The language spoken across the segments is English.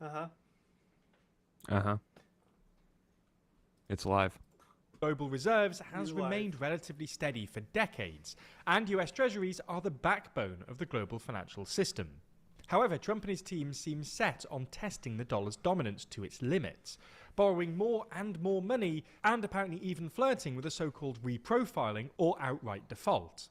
Uh-huh. Uh-huh. It's live. Global reserves has remained relatively steady for decades, and US Treasuries are the backbone of the global financial system. However, Trump and his team seem set on testing the dollar's dominance to its limits, borrowing more and more money, and apparently even flirting with a so-called reprofiling or outright default.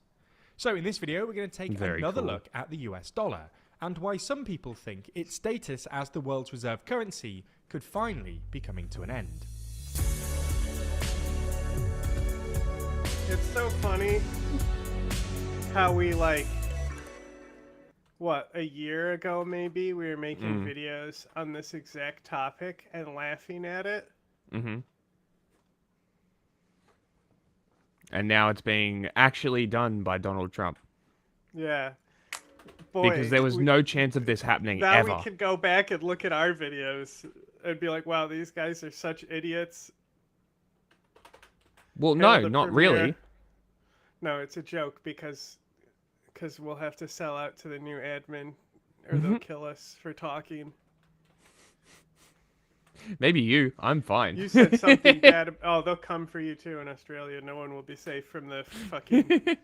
So in this video, we're going to take another look at the US dollar, and why some people think its status as the world's reserve currency could finally be coming to an end. It's so funny how we, like, what, a year ago maybe, we were making videos on this exact topic and laughing at it. Mm-hmm. And now it's being actually done by Donald Trump. Yeah. Boy, because there was no chance of this happening now ever. Now we can go back and look at our videos and be like, wow, these guys are such idiots. Well, no, not really. No, it's a joke because we'll have to sell out to the new admin or they'll kill us for talking. Maybe you. I'm fine. You said something bad. Oh, they'll come for you too in Australia. No one will be safe from the fucking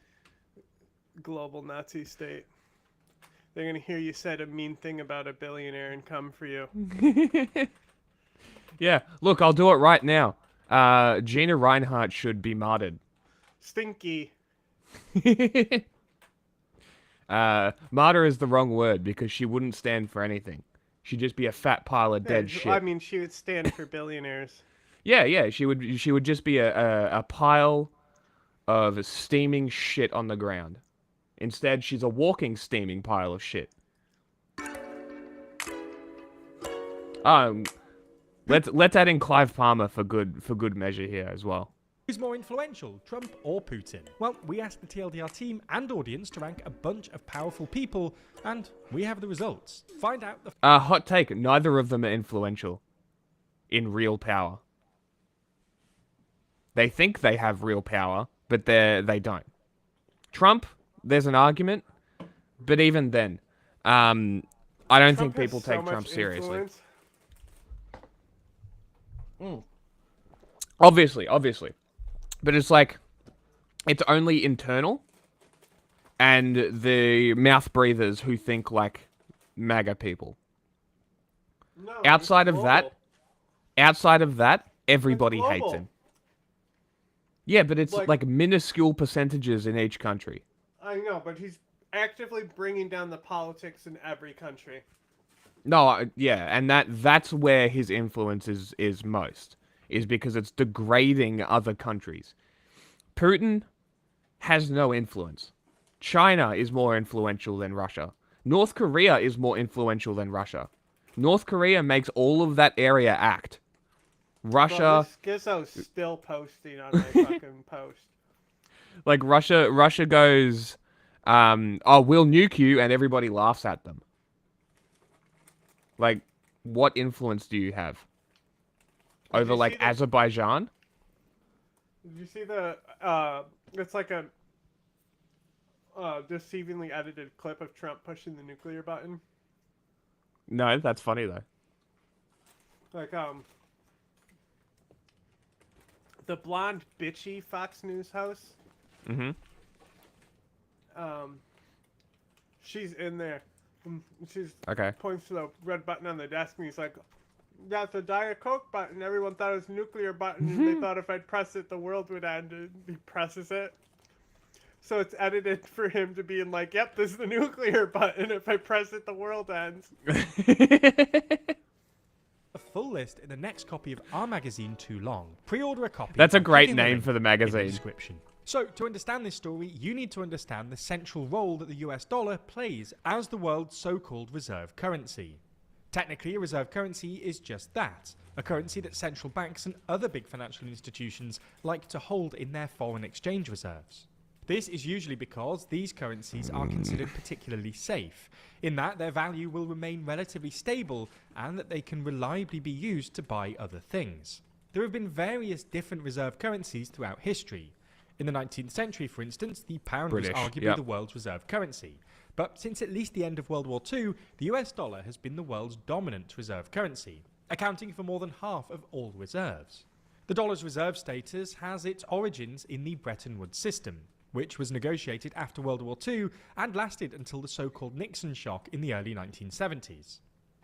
global Nazi state. They're going to hear you said a mean thing about a billionaire and come for you. Yeah, look, I'll do it right now. Gina Reinhardt should be martyred. Stinky. Martyr is the wrong word because she wouldn't stand for anything. She'd just be a fat pile of dead shit. I mean, she would stand for billionaires. Yeah, she would just be a pile of steaming shit on the ground. Instead, she's a walking steaming pile of shit. Let's add in Clive Palmer for good measure here as well. Who's more influential, Trump or Putin? Well, we asked the TLDR team and audience to rank a bunch of powerful people, and we have the results. Find out the hot take, neither of them are influential in real power. They think they have real power, but they don't. Trump, there's an argument, but even then, I don't think people take Trump seriously. Obviously. But it's like, it's only internal, and the mouth breathers who think like MAGA people. No, outside of that, everybody hates him. Yeah, but it's like minuscule percentages in each country. I know, but he's actively bringing down the politics in every country. No, yeah, and that's where his influence is most. Is because it's degrading other countries. Putin has no influence. China is more influential than Russia. North Korea is more influential than Russia. North Korea makes all of that area act. Russia... Well, this Gizzo's still posting on my fucking post. Like, Russia goes, oh, we'll nuke you, and everybody laughs at them. Like, what influence do you have? Over, like, Azerbaijan? Did you see the, it's like a, deceivingly edited clip of Trump pushing the nuclear button? No, that's funny, though. Like, the blonde, bitchy Fox News host. Mm-hmm. She's in there. She's points to the red button on the desk, and he's like, that's a Diet Coke button. Everyone thought it was a nuclear button, and they thought if I'd press it, the world would end. And he presses it. So it's edited for him to be in like, yep, this is the nuclear button. If I press it, the world ends. A full list in the next copy of our magazine, Too Long. Pre-order a copy. That's a great name for the magazine. In the description. So, to understand this story, you need to understand the central role that the US dollar plays as the world's so-called reserve currency. Technically, a reserve currency is just that, a currency that central banks and other big financial institutions like to hold in their foreign exchange reserves. This is usually because these currencies are considered particularly safe, in that their value will remain relatively stable and that they can reliably be used to buy other things. There have been various different reserve currencies throughout history. In the 19th century, for instance, the pound British, was arguably yep. the world's reserve currency. But since at least the end of World War II, the US dollar has been the world's dominant reserve currency, accounting for more than half of all reserves. The dollar's reserve status has its origins in the Bretton Woods system, which was negotiated after World War II and lasted until the so-called Nixon shock in the early 1970s.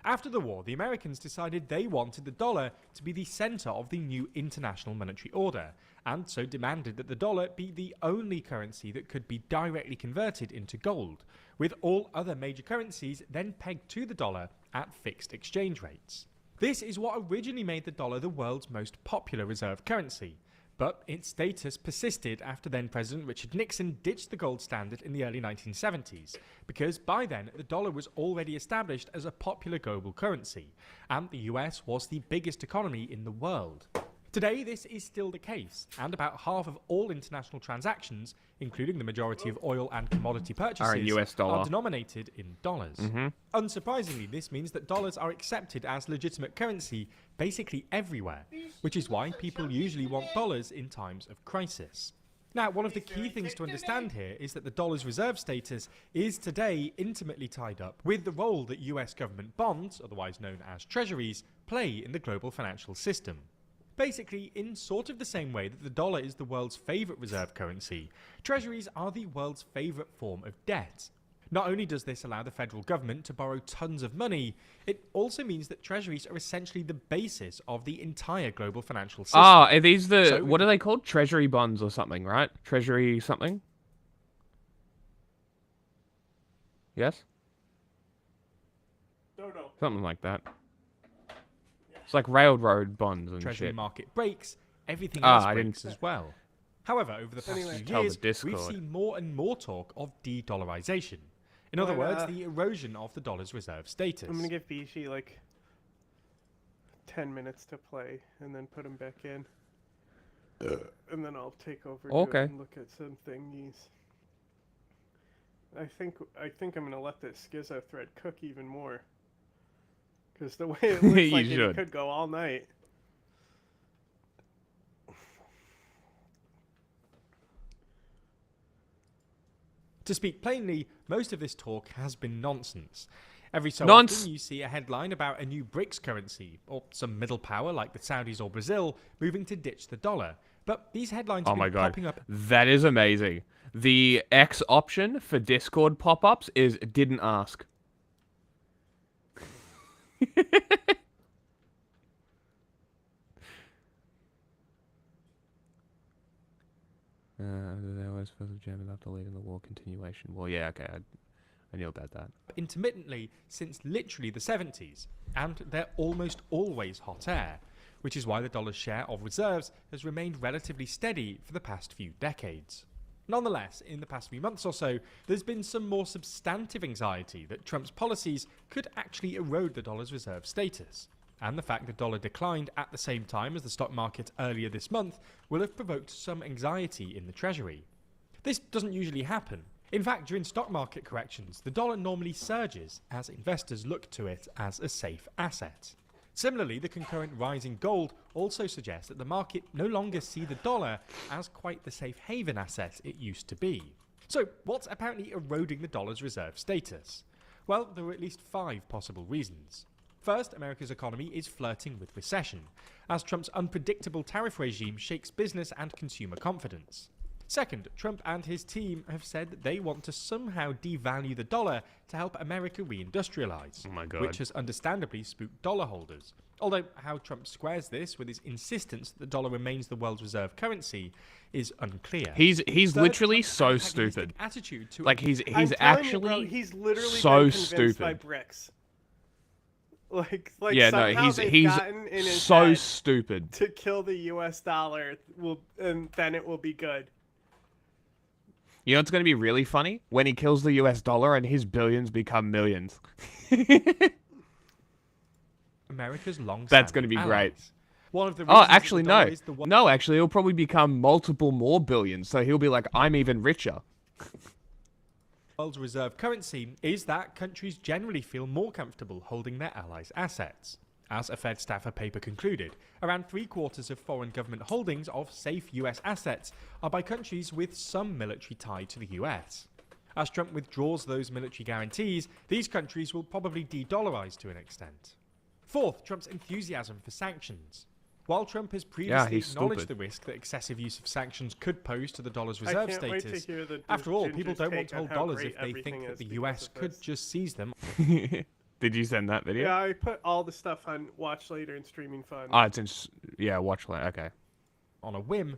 After the war, the Americans decided they wanted the dollar to be the centre of the new international monetary order, and so demanded that the dollar be the only currency that could be directly converted into gold, with all other major currencies then pegged to the dollar at fixed exchange rates. This is what originally made the dollar the world's most popular reserve currency, but its status persisted after then-President Richard Nixon ditched the gold standard in the early 1970s, because by then the dollar was already established as a popular global currency, and the US was the biggest economy in the world. Today, this is still the case, and about half of all international transactions, including the majority of oil and commodity purchases, Are in US dollar. are denominated in dollars. Unsurprisingly, this means that dollars are accepted as legitimate currency basically everywhere, which is why people usually want dollars in times of crisis. Now, one of the key things to understand here is that the dollar's reserve status is today intimately tied up with the role that US government bonds, otherwise known as treasuries, play in the global financial system. Basically, in sort of the same way that the dollar is the world's favourite reserve currency, treasuries are the world's favourite form of debt. Not only does this allow the federal government to borrow tons of money, it also means that treasuries are essentially the basis of the entire global financial system. Ah, are these the... So- what are they called? Treasury bonds or something, right? Treasury something? Yes? No. Something like that. It's like railroad bonds and Treasury shit. market breaks, everything Ah, else I breaks didn't- as well. However, over the past Anyway. few Tell the years, we've Discord. seen more and more talk of de-dollarization. In other words, the erosion of the dollar's reserve status. I'm gonna give Bishi like 10 minutes to play, and then put him back in, and then I'll take over Okay. and look at some thingies. I think I'm gonna let this Schizo thread cook even more, because the way it looks You like it should. could go all night. To speak plainly, most of this talk has been nonsense. Every so Nonce. often you see a headline about a new BRICS currency, or some middle power like the Saudis or Brazil moving to ditch the dollar. But these headlines Oh have my been god. popping up. That is amazing. The X option for Discord pop-ups is didn't ask. There was further jam about the leading the war continuation. Well, yeah, okay, I knew about that. Intermittently since literally the 70s, and they're almost always hot air, which is why the dollar's share of reserves has remained relatively steady for the past few decades. Nonetheless, in the past few months or so, there's been some more substantive anxiety that Trump's policies could actually erode the dollar's reserve status. And the fact the dollar declined at the same time as the stock market earlier this month will have provoked some anxiety in the Treasury. This doesn't usually happen. In fact, during stock market corrections, the dollar normally surges as investors look to it as a safe asset. Similarly, the concurrent rise in gold also suggests that the market no longer see the dollar as quite the safe haven asset it used to be. So, what's apparently eroding the dollar's reserve status? Well, there are at least 5 possible reasons. First, America's economy is flirting with recession, as Trump's unpredictable tariff regime shakes business and consumer confidence. Second, Trump and his team have said that they want to somehow devalue the dollar to help America reindustrialize, Oh my God. which has understandably spooked dollar holders. Although how Trump squares this with his insistence that the dollar remains the world's reserve currency is unclear. He's Third, literally Trump's so antagonistic stupid. Attitude to Like he's I'm telling you, actually bro, he's literally so been convinced by stupid. bricks. Like Yeah, no, somehow they've he's gotten in his so head stupid. to kill the U.S. dollar, and then it will be good. You know what's going to be really funny? When he kills the US dollar and his billions become millions. America's long That's gonna be great. One of the Oh, reasons that actually, the no. dollar is the one- No, actually, he'll probably become multiple more billions. So he'll be like, I'm even richer. world's reserve currency is that countries generally feel more comfortable holding their allies' assets. As a Fed staffer paper concluded, around 3/4 of foreign government holdings of safe US assets are by countries with some military tie to the US. As Trump withdraws those military guarantees, these countries will probably de-dollarize to an extent. Fourth, Trump's enthusiasm for sanctions. While Trump has previously acknowledged the risk that excessive use of sanctions could pose to the dollar's reserve status, after all, people don't want to hold dollars if they think that the US could just seize them. Did you send that video? Yeah, I put all the stuff on Watch Later and Streaming Fun. Oh, it's in... Yeah, Watch Later, okay. On a whim.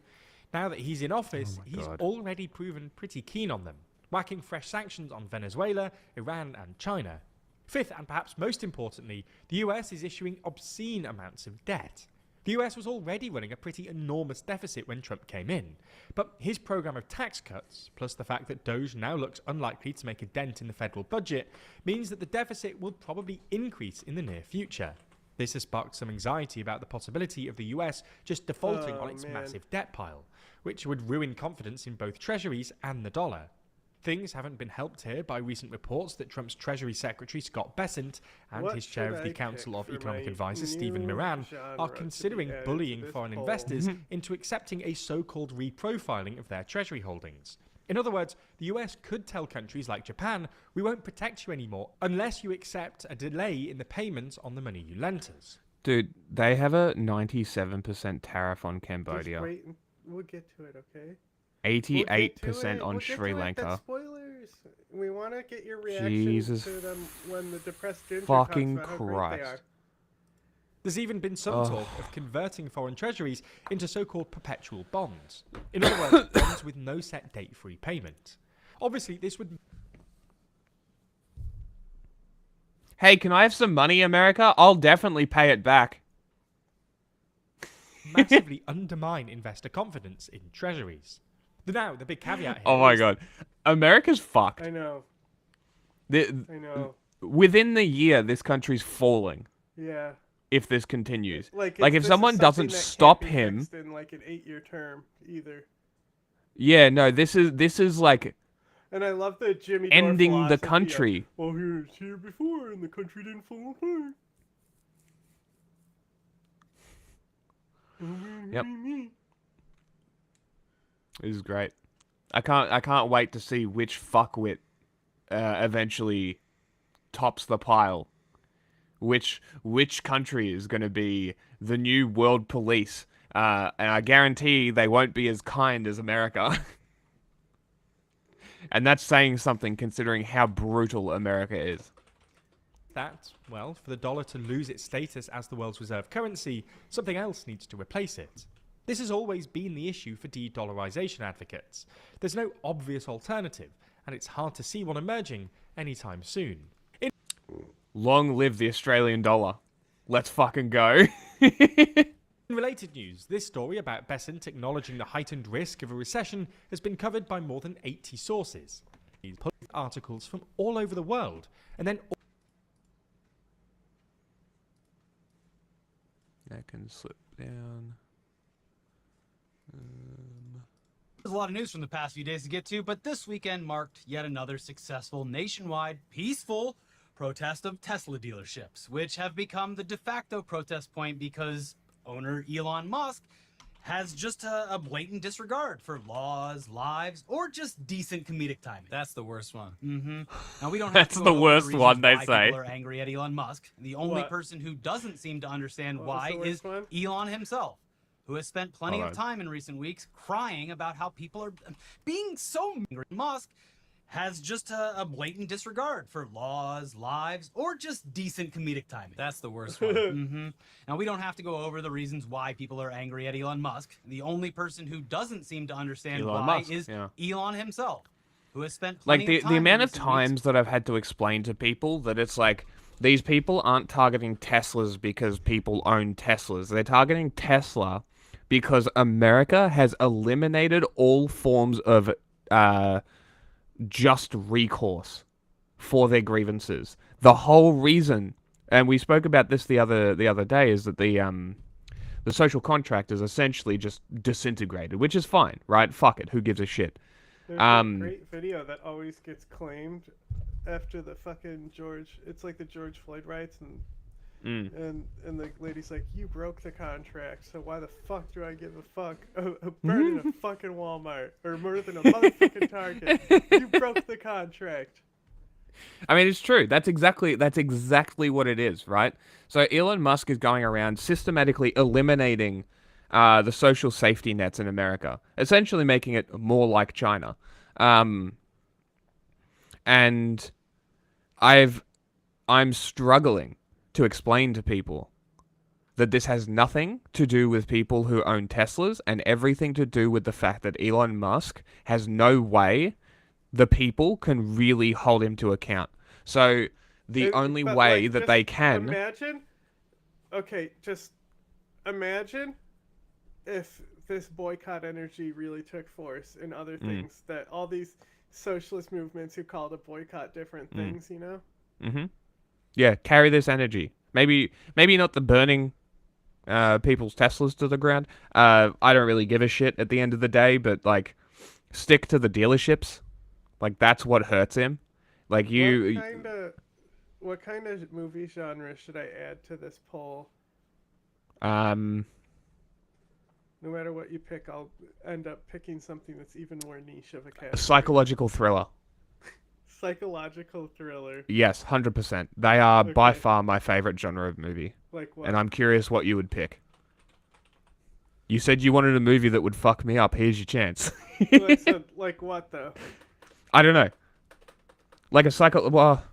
Now that he's in office, he's already proven pretty keen on them, whacking fresh sanctions on Venezuela, Iran and China. Fifth, and perhaps most importantly, the US is issuing obscene amounts of debt. The US was already running a pretty enormous deficit when Trump came in, but his program of tax cuts, plus the fact that Doge now looks unlikely to make a dent in the federal budget, means that the deficit will probably increase in the near future. This has sparked some anxiety about the possibility of the US just defaulting on its massive debt pile, which would ruin confidence in both treasuries and the dollar. Things haven't been helped here by recent reports that Trump's Treasury Secretary Scott Bessent and his chair of the Council of Economic Advisers Stephen Moran are considering bullying foreign investors into accepting a so-called reprofiling of their Treasury holdings. In other words, the US could tell countries like Japan, we won't protect you anymore unless you accept a delay in the payments on the money you lent us. Dude, they have a 97% tariff on Cambodia. Just wait, we'll get to it, okay? 88% on Sri Lanka. That's spoilers. We want to get your reaction to them when the depressed ginger fucking talks about how great they are. There's even been some talk of converting foreign treasuries into so-called perpetual bonds. In other words, bonds with no set date for repayment. Obviously, this would... Hey, can I have some money, America? I'll definitely pay it back. Massively undermine investor confidence in treasuries. Now, the big caveat here. Oh my god. America's fucked. I know. I know. Within the year, this country's falling. Yeah. If this continues. Like if someone doesn't stop him... in like an 8-year term, either. Yeah, no, this is like... And I love the Jimmy Dore ending the country. Well, he was here before, and the country didn't fall apart. Yep. This is great. I can't wait to see which fuckwit eventually tops the pile. Which country is going to be the new world police? And I guarantee they won't be as kind as America. And that's saying something considering how brutal America is. That, well, for the dollar to lose its status as the world's reserve currency, something else needs to replace it. This has always been the issue for de-dollarization advocates. There's no obvious alternative, and it's hard to see one emerging anytime soon. Long live the Australian dollar. Let's fucking go. In related news, this story about Bessent acknowledging the heightened risk of a recession has been covered by more than 80 sources. These articles from all over the world, and then... That can slip down. There's a lot of news from the past few days to get to, but this weekend marked yet another successful nationwide, peaceful protest of Tesla dealerships, which have become the de facto protest point because owner Elon Musk has just a blatant disregard for laws, lives, or just decent comedic timing. That's the worst one. Now we don't have That's to go the over worst one, they why say. People are angry at Elon Musk. The only person who doesn't seem to understand why is Elon himself, who has spent plenty of time in recent weeks crying about how people are being so angry. Musk has just a blatant disregard for laws, lives, or just decent comedic timing. That's the worst one. Now, we don't have to go over the reasons why people are angry at Elon Musk. The only person who doesn't seem to understand why is Elon himself, who has spent plenty of time the amount of times that I've had to explain to people that it's like, these people aren't targeting Teslas because people own Teslas. They're targeting Tesla because America has eliminated all forms of just recourse for their grievances. The whole reason, and we spoke about this the other day, is that the social contract is essentially just disintegrated, which is fine, right? Fuck it, who gives a shit? There's a great video that always gets claimed after the fucking it's like the George Floyd riots, and And the lady's like, you broke the contract, so why the fuck do I give a fuck of burning a fucking Walmart or more than a motherfucking Target? You broke the contract. I mean, it's true. That's exactly what it is, right? So Elon Musk is going around systematically eliminating the social safety nets in America, essentially making it more like China. And I'm struggling to explain to people that this has nothing to do with people who own Teslas and everything to do with the fact that Elon Musk has no way the people can really hold him to account. So the only way that they can... Just imagine if this boycott energy really took force in other things, that all these socialist movements who call to boycott different things, you know? Mm-hmm. Yeah, carry this energy. Maybe not the burning people's Teslas to the ground. I don't really give a shit at the end of the day, but, like, stick to the dealerships. Like, that's what hurts him. Like, What kind of movie genre should I add to this poll? No matter what you pick, I'll end up picking something that's even more niche of a category. A psychological thriller. Psychological thriller. Yes, 100%. They are by far my favorite genre of movie. Like what? And I'm curious what you would pick. You said you wanted a movie that would fuck me up. Here's your chance. So, like what, though? I don't know. Like a Well...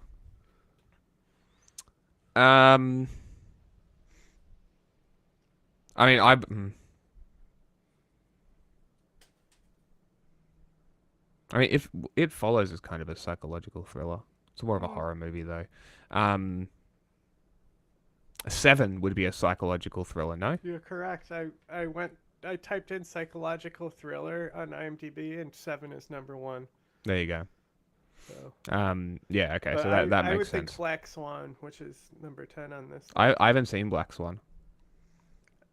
I mean, if It Follows is kind of a psychological thriller. It's more of a horror movie, though. Seven would be a psychological thriller, no? You're correct. I typed in psychological thriller on IMDb, and 7 is number 1. There you go. So. Yeah, okay, But so that makes sense. I would think Black Swan, which is number 10 on this. I haven't seen Black Swan.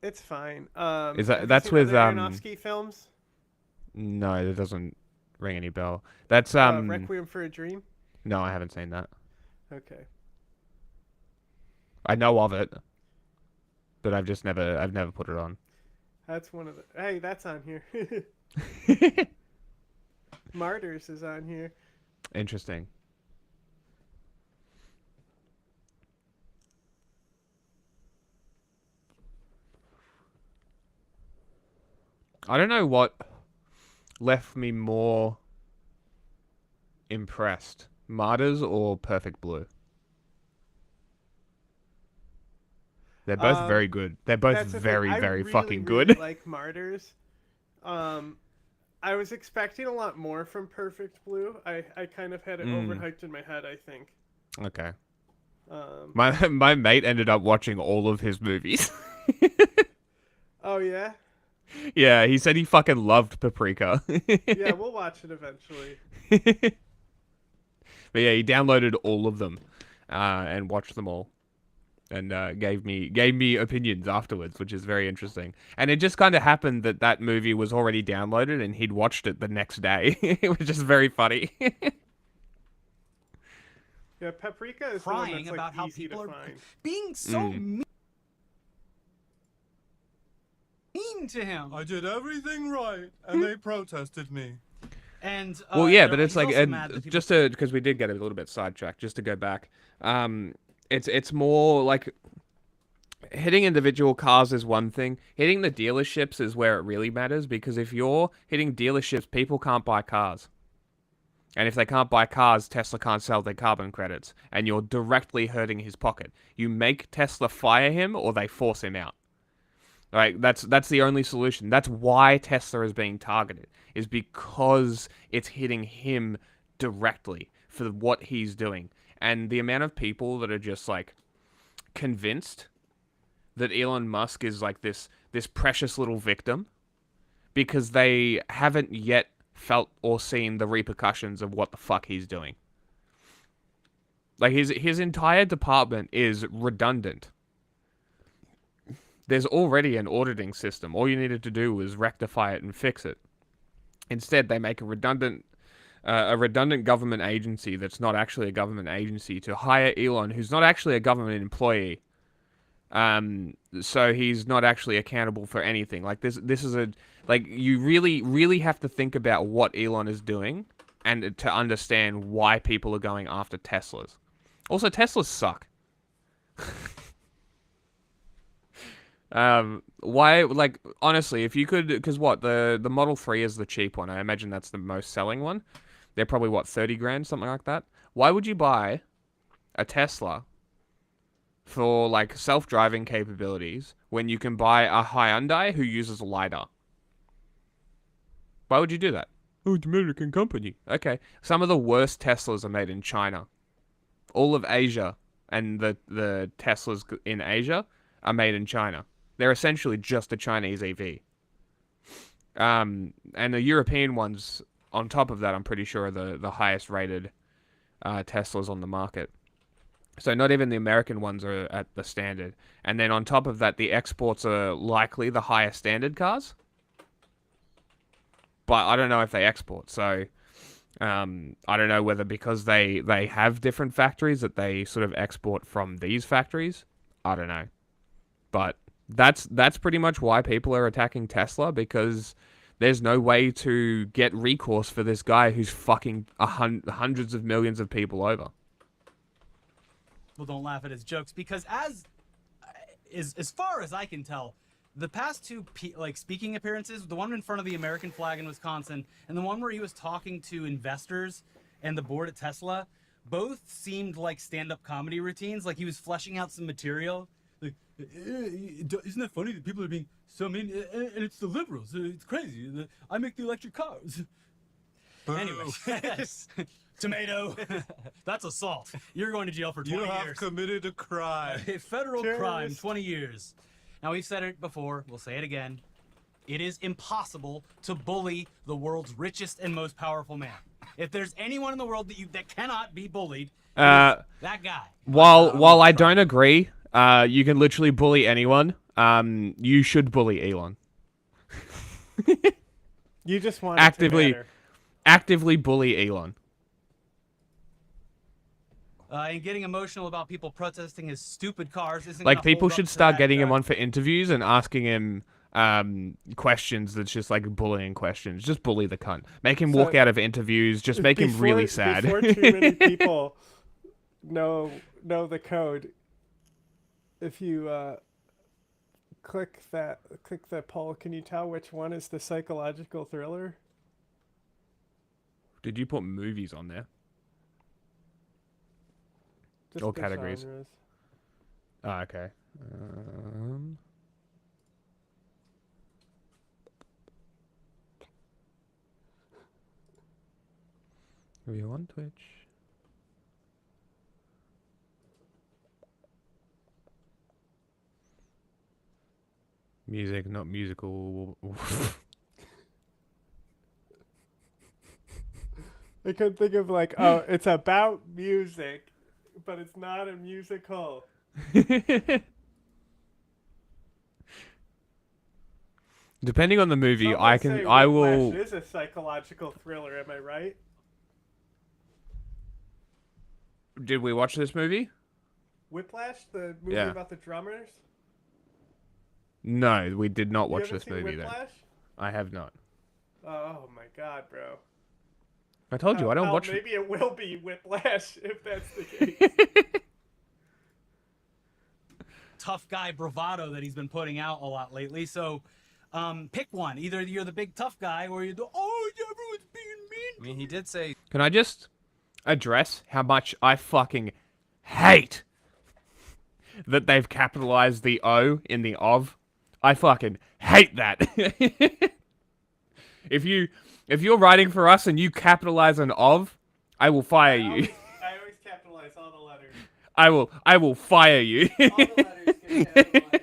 It's fine. That's with Aronofsky films? No, that doesn't ring any bell. That's Requiem for a Dream? No, I haven't seen that. Okay. I know of it, but I've never put it on. That's one of the... Hey, that's on here. Martyrs is on here. Interesting. I don't know what left me more impressed, Martyrs or Perfect Blue. They're both very good. They're both very fucking good. I really like Martyrs. I was expecting a lot more from Perfect Blue. I kind of had it overhyped in my head, I think. Okay. My mate ended up watching all of his movies. Oh, yeah? Yeah, he said he fucking loved Paprika. Yeah, we'll watch it eventually. But yeah, he downloaded all of them and watched them all. And gave me opinions afterwards, which is very interesting. And it just kind of happened that movie was already downloaded and he'd watched it the next day. It was just very funny. Yeah, Paprika is crying the one that's, about how easy people to are find. being so mean to him. I did everything right, and they protested me. And well, yeah, but it's like just because we did get a little bit sidetracked. Just to go back, it's more like hitting individual cars is one thing. Hitting the dealerships is where it really matters, because if you're hitting dealerships, people can't buy cars. And if they can't buy cars, Tesla can't sell their carbon credits, and you're directly hurting his pocket. You make Tesla fire him, or they force him out. Right? That's the only solution. That's why Tesla is being targeted, is because it's hitting him directly for what he's doing. And the amount of people that are just, like, convinced that Elon Musk is, like, this precious little victim because they haven't yet felt or seen the repercussions of what the fuck he's doing. Like, his entire department is redundant. There's already an auditing system. All you needed to do was rectify it and fix it. Instead, they make a redundant government agency that's not actually a government agency to hire Elon, who's not actually a government employee, So he's not actually accountable for anything. Like this is like you really have to think about what Elon is doing and to understand why people are going after Teslas. Also, Teslas suck. Why, like, honestly, if you could, because what, the Model 3 is the cheap one. I imagine that's the most selling one. They're probably, what, 30 grand, something like that? Why would you buy a Tesla for, like, self-driving capabilities when you can buy a Hyundai who uses LiDAR? Why would you do that? Oh, it's an American company. Okay. Some of the worst Teslas are made in China. All of Asia and the Teslas in Asia are made in China. They're essentially just a Chinese EV. And the European ones, on top of that, I'm pretty sure are the highest rated Teslas on the market. So not even the American ones are at the standard. And then on top of that, the exports are likely the higher standard cars. But I don't know if they export. So I don't know whether because they have different factories that they sort of export from these factories. I don't know. But that's pretty much why people are attacking Tesla, because there's no way to get recourse for this guy who's fucking hundreds of millions of people over. Well, don't laugh at his jokes, because as far as I can tell, the past two speaking appearances, the one in front of the American flag in Wisconsin and the one where he was talking to investors and the board at Tesla, both seemed like stand-up comedy routines. Like he was fleshing out some material. Like, isn't that funny that people are being so mean? And it's the liberals. It's crazy. I make the electric cars. Anyway, yes. Tomato. That's assault. You're going to jail for 20 years. You have committed a crime. A federal crime, 20 years. Now, we've said it before. We'll say it again. It is impossible to bully the world's richest and most powerful man. If there's anyone in the world that cannot be bullied, that guy. While I don't agree, you can literally bully anyone. You should bully Elon. You just want actively bully Elon. And getting emotional about people protesting his stupid cars isn't like gonna people hold up should to start that, getting him on for interviews and asking him questions that's just like bullying questions. Just bully the cunt. Make him walk out of interviews. Just make him really sad. Before too many people know the code, if you click that poll, can you tell which one is the psychological thriller? Did you put movies on there? Just all the categories. genres. Ah, okay. Are you on Twitch? Music, not musical. I couldn't think of like, oh, it's about music, but it's not a musical. Depending on the movie, Some I would say will. Whiplash is a psychological thriller. Am I right? Did we watch this movie? Whiplash, the movie about the drummers. No, we did not You watch haven't this seen movie. Whiplash? Then I have not. Oh my god, bro! I told you I don't watch. Maybe it will be Whiplash if that's the case. Tough guy bravado that he's been putting out a lot lately. So, pick one. Either you're the big tough guy, or you're the everyone's being mean. I mean, he did say. Can I just address how much I fucking hate that they've capitalized the O in the of? I fucking hate that. If you're writing for us and you capitalize an of, I will fire you. I always capitalize all the letters. I will fire you. All the letters get capitalized.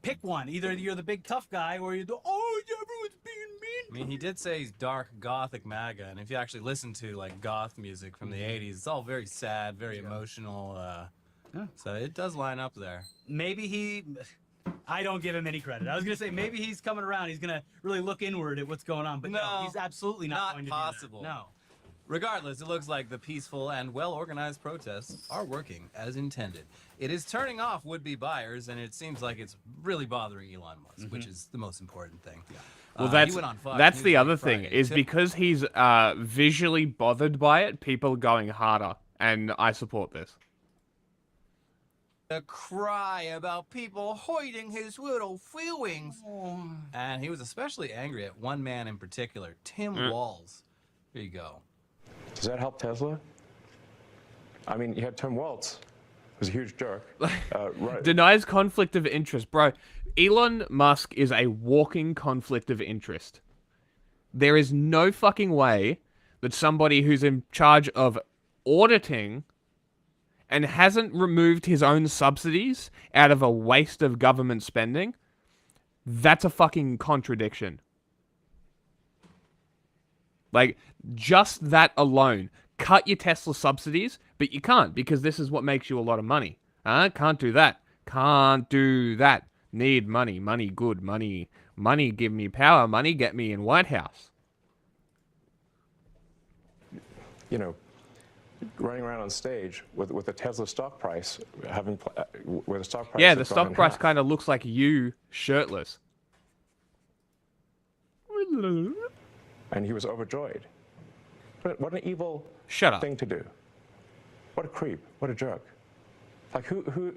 Pick one. Either you're the big tough guy, or you're the everyone's being mean. I mean, he did say he's dark gothic MAGA, and if you actually listen to like goth music from the '80s, it's all very sad, very emotional. So it does line up there. Maybe I don't give him any credit. I was gonna say maybe he's coming around. He's gonna really look inward at what's going on, but no, he's absolutely not going to possible. do that. No. Regardless, it looks like the peaceful and well-organized protests are working as intended. It is turning off would-be buyers, and it seems like it's really bothering Elon Musk, which is the most important thing. Yeah. Well, He went on Fox that's News the late other thing, Friday, is too. because he's visually bothered by it, people are going harder, and I support this. A cry about people hurting his little feelings. And he was especially angry at one man in particular, Tim Walz. Here you go. Does that help Tesla? I mean, you had Tim Walz, who's a huge jerk. Right. Denies conflict of interest. Bro, Elon Musk is a walking conflict of interest. There is no fucking way that somebody who's in charge of auditing and hasn't removed his own subsidies out of a waste of government spending, that's a fucking contradiction. Like, just that alone. Cut your Tesla subsidies, but you can't, because this is what makes you a lot of money. Can't do that. Can't do that. Need money. Money good. Money. Money give me power. Money get me in White House. You know, running around on stage with the Tesla stock price where the stock price Yeah, the stock price kind of looks like you shirtless. and he was overjoyed. What an evil Shut up. thing to do. What a creep. What a jerk. Like who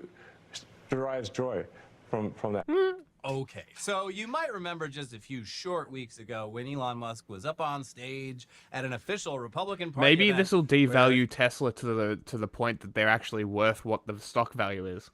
derives joy from that? Okay, so you might remember just a few short weeks ago when Elon Musk was up on stage at an official Republican Party Maybe event this will where devalue Tesla to the point that they're actually worth what the stock value is.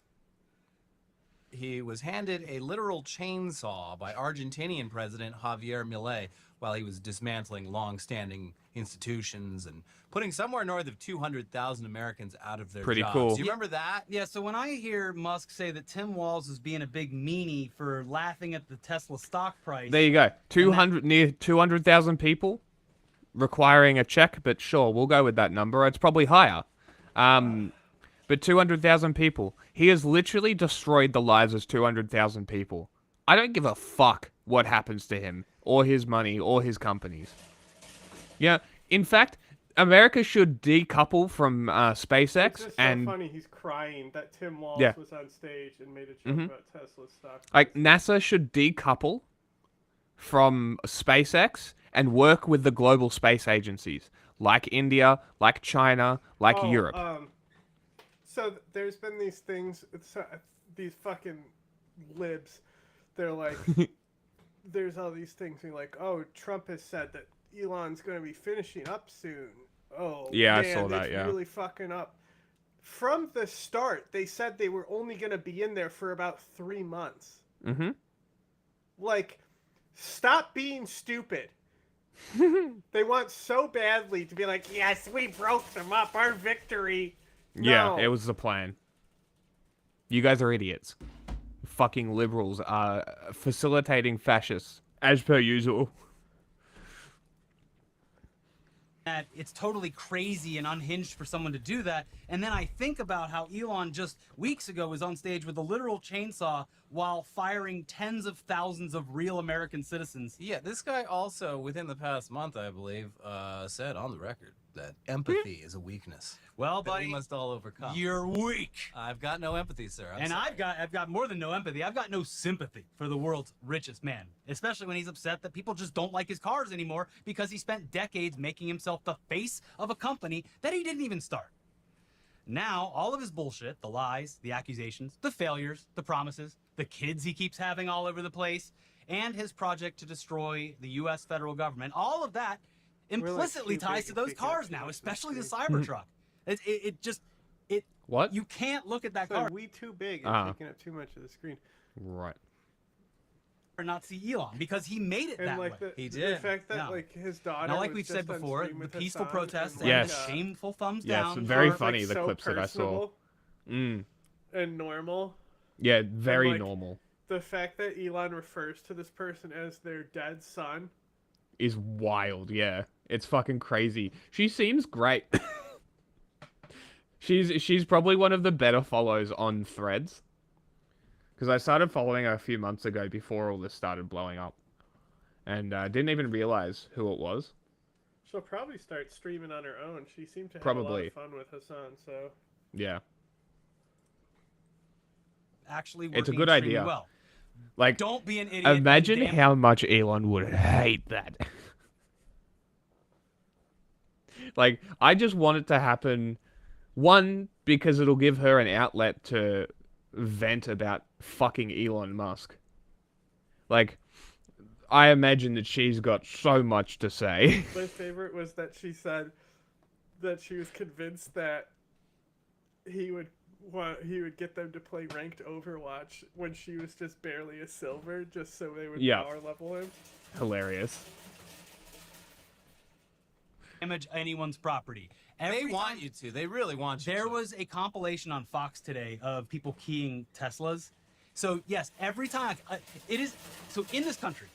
he was handed a literal chainsaw by Argentinian President Javier Milei while he was dismantling long-standing institutions and putting somewhere north of 200,000 Americans out of their Pretty jobs. cool. Do you remember that? Yeah, so when I hear Musk say that Tim Walz is being a big meanie for laughing at the Tesla stock price, There you go. 200 near 200,000 people requiring a check, but sure, we'll go with that number. It's probably higher. But 200,000 people. He has literally destroyed the lives of 200,000 people. I don't give a fuck what happens to him, or his money, or his companies. Yeah, in fact, America should decouple from SpaceX It's just and so funny he's crying that Tim Walz Yeah. was on stage and made a joke about Tesla stock. like NASA should decouple from SpaceX and work with the global space agencies like India, like China, like Europe. So there's been these things, these fucking libs. They're like, there's all these things being like, oh, Trump has said that Elon's going to be finishing up soon. Oh, Yeah, I man, saw that, it's yeah. really fucking up. From the start, they said they were only going to be in there for about 3 months. Mm-hmm. Like, stop being stupid. They want so badly to be like, yes, we broke them up, our victory. Yeah, No. it was the plan. You guys are idiots. Fucking liberals are facilitating fascists, as per usual. that it's totally crazy and unhinged for someone to do that. And then I think about how Elon just weeks ago was on stage with a literal chainsaw while firing tens of thousands of real American citizens. Yeah, this guy also, within the past month, I believe, said on the record that empathy is a weakness. Well, That buddy, we must all overcome. you're weak. I've got no empathy, sir. I'm And sorry. I've got more than no empathy. I've got no sympathy for the world's richest man, especially when he's upset that people just don't like his cars anymore because he spent decades making himself the face of a company that he didn't even start. Now, all of his bullshit, the lies, the accusations, the failures, the promises, the kids he keeps having all over the place, and his project to destroy the U.S. federal government, all of that implicitly too ties big to and those picking up cars too now, much of the especially the screen. Cybertruck. What? You can't look at that So car we too big and Uh-huh. taking up too much of the screen. Right. and not see Elon because he made it And that like way. He the did. fact that No. like his daughter. Now, like was we've said just on before, stream the with peaceful Hassan protests and, and Yes. the shameful thumbs Yes, down. very are, like, funny, the so clips that I saw. personable Mm. and normal. Yeah, very like- normal. The fact that Elon refers to this person as their dead son. Is wild, yeah. It's fucking crazy. She seems great. She's probably one of the better follows on Threads. Because I started following her a few months ago before all this started blowing up. And didn't even realize who it was. She'll probably start streaming on her own. She seemed to have a lot Probably. of fun with Hassan, so... Yeah. Actually working It's a good extremely idea. well. Like, Don't be an idiot. imagine how much Elon would hate that. Like, I just want it to happen, one, because it'll give her an outlet to vent about fucking Elon Musk. Like, I imagine that she's got so much to say. My favorite was that she said that she was convinced that he would get them to play ranked Overwatch when she was just barely a silver, just so they would power level him. Hilarious. Damage anyone's property. They want you to. They really want you to. There was a compilation on Fox today of people keying Teslas. So yes, every time it is. So in this country,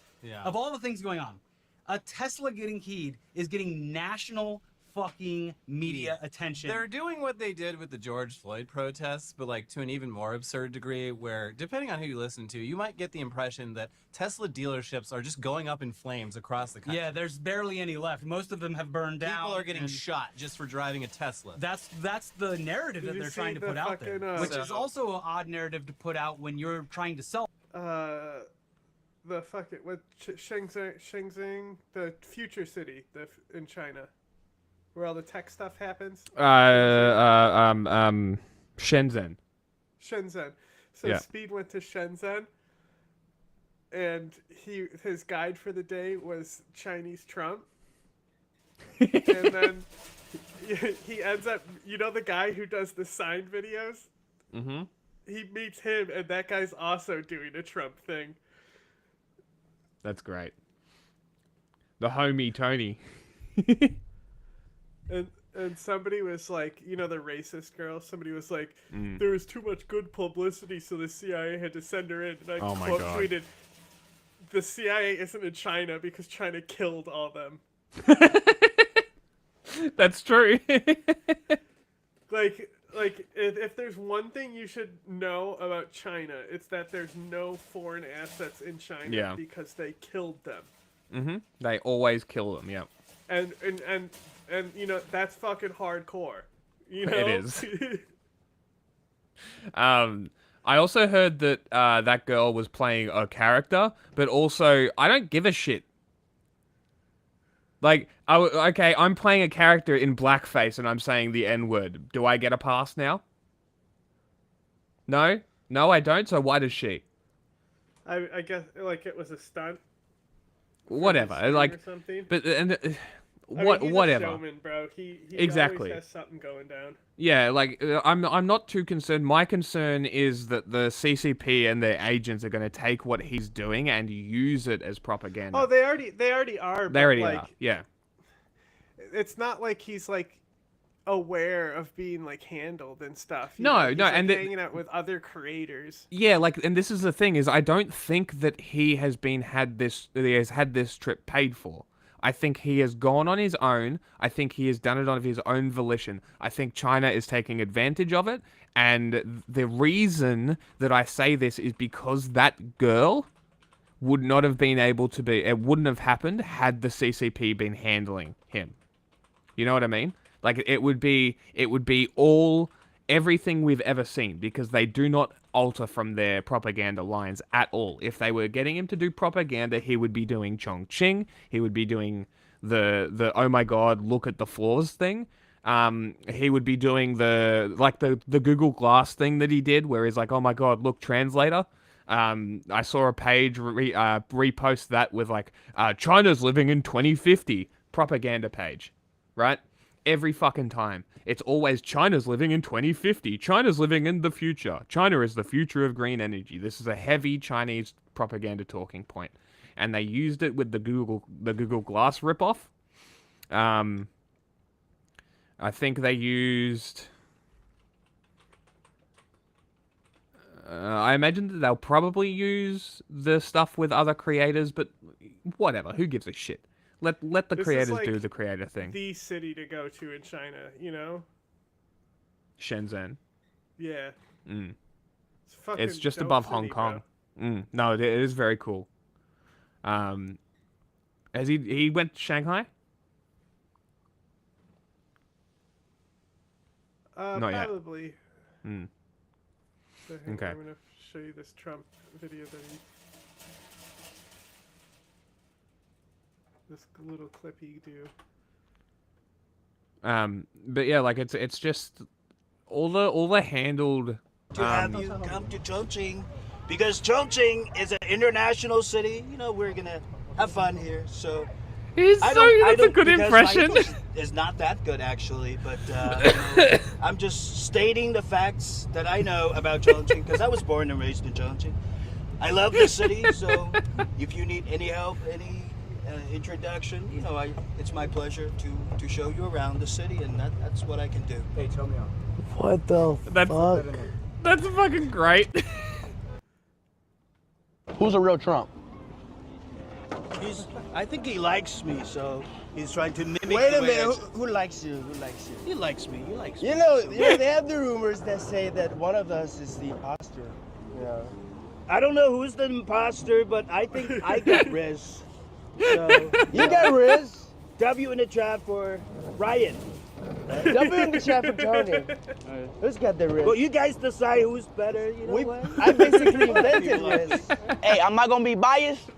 of all the things going on, a Tesla getting keyed is getting national fucking media attention. They're doing what they did with the George Floyd protests, but like to an even more absurd degree, where depending on who you listen to, you might get the impression that Tesla dealerships are just going up in flames across the country. Yeah, there's barely any left. Most of them have burned down. People are getting shot just for driving a Tesla. That's the narrative that they're trying to put out there, which is also an odd narrative to put out when you're trying to sell. The fucking with Shenzhen, the future city, in China, where all the tech stuff happens. Shenzhen. Shenzhen. So Speed went to Shenzhen, and his guide for the day was Chinese Trump. And then he ends up, the guy who does the sign videos? Mm-hmm. He meets him, and that guy's also doing a Trump thing. That's great. The homie Tony. And somebody was like, the racist girl, somebody was like, there was too much good publicity, so the CIA had to send her in. And I quote tweeted, the CIA isn't in China because China killed all them. That's true. Like, if there's one thing you should know about China, it's that there's no foreign assets in China because they killed them. Mm-hmm. They always kill them, yeah. And that's fucking hardcore. It is. I also heard that that girl was playing a character, but also, I don't give a shit. Like, okay, I'm playing a character in blackface and I'm saying the N-word. Do I get a pass now? No? No, I don't, so why does she? I guess, like, it was a stunt. Whatever, like, but, whatever. He's a showman, bro. He exactly. always has something going down. Yeah, like, I'm not too concerned. My concern is that the CCP and their agents are going to take what he's doing and use it as propaganda. Oh, they already are. They already are, yeah. It's not like he's, like, aware of being, like, handled and stuff. No, know? He's, no, like, and hanging out with other creators. Yeah, like, and this is the thing, is I don't think that he has had this trip paid for. I think he has gone on his own. I think he has done it on his own volition. I think China is taking advantage of it. And the reason that I say this is because that girl would not have been able to be... It wouldn't have happened had the CCP been handling him. You know what I mean? Like, it would be everything we've ever seen, because they do not alter from their propaganda lines at all. If they were getting him to do propaganda, he would be doing Chongqing. He would be doing the oh my god, look at the flaws thing. He would be doing the Google Glass thing that he did, where he's like, oh my god, look, translator. I saw a page repost that with like, China's living in 2050 propaganda page, right? Every fucking time. It's always China's living in 2050. China's living in the future. China is the future of green energy. This is a heavy Chinese propaganda talking point. And they used it with the Google Glass ripoff. I think they used... I imagine that they'll probably use the stuff with other creators, but whatever. Who gives a shit? Let the creators do the creator thing. The city to go to in China, Shenzhen. Yeah. It's just above Hong Kong. No, it is very cool. Has he went to Shanghai? Not yet. Probably. Hmm. So hang on, Okay. I'm gonna show you this Trump video that he. This little clip he do. But yeah, like it's just all the handled. To have you come to Chongqing, because Chongqing is an international city. You know, we're gonna have fun here. So That's a good because my impression. English is not that good actually, but you know, I'm just stating the facts that I know about Chongqing because I was born and raised in Chongqing. I love the city, so if you need any help, any introduction, you know, it's my pleasure to show you around the city, and that's what I can do. Hey, tell me on. What the fuck? That's fucking great. Who's a real Trump? I think he likes me, so he's trying to mimic. Wait the a way minute. I- Who likes you? Who likes you? He likes me. He likes me. You know, so- they have the rumors that say that one of us is the imposter. You know. I don't know who's the imposter, but I think I got Riz. So, You got Riz. W in the chat for Ryan. W in the chat for Tony. Who's got the Riz? Well, you guys decide who's better. You know what? I basically invented Riz. Hey, I'm not gonna be biased,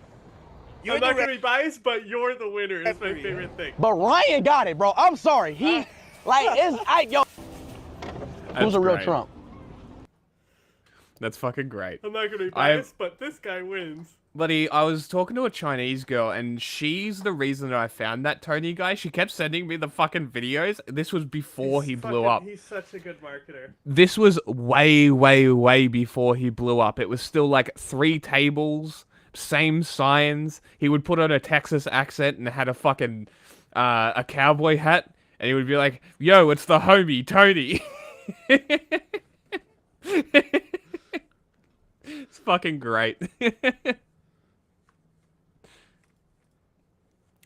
You're I'm not the gonna be biased, but you're the winner. Is my Referee. favorite thing. but Ryan got it, bro. I'm sorry. He, yo. Who's a real great. Trump? That's fucking great. I'm not gonna be I- biased, but this guy wins. Buddy, I was talking to a Chinese girl, and she's the reason that I found that Tony guy. She kept sending me the fucking videos. This was before he blew up. He's such a good marketer. This was way, way, way before he blew up. It was still like 3 tables, same signs. He would put on a Texas accent and had a fucking a cowboy hat, and he would be like, "Yo, it's the homie Tony." It's fucking great.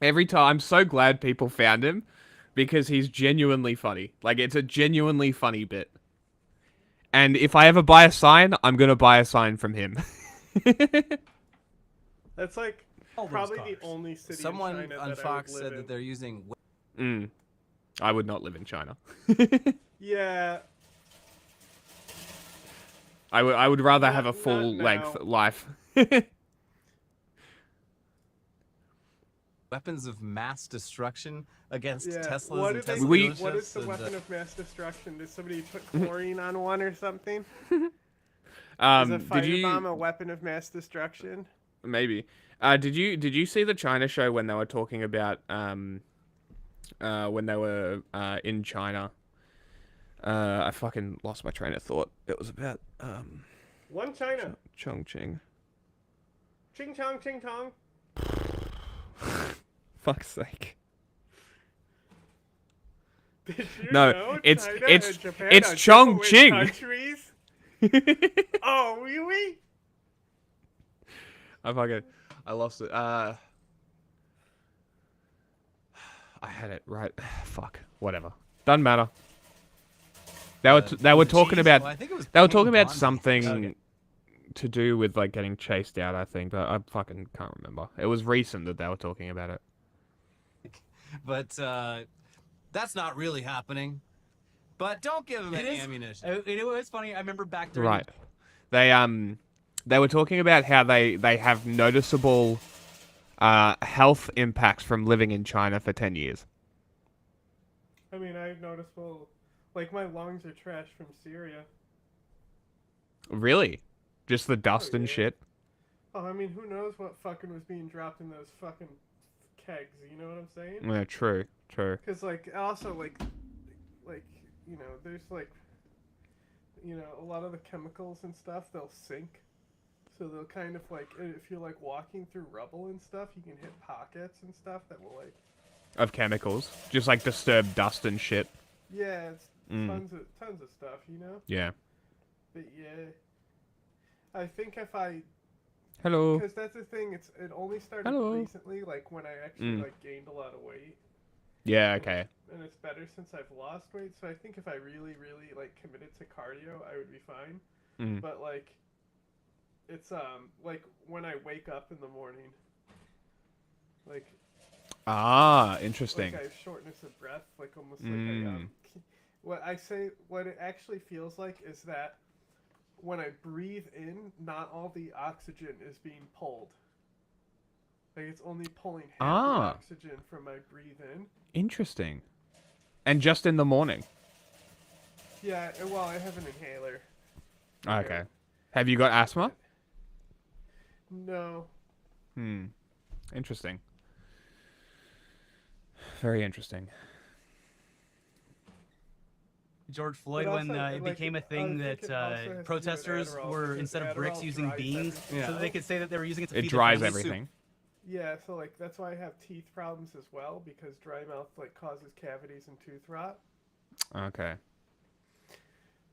Every time, I'm so glad people found him because he's genuinely funny. Like, it's a genuinely funny bit. And if I ever buy a sign, I'm gonna buy a sign from him. That's like All those probably cars. the only city Someone in China on that Fox I would said live that in. they're using. I would not live in China. Yeah, I would rather Not- have a not full length now. life. Weapons of mass destruction against yeah. Teslas What and did they? Tesla We- What is the dealerships weapon and, of mass destruction? Did somebody put chlorine on one or something? Is a Did firebomb you a weapon of mass destruction? maybe? Did you see the China show when they were talking about when they were in China? I fucking lost my train of thought. It was about One China. Chongqing. Ching chong ching chong. Fuck's sake. Did you No, know it's- China it's- and Japan it's are different Chongqing. countries? Oh, really? I lost it. I had it right. Fuck. Whatever. Doesn't matter. They were talking cheese? about Well, I think it was they were Pink talking about Blondie. something Okay. to do with like getting chased out. I think, but I fucking can't remember. It was recent that they were talking about it. But that's not really happening. But don't give him It any is- ammunition. It was funny. I remember back during Right. They were talking about how they have noticeable health impacts from living in China for 10 years. I mean, I've noticed, like, my lungs are trash from Syria. Really? Just the dust and yeah. shit? Oh, I mean, who knows what fucking was being dropped in those fucking kegs, you know what I'm saying? Yeah, true. Because, like, also, like, you know, there's, like, you know, a lot of the chemicals and stuff, they'll sink. So they'll kind of, like, if you're, like, walking through rubble and stuff, you can hit pockets and stuff that will, like... Of chemicals. Just like disturbed dust and shit. Yeah, it's tons of stuff, you know? Yeah. But, yeah... I think if I... Hello. Because that's the thing, it only started Hello. recently, like, when I actually, like, gained a lot of weight. Yeah, okay. And it's better since I've lost weight, so I think if I really, really, like, committed to cardio, I would be fine. But, like, it's, like, when I wake up in the morning, like, Ah, interesting. like I have shortness of breath, like, almost like I, what it actually feels like is that when I breathe in, not all the oxygen is being pulled. Like it's only pulling half the oxygen from my breathe in. Interesting. And just in the morning? Yeah, well, I have an inhaler. Okay. Have you got asthma? No. Interesting. Very interesting. George Floyd, when it became a thing that protesters were, instead of bricks, using beans, so that they could say that they were using it to feed It dries everything. Yeah, so like that's why I have teeth problems as well, because dry mouth like causes cavities and tooth rot. Okay.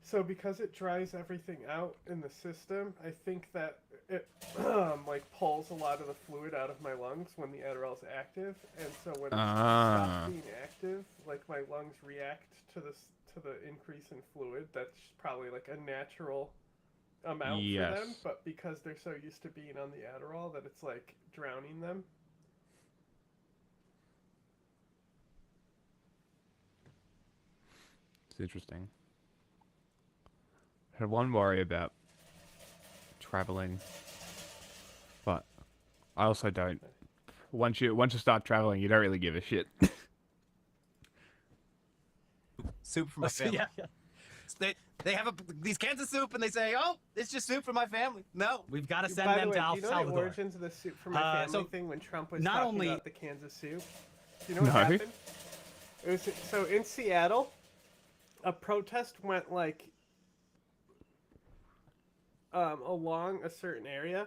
So because it dries everything out in the system, I think that it like pulls a lot of the fluid out of my lungs when the Adderall's active, and so when it stops being active, like my lungs react to the increase in fluid. That's probably like a natural amount for them, but because they're so used to being on the Adderall that it's like drowning them. It's interesting. I had one worry about traveling, but I also don't. Once you start traveling, you don't really give a shit. Soup for my family. They have these cans of soup, and they say, "Oh, it's just soup for my family." No, we've got to send them to El Salvador. Do you know the origins of the soup for my family thing when Trump was talking about the cans of soup? Do you know what happened? It was so in Seattle, a protest went like along a certain area,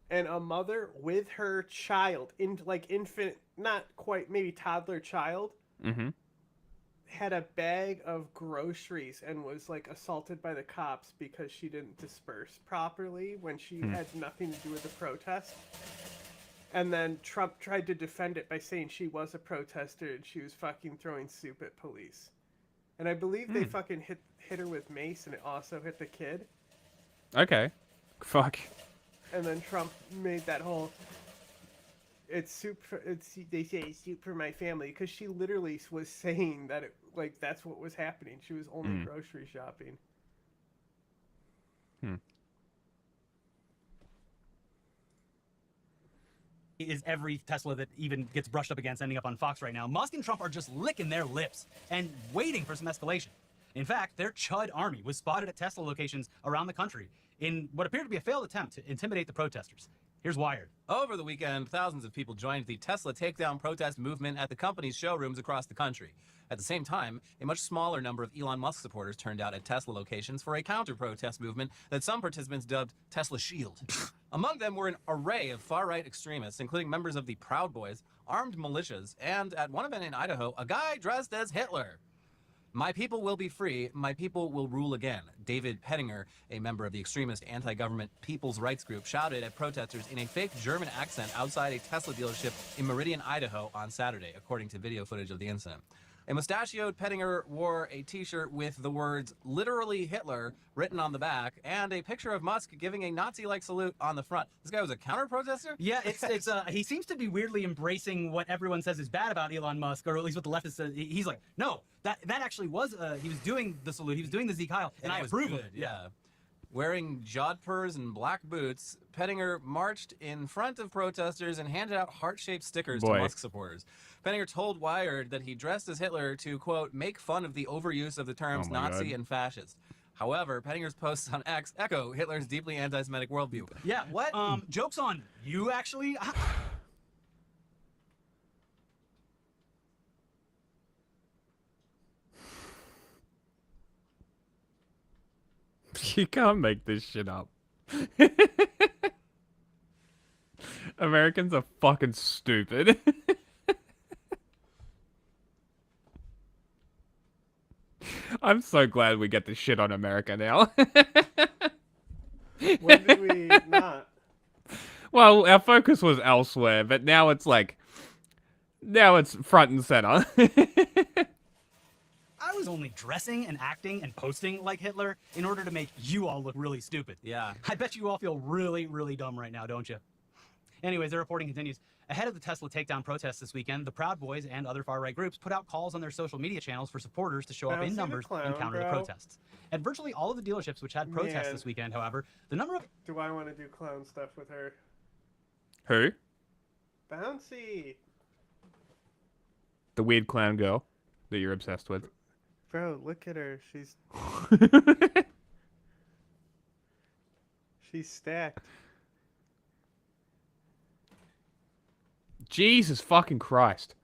and a mother with her child, infant, not quite, maybe toddler child, had a bag of groceries and was like assaulted by the cops because she didn't disperse properly when she had nothing to do with the protest. And then Trump tried to defend it by saying she was a protester and she was fucking throwing soup at police. And I believe they fucking hit her with mace, and it also hit the kid. Okay. Fuck. And then Trump made that whole they say it's soup for my family, because she literally was saying that that's what was happening. She was only grocery shopping. Is every Tesla that even gets brushed up against ending up on Fox right now. Musk and Trump are just licking their lips and waiting for some escalation. In fact, their Chud army was spotted at Tesla locations around the country in what appeared to be a failed attempt to intimidate the protesters. Here's Wired. Over the weekend, thousands of people joined the Tesla takedown protest movement at the company's showrooms across the country. At the same time, a much smaller number of Elon Musk supporters turned out at Tesla locations for a counter-protest movement that some participants dubbed Tesla Shield. Among them were an array of far-right extremists, including members of the Proud Boys, armed militias, and at one event in Idaho, a guy dressed as Hitler. "My people will be free. My people will rule again," David Pettinger, a member of the extremist anti-government People's Rights Group, shouted at protesters in a fake German accent outside a Tesla dealership in Meridian, Idaho on Saturday, according to video footage of the incident. A mustachioed Pettinger wore a t-shirt with the words "literally Hitler" written on the back and a picture of Musk giving a Nazi-like salute on the front. This guy was a counter-protester? Yeah, he seems to be weirdly embracing what everyone says is bad about Elon Musk, or at least what the leftists say. He's like, no, that actually was, he was doing the salute, he was doing the Zeke Heil, and I approve of it. Yeah. Wearing jodhpurs and black boots, Pettinger marched in front of protesters and handed out heart-shaped stickers to Musk supporters. Pettinger told Wired that he dressed as Hitler to, quote, make fun of the overuse of the terms Nazi and fascist. However, Pettinger's posts on X echo Hitler's deeply anti-Semitic worldview. Yeah, what? Joke's on you, actually? You can't make this shit up. Americans are fucking stupid. I'm so glad we get this shit on America now. When did we not? Well, our focus was elsewhere, but now it's like... Now it's front and center. I was only dressing and acting and posting like Hitler in order to make you all look really stupid. Yeah. I bet you all feel really, really dumb right now, don't you? Anyways, the reporting continues. Ahead of the Tesla takedown protests this weekend, the Proud Boys and other far-right groups put out calls on their social media channels for supporters to show up in numbers and counter the protests. At virtually all of the dealerships which had protests this weekend, however, the number of... Do I want to do clown stuff with her? Who? Bouncy. The weird clown girl that you're obsessed with. Bro, look at her. She's... She's stacked. Jesus fucking Christ.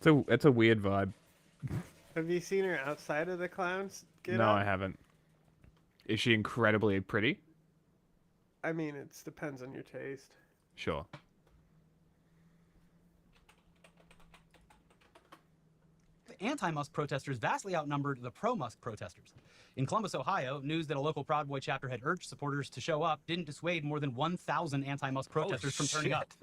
It's a weird vibe. Have you seen her outside of the clowns? No, I haven't. Is she incredibly pretty? I mean, it depends on your taste. Sure. The anti-Musk protesters vastly outnumbered the pro-Musk protesters. In Columbus, Ohio, news that a local Proud Boy chapter had urged supporters to show up didn't dissuade more than 1,000 anti-Musk protesters from turning up.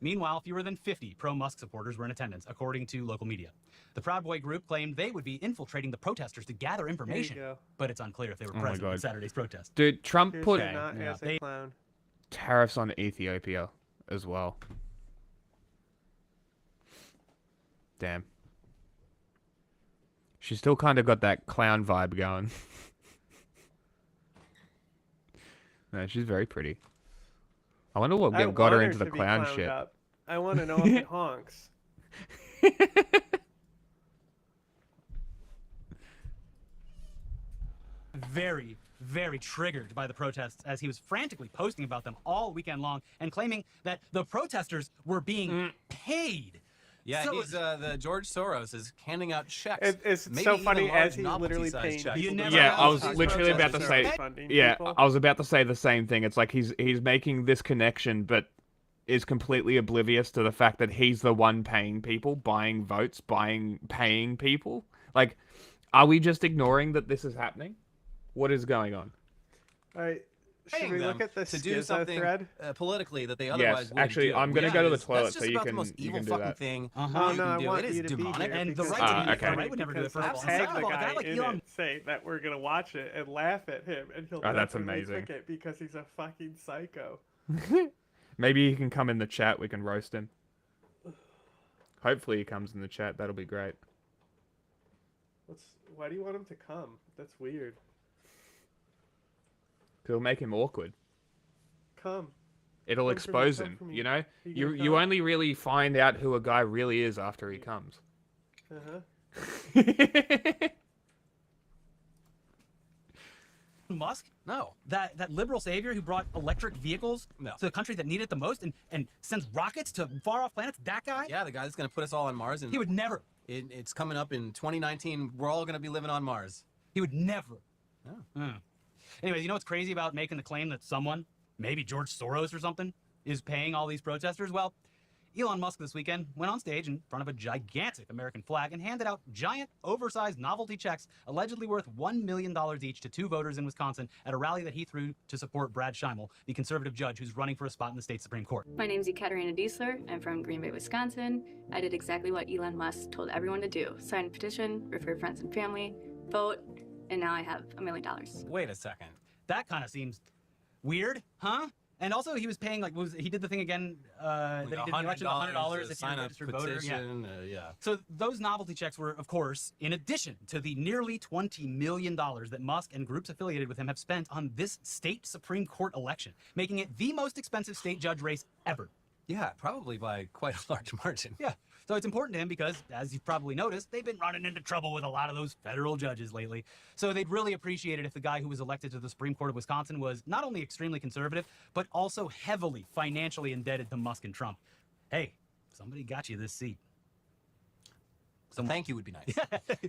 Meanwhile, fewer than 50 pro-Musk supporters were in attendance, according to local media. The Proud Boy group claimed they would be infiltrating the protesters to gather information, but it's unclear if they were present at Saturday's protest. Dude, Trump put tariffs on Ethiopia as well. Damn. She's still kind of got that clown vibe going. No, she's very pretty. I wonder what got her into the clown shit. Up. I want to know if it honks. Very, very triggered by the protests as he was frantically posting about them all weekend long and claiming that the protesters were being paid. Yeah, so, he's the George Soros is handing out checks. It's so funny as he's literally paying. Yeah, I was literally about to say. Yeah, I was about to say the same thing. It's like he's making this connection, but is completely oblivious to the fact that he's the one paying people, buying votes, paying people. Like, are we just ignoring that this is happening? What is going on? All right. Should we look at this to do something politically that they otherwise would actually, do. I'm gonna go to the toilet so you can. The most evil do fucking that. thing. Oh no, I want you you to demonic. be here. And the right right would never do it for tag the guy in it, say that we're gonna watch it and laugh at him, and he'll that's amazing. click it because he's a fucking psycho. Maybe he can come in the chat. We can roast him. Hopefully he comes in the chat. That'll be great. Why do you want him to come? That's weird. It'll make him awkward. Come. It'll expose him, you know? You only really find out who a guy really is after he comes. Musk? No. That liberal savior who brought electric vehicles to the country that needed it the most and sends rockets to far-off planets? That guy? Yeah, the guy that's going to put us all on Mars. And he would never. It's coming up in 2019. We're all going to be living on Mars. He would never. Oh. Anyways, you know what's crazy about making the claim that someone, maybe George Soros or something, is paying all these protesters? Well, Elon Musk this weekend went on stage in front of a gigantic American flag and handed out giant, oversized novelty checks allegedly worth $1 million each to 2 voters in Wisconsin at a rally that he threw to support Brad Schimel, the conservative judge who's running for a spot in the state Supreme Court. My name's Ekaterina Diesler. I'm from Green Bay, Wisconsin. I did exactly what Elon Musk told everyone to do. Sign a petition, refer friends and family, vote, and now I have $1 million. Wait a second. That kind of seems weird, huh? And also, he was paying, like, he did the thing again, that he did in the election, $100 if you're a registered voter. Yeah. So those novelty checks were, of course, in addition to the nearly $20 million that Musk and groups affiliated with him have spent on this state Supreme Court election, making it the most expensive state judge race ever. Yeah, probably by quite a large margin. Yeah. So it's important to him because, as you've probably noticed, they've been running into trouble with a lot of those federal judges lately. So they'd really appreciate it if the guy who was elected to the Supreme Court of Wisconsin was not only extremely conservative, but also heavily financially indebted to Musk and Trump. Hey, somebody got you this seat. Thank you would be nice.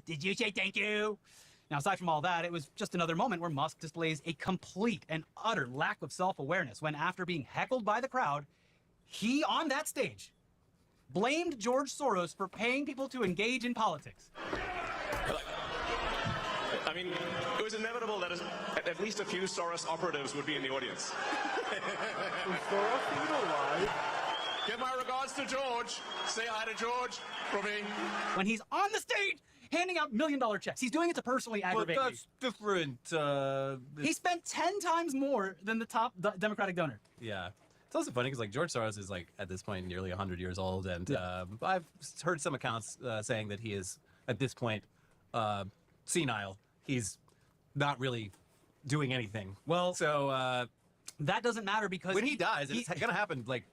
Did you say thank you? Now, aside from all that, it was just another moment where Musk displays a complete and utter lack of self-awareness when, after being heckled by the crowd, he, on that stage, blamed George Soros for paying people to engage in politics. I mean, it was inevitable that at least a few Soros operatives would be in the audience. Give my regards to George. Say hi to George from me. When he's on the stage, handing out $1 million checks. He's doing it to personally aggravate But that's different. He spent 10 times more than the top Democratic donor. Yeah. It's also funny because like George Soros is like at this point nearly 100 years old, and I've heard some accounts saying that he is at this point senile. He's not really doing anything. Well, so that doesn't matter because when he dies, it's gonna happen like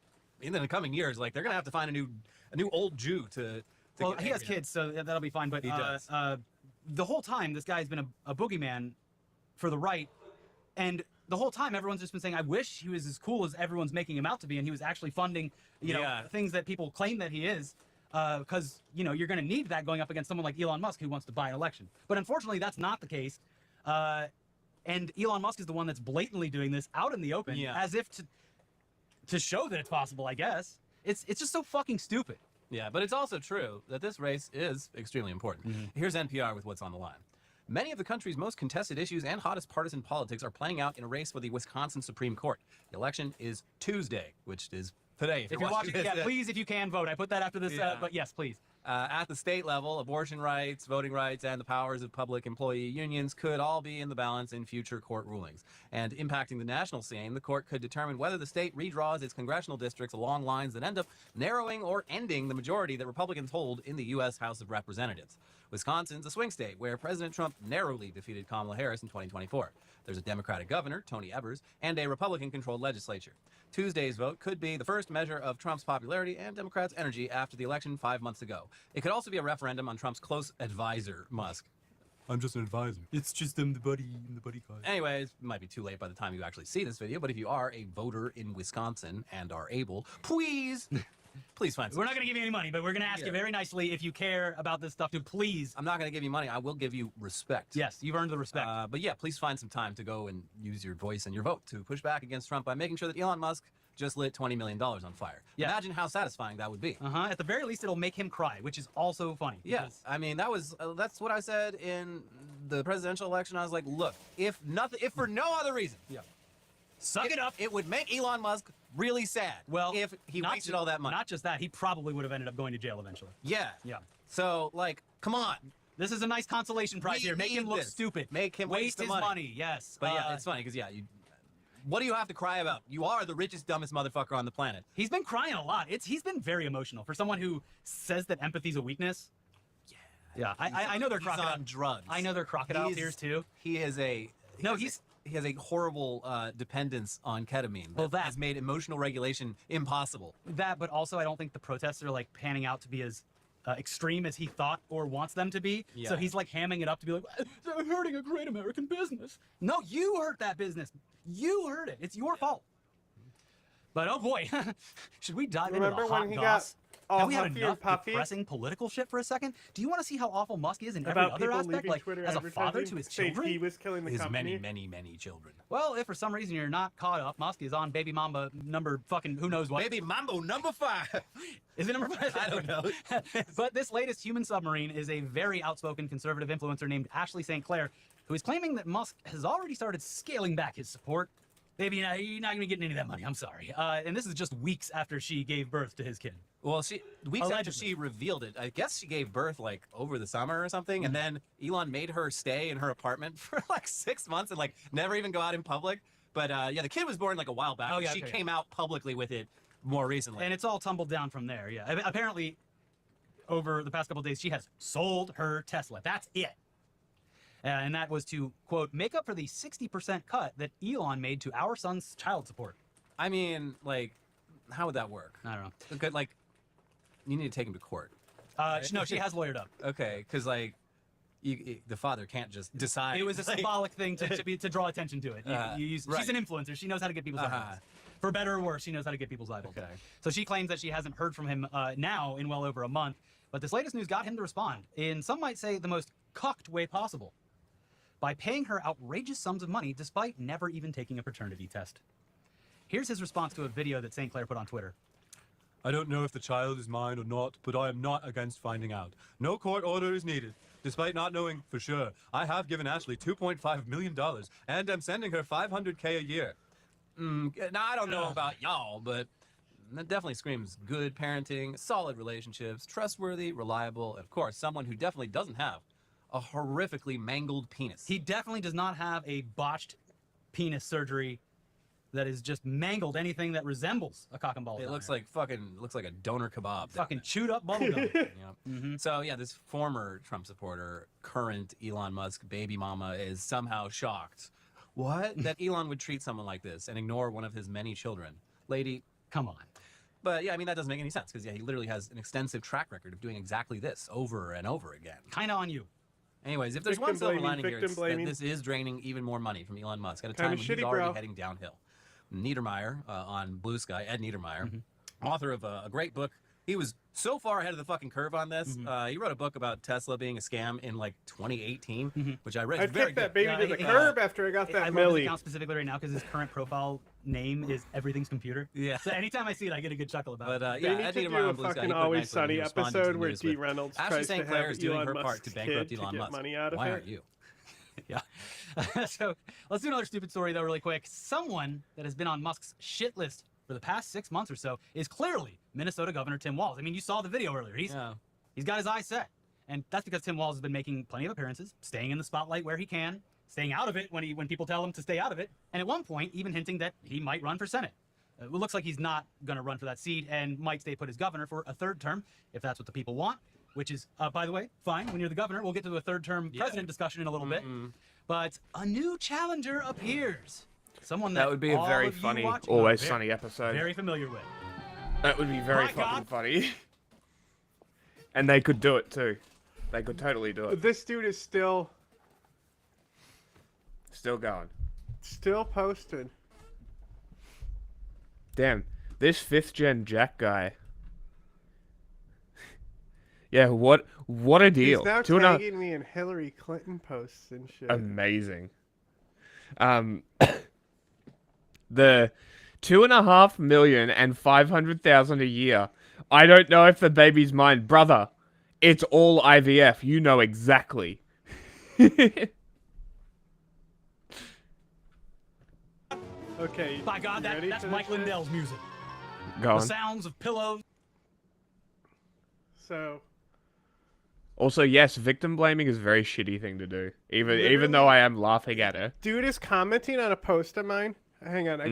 in the coming years. Like they're gonna have to find a new old Jew to well, he has kids, so that'll be fine. But he does. The whole time, this guy's been a boogeyman for the right, and the whole time everyone's just been saying, I wish he was as cool as everyone's making him out to be, and he was actually funding, you know, things that people claim that he is, because, you know, you're going to need that going up against someone like Elon Musk who wants to buy an election. But unfortunately, that's not the case, and Elon Musk is the one that's blatantly doing this out in the open, as if to show that it's possible, I guess. It's just so fucking stupid. Yeah, but it's also true that this race is extremely important. Here's NPR with what's on the line. Many of the country's most contested issues and hottest partisan politics are playing out in a race for the Wisconsin Supreme Court. The election is Tuesday, which is today. If you're watching, please, if you can, vote. I put that after this, but yes, please. At the state level, abortion rights, voting rights, and the powers of public employee unions could all be in the balance in future court rulings. And impacting the national scene, the court could determine whether the state redraws its congressional districts along lines that end up narrowing or ending the majority that Republicans hold in the U.S. House of Representatives. Wisconsin's a swing state where President Trump narrowly defeated Kamala Harris in 2024. There's a Democratic governor, Tony Evers, and a Republican-controlled legislature. Tuesday's vote could be the first measure of Trump's popularity and Democrats' energy after the election 5 months ago. It could also be a referendum on Trump's close advisor, Musk. I'm just an advisor. It's just the buddy guy. Anyways, it might be too late by the time you actually see this video, but if you are a voter in Wisconsin and are able, please find some. We're not going to give you any money, but we're going to ask you very nicely if you care about this stuff to please. I'm not going to give you money. I will give you respect. Yes, you've earned the respect. But yeah, please find some time to go and use your voice and your vote to push back against Trump by making sure that Elon Musk just lit $20 million on fire. Yeah. Imagine how satisfying that would be. At the very least, it'll make him cry, which is also funny. Yes, I mean that's what I said in the presidential election. I was like, look, if for no other reason, suck it up. It would make Elon Musk really sad. Well, if he wasted all that money. Not just that, he probably would have ended up going to jail eventually. Yeah. So like, come on. This is a nice consolation prize here. Make him look stupid. Make him waste his money. Yes. But yeah, it's funny because what do you have to cry about? You are the richest, dumbest motherfucker on the planet. He's been crying a lot. He's been very emotional for someone who says that empathy's a weakness. Yeah. I know they're crocodile on drugs. I know they're crocodile tears too. He has a horrible dependence on ketamine that has made emotional regulation impossible. That, but also I don't think the protests are like panning out to be as extreme as he thought or wants them to be. Yeah. So he's like hamming it up to be like, they're hurting a great American business. No, you hurt that business. You hurt it. It's your fault. But oh boy, should we dive into the hot goss? Have we had enough depressing political shit for a second? Do you want to see how awful Musk is in every other aspect? Like, as a father to his children? He was killing the company. many children. Well, if for some reason you're not caught up, Musk is on baby mamba number fucking who knows what. Baby mambo number 5. Is it number 5? I don't know. But this latest human submarine is a very outspoken conservative influencer named Ashley St. Clair, who is claiming that Musk has already started scaling back his support. Baby, you're not going to get any of that money. I'm sorry. And this is just weeks after she gave birth to his kid. Well, weeks after she revealed it, I guess she gave birth like over the summer or something, and then Elon made her stay in her apartment for like 6 months and like never even go out in public. But yeah, the kid was born like a while back. She came out publicly with it more recently. And it's all tumbled down from there, yeah. Apparently, over the past couple of days, she has sold her Tesla. That's it. And that was to, quote, make up for the 60% cut that Elon made to our son's child support. I mean, like, how would that work? I don't know. Good, like, you need to take him to court. No, she has lawyered up. Okay, because, like, the father can't just decide. It was a symbolic thing to draw attention to it. She's an influencer. She knows how to get people's eyeballs. For better or worse, she knows how to get people's eyeballs. Okay. So she claims that she hasn't heard from him now in well over a month. But this latest news got him to respond in, some might say, the most cucked way possible, by paying her outrageous sums of money despite never even taking a paternity test. Here's his response to a video that St. Clair put on Twitter. I don't know if the child is mine or not, but I am not against finding out. No court order is needed. Despite not knowing for sure, I have given Ashley $2.5 million, and I'm sending her $500K a year. Now, I don't know about y'all, but That definitely screams good parenting, solid relationships, trustworthy, reliable, and of course, someone who definitely doesn't have a horrifically mangled penis. He definitely does not have a botched penis surgery that is just mangled anything that resembles a cock and ball. It looks like a doner kebab. Fucking chewed up bubblegum. Yeah. So yeah, this former Trump supporter, current Elon Musk baby mama, is somehow shocked. What? That Elon would treat someone like this and ignore one of his many children. Lady, come on. But yeah, I mean, that doesn't make any sense because yeah, he literally has an extensive track record of doing exactly this over and over again. Kind of on you. Anyways, if there's one silver lining here, it's that this is draining even more money from Elon Musk at a time when he's already heading downhill. Niedermeyer on Blue Sky, Ed Niedermeyer, author of a great book. He was so far ahead of the fucking curve on this. He wrote a book about Tesla being a scam in like 2018, which I read. I kicked that baby to the curb after I got that I love his account specifically right now because his current profile name is Everything's Computer. Yeah. So anytime I see it, I get a good chuckle about it. But yeah, Ed need to Niedermeyer do on a Blue Sky, fucking he put Always nicely when Sunny he responded to episode the where news D. with, Reynolds Ashley tries St. to Clair have is doing Elon her part Musk's to bankrupt kid Elon to Musk. get money out of Why it. aren't you? Yeah. So let's do another stupid story though really quick. Someone that has been on Musk's shit list for the past 6 months or so is clearly Minnesota Governor Tim Walz. I mean, you saw the video earlier. He's got his eyes set. And that's because Tim Walz has been making plenty of appearances, staying in the spotlight where he can, staying out of it when people tell him to stay out of it, and at one point even hinting that he might run for Senate. It looks like he's not going to run for that seat and might stay put as governor for a third term if that's what the people want, which is, by the way, fine. When you're the governor, we'll get to a third term president discussion in a little bit. But a new challenger appears. Someone that would be a very funny Always Sunny episode. Very familiar with. That would be very fucking funny. And they could do it too. They could totally do it. This dude is still going. Still posted. Damn, this 5th gen Jack guy. Yeah, what a deal. He's now tagging me in Hillary Clinton posts and shit. Amazing. The 2.5 million and 500,000 a year. I don't know if the baby's mine, brother. It's all IVF. You know exactly. Okay. By God, that's Mike Lindell's music. Go on. The sounds of pillows. So. Also, yes, victim blaming is a very shitty thing to do. Even though I am laughing at it. Dude is commenting on a post of mine. Hang on, I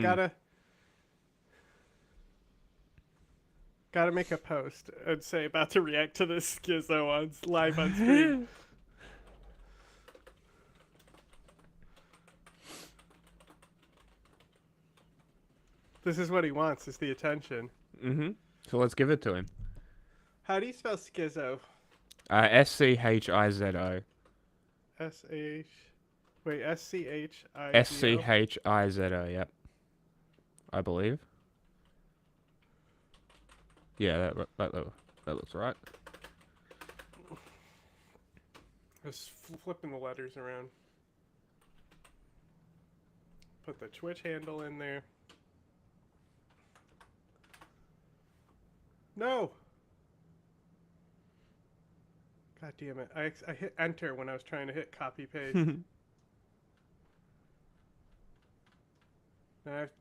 gotta make a post and say about to react to this schizo on live on screen. This is what he wants, is the attention. So let's give it to him. How do you spell schizo? S-C-H-I-Z-O. S-H... Wait, S-C-H-I-Z-O? S-C-H-I-Z-O, yep. I believe. Yeah, that looks right. Just flipping the letters around. Put the Twitch handle in there. No! God damn it. I hit enter when I was trying to hit copy paste.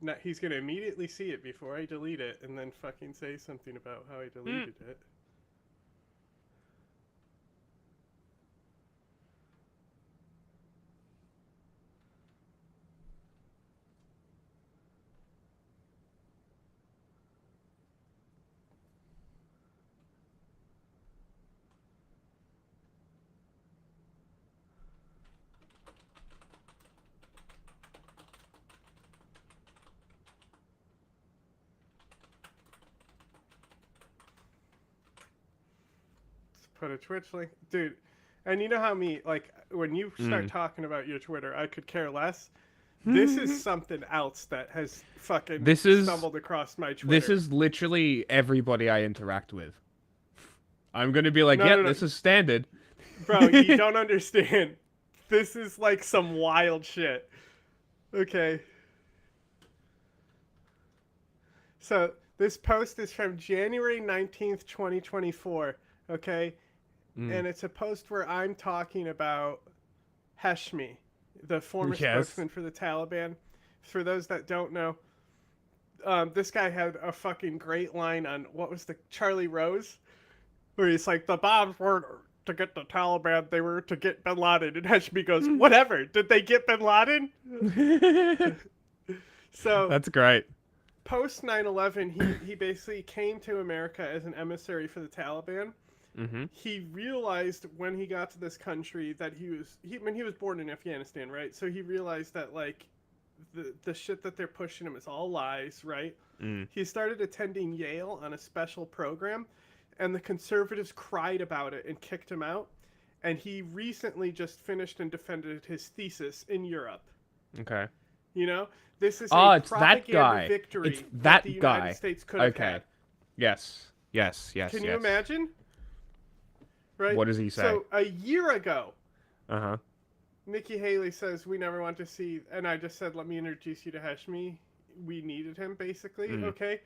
Now he's going to immediately see it before I delete it and then fucking say something about how I deleted it. Put a Twitch link, dude. And you know how when you start talking about your Twitter, I could care less. This is something else that has fucking stumbled across my Twitter. This is literally everybody I interact with. I'm gonna be like, this is standard. Bro, you don't understand. This is like some wild shit. Okay. So this post is from January 19th, 2024. Okay. And it's a post where I'm talking about Hashmi, the former spokesman for the Taliban. For those that don't know, this guy had a fucking great line on, what was the Charlie Rose? Where he's like, the bombs weren't to get the Taliban, they were to get Bin Laden. And Hashmi goes, whatever, did they get Bin Laden? So that's great. Post 9/11, he basically came to America as an emissary for the Taliban. Mm-hmm. He realized when he got to this country that he was born in Afghanistan, right? So he realized that like the shit that they're pushing him is all lies, right? He started attending Yale on a special program, and the conservatives cried about it and kicked him out. And he recently just finished and defended his thesis in Europe. Okay. You know, this is it's propaganda that guy. victory It's that the guy. United States could have Okay. had. Yes. Can you imagine? Right. What does he say? So a year ago, Uh-huh. Nikki Haley says, we never want to see, and I just said, let me introduce you to Hashmi. We needed him, basically, okay?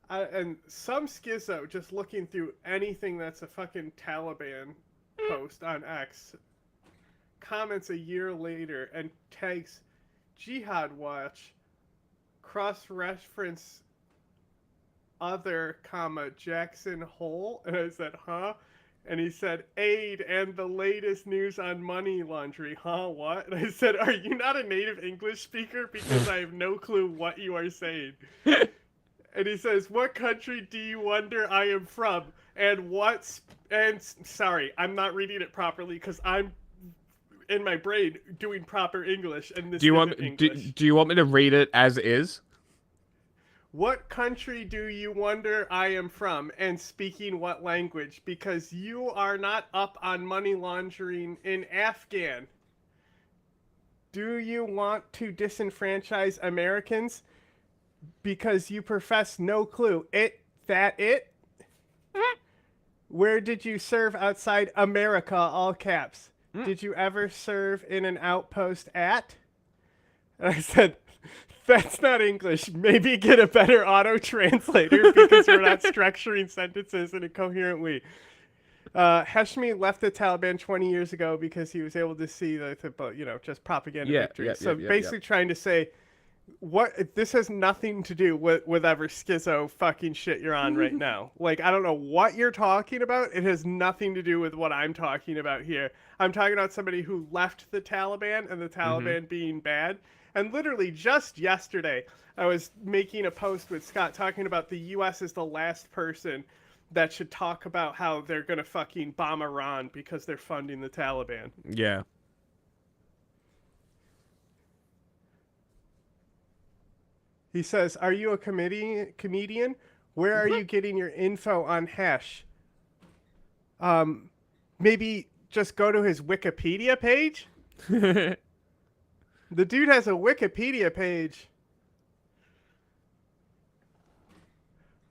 And some schizo just looking through anything that's a fucking Taliban post on X comments a year later and tags Jihad Watch, cross-reference other, Jackson Hole, and I said, huh? And he said, aid and the latest news on money laundering. Huh, what? And I said, are you not a native English speaker? Because I have no clue what you are saying. And he says, what country do you wonder I am from? And sorry, I'm not reading it properly because I'm in my brain doing proper English. And this isn't English. Do you want me to read it as is? What country do you wonder I am from, and speaking what language? Because you are not up on money laundering in Afghan. Do you want to disenfranchise Americans? Because you profess no clue. It? Where did you serve outside America, all caps? Did you ever serve in an outpost at? And I said, that's not English. Maybe get a better auto-translator because we're not structuring sentences in a coherent way. Hashmi left the Taliban 20 years ago because he was able to see just propaganda victories. So basically trying to say, this has nothing to do with whatever schizo fucking shit you're on right now. Like, I don't know what you're talking about. It has nothing to do with what I'm talking about here. I'm talking about somebody who left the Taliban and the Taliban being bad. And literally just yesterday, I was making a post with Scott talking about the U.S. is the last person that should talk about how they're going to fucking bomb Iran because they're funding the Taliban. Yeah. He says, are you a comedian? Where are you getting your info on Hash? Maybe just go to his Wikipedia page? The dude has a Wikipedia page.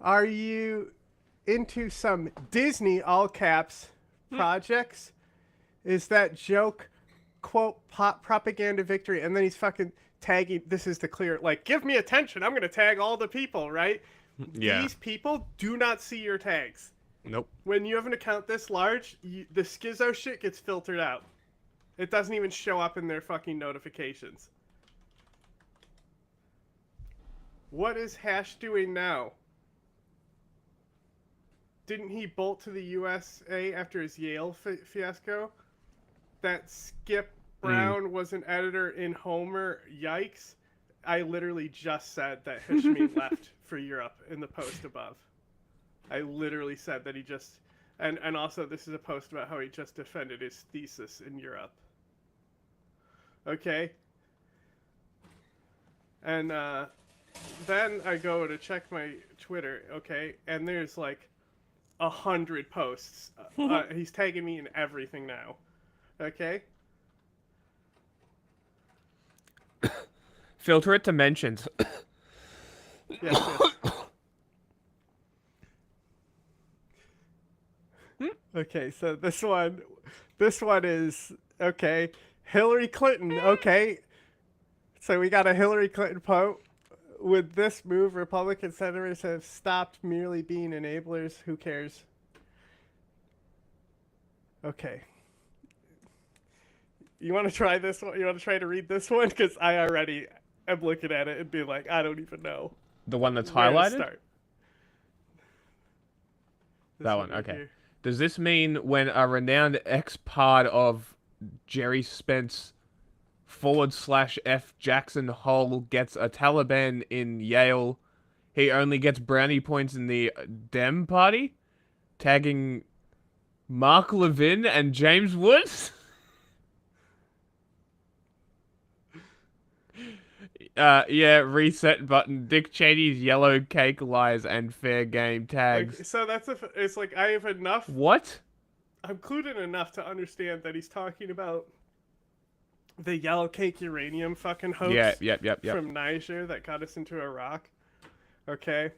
Are you into some Disney, all caps, projects? Is that joke, quote, propaganda victory? And then he's fucking tagging, this is the clear, like, give me attention. I'm going to tag all the people, right? Yeah. These people do not see your tags. Nope. When you have an account this large, the schizo shit gets filtered out. It doesn't even show up in their fucking notifications. What is Hash doing now? Didn't he bolt to the USA after his Yale fiasco? That Skip Brown was an editor in Homer. Yikes. I literally just said that Hashmi left for Europe in the post above. I literally said that he just... And also this is a post about how he just defended his thesis in Europe. Okay? And then I go to check my Twitter, okay? And there's like 100 posts. He's tagging me in everything now. Okay? Filter it to mentions. Yes. Okay, so this one is, okay, Hillary Clinton, okay. So we got a Hillary Clinton quote. With this move, Republican senators have stopped merely being enablers. Who cares? Okay. You want to try this one? You want to try to read this one? Because I already am looking at it and be like, I don't even know. The one that's Where to highlighted? start. That one, okay. Does this mean when a renowned ex-part of Jerry Spence /F Jackson Hole gets a Taliban in Yale, he only gets brownie points in the Dem Party? Tagging Mark Levin and James Woods? Yeah, reset button. Dick Cheney's yellow cake lies and fair game tags. Like, so it's like I have enough. What? I'm clued in enough to understand that he's talking about the yellow cake uranium fucking hoax. Yep. From Niger that got us into Iraq. Okay.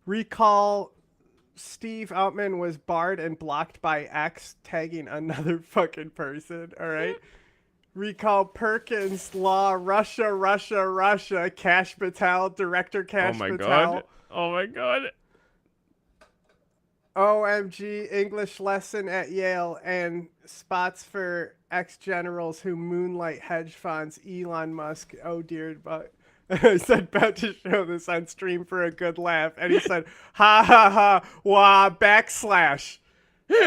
Recall Steve Outman was barred and blocked by X tagging another fucking person. All right. Recall Perkins Law, Russia, Cash Patel, Director Cash Patel. Oh my god. OMG, English lesson at Yale, and spots for ex-generals who moonlight hedge funds, Elon Musk. Oh dear, but I said about to show this on stream for a good laugh, and he said, ha ha ha, wah, backslash. What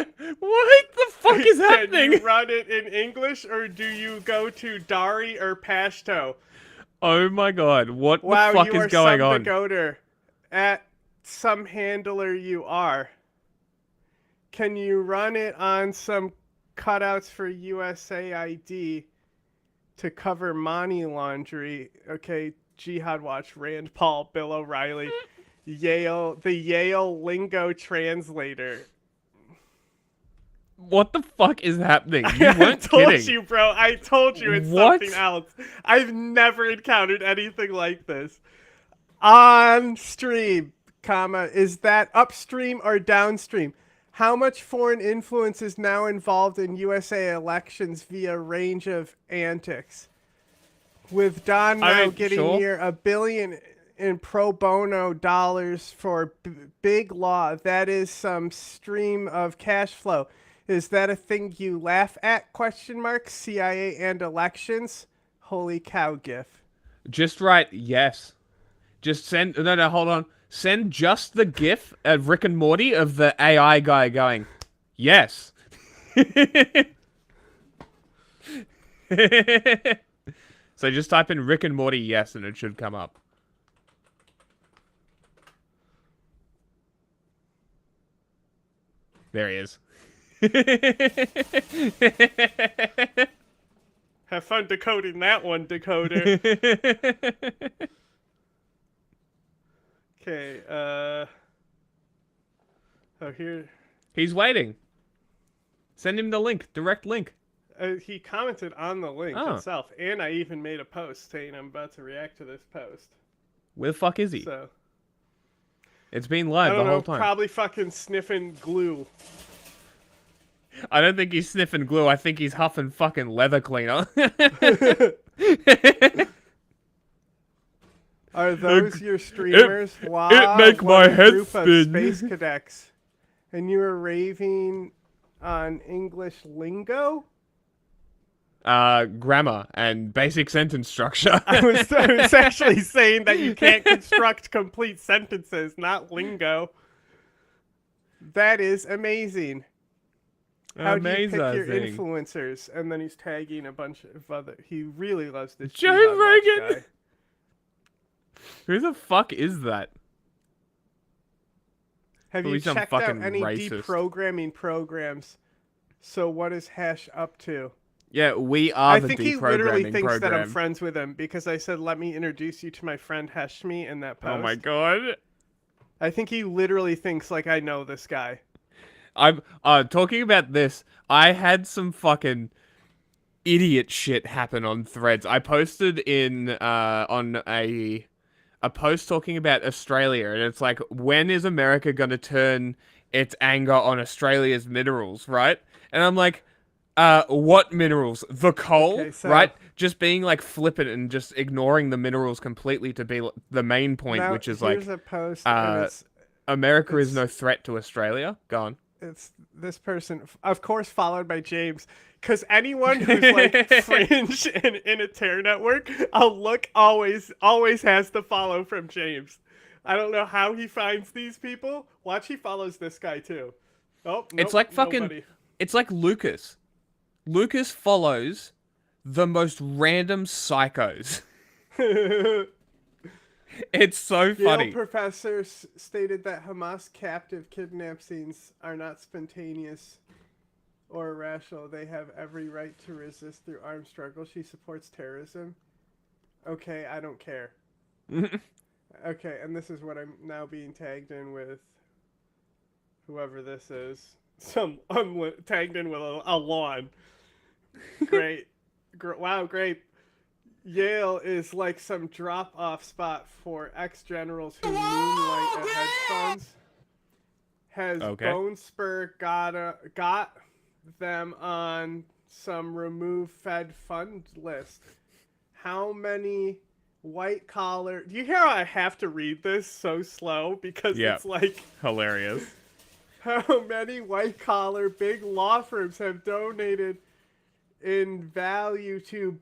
the fuck is happening? Do you run it in English, or do you go to Dari or Pashto? Oh my god, what the fuck is going on? Wow, you are some at some handler you are. Can you run it on some cutouts for USAID to cover money laundry? Okay, Jihad Watch, Rand Paul, Bill O'Reilly, Yale, the Yale lingo translator. What the fuck is happening? You weren't kidding. I told kidding. you, bro. I told you it's something else. I've never encountered anything like this. On stream, comma, is that upstream or downstream? How much foreign influence is now involved in USA elections via range of antics? With Don now getting near $1 billion in pro bono dollars for big law, that is some stream of cash flow. Is that a thing you laugh at? ? CIA and elections? Holy cow gif. Just write yes. Just send... No, hold on. Send just the gif of Rick and Morty of the AI guy going, yes. So just type in Rick and Morty yes and it should come up. There he is. Have fun decoding that one, decoder. Okay, oh, here. He's waiting. Send him the link, direct link. He commented on the link itself, and I even made a post saying I'm about to react to this post. Where the fuck is he? So, it's been live the whole time. Probably fucking sniffing glue. I don't think he's sniffing glue. I think he's huffing fucking leather cleaner. Are those your streamers? Wow, it make my head spin. Space cadets. And you were raving on English lingo? Grammar and basic sentence structure. I was actually saying that you can't construct complete sentences, not lingo. That is amazing. How do you pick your influencers? And then he's tagging a bunch of other... He really loves this Joe Rogan! Guy. Who the fuck is that? Have you checked out any deprogramming programs? So what is Hash up to? Yeah, we are the deprogramming program. I think he literally thinks that I'm friends with him because I said, let me introduce you to my friend Hashmi in that post. Oh my god. I think he literally thinks like I know this guy. I'm talking about this. I had some fucking idiot shit happen on Threads. I posted in on a post talking about Australia, and it's like, when is America gonna turn its anger on Australia's minerals, right? And I'm like, what minerals? The coal, okay, so right? Just being like flippant and just ignoring the minerals completely to be the main point, now, which is like, a post, America is no threat to Australia. Go on. It's this person, of course, followed by James, because anyone who's like fringe in a Terror network, I'll look always has the follow from James. I don't know how he finds these people. Watch, he follows this guy too. Oh, nope, It's like fucking. nobody. It's like Lucas. Lucas follows the most random psychos. It's so funny. Yale professor stated that Hamas captive kidnap scenes are not spontaneous or irrational. They have every right to resist through armed struggle. She supports terrorism. Okay, I don't care. Okay, and this is what I'm now being tagged in with. Whoever this is. Tagged in with a lawn. Great. Wow, great. Yale is like some drop-off spot for ex-generals who moonlight at hedge funds. Has Bone Spur got them on some remove Fed fund list? How many white collar... Do you hear how I have to read this so slow? Because it's like... hilarious. How many white collar big law firms have donated in value to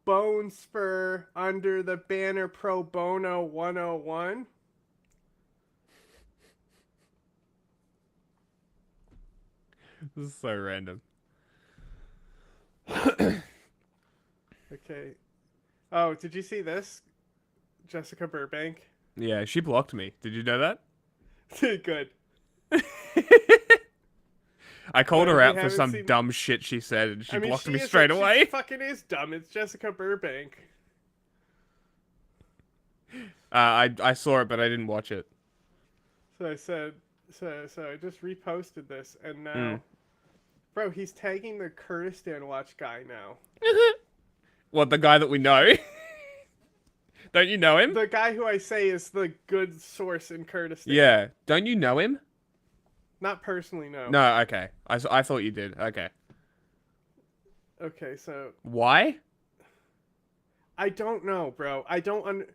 Bone Spur under the banner Pro Bono 101? This is so random. Okay. Oh, did you see this? Jessica Burbank. Yeah, she blocked me. Did you know that? Good. I called her out for some dumb shit she said, and she blocked me straight away. She fucking is dumb. It's Jessica Burbank. I saw it, but I didn't watch it. So I said, so I just reposted this, and now, bro, he's tagging the Kurdistan Watch guy now. What, the guy that we know? Don't you know him? The guy who I say is the good source in Kurdistan. Yeah. Don't you know him? Not personally, no. No, okay. I thought you did. Okay. Okay, so... Why? I don't know, bro. I don't...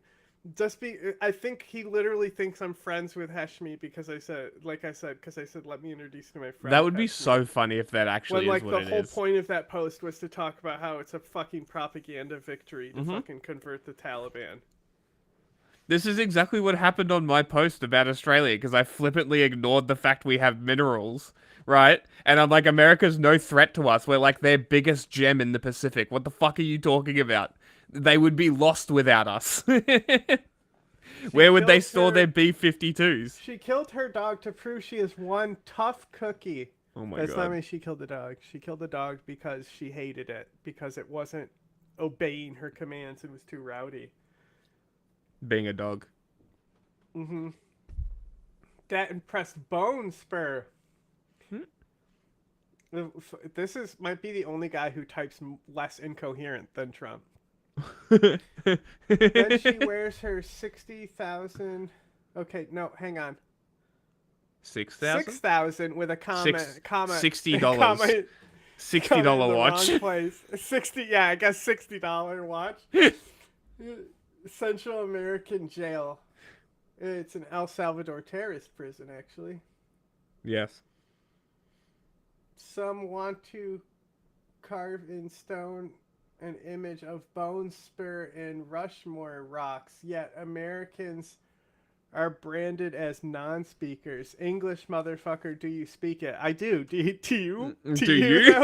I think he literally thinks I'm friends with Hashmi because I said, let me introduce you to my friend. That would be Hashmi. so funny if that actually is what it is. The whole point of that post was to talk about how it's a fucking propaganda victory to fucking convert the Taliban. This is exactly what happened on my post about Australia, because I flippantly ignored the fact we have minerals, right? And I'm like, America's no threat to us. We're like their biggest gem in the Pacific. What the fuck are you talking about? They would be lost without us. Where would they store their B-52s? She killed her dog to prove she is one tough cookie. Oh my God. That's not mean she killed the dog. She killed the dog because she hated it, because it wasn't obeying her commands and was too rowdy. Being a dog. Mm-hmm. That impressed Bone Spur. This might be the only guy who types less incoherent than Trump. Then she wears her 60,000. Okay, no, hang on. 6,000? 6,000 with a comment. $60. $60 watch. Wrong place. 60. Yeah, I guess $60 watch. Central American jail. It's an El Salvador terrorist prison, actually. Yes. Some want to carve in stone an image of Bone Spur and Rushmore rocks, yet Americans are branded as non-speakers. English, motherfucker, do you speak it? I do. Do you? Do you?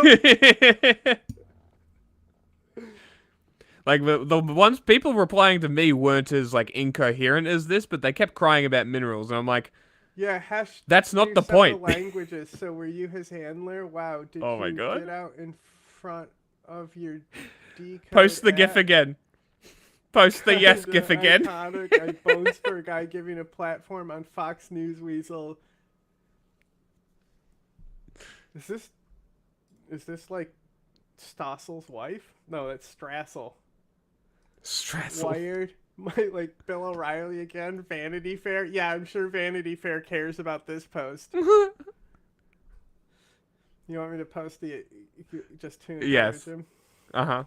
Like, the ones people replying to me weren't as, like, incoherent as this, but they kept crying about minerals, and I'm like, yeah, that's not the point. Languages, so were you his handler? Wow, did oh my you God. get out in front of your decode Post the GIF again. Post the yes GIF again. Iconic, a Bones for a guy giving a platform on Fox News Weasel. Is this like Stossel's wife? No, that's Strassel. Strassel. Wired. Like Bill O'Reilly again. Vanity Fair. Yeah, I'm sure Vanity Fair cares about this post. You want me to post just to encourage him? Uh-huh.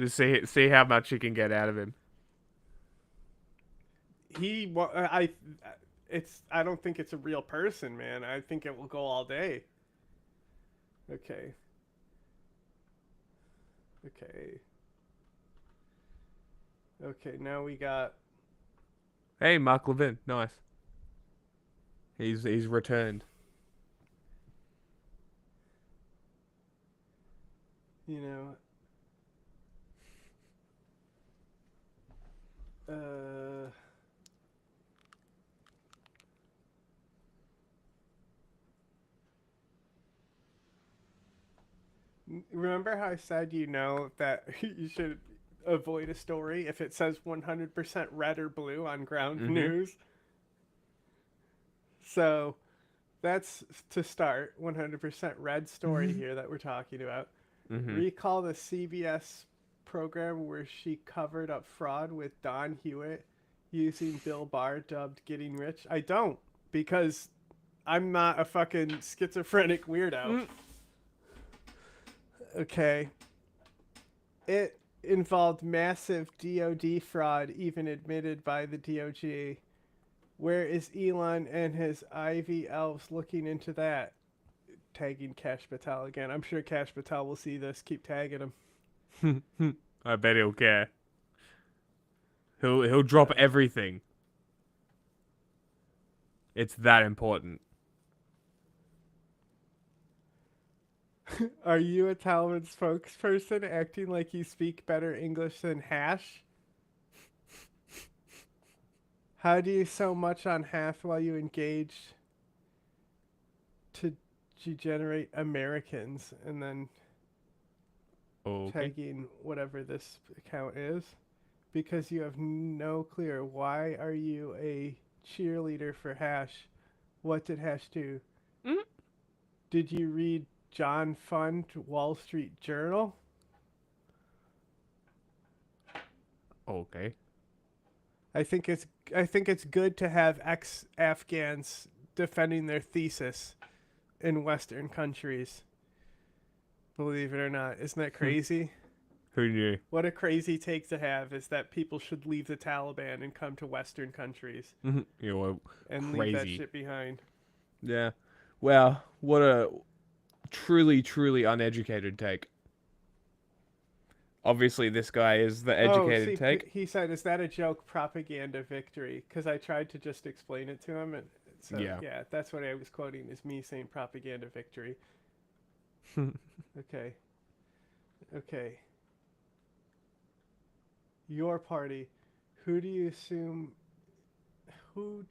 Just see how much you can get out of him. I don't think it's a real person, man. I think it will go all day. Okay. Okay, now we got... Hey, Mark Levin. Nice. He's returned. You know. Remember how I said that you should avoid a story if it says 100% red or blue on ground news? So that's to start. 100% red story here that we're talking about. Recall the CBS program where she covered up fraud with Don Hewitt using Bill Barr dubbed Getting Rich? I don't, because I'm not a fucking schizophrenic weirdo. Okay. It involved massive DOD fraud, even admitted by the DOJ. Where is Elon and his Ivy elves looking into that? Tagging Cash Patel again. I'm sure Cash Patel will see this. Keep tagging him. I bet he'll care. He'll drop everything. It's that important. Are you a Talman spokesperson acting like you speak better English than Hash? How do you so much on Hash while you engage to generate Americans and then tagging whatever this account is? Because you have no clear. Why are you a cheerleader for Hash? What did Hash do? Did you read John Fund Wall Street Journal? Okay. I think it's good to have ex-Afghans defending their thesis in Western countries. Believe it or not, isn't that crazy? Who knew? What a crazy take to have is that people should leave the Taliban and come to Western countries. And leave that shit behind. Yeah. Well, what a truly, truly uneducated take. Obviously, this guy is the educated take. He said, "Is that a joke? Propaganda victory?" Because I tried to just explain it to him, and so yeah, that's what I was quoting, is me saying propaganda victory. Okay. Your party. Who do you assume who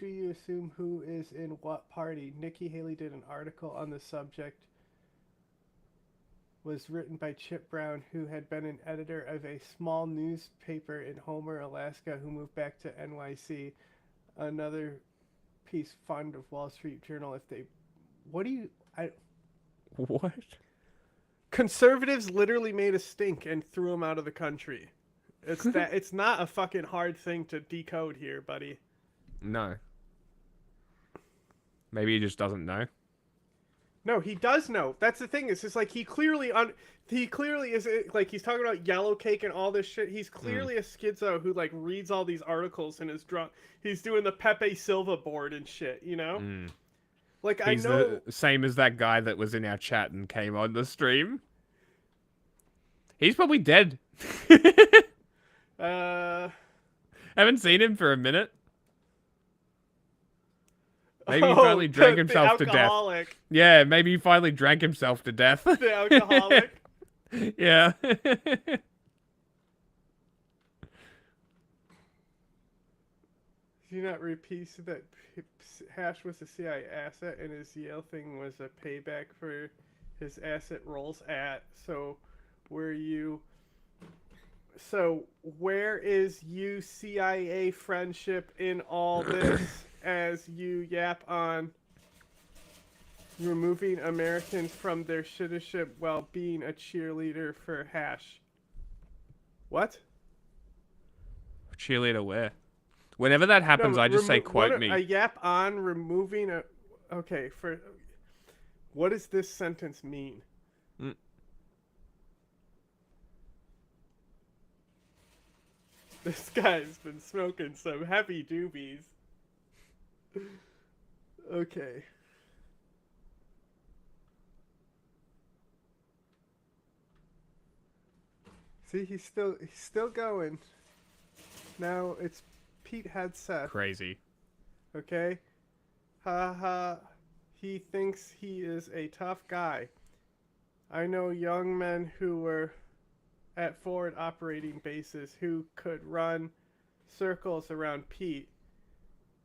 is in what party? Nikki Haley did an article on the subject. Was written by Chip Brown, who had been an editor of a small newspaper in Homer, Alaska, who moved back to NYC. Another piece fund of Wall Street Journal. What? Conservatives literally made a stink and threw him out of the country. It's not a fucking hard thing to decode here, buddy. No. Maybe he just doesn't know. No, he does know. That's the thing. It's just like he clearly is like, he's talking about yellow cake and all this shit. He's clearly a schizo who like reads all these articles and is drunk. He's doing the Pepe Silva board and shit, you know? Like, he's I know the same as that guy that was in our chat and came on the stream. He's probably dead. Haven't seen him for a minute. Maybe he finally drank himself to death. Yeah, maybe he finally drank himself to death. The alcoholic. Yeah. Do you not repeat that Hash was a CIA asset and his Yale thing was a payback for his asset rolls at? So where is you CIA friendship in all this? As you yap on removing Americans from their citizenship while being a cheerleader for Hash. What? Cheerleader where? Whenever that happens, I just say, quote me. A yap on removing a... Okay, what does this sentence mean? This guy's been smoking some heavy doobies. Okay. See, he's still going. Now it's Pete Hegseth. Crazy. Okay? Ha ha. He thinks he is a tough guy. I know young men who were at forward operating bases who could run circles around Pete,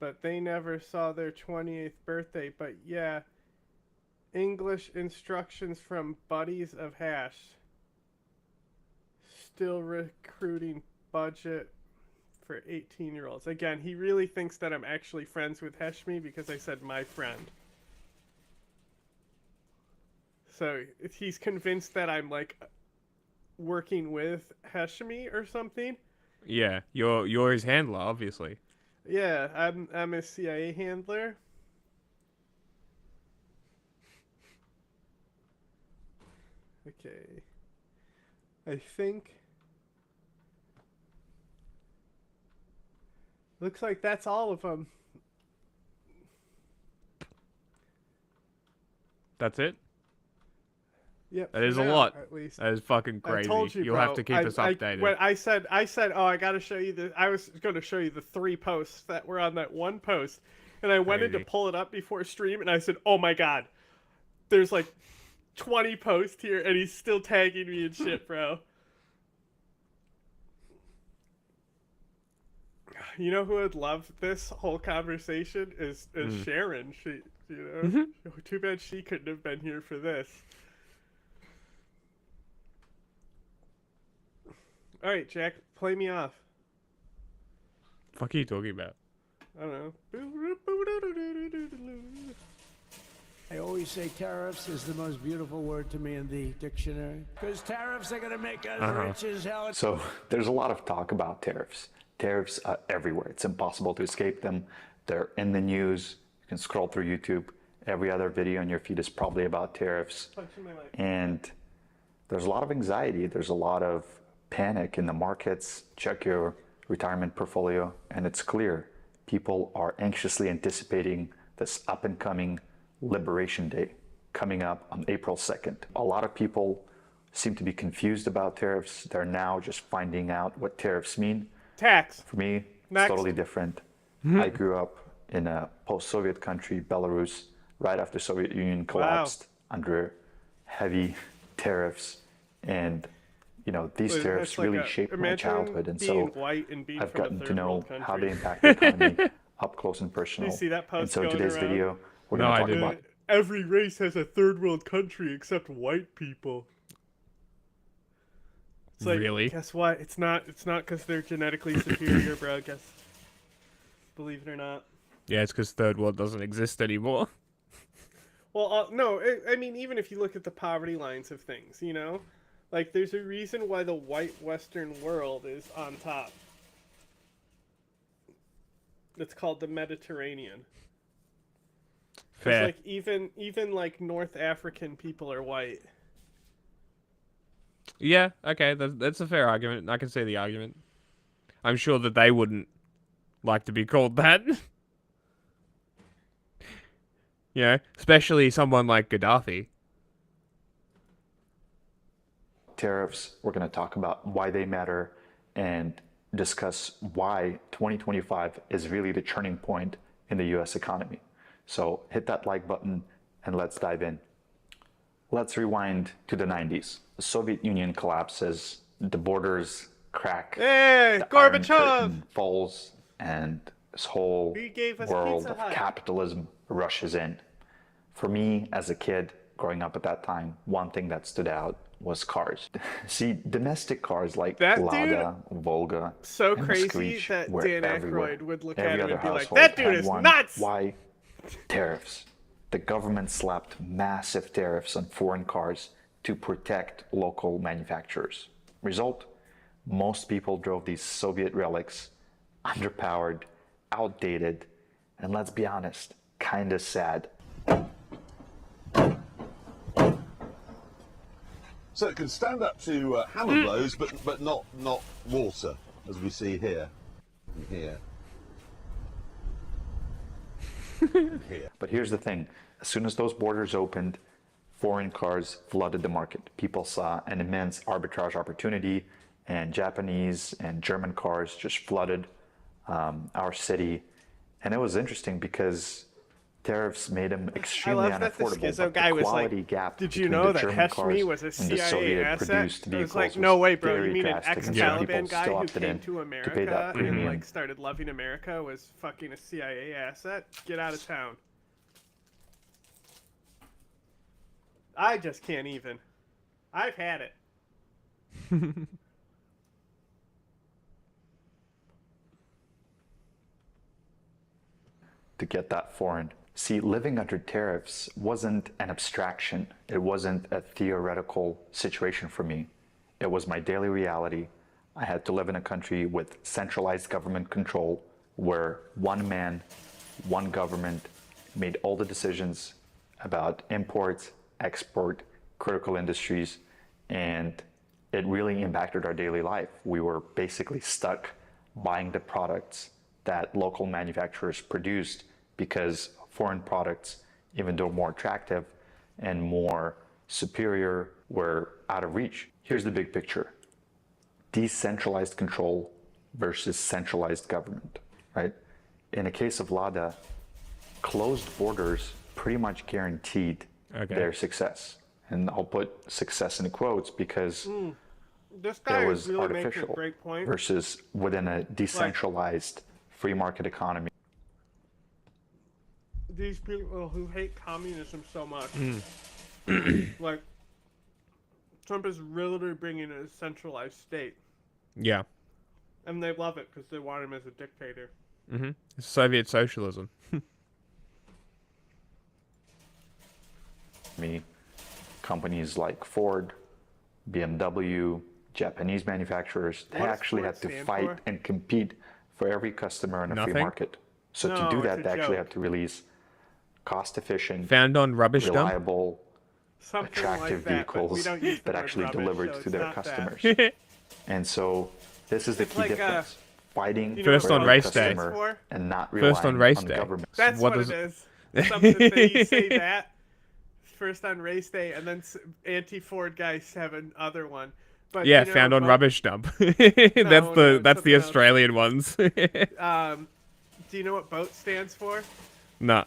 but they never saw their 28th birthday. But yeah, English instructions from buddies of Hash. Still recruiting budget for 18-year-olds. Again, he really thinks that I'm actually friends with Heshmi because I said my friend. So he's convinced that I'm like working with Heshmi or something. Yeah, you're his handler, obviously. Yeah, I'm a CIA handler. Okay. I think looks like that's all of them. That's it? Yep. That is a now, lot. at least. That is fucking crazy. I told you, You'll bro. have to keep us updated. When I said, oh, I gotta show you the. I was going to show you the 3 posts that were on that one post, and I went in to pull it up before stream, and I said, oh my god, there's like 20 posts here, and he's still tagging me and shit, bro. You know who would love this whole conversation is Sharon. She, too bad she couldn't have been here for this. All right, Jack, play me off. Fuck are you talking about? I don't know. I always say tariffs is the most beautiful word to me in the dictionary. Because tariffs are going to make us rich as hell. So there's a lot of talk about tariffs. Tariffs are everywhere. It's impossible to escape them. They're in the news. You can scroll through YouTube. Every other video on your feed is probably about tariffs. And there's a lot of anxiety. There's a lot of panic in the markets. Check your retirement portfolio, and it's clear people are anxiously anticipating this up-and-coming Liberation Day coming up on April 2nd. A lot of people seem to be confused about tariffs. They're now just finding out what tariffs mean. Tax. For me, Next. it's totally different. I grew up in a post-Soviet country, Belarus, right after Soviet Union collapsed under heavy tariffs. And, you know, these tariffs really shaped my childhood. And so I've gotten to know how they impact the economy up close and personal. Do you see that post and so going today's around? video, we're going to talk about every race has a third world country except white people. It's like, really? Guess what? It's not because they're genetically superior, bro. Guess. Believe it or not. Yeah, it's because third world doesn't exist anymore. Well, no. I mean, even if you look at the poverty lines of things, you know, like there's a reason why the white Western world is on top. It's called the Mediterranean. Fair. Like even like North African people are white. Yeah, okay, that's a fair argument. I can see the argument. I'm sure that they wouldn't like to be called that. You know, especially someone like Gaddafi. tariffs. We're going to talk about why they matter and discuss why 2025 is really the turning point in the US economy. So hit that like button and let's dive in. Let's rewind to the 90s. The Soviet Union collapses, the borders crack, hey, the Gorbachev Iron Curtain falls, and this whole world of capitalism rushes in. For me, as a kid growing up at that time, one thing that stood out was cars. See, domestic cars like that Lada, Volga, so and crazy Screech that were Dan everywhere. Aykroyd would look Every at him other and be like, household that dude had is one. nuts! Why? Tariffs. The government slapped massive tariffs on foreign cars to protect local manufacturers. Result? Most people drove these Soviet relics, underpowered, outdated, and let's be honest, kinda sad. So it can stand up to hammer blows, but not water, as we see here. And here. Here. But here's the thing. As soon as those borders opened, foreign cars flooded the market. People saw an immense arbitrage opportunity, and Japanese and German cars just flooded our city. And it was interesting because tariffs made them extremely unaffordable. Schizo guy the was quality like, gap did you between know the that German cars Heshmi was a and the CIA Soviet-produced asset? It vehicles was like, no way, bro. very You mean an drastic, and some ex-Taliban people guy still who opted came in to pay America that and premium. like started loving America was fucking a CIA asset? Get out of town. I just can't even. I've had it. To get that foreign. See, living under tariffs wasn't an abstraction. It wasn't a theoretical situation for me. It was my daily reality. I had to live in a country with centralized government control where one man, one government made all the decisions about imports, export, critical industries, and it really impacted our daily life. We were basically stuck buying the products that local manufacturers produced because foreign products, even though more attractive and more superior, were out of reach. Here's the big picture. Decentralized control versus centralized government, right? In the case of Lada, closed borders pretty much guaranteed their success. And I'll put success in quotes because this guy it was really artificial making a great point. versus within a decentralized free market economy. These people who hate communism so much, like, Trump is really bringing a centralized state. Yeah. And they love it because they want him as a dictator. Mm-hmm. Soviet socialism. Companies like Ford, BMW, Japanese manufacturers, they actually had to fight and compete for every customer in a free market. So to do that, they actually have to release cost-efficient, found on rubbish dump, reliable, something attractive like that, vehicles that actually rubbish, delivered so to their not customers. And so this is the key like, difference. Fighting first for on the race day customer and not relying first on race on day. government. That's what it is. Something that you say that first on race day, and then anti-Ford guys have another one. But yeah, you know, found on rubbish dump. That's the Australian ones. Do you know what BOAT stands for? Nah.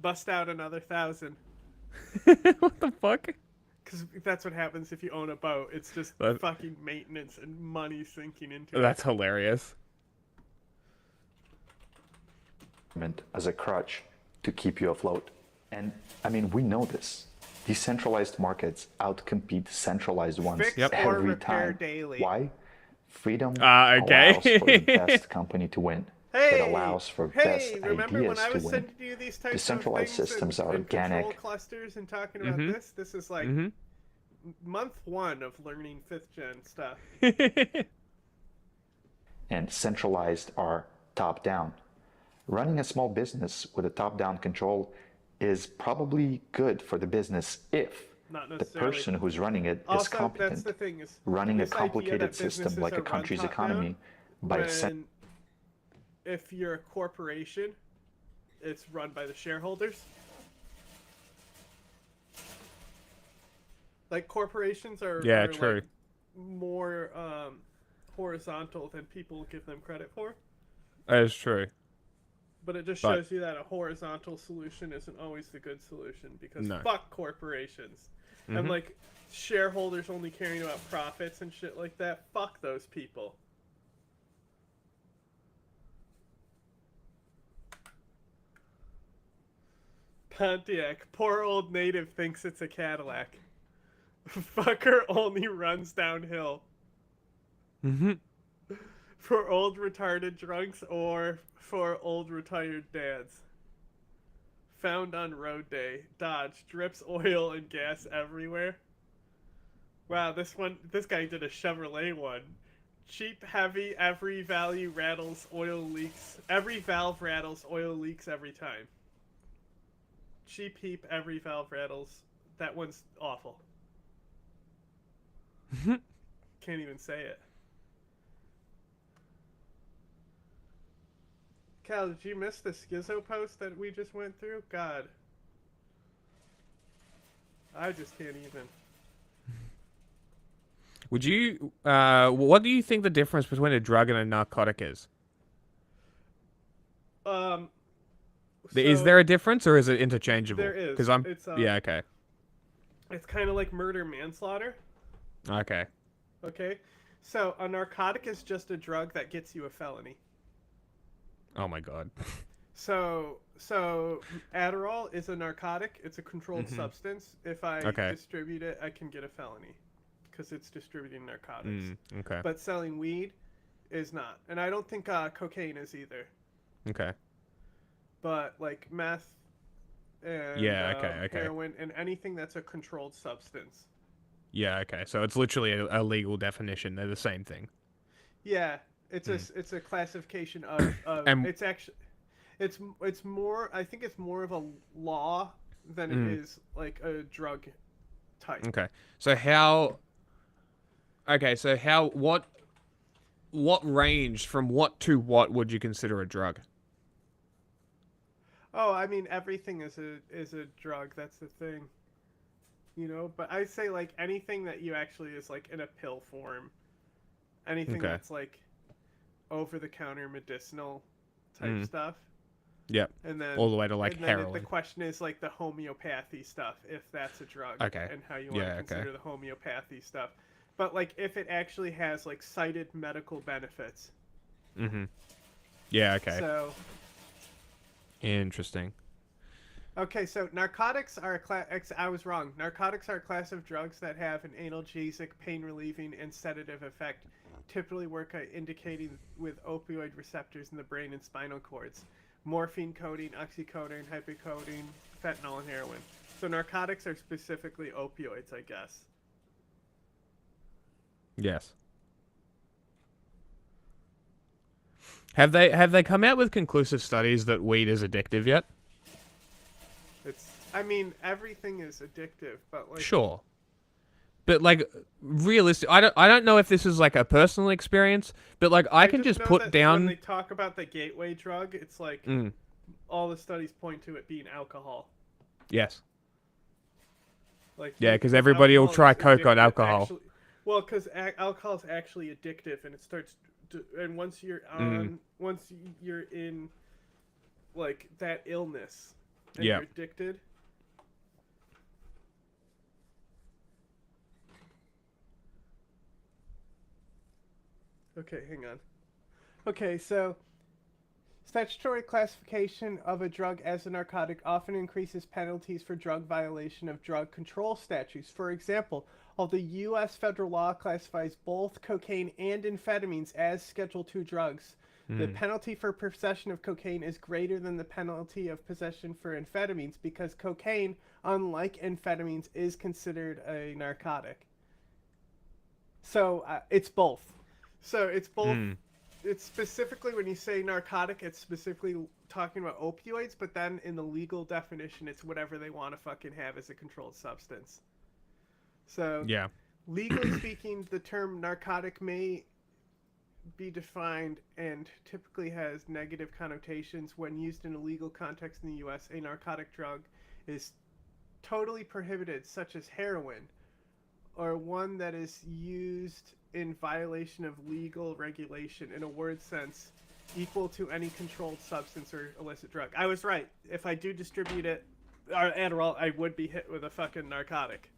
Bust out another 1,000. What the fuck? Because that's what happens if you own a boat. It's just fucking maintenance and money sinking into it. That's hilarious. As a crutch to keep you afloat. And I mean, we know this. Decentralized markets outcompete centralized ones every time. Daily. Why? Freedom allows for the best company to win. It allows for best ideas to win. You these types Decentralized of systems and, are organic. Control clusters and talking about this. This is like month 1 of learning 5th gen stuff. And centralized are top down. Running a small business with a top-down control is probably good for the business if the person who's running it is competent. That's the thing, is running a complicated system like a country's economy by if you're a corporation, it's run by the shareholders. Like corporations are true. Like more horizontal than people give them credit for. That is true. But it just shows you that a horizontal solution isn't always the good solution because fuck corporations. And like shareholders only caring about profits and shit like that. Fuck those people. Pontiac, poor old native thinks it's a Cadillac. Fucker only runs downhill. For old retarded drunks or for old retired dads. Found on road day. Dodge drips oil and gas everywhere. Wow, this guy did a Chevrolet one. Cheap, heavy, every value rattles, oil leaks. Every valve rattles, oil leaks every time. Cheap heap, every valve rattles. That one's awful. Can't even say it. Cal, did you miss the Schizo post that we just went through? God. I just can't even. Would you, what do you think the difference between a drug and a narcotic is? Is So there a difference, or is it interchangeable? there is. Because I'm. It's, Yeah. Okay. It's kind of like murder manslaughter. Okay. Okay. So a narcotic is just a drug that gets you a felony. Oh my god. So Adderall is a narcotic. It's a controlled substance. If I distribute it, I can get a felony because it's distributing narcotics. Okay. But selling weed is not, and I don't think cocaine is either. Okay. But like meth and heroin and anything that's a controlled substance. Yeah. Okay. So it's literally a legal definition. They're the same thing. Yeah, it's a classification of it's actually. It's more. I think it's more of a law than it is like a drug type. Okay. So how? Okay. So how? What range from what to what would you consider a drug? Oh, I mean everything is a drug. That's the thing. You know, but I say like anything that you actually is like in a pill form. Anything that's like over the counter medicinal type stuff. Yep. And then all the way to like and then heroin. The question is like the homeopathy stuff, if that's a drug. Okay. And how you want to consider the homeopathy stuff. But like if it actually has like cited medical benefits. Mm-hmm. Yeah. Okay. So. Interesting. Okay, so narcotics are I was wrong. Narcotics are a class of drugs that have an analgesic, pain-relieving, and sedative effect. Typically work indicating with opioid receptors in the brain and spinal cords. Morphine, codeine, oxycodone, hypocodone, fentanyl, and heroin. So narcotics are specifically opioids, I guess. Yes. Have they come out with conclusive studies that weed is addictive yet? I mean, everything is addictive, but like sure. But like realistic, I don't know if this is like a personal experience, but like I can just put down when they talk about the gateway drug, it's like all the studies point to it being alcohol. Yes. Like yeah, because everybody will try coke on alcohol. Well, because alcohol is actually addictive, and it starts. And once you're on, once you're in, like that illness, and you're addicted. Okay, hang on. Okay, so statutory classification of a drug as a narcotic often increases penalties for drug violation of drug control statutes. For example, although U.S. federal law classifies both cocaine and amphetamines as Schedule II drugs, the penalty for possession of cocaine is greater than the penalty of possession for amphetamines because cocaine, unlike amphetamines, is considered a narcotic. So it's both. So it's both. It's specifically when you say narcotic, it's specifically talking about opioids, but then in the legal definition, it's whatever they want to fucking have as a controlled substance. So legally speaking, the term narcotic may be defined and typically has negative connotations when used in a legal context in the U.S. A narcotic drug is totally prohibited, such as heroin, or one that is used in violation of legal regulation in a word sense equal to any controlled substance or illicit drug. I was right. If I do distribute it, or Adderall, I would be hit with a fucking narcotic.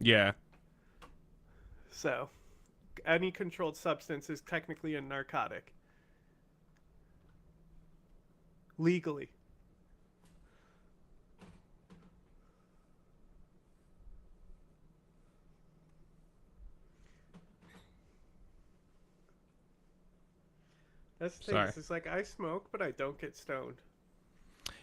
Yeah. So, any controlled substance is technically a narcotic. Legally. That's the thing. It's like I smoke, but I don't get stoned.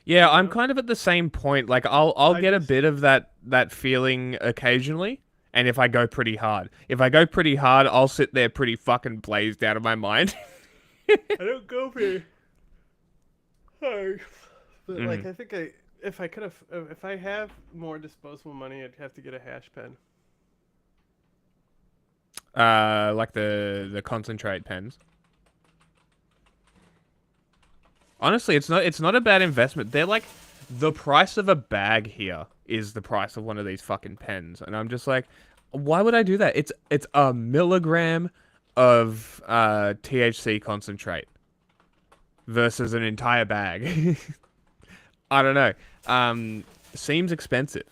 Yeah, I'm kind of at the same point. Like I'll get a bit of that feeling occasionally, and if I go pretty hard. If I go pretty hard, I'll sit there pretty fucking blazed out of my mind. I don't go very hard. But like I think if I have more disposable money, I'd have to get a hash pen. Like the concentrate pens. Honestly, it's not a bad investment. They're like, the price of a bag here is the price of one of these fucking pens, and I'm just like, why would I do that? It's a milligram of THC concentrate. versus an entire bag. I don't know. Seems expensive.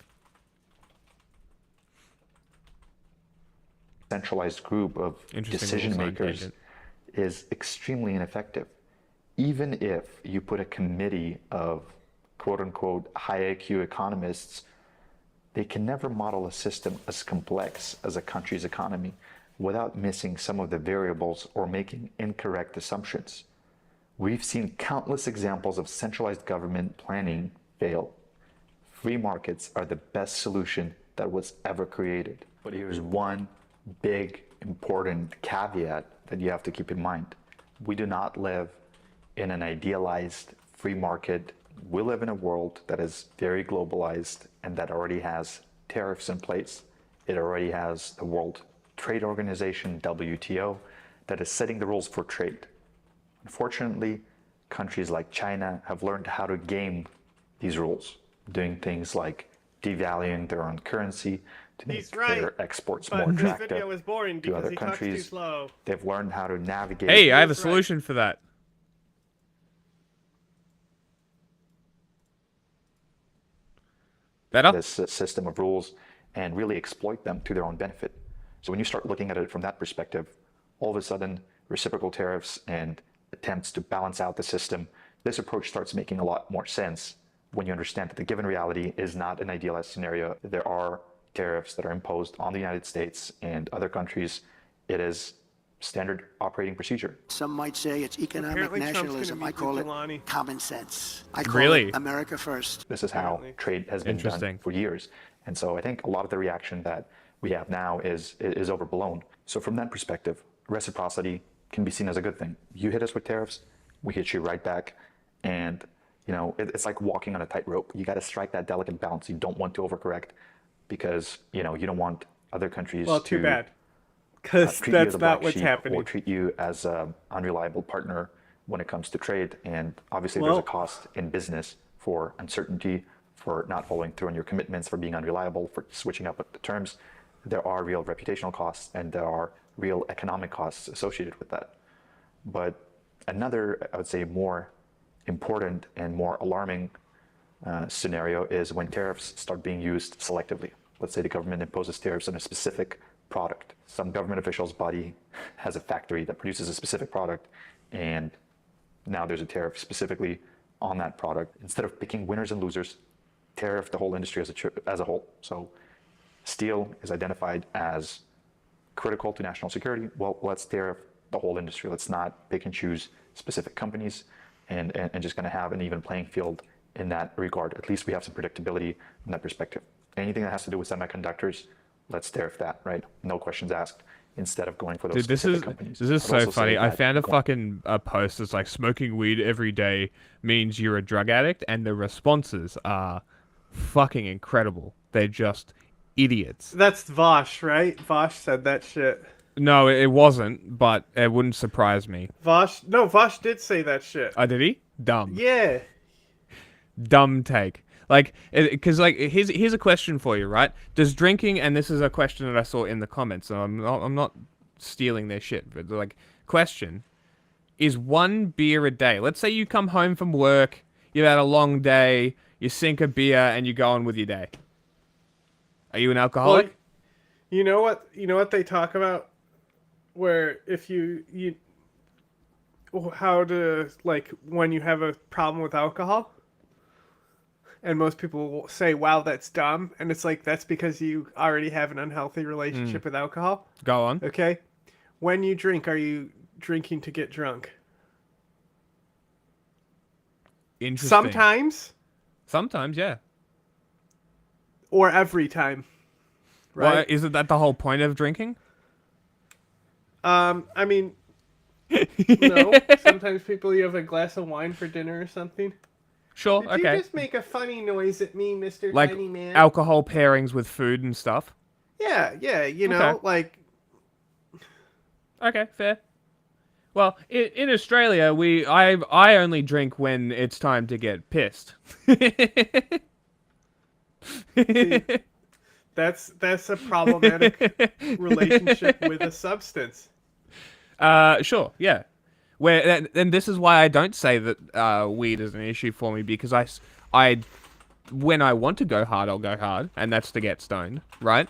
Centralized group of decision makers is extremely ineffective. Even if you put a committee of quote-unquote high IQ economists, they can never model a system as complex as a country's economy without missing some of the variables or making incorrect assumptions. We've seen countless examples of centralized government planning fail. Free markets are the best solution that was ever created. But here's one big, important caveat that you have to keep in mind. We do not live in an idealized free market. We live in a world that is very globalized and that already has tariffs in place. It already has the World Trade Organization, WTO, that is setting the rules for trade. Unfortunately, countries like China have learned how to game these rules, doing things like devaluing their own currency to make their exports more attractive to other countries. They've learned how to navigate. Hey, I have a solution for that. Better? This system of rules and really exploit them to their own benefit. So when you start looking at it from that perspective, all of a sudden, reciprocal tariffs and attempts to balance out the system, this approach starts making a lot more sense when you understand that the given reality is not an idealized scenario. There are tariffs that are imposed on the United States and other countries. It is standard operating procedure. Some might say it's economic nationalism. I call it common sense. I call Really? it America first. This is how trade has been done for years. And so I think a lot of the reaction that we have now is overblown. So from that perspective, reciprocity can be seen as a good thing. You hit us with tariffs, we hit you right back. And you know, it's like walking on a tightrope. You got to strike that delicate balance. You don't want to overcorrect because, you know, you don't want other countries too to bad. Because that's about what's happening. Or treat you as an unreliable partner when it comes to trade. And obviously there's a cost in business for uncertainty, for not following through on your commitments, for being unreliable, for switching up the terms. There are real reputational costs and there are real economic costs associated with that. But another, I would say, more important and more alarming scenario is when tariffs start being used selectively. Let's say the government imposes tariffs on a specific product. Some government official's body has a factory that produces a specific product, and now there's a tariff specifically on that product. Instead of picking winners and losers, tariff the whole industry as a whole. So steel is identified as critical to national security. Well, let's tariff the whole industry. Let's not pick and choose specific companies and just kind of have an even playing field in that regard. At least we have some predictability from that perspective. Anything that has to do with semiconductors, let's tariff that, right? No questions asked, instead of going for those specific companies. This is so funny. I found a post that's like, smoking weed every day means you're a drug addict, and the responses are fucking incredible. They're just idiots. That's Vosh, right? Vosh said that shit. No, it wasn't, but it wouldn't surprise me. Vosh did say that shit. Oh, did he? Dumb. Yeah. Dumb take. Like, because like, here's a question for you, right? Does drinking, and this is a question that I saw in the comments, so I'm not stealing their shit, but like, question, is one beer a day? Let's say you come home from work, you've had a long day, you sink a beer, and you go on with your day. Are you an alcoholic? Well, you know what they talk about? Where if how to, like, when you have a problem with alcohol, and most people will say, wow, that's dumb, and it's like, that's because you already have an unhealthy relationship with alcohol. Go on. Okay? When you drink, are you drinking to get drunk? Interesting. Sometimes, yeah. Or every time. Right? Well, isn't that the whole point of drinking? I mean, no. Sometimes you have a glass of wine for dinner or something. Sure, Did okay. you just make a funny noise at me, Mr. Like Tiny Man? alcohol pairings with food and stuff? Yeah, you know, like... Okay, fair. Well, in Australia, I only drink when it's time to get pissed. See, that's a problematic relationship with a substance. Sure, yeah. And this is why I don't say that weed is an issue for me, because I when I want to go hard, I'll go hard, and that's to get stoned, right?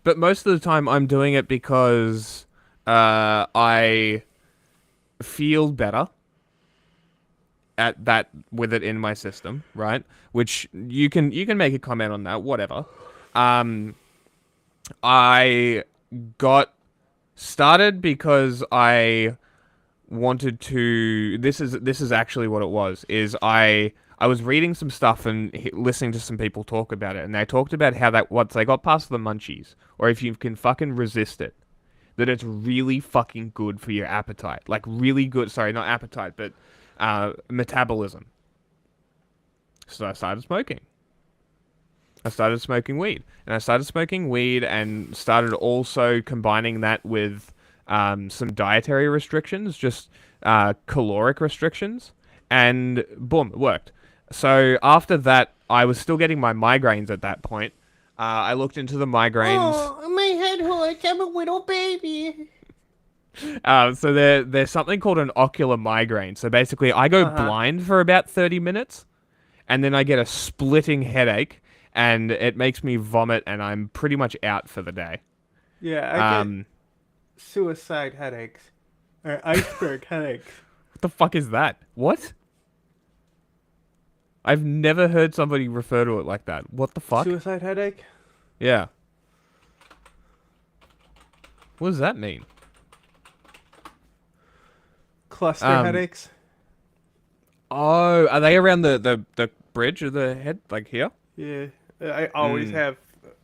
But most of the time, I'm doing it because I feel better at that with it in my system, right? Which you can make a comment on that, whatever. I got started because I wanted to. This is actually what it was. Is I was reading some stuff and listening to some people talk about it, and they talked about how that once they got past the munchies, or if you can fucking resist it, that it's really fucking good for your appetite. Like really good. Sorry, not appetite, but metabolism. So I started smoking. I started smoking weed. And I started smoking weed and started also combining that with some dietary restrictions, just caloric restrictions. And boom, it worked. So after that, I was still getting my migraines at that point. I looked into the migraines. Oh, my head hurts. I'm a little baby. So there's something called an ocular migraine. So basically, I go blind for about 30 minutes, and then I get a splitting headache, and it makes me vomit, and I'm pretty much out for the day. Yeah, I get suicide headaches. Or iceberg headaches. What the fuck is that? What? I've never heard somebody refer to it like that. What the fuck? Suicide headache? Yeah. What does that mean? Cluster headaches. Oh, are they around the bridge of the head, like here? Yeah, I always have.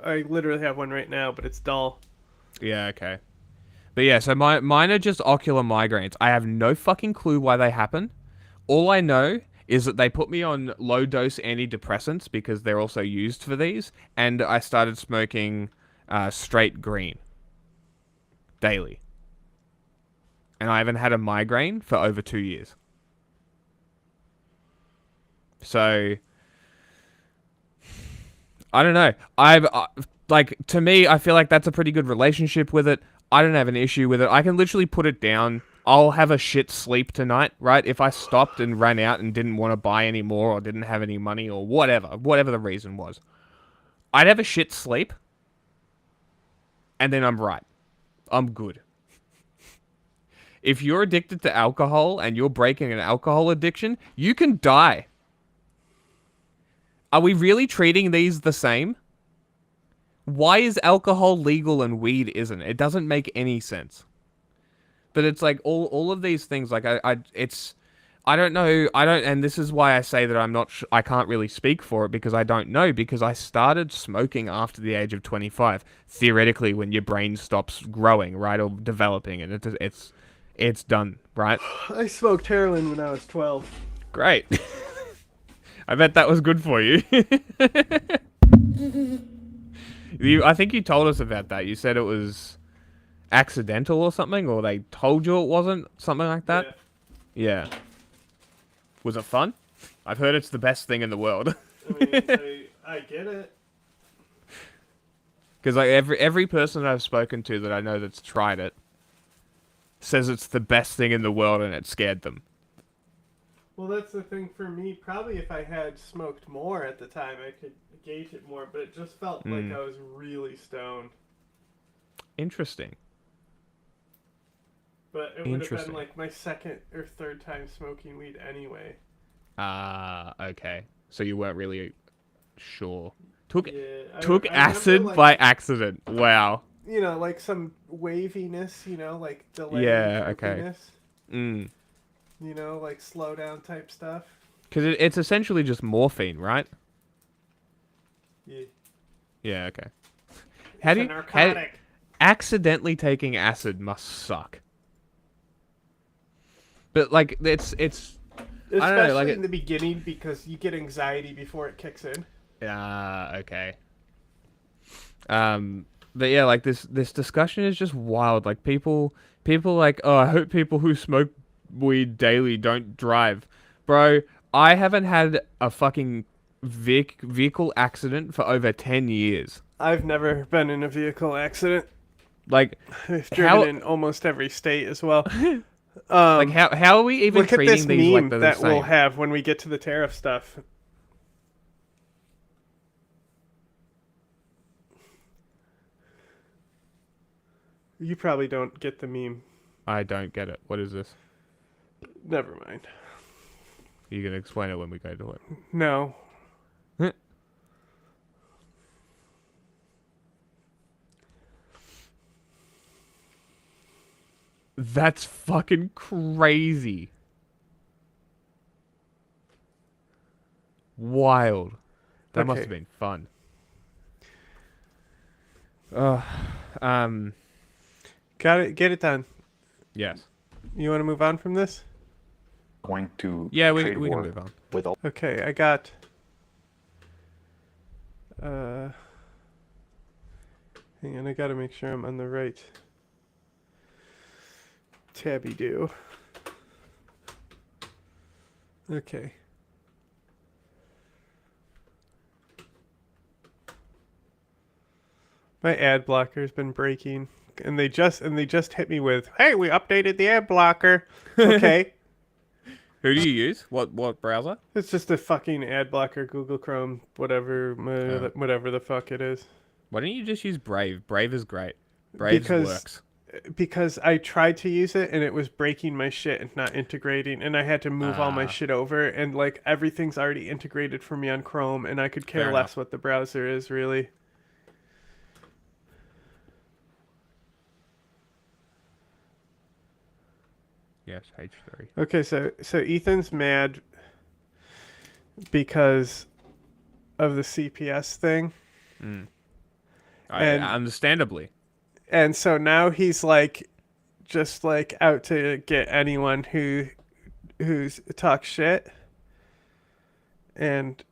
I literally have one right now, but it's dull. Yeah, okay. But yeah, so mine are just ocular migraines. I have no fucking clue why they happen. All I know is that they put me on low-dose antidepressants because they're also used for these, and I started smoking straight green daily. And I haven't had a migraine for over 2 years. So I don't know. To me, I feel like that's a pretty good relationship with it. I don't have an issue with it. I can literally put it down. I'll have a shit sleep tonight, right? If I stopped and ran out and didn't want to buy any more or didn't have any money or whatever the reason was, I'd have a shit sleep, and then I'm right. I'm good. If you're addicted to alcohol and you're breaking an alcohol addiction, you can die. Are we really treating these the same? Why is alcohol legal and weed isn't? It doesn't make any sense. But it's like all of these things, like I don't know, and this is why I say that I can't really speak for it, because I don't know, because I started smoking after the age of 25, theoretically when your brain stops growing, right, or developing, and it's done, right? I smoked heroin when I was 12. Great. I bet that was good for you. I think you told us about that. You said it was accidental or something, or they told you it wasn't, something like that. Yeah. Was it fun? I've heard it's the best thing in the world. I mean, I get it. Because like every person I've spoken to that I know that's tried it says it's the best thing in the world, and it scared them. Well, that's the thing for me. Probably if I had smoked more at the time, I could gauge it more, but it just felt like I was really stoned. Interesting. But it would have been like my second or third time smoking weed anyway. Okay. So you weren't really sure. Took I acid remember, by accident. Wow. You know, like some waviness, like delay. Yeah, okay. You know, like slow down type stuff. Because it's essentially just morphine, right? Yeah. Yeah, okay. It's a narcotic. Accidentally taking acid must suck. But like it's especially I don't know, like in the beginning, because you get anxiety before it kicks in. Okay. But yeah, like this discussion is just wild. Like people like, oh, I hope people who smoke weed daily don't drive. Bro, I haven't had a fucking vehicle accident for over 10 years. I've never been in a vehicle accident. Like, I've driven in almost every state as well. Like how are we even look at treating this these meme like they're that the same? we'll have when we get to the tariff stuff. You probably don't get the meme. I don't get it. What is this? Never mind. You can explain it when we go to it. No. That's fucking crazy. Wild. That must have been fun. Got it. Get it done. Yes. You want to move on from this? Going to we can move on. With all Okay, I got. Hang on, I gotta make sure I'm on the right tabby do. Okay. My ad blocker's been breaking, and they just hit me with, "Hey, we updated the ad blocker." Okay. Who do you use? What browser? It's just a fucking ad blocker, Google Chrome, whatever the fuck it is. Why don't you just use Brave? Brave is great. Brave works. Because I tried to use it and it was breaking my shit and not integrating, and I had to move all my shit over, and like everything's already integrated for me on Chrome, and I could care Fair less enough. what the browser is really. Yes, H3. Okay, so Ethan's mad because of the CPS thing. And understandably. And so now he's like just like out to get anyone who's talks shit. And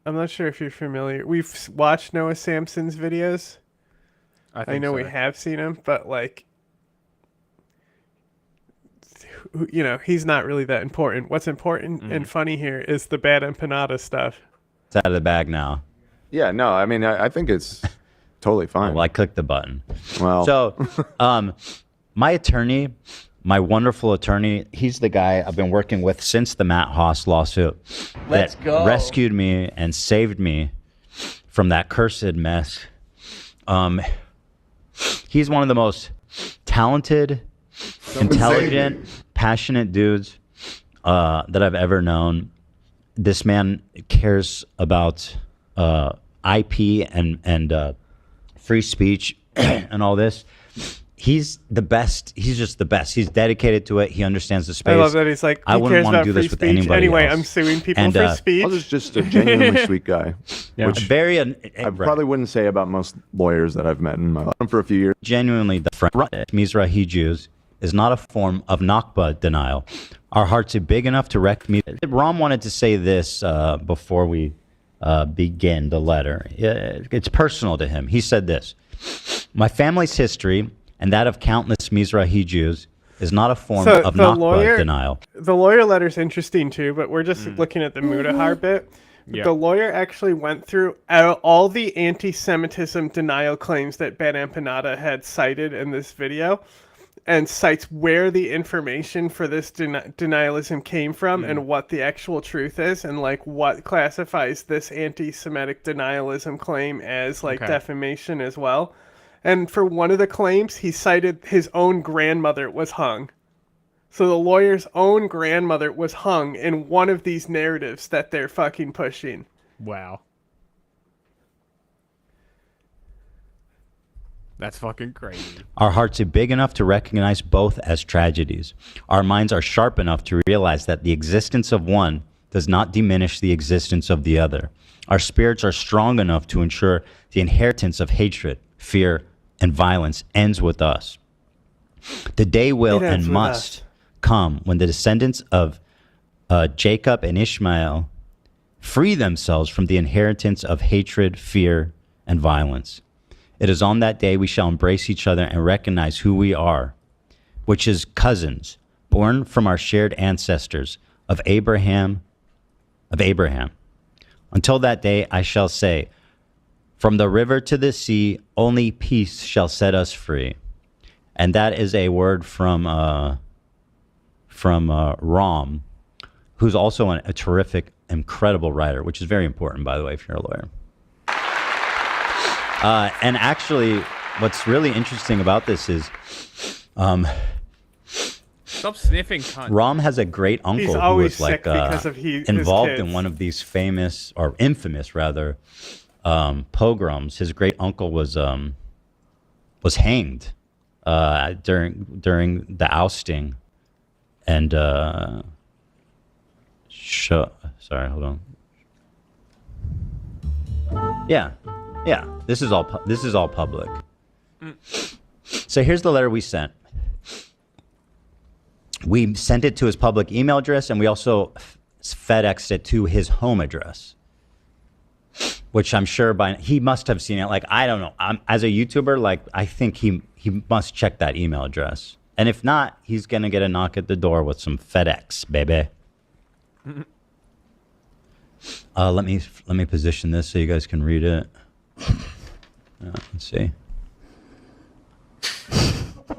I'm not sure if you're familiar. We've watched Noah Samson's videos. I know we have seen him, but like, you know, he's not really that important. What's important and funny here is the bad empanada stuff. It's out of the bag now. Yeah, no, I mean, I think it's totally fine. Well, I clicked the button. Well, so, my attorney, my wonderful attorney, he's the guy I've been working with since the Matt Haas lawsuit. Let's go. Rescued me and saved me from that cursed mess. He's one of the most talented, intelligent, passionate dudes that I've ever known. This man cares about IP and free speech and all this. He's the best. He's just the best. He's dedicated to it. He understands the space. I love that he's like, I he wouldn't cares want to about do free this with speech. anybody Anyway, else. I'm suing people for speech. Paul's just a genuinely sweet guy. Yeah. Which Very. I probably wouldn't say about most lawyers that I've met in my life for a few years. Genuinely, the front Mizrahi Jews is not a form of Nakba denial. Our hearts are big enough to recognize. Ram wanted to say this before we begin the letter. It's personal to him. He said this: "My family's history and that of countless Mizrahi Jews is not a form of Nakba denial." The lawyer letter's interesting too, but we're just looking at the Mudahar bit. Yeah. The lawyer actually went through all the anti-Semitism denial claims that Ben Empanada had cited in this video, and cites where the information for this denialism came from and what the actual truth is, and like what classifies this anti-Semitic denialism claim as like defamation as well. And for one of the claims, he cited his own grandmother was hung. So the lawyer's own grandmother was hung in one of these narratives that they're fucking pushing. Wow. That's fucking crazy. Our hearts are big enough to recognize both as tragedies. Our minds are sharp enough to realize that the existence of one does not diminish the existence of the other. Our spirits are strong enough to ensure the inheritance of hatred, fear, and violence ends with us. The day will and must come when the descendants of Jacob and Ishmael free themselves from the inheritance of hatred, fear, and violence. It is on that day we shall embrace each other and recognize who we are, which is cousins, born from our shared ancestors of Abraham. Until that day, I shall say, from the river to the sea, only peace shall set us free. And that is a word from Rom, who's also a terrific, incredible writer, which is very important, by the way, if you're a lawyer. And actually, what's really interesting about this is, stop sniffing, cunt. Rom has a great uncle who was like involved in one of these famous or infamous, rather, pogroms. His great uncle was hanged during the ousting, and sorry, hold on. Yeah. This is all public. So here's the letter we sent. We sent it to his public email address, and we also FedExed it to his home address, which I'm sure he must have seen it. Like, I don't know. As a YouTuber, like, I think he must check that email address. And if not, he's going to get a knock at the door with some FedEx, baby. Let me position this so you guys can read it. Let's see.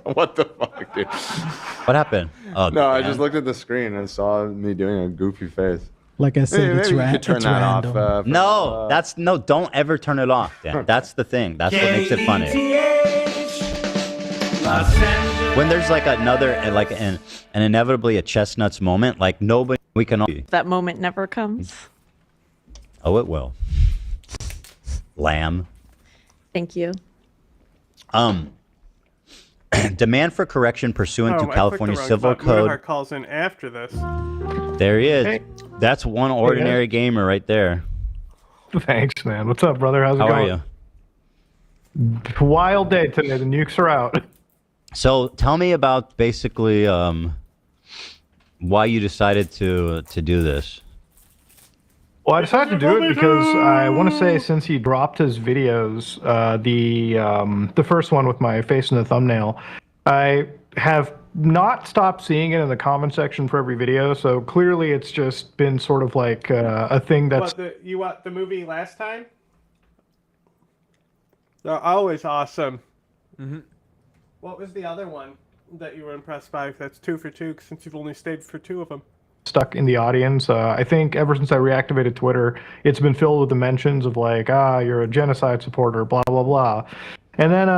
What the fuck, dude? What happened? Oh, no, I just looked at the screen and saw me doing a goofy face. Like I said, maybe you could turn it's that random. off. Don't ever turn it off. Dan. That's the thing. That's what makes it funny. When there's like an inevitably a chestnuts moment, like we can all. That moment never comes. Oh, it will. Lamb. Thank you. Demand for correction pursuant to California Civil Code. Calls in after this. There he is. Hey. That's one ordinary gamer right there. Thanks, man. What's up, brother? How's it going? How are you? Wild day today. The nukes are out. So tell me about basically why you decided to do this. Well, I decided to do it because I want to say since he dropped his videos, the first one with my face in the thumbnail, I have not stopped seeing it in the comment section for every video. So clearly, it's just been sort of like a thing that's. You watched the movie last time? They're always awesome. Mm-hmm. What was the other one that you were impressed by? That's 2 for 2, since you've only stayed for 2 of them. Stuck in the audience. I think ever since I reactivated Twitter, it's been filled with the mentions of like, you're a genocide supporter, blah, blah, blah. And then,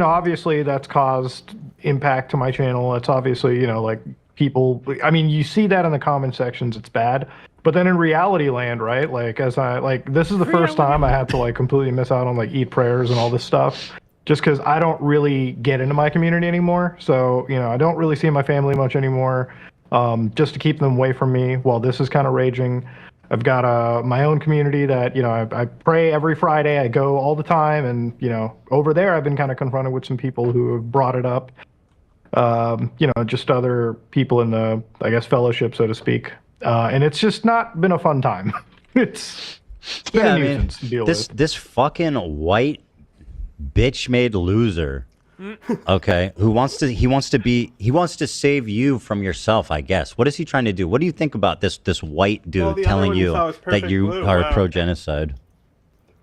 obviously that's caused impact to my channel. It's obviously, like people, I mean, you see that in the comment sections, it's bad. But then in reality land, right? Like, this is the first time I had to like completely miss out on like eat prayers and all this stuff. Just because I don't really get into my community anymore. So, I don't really see my family much anymore. Just to keep them away from me while this is kind of raging. I've got my own community that, I pray every Friday. I go all the time. And, over there, I've been kind of confronted with some people who have brought it up. Just other people in the, I guess, fellowship, so to speak. And it's just not been a fun time. It's been a nuisance to deal with. This fucking white bitch-made loser. Okay, he wants to save you from yourself, I guess. What is he trying to do? What do you think about this white dude telling you that you are pro-genocide?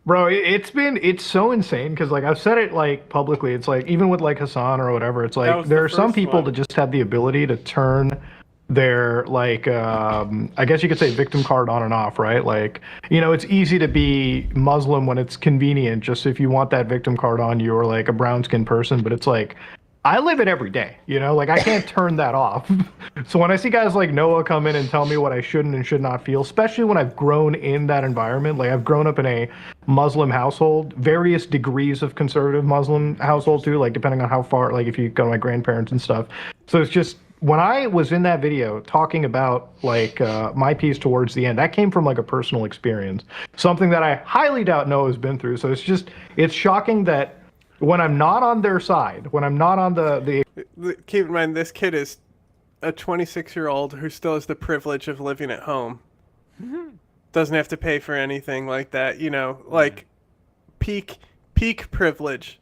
Bro, it's so insane because like I've said it like publicly. It's like even with like Hassan or whatever, it's like there are some people that just have the ability to turn their like I guess you could say victim card on and off, right? Like, it's easy to be Muslim when it's convenient, just if you want that victim card on, you're like a brown skinned person, but it's like I live it every day, like I can't turn that off. So when I see guys like Noah come in and tell me what I shouldn't and should not feel, especially when I've grown in that environment, like I've grown up in a Muslim household, various degrees of conservative Muslim household too, like depending on how far, like if you go to my grandparents and stuff. So it's just, when I was in that video talking about like my piece towards the end, that came from like a personal experience, something that I highly doubt Noah's been through. So it's shocking that when I'm not on their side, when I'm not on the keep in mind, this kid is a 26-year-old who still has the privilege of living at home. Mm-hmm. Doesn't have to pay for anything like that, like peak privilege.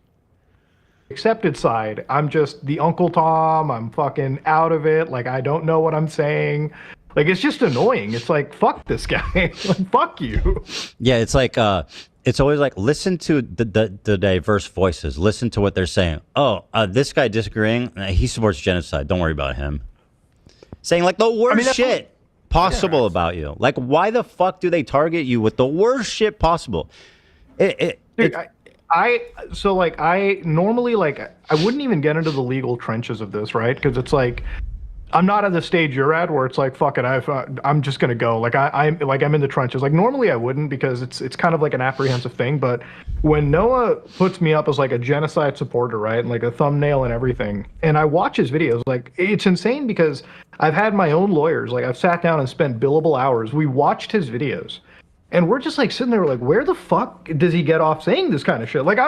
Accepted side, I'm just the Uncle Tom. I'm fucking out of it. Like, I don't know what I'm saying. Like, it's just annoying. It's like, fuck this guy. Like, fuck you. Yeah, it's like, it's always like, listen to the diverse voices. Listen to what they're saying. Oh, this guy disagreeing, he supports genocide. Don't worry about him. saying like the worst shit possible about you. Like, why the fuck do they target you with the worst shit possible? Dude, I normally, like, I wouldn't even get into the legal trenches of this, right? Because it's like, I'm not at the stage you're at where it's like, fuck it, I'm just gonna go. Like, I'm in the trenches. Like, normally I wouldn't, because it's kind of like an apprehensive thing. But when Noah puts me up as like a genocide supporter, right, and like a thumbnail and everything, and I watch his videos, like, it's insane because I've had my own lawyers. Like, I've sat down and spent billable hours. We watched his videos. And we're just like sitting there like, where the fuck does he get off saying this kind of shit? Like,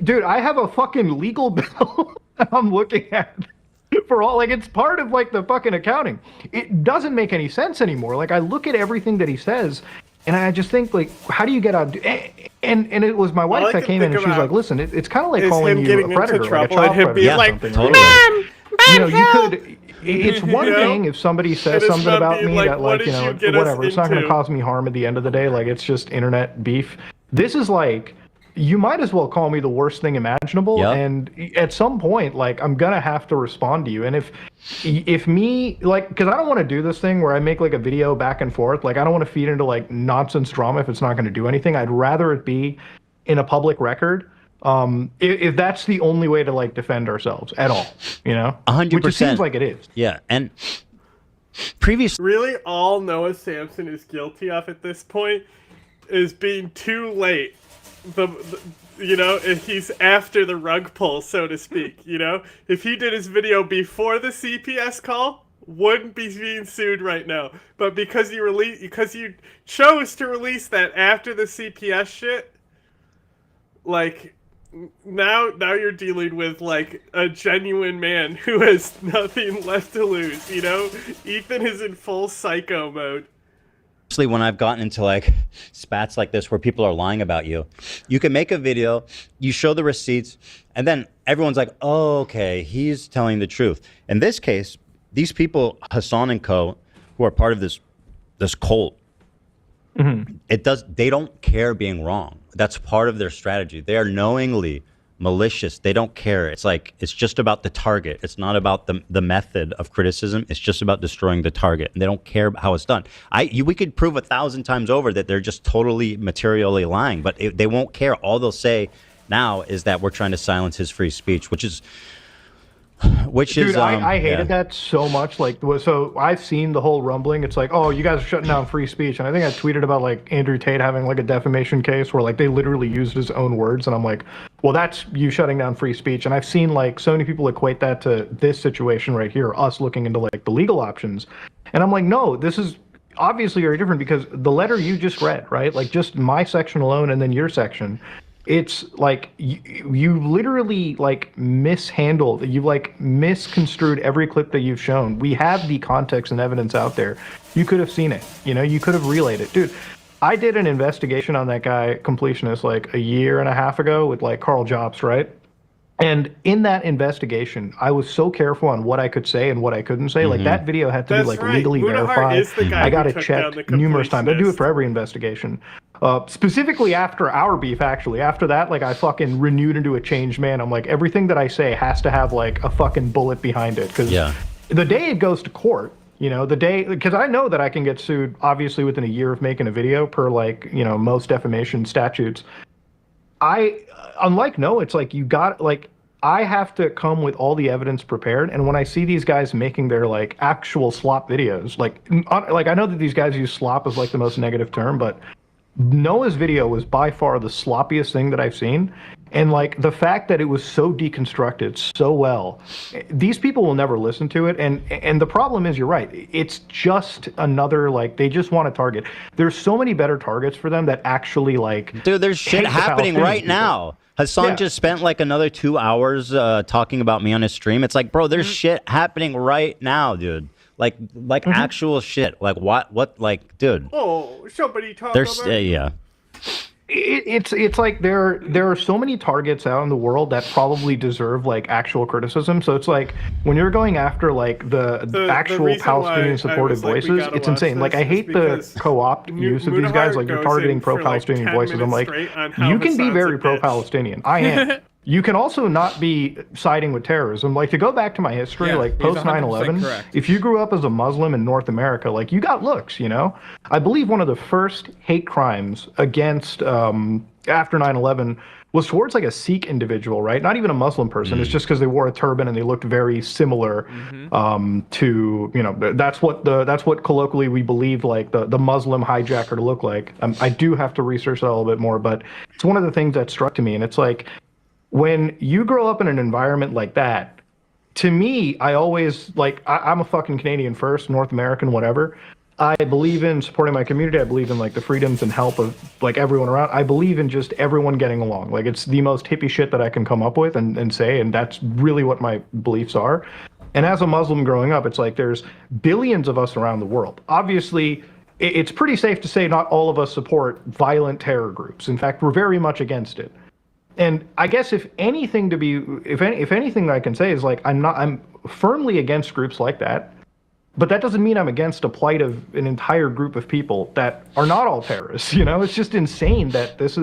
dude, I have a fucking legal bill that I'm looking at for all, like, it's part of like the fucking accounting. It doesn't make any sense anymore. Like, I look at everything that he says and I just think, like, how do you get out? And it was my wife that came in and she was like, listen, it's kind of like calling you a predator, like a child predator. Like, totally. Mom, you know, you could. It's one thing if somebody says something about me that, like, you know, whatever. It's not going to cause me harm at the end of the day. Like, it's just internet beef. This is like, you might as well call me the worst thing imaginable. Yep. And at some point, like, I'm going to have to respond to you. And if me, like, because I don't want to do this thing where I make like a video back and forth. Like, I don't want to feed into like nonsense drama if it's not going to do anything. I'd rather it be in a public record. If that's the only way to like defend ourselves at all, you know, 100%. Which it seems like it is. Yeah, and really, all Noah Samson is guilty of at this point is being too late. You know, he's after the rug pull, so to speak. You know, if he did his video before the CPS call, wouldn't be being sued right now. But because you chose to release that after the CPS shit, like. Now you're dealing with like a genuine man who has nothing left to lose, you know? Ethan is in full psycho mode. Especially when I've gotten into like spats like this where people are lying about you. You can make a video, you show the receipts, and then everyone's like, oh, okay, he's telling the truth. In this case, these people, Hassan and co, who are part of this cult, they don't care being wrong. That's part of their strategy. They are knowingly malicious. They don't care. It's like, it's just about the target. It's not about the method of criticism. It's just about destroying the target. And they don't care how it's done. We could prove 1,000 times over that they're just totally materially lying, but they won't care. All they'll say now is that we're trying to silence his free speech, which is Dude, I hated that so much. Like, so I've seen the whole rumbling. It's like, oh, you guys are shutting down free speech. And I think I tweeted about like Andrew Tate having like a defamation case where like they literally used his own words. And I'm like, well, that's you shutting down free speech. And I've seen like so many people equate that to this situation right here, us looking into like the legal options. And I'm like, no, this is obviously very different because the letter you just read, right? Like just my section alone and then your section. It's like you literally like mishandled, you've like misconstrued every clip that you've shown. We have the context and evidence out there. You could have seen it, you know, you could have relayed it. Dude, I did an investigation on that guy, Completionist, like 1.5 years ago with like Carl Jobs, right? And in that investigation, I was so careful on what I could say and what I couldn't say. Like that video had to be like legally verified. I got it checked numerous times. I do it for every investigation. Specifically after our beef, actually. After that, like I fucking renewed into a changed man. I'm like, everything that I say has to have like a fucking bullet behind it. Because the day it goes to court, you know, the day, because I know that I can get sued obviously within 1 year of making a video per like, you know, most defamation statutes. Unlike Noah, it's like you got like, I have to come with all the evidence prepared. And when I see these guys making their like actual slop videos, like I know that these guys use slop as like the most negative term, but Noah's video was by far the sloppiest thing that I've seen. And like the fact that it was so deconstructed so well, these people will never listen to it. And the problem is, you're right. It's just another, like, they just want to target. There's so many better targets for them that actually like, dude, there's shit happening right now. Hassan just spent like another 2 hours talking about me on his stream. It's like, bro, there's shit happening right now, dude. Like actual shit. Like what, like, dude. Oh, somebody talk about It's like there are so many targets out in the world that probably deserve like actual criticism. So it's like when you're going after like the actual Palestinian supported voices, it's insane. Like I hate the co-opt use of these guys. Like you're targeting pro-Palestinian voices. I'm like, you can be very pro-Palestinian. I am. you can also not be siding with terrorism. Like, to go back to my history, Yeah, like he's post 100% 9/11, correct. if you grew up as a Muslim in North America, like, you got looks, you know? I believe one of the first hate crimes against after 9/11 was towards like a Sikh individual, right? Not even a Muslim person. It's just because they wore a turban and they looked very similar to, you know, that's what colloquially we believed like the Muslim hijacker to look like. I do have to research that a little bit more, but it's one of the things that struck to me. And it's like, when you grow up in an environment like that, to me, I always, like, I'm a fucking Canadian first, North American, whatever. I believe in supporting my community. I believe in, like, the freedoms and help of, like, everyone around. I believe in just everyone getting along. Like, it's the most hippie shit that I can come up with and say, and that's really what my beliefs are. And as a Muslim growing up, it's like there's billions of us around the world. Obviously, it's pretty safe to say not all of us support violent terror groups. In fact, we're very much against it. And I guess if anything I can say is, like, I'm firmly against groups like that, but that doesn't mean I'm against a plight of an entire group of people that are not all terrorists. You know, it's just insane that this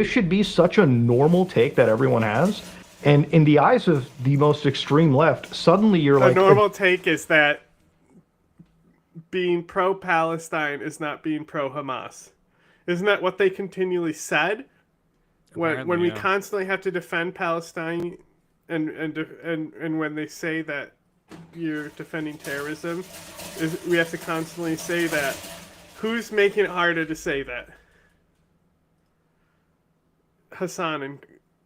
should be such a normal take that everyone has. And in the eyes of the most extreme left, suddenly you're like... The normal take is that being pro-Palestine is not being pro-Hamas. Isn't that what they continually said? When we constantly have to defend Palestine, and when they say that you're defending terrorism, we have to constantly say that. Who's making it harder to say that? Hassan and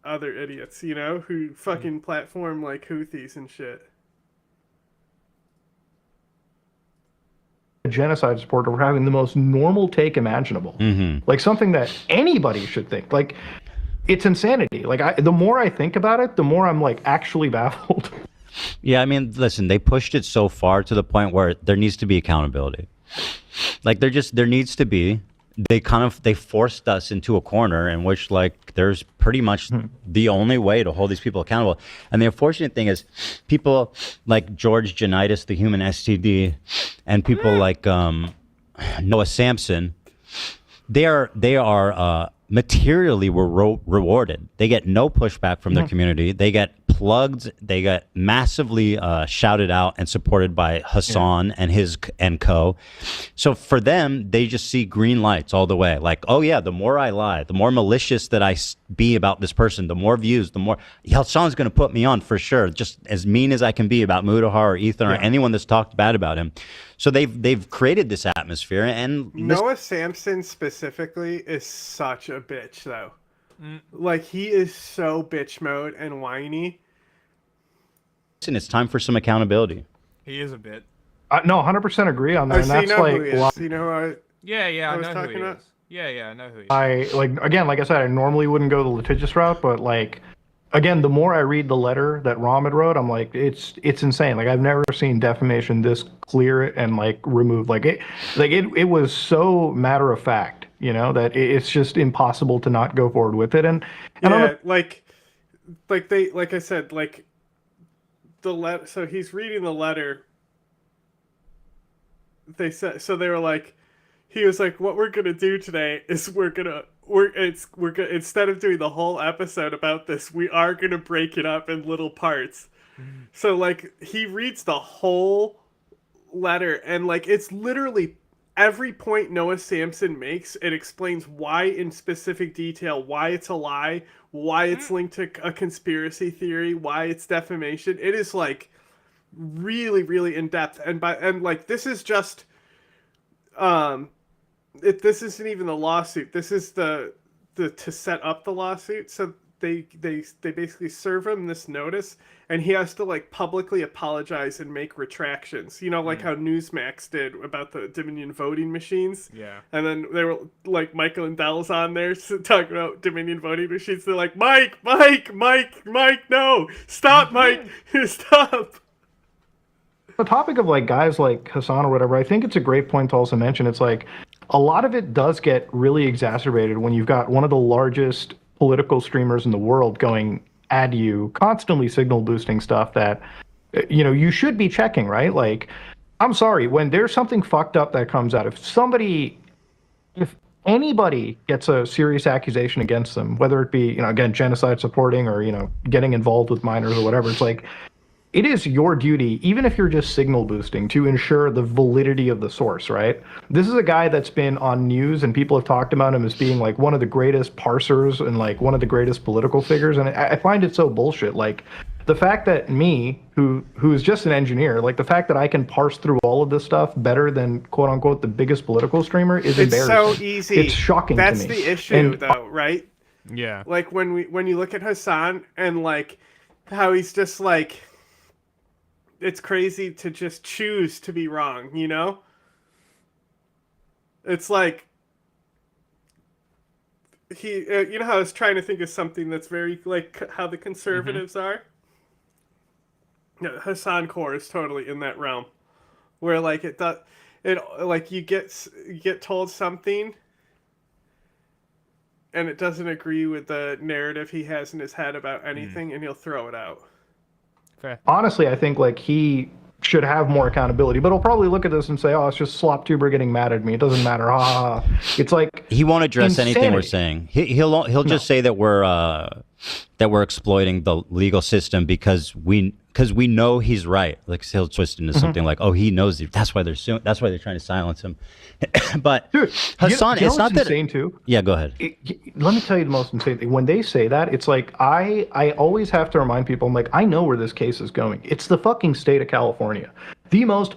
other idiots, you know, who fucking platform like Houthis and shit. Genocide supporter, we're having the most normal take imaginable. Like something that anybody should think. Like, it's insanity. Like, the more I think about it, the more I'm like actually baffled. Yeah, I mean, listen, they pushed it so far to the point where there needs to be accountability. Like, there needs to be. They forced us into a corner in which, like, there's pretty much the only way to hold these people accountable. And the unfortunate thing is, people like George Janitis, the human STD, and people like Noah Sampson, they are materially rewarded. They get no pushback from their community. They get plugged. They get massively shouted out and supported by Hassan and co. So for them, they just see green lights all the way. Like, oh yeah, the more I lie, the more malicious that I be about this person, the more views, the more Hassan's going to put me on for sure. Just as mean as I can be about Mudahar or Ethan or anyone that's talked bad about him. So they've created this atmosphere, and Noah Sampson specifically is such a bitch, though. Like, he is so bitch mode and whiny. Listen, it's time for some accountability. He is a bit. No, 100% agree on that. And that's like, who he is. You know who I was know talking who he about? is. Yeah, I know who he is. Like I said, I normally wouldn't go the litigious route, but like, again, the more I read the letter that Rahmed wrote, I'm like, it's insane. Like, I've never seen defamation this clear and like removed. It was so matter of fact, you know, that it's just impossible to not go forward with it. And like I said, like the letter. So he's reading the letter. They said, so they were like, he was like, what we're gonna do today is we're gonna instead of doing the whole episode about this, we are gonna break it up in little parts. So like, he reads the whole letter, and like, it's literally every point Noah Sampson makes, it explains why in specific detail, why it's a lie, why it's linked to a conspiracy theory, why it's defamation. It is like really, really in depth, and like, this is just this isn't even the lawsuit. This is the to set up the lawsuit. So they basically serve him this notice, and he has to like publicly apologize and make retractions. You know, like how Newsmax did about the Dominion voting machines. Yeah. And then they were like, Michael and Dell's on there talking about Dominion voting machines. They're like, Mike, no, stop, Mike, stop. The topic of like guys like Hassan or whatever, I think it's a great point to also mention. It's like, a lot of it does get really exacerbated when you've got one of the largest political streamers in the world going at you, constantly signal boosting stuff that, you know, you should be checking, right? Like, I'm sorry, when there's something fucked up that comes out, if anybody gets a serious accusation against them, whether it be, again, genocide supporting or, getting involved with minors or whatever, it's like, it is your duty, even if you're just signal boosting, to ensure the validity of the source, right? This is a guy that's been on news and people have talked about him as being like one of the greatest parsers and like one of the greatest political figures. And I find it so bullshit. Like the fact that me, who's just an engineer, like the fact that I can parse through all of this stuff better than quote unquote the biggest political streamer is embarrassing. It's so easy. It's shocking to me. That's the issue though, right? Yeah. Like when you look at Hassan and like how he's just like, it's crazy to just choose to be wrong, you know? It's like he, you know how I was trying to think of something that's very like how the conservatives are? Yeah, Hassan Core is totally in that realm, where like it like you get told something, and it doesn't agree with the narrative he has in his head about anything, and he'll throw it out. Fair. Honestly, I think like he should have more accountability, but he'll probably look at this and say, "Oh, it's just slop tuber getting mad at me. It doesn't matter." Ha ha ha. It's like he won't address insanity. anything we're saying. He'll just say that we're exploiting the legal system because we know he's right. Like he'll twist into something like, "Oh, he knows it. That's why they're suing. That's why they're trying to silence him." But dude, Hassan, it's not that insane too. Yeah, go ahead. Let me tell you the most insane thing. When they say that, it's like I always have to remind people. I'm like, I know where this case is going. It's the fucking state of California, the most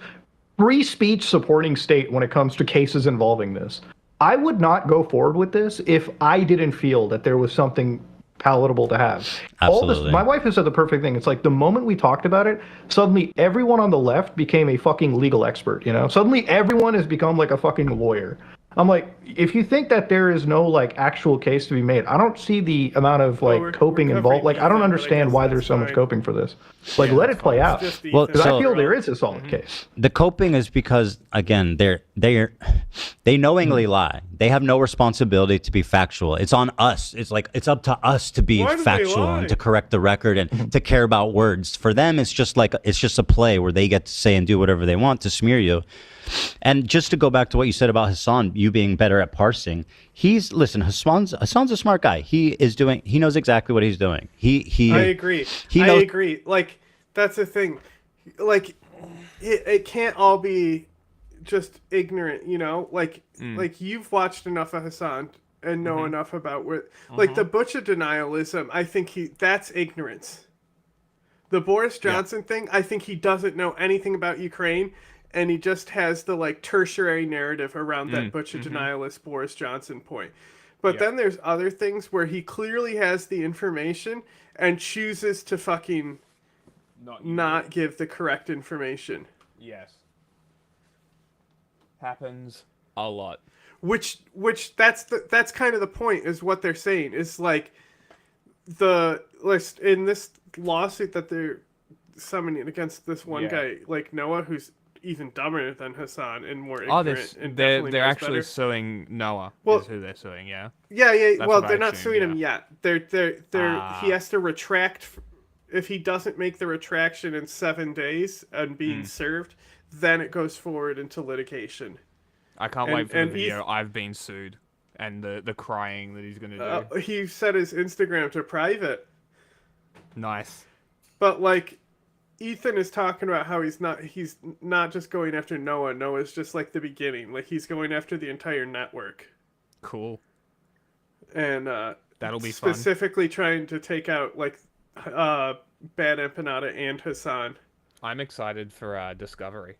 free speech supporting state when it comes to cases involving this. I would not go forward with this if I didn't feel that there was something palatable to have. Absolutely. My wife has said the perfect thing. It's like the moment we talked about it, suddenly everyone on the left became a fucking legal expert, you know? Suddenly everyone has become like a fucking lawyer. I'm like, if you think that there is no like actual case to be made, I don't see the amount of like coping involved. Like I don't understand why there's so much coping for this. Like let it play out. Well, because I feel there is a solid case. The coping is because again they knowingly lie. They have no responsibility to be factual. It's on us. It's like it's up to us to be factual and to correct the record and to care about words. For them, it's just a play where they get to say and do whatever they want to smear you. And just to go back to what you said about Hassan, you being better at parsing, Hassan's a smart guy. He knows exactly what he's doing. I agree. I agree. Like that's the thing. Like it can't all be just ignorant, you know? Like you've watched enough of Hassan and know enough about what like the Butcher denialism, I think that's ignorance. The Boris Johnson thing, I think he doesn't know anything about Ukraine. And he just has the like tertiary narrative around that butcher denialist Boris Johnson point. But then there's other things where he clearly has the information and chooses to fucking not give the correct information. Yes. Happens a lot. Which that's kind of the point is what they're saying is like in this lawsuit that they're summoning against this one guy like Noah who's even dumber than Hassan and more ignorant. They're actually suing Noah. Well, is who they're suing, yeah. Yeah. Well, they're not suing him yet. He has to retract. If he doesn't make the retraction in 7 days and being served, then it goes forward into litigation. I can't wait for the video. I've been sued, and the crying that he's gonna do. He set his Instagram to private. Nice. But like. Ethan is talking about how he's not just going after Noah. Noah's just like the beginning. Like he's going after the entire network. Cool. And that'll be fun. Specifically trying to take out like Bad Empanada and Hassan. I'm excited for Discovery.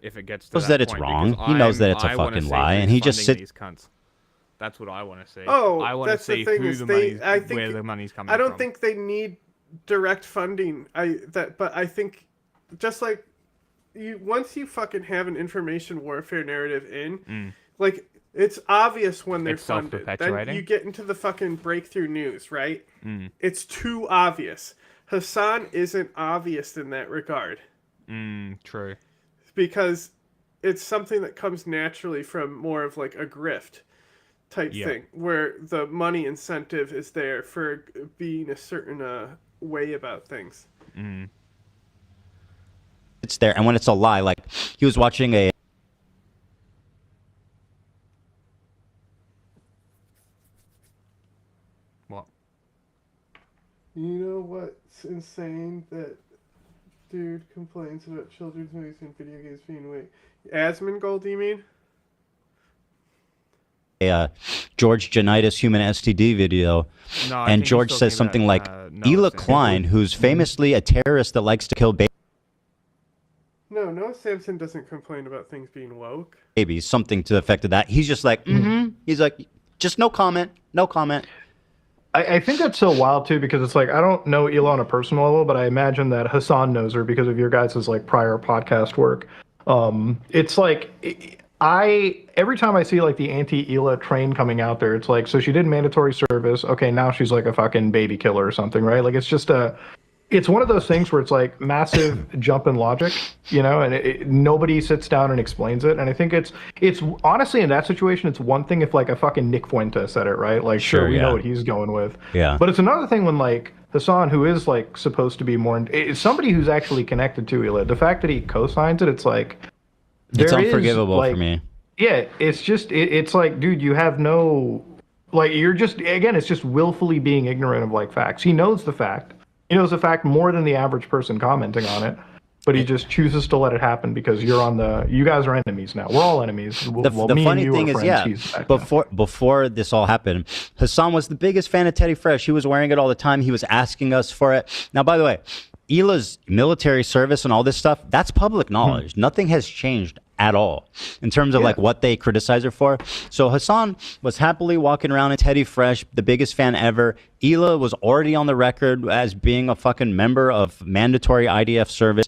If it gets to that it's wrong. He knows that it's a fucking lie, and he just sits. That's what I want to see. Oh, I want to see where the money's coming from. I don't think they need direct funding. But I think just like once you fucking have an information warfare narrative in, like it's obvious when they're funded. Then you get into the fucking breakthrough news, right? It's too obvious. Hassan isn't obvious in that regard. True. Because it's something that comes naturally from more of like a grift type thing, where the money incentive is there for being a certain way about things. It's there, and when it's a lie, like he was watching You know what's insane? That dude complains about children's movies and video games being weak. Asmongold, do you mean? George Janitis human STD video, No, I and think George he's says talking something about, like, Noah Ela Samson. Klein, who's famously a terrorist that likes to kill No, Noah Samson doesn't complain about things being woke. babies, something to the effect of that. He's just like, he's like, just no comment, no comment. I think that's so wild too, because it's like, I don't know Ela on a personal level, but I imagine that Hassan knows her because of your guys' like prior podcast work. It's like, every time I see like the anti-Ela train coming out there, it's like, so she did mandatory service. Okay, now she's like a fucking baby killer or something, right? Like it's just it's one of those things where it's like massive jump in logic, you know, and nobody sits down and explains it. And I think it's honestly in that situation, it's one thing if like a fucking Nick Fuentes said it, right? Like, sure, we know what he's going with. Yeah. But it's another thing when like Hassan, who is like supposed to be more, it's somebody who's actually connected to Ela. The fact that he co-signs it, it's like, It's unforgivable for me. Yeah, it's just, it's like, dude, you have no, like, you're just, again, it's just willfully being ignorant of, like, facts. He knows the fact. He knows the fact more than the average person commenting on it, but he just chooses to let it happen because you guys are enemies now. We're all enemies. The funny thing is, before this all happened, Hassan was the biggest fan of Teddy Fresh. He was wearing it all the time. He was asking us for it. Now, by the way, Ela's military service and all this stuff, that's public knowledge. Nothing has changed at all in terms of like what they criticize her for. So Hassan was happily walking around in Teddy Fresh, the biggest fan ever. Ela was already on the record as being a fucking member of mandatory IDF service.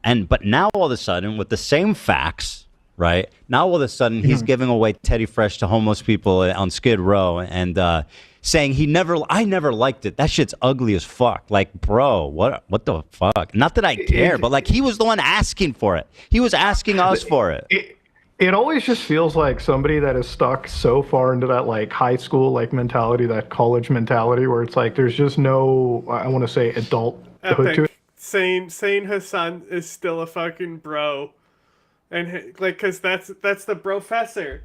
But now all of a sudden, with the same facts, right? Now all of a sudden he's giving away Teddy Fresh to homeless people on Skid Row and saying I never liked it. That shit's ugly as fuck. Like, bro, what the fuck? Not that I care, but like he was the one asking for it. He was asking us for it. It always just feels like somebody that is stuck so far into that like high school like mentality, that college mentality, where it's like there's just no, I want to say, adulthood to it. Saying Hassan is still a fucking bro, and like, cause that's the professor.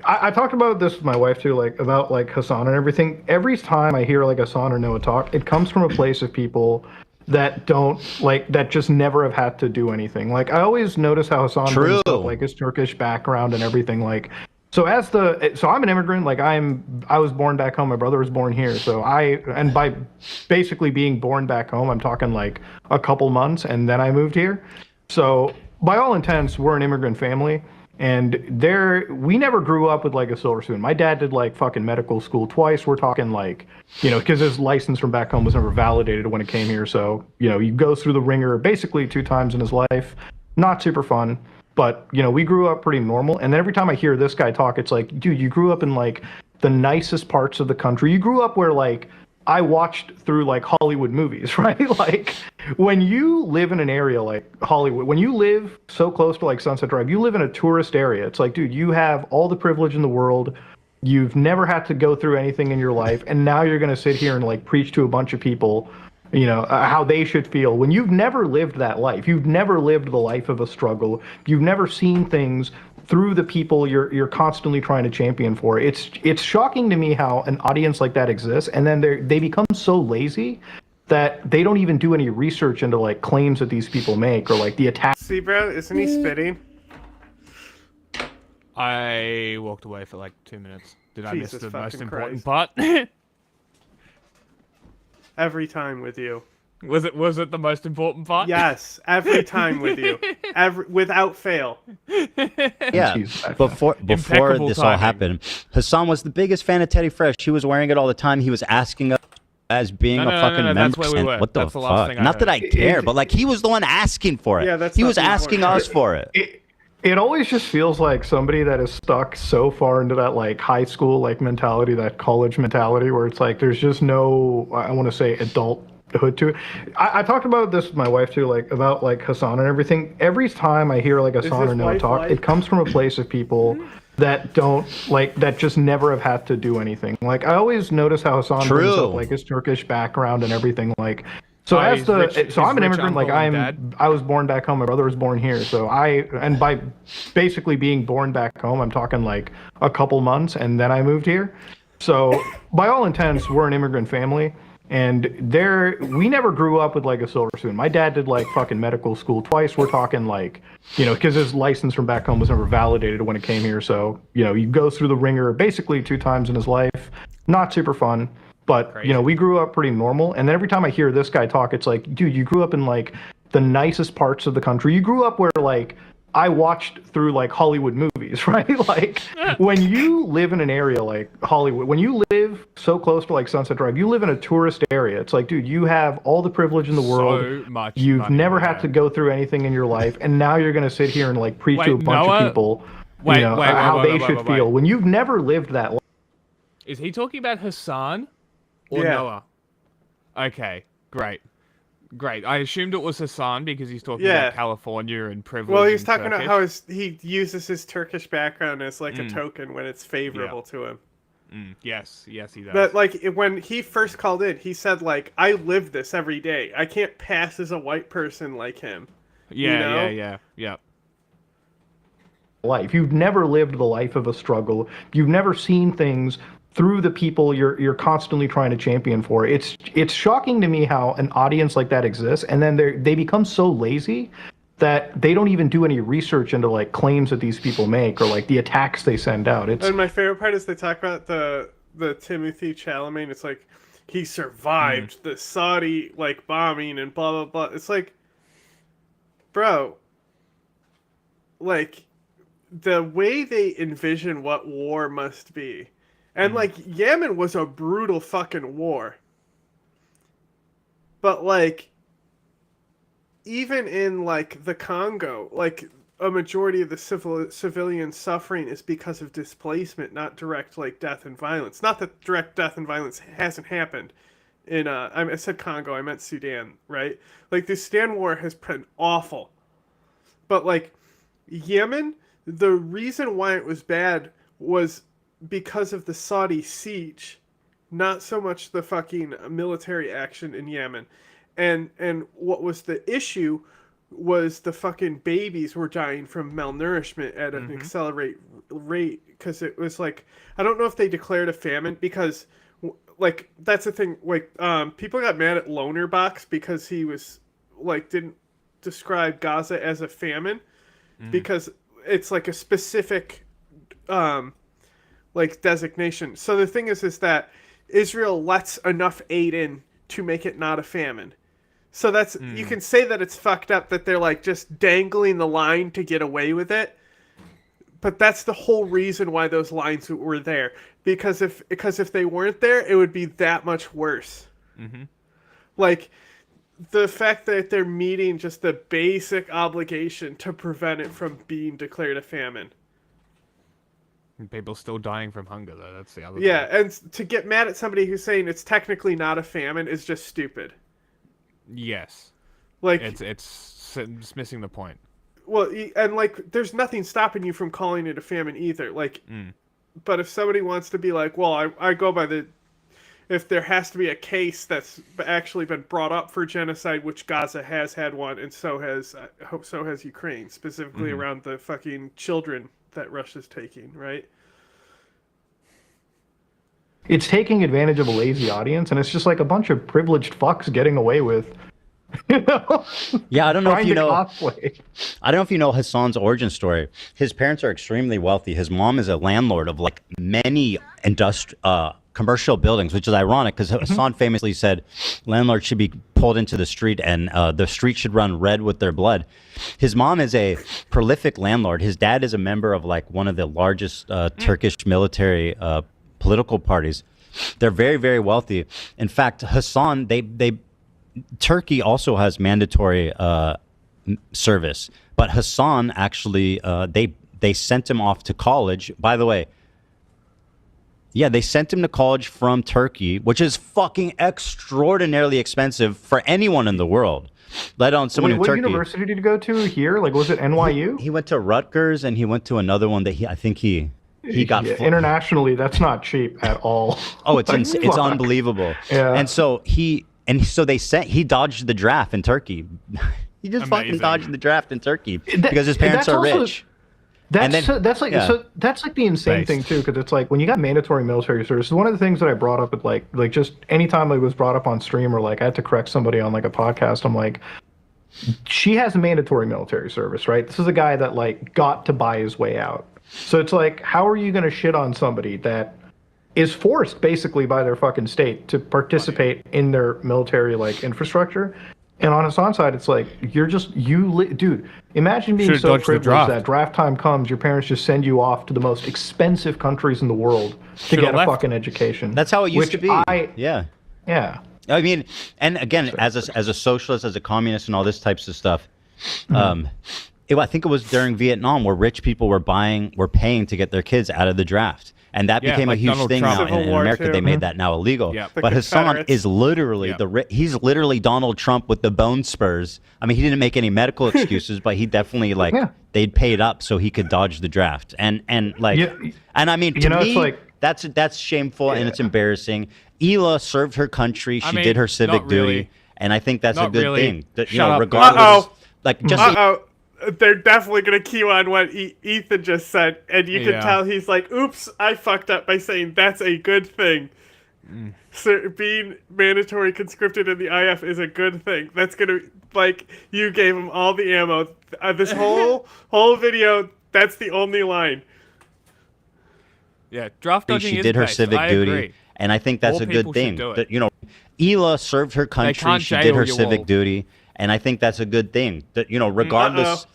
I talked about this with my wife too, like about like Hassan and everything. Every time I hear like Hassan or Noah talk, it comes from a place of people that don't like, that just never have had to do anything. Like I always notice how Hassan brings up like his Turkish background and everything. Like, so I'm an immigrant. Like I was born back home. My brother was born here. So and by basically being born back home, I'm talking like a couple months, and then I moved here. So by all intents, we're an immigrant family. And we never grew up with like a silver spoon. My dad did like fucking medical school twice. We're talking like, you know, because his license from back home was never validated when it came here. So, you know, he goes through the ringer basically 2 times in his life. Not super fun, but, you know, we grew up pretty normal. And then every time I hear this guy talk, it's like, dude, you grew up in like the nicest parts of the country. You grew up where like, I watched through like Hollywood movies, right? Like when you live in an area like Hollywood, when you live so close to like Sunset Drive, you live in a tourist area. It's like, dude, you have all the privilege in the world. You've never had to go through anything in your life. And now you're going to sit here and like preach to a bunch of people, you know, how they should feel when you've never lived that life. You've never lived the life of a struggle. You've never seen things through the people you're constantly trying to champion for. It's shocking to me how an audience like that exists, and then they become so lazy that they don't even do any research into like claims that these people make or like the attack. See, bro, isn't he spitting? I walked away for like 2 minutes. Did I miss Jesus the most fucking important Christ. part? Every time with you. Was it the most important part? Yes, every time with you, without fail. Yeah, before Impeccable this all timing. happened, Hassan was the biggest fan of Teddy Fresh. He was wearing it all the time. He was asking us as being a fucking member. That's where we were. What the That's the last fuck? thing I Not that I heard. care, but like he was the one asking for it. Yeah, that's he not was the asking important us for it. It always just feels like somebody that is stuck so far into that like high school like mentality, that college mentality, where it's like there's just no, I want to say, adulthood to it. I talked about this with my wife too, like about like Hassan and everything. Every time I hear like Hassan or Noah talk, it comes from a place of people that don't like, that just never have had to do anything. Like I always notice how Hassan brings up like his Turkish background and everything. Like so I'm an immigrant. Like I was born back home. My brother was born here. So and by basically being born back home, I'm talking like a couple months, and then I moved here. So by all intents, we're an immigrant family. And we never grew up with like a silver spoon. My dad did like fucking medical school twice. We're talking like, because his license from back home was never validated when it came here. So, he goes through the ringer basically 2 times in his life. Not super fun, but we grew up pretty normal. And then every time I hear this guy talk, it's like, dude, you grew up in like the nicest parts of the country. You grew up where like I watched through like Hollywood movies, right? Like when you live in an area like Hollywood, when you live so close to like Sunset Drive, you live in a tourist area. It's like, dude, you have all the privilege in the world. So much You've money, never had to go through anything in your life, and now you're gonna sit here and like preach to a bunch of people, how they should feel when you've never lived that life. Is he talking about Hassan or Noah? Okay, great. I assumed it was Hassan because he's talking about California and privilege. Well, he's talking about how he uses his Turkish background as like a token when it's favorable to him. Yes, he does. But like when he first called in, he said like, "I live this every day. I can't pass as a white person like him." Yeah. Life. You've never lived the life of a struggle. You've never seen things through the people you're constantly trying to champion for. It's shocking to me how an audience like that exists, and then they become so lazy that they don't even do any research into like claims that these people make or like the attacks they send out. And my favorite part is they talk about the Timothy Chalamet. It's like he survived the Saudi like bombing and blah blah blah. It's like, bro, like the way they envision what war must be. And, like, Yemen was a brutal fucking war. But, like, even in, like, the Congo, like, a majority of the civilian suffering is because of displacement, not direct, like, death and violence. Not that direct death and violence hasn't happened in, I said Congo, I meant Sudan, right? Like, the Sudan war has been awful. But, like, Yemen, the reason why it was bad was because of the Saudi siege, not so much the fucking military action in Yemen. And what was the issue was the fucking babies were dying from malnourishment at an accelerated rate, because it was like, I don't know if they declared a famine, because like that's the thing, like people got mad at Loner Box because he was like didn't describe Gaza as a famine, because it's like a specific like designation. So the thing is that Israel lets enough aid in to make it not a famine. So that's you can say that it's fucked up that they're like just dangling the line to get away with it. But that's the whole reason why those lines were there. Because if they weren't there, it would be that much worse. Like the fact that they're meeting just the basic obligation to prevent it from being declared a famine. People still dying from hunger, though. That's the other thing. And to get mad at somebody who's saying it's technically not a famine is just stupid. Yes. Like it's missing the point. Well, and like there's nothing stopping you from calling it a famine either. Like, but if somebody wants to be like, well, I go by if there has to be a case that's actually been brought up for genocide, which Gaza has had one, and so has Ukraine, specifically around the fucking children that Russia's taking, right? It's taking advantage of a lazy audience, and it's just like a bunch of privileged fucks getting away with. Yeah, I don't know if you know. I don't know if you know Hassan's origin story. His parents are extremely wealthy. His mom is a landlord of like many commercial buildings, which is ironic because Hassan famously said landlords should be pulled into the street and the street should run red with their blood. His mom is a prolific landlord. His dad is a member of like one of the largest Turkish military political parties. They're very, very wealthy. In fact, Hassan, Turkey also has mandatory service, but Hassan actually they sent him off to college. By the way, yeah, they sent him to college from Turkey, which is fucking extraordinarily expensive for anyone in the world, let alone someone in Turkey. What university did he go to here? Like, was it NYU? He went to Rutgers, and he went to another one that I think he got internationally. That's not cheap at all. Oh, it's it's unbelievable. Yeah, and so he dodged the draft in Turkey. He just fucking dodged the draft in Turkey because his parents are rich. That's like the insane Based. thing too, because it's like when you got mandatory military service. One of the things that I brought up at like just anytime it was brought up on stream or like I had to correct somebody on like a podcast, I'm like, she has a mandatory military service, right? This is a guy that like got to buy his way out. So it's like, how are you going to shit on somebody that is forced basically by their fucking state to participate in their military like infrastructure? And on Hassan's side, it's like, dude, imagine being so privileged that draft time comes, your parents just send you off to the most expensive countries in the world to get a fucking education. That's how it used to be. Yeah. I mean, and again, as a socialist, as a communist, and all this types of stuff, I think it was during Vietnam where rich people were paying to get their kids out of the draft. And that became a huge thing now in America. Too. They made that now illegal. Yeah. But Hassan is literally he's literally Donald Trump with the bone spurs. I mean, he didn't make any medical excuses, but he definitely they'd paid up so he could dodge the draft. And I mean, to me, like, that's shameful and it's embarrassing. Hila served her country. She did her civic duty, and I think that's a good thing. That, regardless, they're definitely going to cue on what Ethan just said, and you can tell he's like, oops, I fucked up by saying that's a good thing. So being mandatory conscripted in the IF is a good thing. That's going to, like, you gave him all the ammo. This whole video, that's the only line. Yeah, draft dodging She did her civic duty, and I think that's a good thing. Hila served her country. She did her civic duty. And I think that's a good thing. That regardless,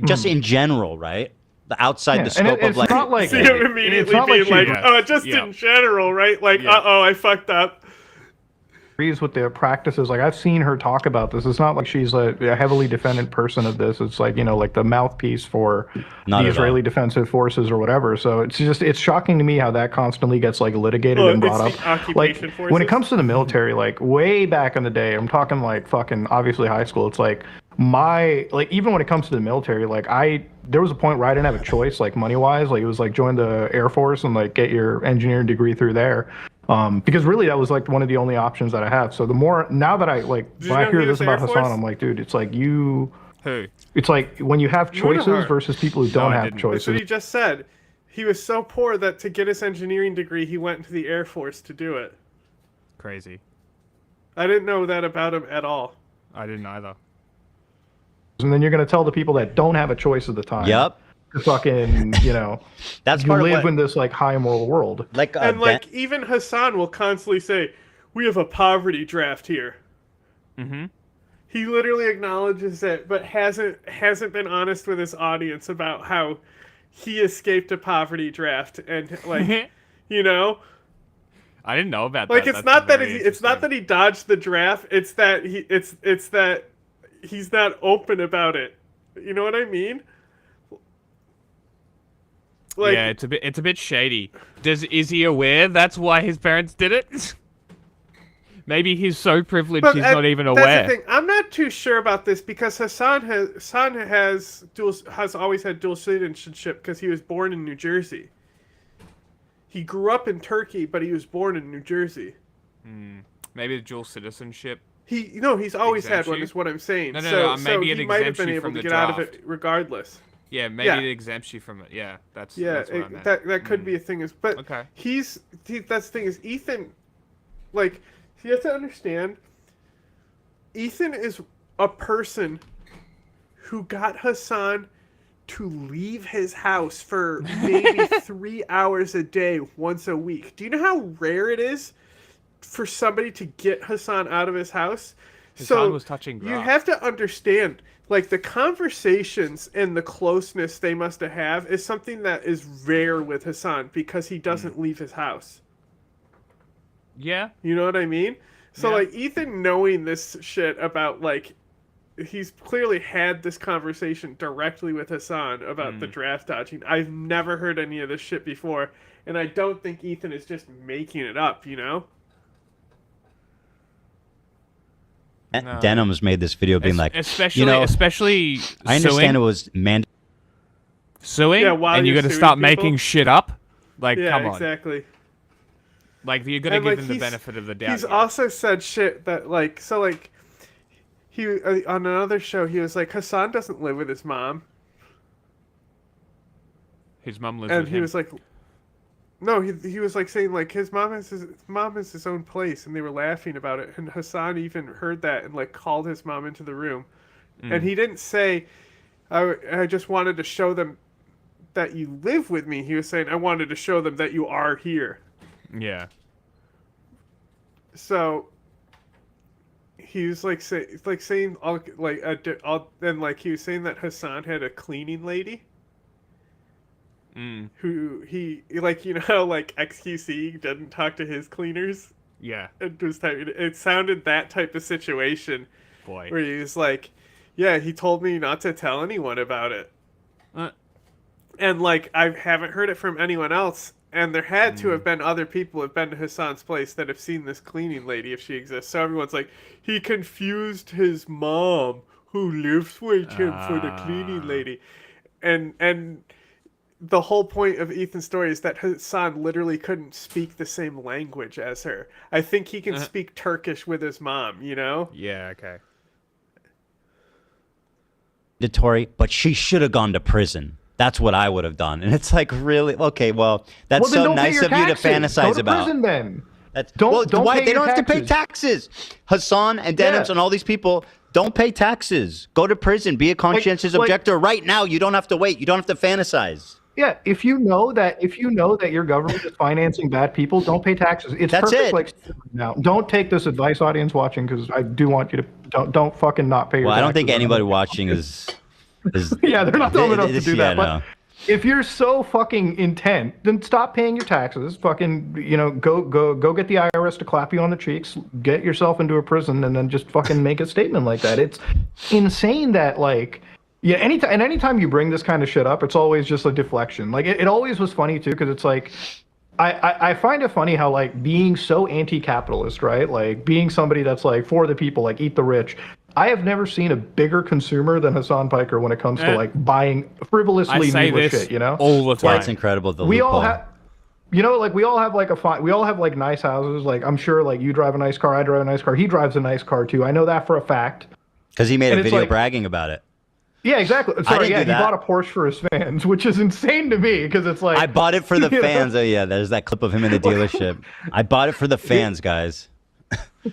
just in general, right? The scope of like. Not like see him immediately being like, just in general, right? Like, I fucked up. Agrees with the practices. Like I've seen her talk about this. It's not like she's a heavily defended person of this. It's like like the mouthpiece for the Israeli Defensive Forces or whatever. So it's shocking to me how that constantly gets like litigated and brought up. Like when it comes to the military, like way back in the day, I'm talking like fucking obviously high school. It's like even when it comes to the military, like there was a point where I didn't have a choice, like money wise. Like it was like join the Air Force and like get your engineering degree through there. Because really that was like one of the only options that I have. So the more now that I like when I hear this about Hassan, I'm like, dude, it's like it's like when you have choices versus people who don't have choices. That's what he just said. He was so poor that to get his engineering degree, he went into the Air Force to do it. Crazy. I didn't know that about him at all. I didn't either. And then you're going to tell the people that don't have a choice at the time. Yep. To fucking, that's you live in this like high moral world. Even Hassan will constantly say, "We have a poverty draft here." Mm-hmm. He literally acknowledges it, but hasn't been honest with his audience about how he escaped a poverty draft and I didn't know about that. Like it's not that he dodged the draft. It's that he's not open about it. You know what I mean? Like, yeah, it's a bit shady. Is he aware that's why his parents did it? Maybe he's so privileged he's not even aware. That's the thing. I'm not too sure about this because Hassan has always had dual citizenship because he was born in New Jersey. He grew up in Turkey, but he was born in New Jersey. Maybe the dual citizenship. He's always had one. Is what I'm saying. No. Maybe he might have been able to get out of it regardless. Yeah, maybe it exempts you from it. Yeah, that's what I meant. That could be a thing. But okay. That's the thing is Ethan, like, you have to understand. Ethan is a person who got Hassan to leave his house for maybe 3 hours a day once a week. Do you know how rare it is for somebody to get Hassan out of his house? Hassan was touching grass. You have to understand, like, the conversations and the closeness they must have is something that is rare with Hassan because he doesn't leave his house. Yeah. You know what I mean? So, like, Ethan knowing this shit about, like, he's clearly had this conversation directly with Hassan about the draft dodging. I've never heard any of this shit before, and I don't think Ethan is just making it up, No. Denim's made this video being like, especially I understand it was suing, and you're gonna start making shit up. Like, come on, exactly. Like, you're gonna give him the benefit of the doubt. He's also said shit that he on another show he was like, Hassan doesn't live with his mom. His mum lives and with he him. was like, no, he was like saying like his mom has his own place, and they were laughing about it. And Hassan even heard that and like called his mom into the room, and he didn't say, I just wanted to show them that you live with me. He was saying, I wanted to show them that you are here. Yeah. So he was like saying he was saying that Hassan had a cleaning lady. Who he like, you know how like XQC didn't talk to his cleaners? Yeah. It sounded that type of situation. Boy. Where he was like, yeah, he told me not to tell anyone about it. And like I haven't heard it from anyone else, and there had to have been other people who have been to Hassan's place that have seen this cleaning lady if she exists. So everyone's like, he confused his mom who lives with him for the cleaning lady. And the whole point of Ethan's story is that Hassan literally couldn't speak the same language as her. I think he can speak Turkish with his mom, you know? Yeah, okay. But she should have gone to prison. That's what I would have done. And it's like, really? Okay, well, that's so nice of you to fantasize about. Go to prison then. That's, don't why pay they your don't have to pay taxes. Hassan and Denims and all these people don't pay taxes. Go to prison. Be a conscientious objector right now. You don't have to wait. You don't have to fantasize. Yeah, if you know that your government is financing bad people, don't pay taxes. It's That's perfect. it. Like now, don't take this advice, audience watching, because I do want you to don't fucking not pay your taxes. Well, I don't think anybody watching is yeah, they're not dumb enough to do that. No. But if you're so fucking intent, then stop paying your taxes. Fucking, go get the IRS to clap you on the cheeks, get yourself into a prison, and then just fucking make a statement like that. It's insane that yeah, anytime you bring this kind of shit up, it's always just a deflection. Like it always was funny too, because it's like I find it funny how like being so anti-capitalist, right? Like being somebody that's like for the people, like eat the rich. I have never seen a bigger consumer than Hassan Piker when it comes to like buying frivolously needless shit. You know, all the time. That's incredible. We all have. We all have like nice houses. Like I'm sure like you drive a nice car, I drive a nice car, he drives a nice car too. I know that for a fact. Because he made a video bragging about it. Yeah, exactly. Sorry, he bought a Porsche for his fans, which is insane to me because it's like I bought it for the fans. Oh yeah, there's that clip of him in the dealership. I bought it for the fans, guys.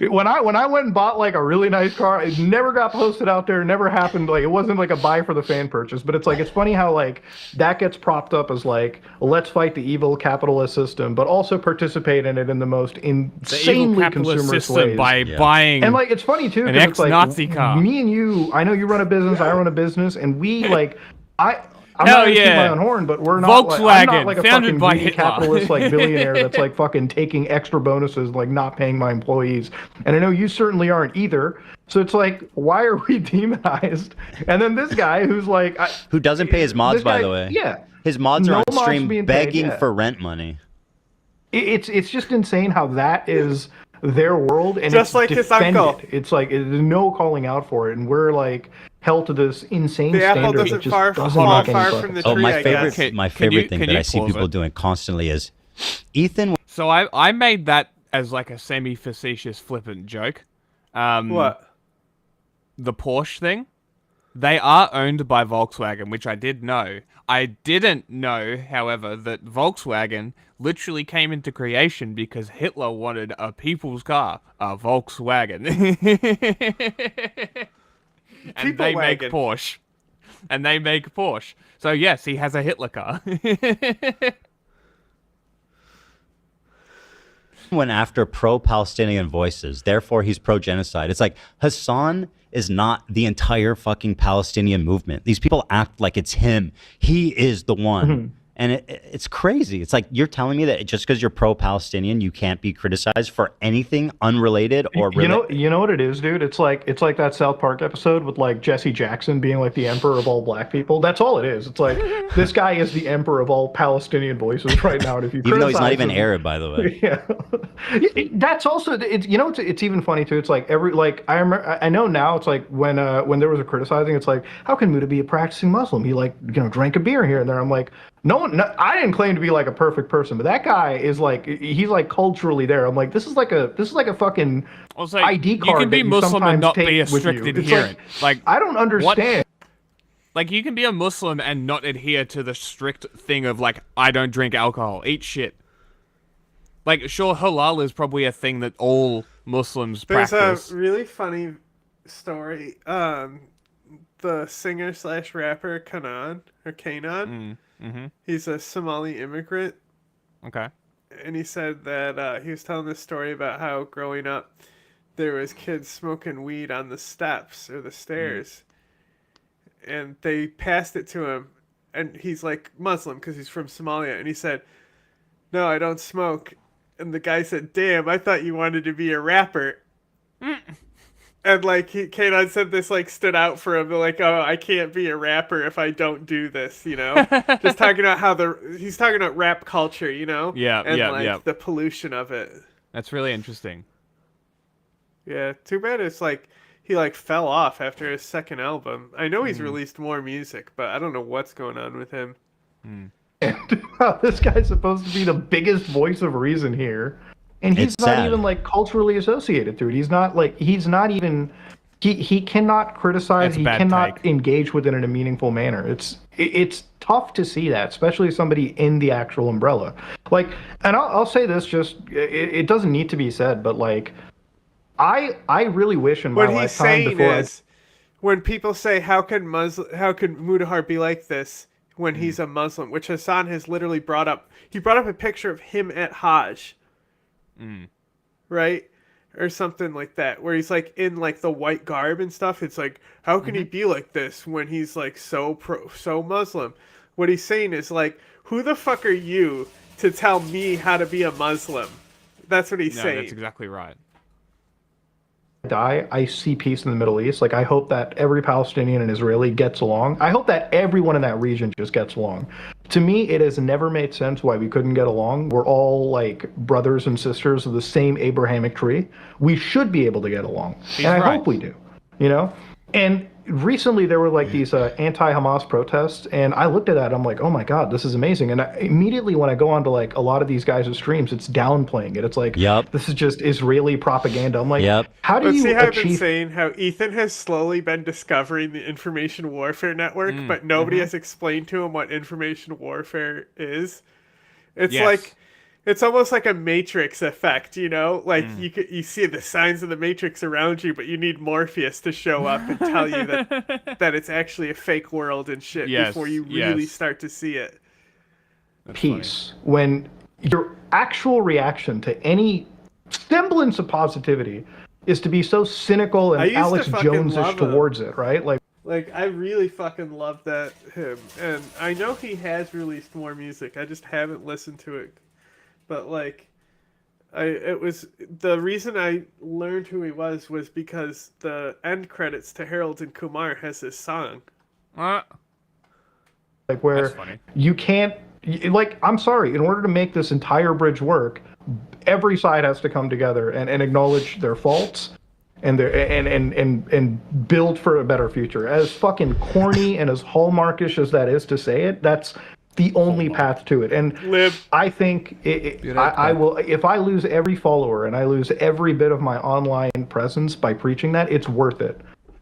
When I went and bought like a really nice car, it never got posted out there, never happened. Like it wasn't like a buy for the fan purchase, but it's like it's funny how like that gets propped up as like let's fight the evil capitalist system, but also participate in it in the most insanely consumerist ways by buying. And like it's funny too an because it's like ex-Nazi car. Me and you, I know you run a business, I run a business, and we like I'm Hell not going to toot yeah. my own horn, but we're not Volkswagen, like, I'm not like a founded fucking by greedy Hitler. capitalist like billionaire that's like fucking taking extra bonuses, like not paying my employees. And I know you certainly aren't either. So it's like, why are we demonized? And then this guy who's like, who doesn't pay his mods, by the way. Yeah, his mods are on mods stream being begging paid, for rent money. It's just insane how that is their world, and Just it's like his defended. uncle. It's like there's no calling out for it, and we're like held to this insane The apple standard. doesn't It just fall doesn't far make any fucking from the sense. tree, my I favorite, guess. my favorite thing can that you I see pause people it? doing constantly is Ethan. So I made that as like a semi-facetious, flippant joke. What? The Porsche thing. They are owned by Volkswagen, which I did know. I didn't know, however, that Volkswagen literally came into creation because Hitler wanted a people's car, a Volkswagen. And they make Porsche. And they make Porsche. So yes, he has a Hitler car. Went after pro-Palestinian voices, therefore he's pro-genocide. It's like Hassan is not the entire fucking Palestinian movement. These people act like it's him. He is the one. And it's crazy. It's like you're telling me that just because you're pro-Palestinian, you can't be criticized for anything unrelated or related. You know what it is, dude? It's like that South Park episode with like Jesse Jackson being like the emperor of all black people. That's all it is. It's like this guy is the emperor of all Palestinian voices right now. And if you even though he's not even him, Arab, by the way. Yeah, that's also it's even funny too. It's like I know now. It's like when there was a criticizing, it's like how can Muta be a practicing Muslim? He drank a beer here and there. I'm like. No, I didn't claim to be like a perfect person, but that guy is like he's like culturally there. I'm like this is like a fucking ID card. You can be Muslim and not be a strict adherent. Like I don't understand. Like, you can be a Muslim and not adhere to the strict thing of, like, I don't drink alcohol, eat shit. Like, sure, halal is probably a thing that all Muslims practice. There's a really funny story. The singer/rapper Kanan, he's a Somali immigrant. Okay. And he said that he was telling this story about how growing up, there was kids smoking weed on the steps or the stairs. And they passed it to him. And he's like Muslim because he's from Somalia. And he said, no, I don't smoke. And the guy said, damn, I thought you wanted to be a rapper. And like Kanan said this like stood out for him. They're like, oh, I can't be a rapper if I don't do this, you know? Just talking about how he's talking about rap culture, you know? Yeah, and the pollution of it. That's really interesting. Yeah, too bad it's like he like fell off after his second album. I know he's released more music, but I don't know what's going on with him. And this guy's supposed to be the biggest voice of reason here, and he's not even like culturally associated to it. He's not even he cannot criticize. He cannot engage with it in a meaningful manner. It's tough to see that, especially somebody in the actual umbrella. Like, and I'll say this, just it doesn't need to be said, but like. I really wish in my lifetime. What he's saying is, when people say, how can Smoot-Hawley be like this when he's a Muslim, which Hassan has literally brought up. He brought up a picture of him at Hajj. Right? Or something like that, where he's like in like the white garb and stuff. It's like, how can he be like this when he's like so Muslim? What he's saying is like, who the fuck are you to tell me how to be a Muslim? That's what he's saying. That's exactly right. I see peace in the Middle East. Like, I hope that every Palestinian and Israeli gets along. I hope that everyone in that region just gets along. To me, it has never made sense why we couldn't get along. We're all like brothers and sisters of the same Abrahamic tree. We should be able to get along. And I hope we do, you know? And recently there were like these anti-Hamas protests, and I looked at that, I'm like, oh my god, this is amazing. And immediately when I go on to like a lot of these guys' streams, it's downplaying it. It's like, this is just Israeli propaganda. I'm like, how do you see how I've been achieve... saying how Ethan has slowly been discovering the information warfare network, but nobody has explained to him what information warfare is? It's like, it's almost like a Matrix effect, you know? Like, you see the signs of the Matrix around you, but you need Morpheus to show up and tell you that it's actually a fake world and shit before you really start to see it. Peace. When your actual reaction to any semblance of positivity is to be so cynical and Alex Jones-ish towards it, right? Like, I really fucking love him. And I know he has released more music. I just haven't listened to it. But like, it was the reason I learned who he was because the end credits to Harold and Kumar has this song. Like, where you can't, like, I'm sorry, in order to make this entire bridge work, every side has to come together and acknowledge their faults and and build for a better future. As fucking corny and as hallmarkish as that is to say it, that's the only path to it. And I think I will, if I lose every follower and I lose every bit of my online presence by preaching that, it's worth it.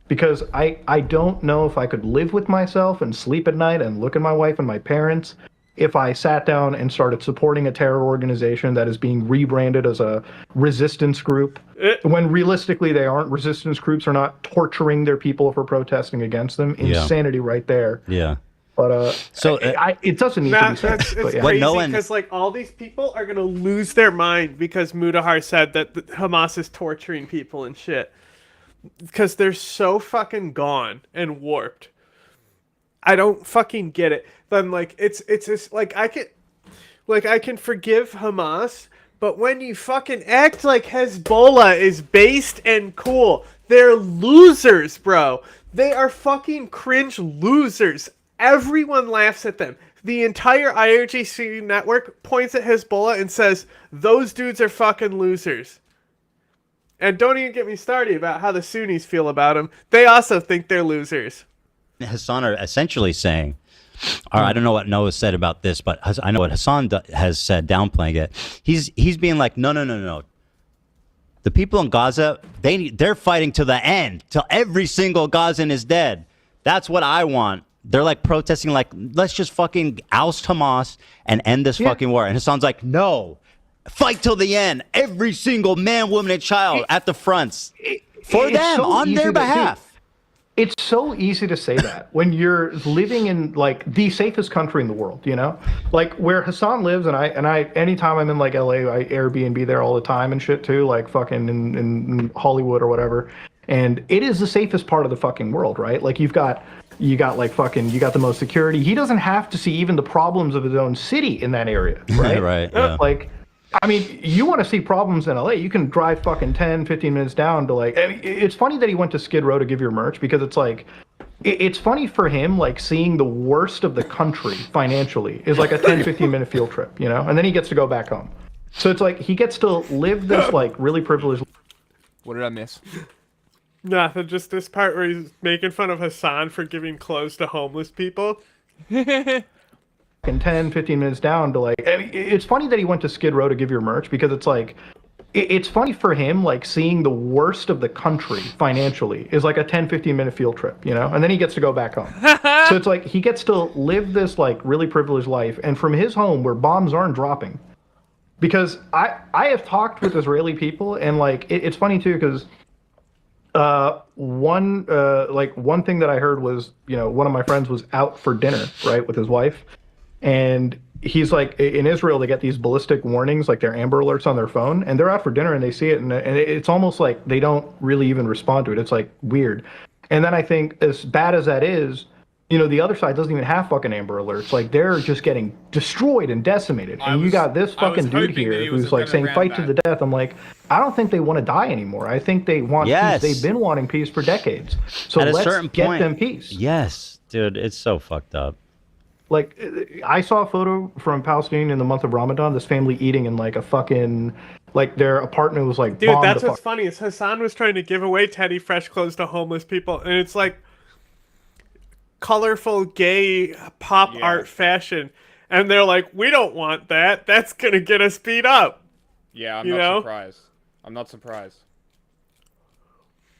Because I don't know if I could live with myself and sleep at night and look at my wife and my parents if I sat down and started supporting a terror organization that is being rebranded as a resistance group, when realistically they aren't. Resistance groups are not torturing their people for protesting against them. Insanity right there. Yeah. But so it doesn't need to be said. It's crazy because like all these people are gonna lose their mind because Smoot-Hawley said that Hamas is torturing people and shit because they're so fucking gone and warped. I don't fucking get it. Then like it's just like I can forgive Hamas, but when you fucking act like Hezbollah is based and cool, they're losers, bro. They are fucking cringe losers. Everyone laughs at them. The entire IRGC network points at Hezbollah and says, those dudes are fucking losers. And don't even get me started about how the Sunnis feel about them. They also think they're losers. Hassan are essentially saying, or I don't know what Noah said about this, but I know what Hassan has said, downplaying it. He's being like, no. The people in Gaza, they're fighting to the end, till every single Gazan is dead. That's what I want. They're like protesting, like, let's just fucking oust Hamas and end this fucking war. And Hassan's like, no, fight till the end. Every single man, woman, and child at the fronts for them, so on their behalf. It's so easy to say that when you're living in like the safest country in the world, you know, like where Hassan lives. And I, anytime I'm in like LA, I Airbnb there all the time and shit too, like fucking in Hollywood or whatever. And it is the safest part of the fucking world, right? Like you got like fucking, you got the most security. He doesn't have to see even the problems of his own city in that area, right? Right. Yeah. Like, I mean, you want to see problems in LA, you can drive fucking 10, 15 minutes down to like, I mean, it's funny that he went to Skid Row to give your merch because it's like, it's funny for him, like seeing the worst of the country financially is like a 10, 15 minute field trip, you know? And then he gets to go back home. So it's like, he gets to live this like really privileged. What did I miss? Nothing, just this part where he's making fun of Hassan for giving clothes to homeless people. And 10, 15 minutes down to like, I mean, it's funny that he went to Skid Row to give your merch because it's like, it's funny for him, like seeing the worst of the country financially is like a 10, 15 minute field trip, you know? And then he gets to go back home. So it's like, he gets to live this like really privileged life. And from his home where bombs aren't dropping, because I have talked with Israeli people and like, it's funny too, because one thing that I heard was, you know, one of my friends was out for dinner, right, with his wife. And he's like, in Israel, they get these ballistic warnings, like their Amber Alerts on their phone, and they're out for dinner and they see it, and it's almost like they don't really even respond to it. It's like weird. And then I think, as bad as that is, you know, the other side doesn't even have fucking Amber Alerts. Like they're just getting destroyed and decimated. And you got this fucking dude here who's like saying fight to the death. I'm like, I don't think they want to die anymore. I think they want peace. They've been wanting peace for decades. So At a let's certain get point, them peace. Yes, dude, it's so fucked up. Like, I saw a photo from Palestine in the month of Ramadan, this family eating in like a fucking, like their apartment was like, dude, that's what's funny is Hassan was trying to give away Teddy fresh clothes to homeless people, and it's like colorful gay pop art fashion, and they're like, we don't want that, that's gonna get us beat up. Yeah, I'm not surprised. I'm not surprised.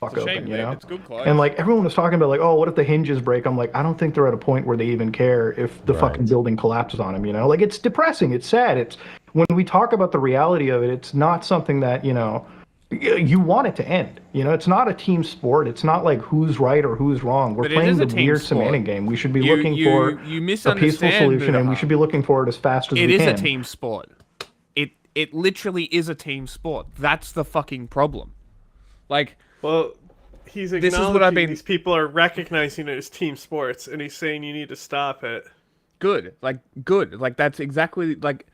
Fuck open, you know? It's good clothes. And like everyone was talking about like, oh, what if the hinges break? I'm like, I don't think they're at a point where they even care if the fucking building collapses on them, you know? Like it's depressing, it's sad. It's when we talk about the reality of it, it's not something that, you know, you want it to end. You know, it's not a team sport. It's not like who's right or who's wrong. We're playing the weird semantic game. We should be looking for a peaceful solution, and we should be looking for it as fast as we can. It is a team sport. It literally is a team sport. That's the fucking problem. Like, well, he's acknowledging these people are recognizing it as team sports, and he's saying you need to stop it. Good. Like, that's exactly, like,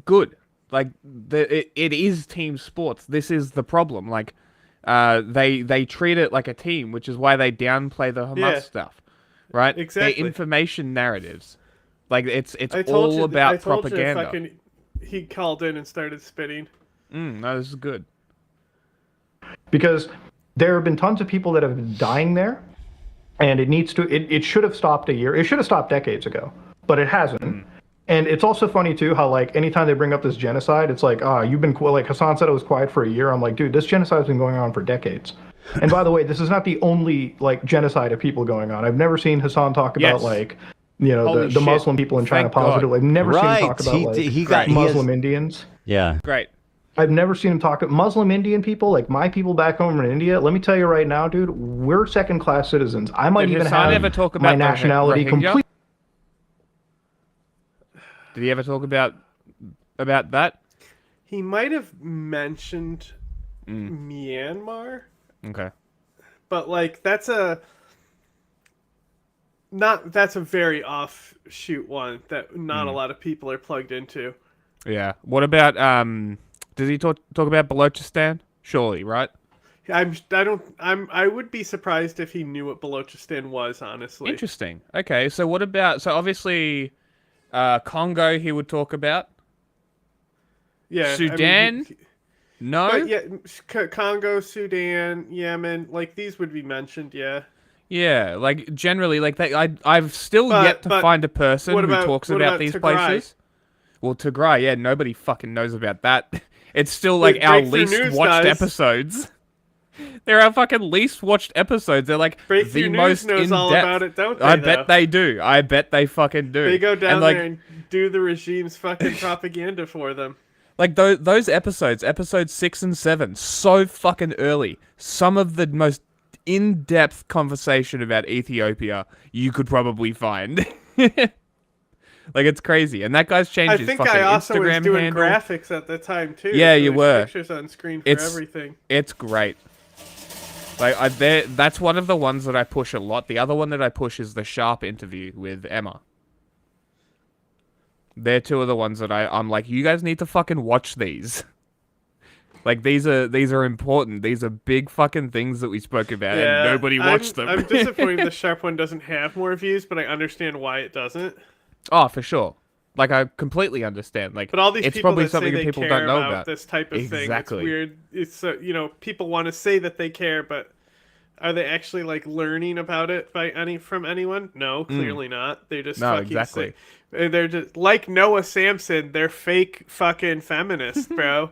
good. Like, it is team sports. This is the problem. Like, they treat it like a team, which is why they downplay the Hamas stuff, right? Exactly. They're information narratives. Like, it's all about propaganda. He called in and started spitting. No, this is good. Because there have been tons of people that have been dying there, and it should have stopped a year. It should have stopped decades ago, but it hasn't. And it's also funny too how like anytime they bring up this genocide, it's like, you've been like Hassan said it was quiet for a year. I'm like, dude, this genocide's been going on for decades. And by the way, this is not the only like genocide of people going on. I've never seen Hassan talk about like, you know, the Muslim people in China positively. I've never seen him talk about like Muslim Indians. Yeah. Great. I've never seen him talk Muslim Indian people, like my people back home in India. Let me tell you right now, dude, we're second-class citizens. I might even have my nationality completely. Did he ever talk about that? He might have mentioned Myanmar. Okay. But like that's a very offshoot one that not a lot of people are plugged into. Yeah. What about does he talk about Balochistan? Surely, right? I would be surprised if he knew what Balochistan was, honestly. Interesting. Okay, so what about obviously Congo he would talk about? Yeah. Sudan? No? But yeah, Congo, Sudan, Yemen, like these would be mentioned, yeah. Yeah, like generally like I've still yet to find a person who talks about these places. Well, Tigray, yeah, nobody fucking knows about that. It's still like our least watched episodes. They're our fucking least watched episodes. They're like Breakthrough the News most knows in-depth. all about it, don't they, I though? bet they do. I bet they fucking do. They go down and, like, there and do the regime's fucking propaganda for them. Like those episodes 6 and 7, so fucking early. Some of the most in-depth conversation about Ethiopia you could probably find. Like, it's crazy. And that guy's changed his fucking Instagram handle. I also was doing graphics at the time, too. Yeah, so you were. Pictures on screen for everything. It's great. Like, that's one of the ones that I push a lot. The other one that I push is the Sharp interview with Emma. They're two of the ones that I'm like, you guys need to fucking watch these. Like, these are important. These are big fucking things that we spoke about, and nobody watched them. I'm disappointed the Sharp one doesn't have more views, but I understand why it doesn't. Oh, for sure. Like, I completely understand. Like, but all these it's people probably that something say that they people care don't know about this type of thing. It's weird. It's people want to say that they care, but are they actually like learning about it from anyone? No, clearly not. They just exactly. They're just like Noah Samson. They're fake fucking feminists, bro.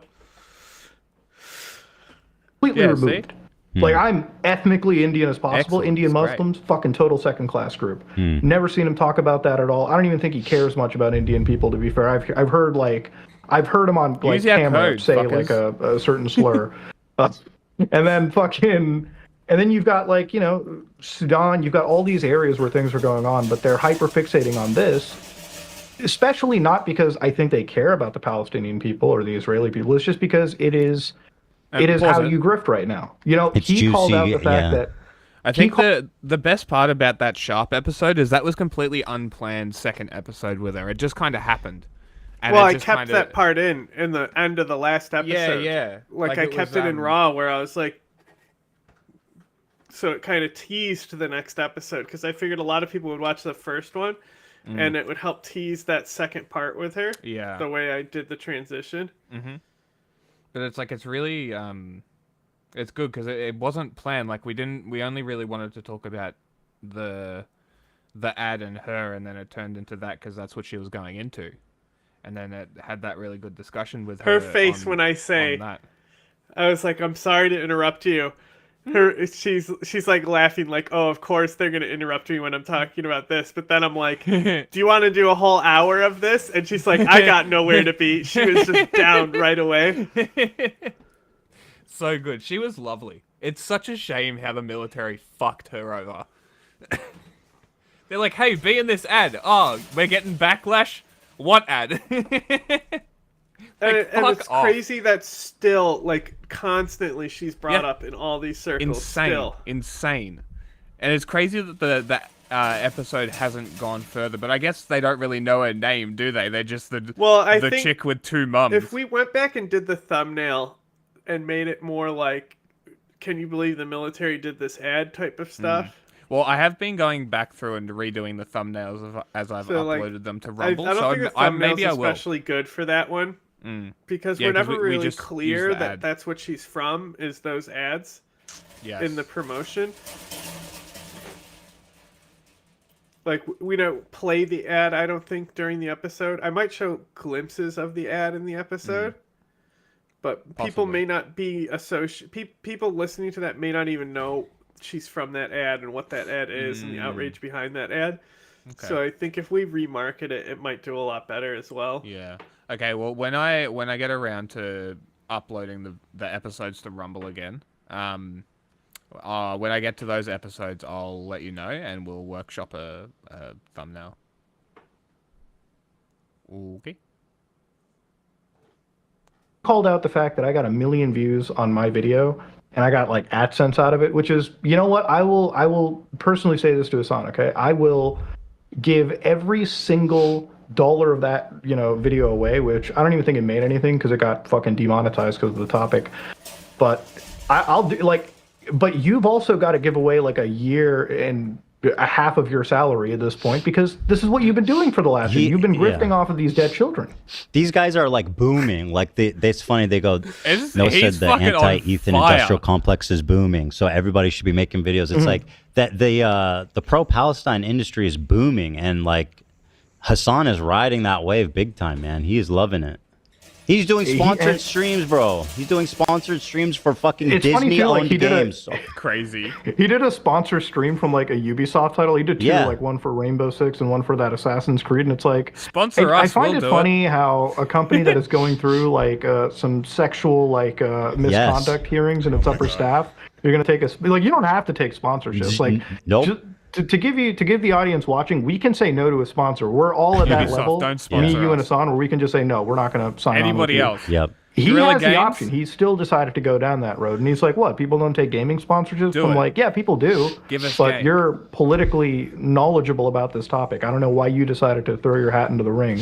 Completely removed. Like, I'm ethnically Indian as possible. Excellent. Indian Muslims, fucking total second-class group. Never seen him talk about that at all. I don't even think he cares much about Indian people, to be fair. I've heard him on like camera say like a certain slur, and then you've got like Sudan. You've got all these areas where things are going on, but they're hyper fixating on this. Especially not because I think they care about the Palestinian people or the Israeli people. It's just because it is how you grift right now. He called out the fact that I think the best part about that Sharp episode is that was completely unplanned second episode with her. It just kind of happened. And I kept that part in the end of the last episode. Yeah. Like I kept it in Raw where I was like, so it kind of teased the next episode because I figured a lot of people would watch the first one and it would help tease that second part with her. Yeah. The way I did the transition. Mm-hmm. But it's like, it's really, it's good because it wasn't planned. Like, we only really wanted to talk about the ad and her, and then it turned into that because that's what she was going into. And then it had that really good discussion with her. Her face when I say, I was like, I'm sorry to interrupt you. She's like laughing like, oh, of course they're going to interrupt me when I'm talking about this. But then I'm like, do you want to do a whole hour of this? And she's like, I got nowhere to be. She was just down right away. So good. She was lovely. It's such a shame how the military fucked her over. They're like, hey, be in this ad. Oh, we're getting backlash? What ad? And it's crazy that still, like, constantly she's brought up in all these circles. Insane. And it's crazy that the episode hasn't gone further, but I guess they don't really know her name, do they? They're just the chick with two mums. If we went back and did the thumbnail and made it more like, can you believe the military did this ad type of stuff? Well, I have been going back through and redoing the thumbnails as I've uploaded them to Rumble. I don't think the thumbnail's maybe I will. especially good for that one. Because we're never really clear that that's what she's from, is those ads in the promotion. Like, we don't play the ad, I don't think, during the episode. I might show glimpses of the ad in the episode. But people may not be people listening to that may not even know she's from that ad and what that ad is and the outrage behind that ad. Okay. So I think if we remarket it, it might do a lot better as well. Yeah. Okay, well, when I get around to uploading the episodes to Rumble again, when I get to those episodes, I'll let you know, and we'll workshop a thumbnail. Okay. Called out the fact that I got 1 million views on my video, and I got like AdSense out of it, which is, you know what? I will personally say this to Hassan, okay? I will give every single dollar of that video away, which I don't even think it made anything because it got fucking demonetized because of the topic. But I'll do but you've also got to give away like a year and a half of your salary at this point because this is what you've been doing for the last year. You've been grifting off of these dead children. These guys are like booming. Like it's funny. They go, Noah said the anti-Ethan industrial complex is booming, so everybody should be making videos. It's like that the pro-Palestine industry is booming, and like Hassan is riding that wave big time, man. He is loving it. He's doing sponsored streams, bro. He's doing sponsored streams for fucking Disney-owned games. Crazy. He did a sponsor stream from like a Ubisoft title. He did two, Yeah. like one for Rainbow Six and one for that Assassin's Creed. And it's like, Sponsor I us, find we'll it do funny how a company that is going through like some sexual like misconduct hearings and its upper staff, you're gonna take like you don't have to take sponsorships. Like nope. To give the audience watching, we can say no to a sponsor. We're all at that Ubisoft, level. don't Me, sponsor you, and us. Hassan, where we can just say no. We're not going to sign Anybody on with else. you. Yep. He Guerrilla has the Games? option. He still decided to go down that road, and he's like, "What? People don't take gaming sponsorships?" Do I'm it. like, "Yeah, people do." Give us but game. you're politically knowledgeable about this topic. I don't know why you decided to throw your hat into the ring.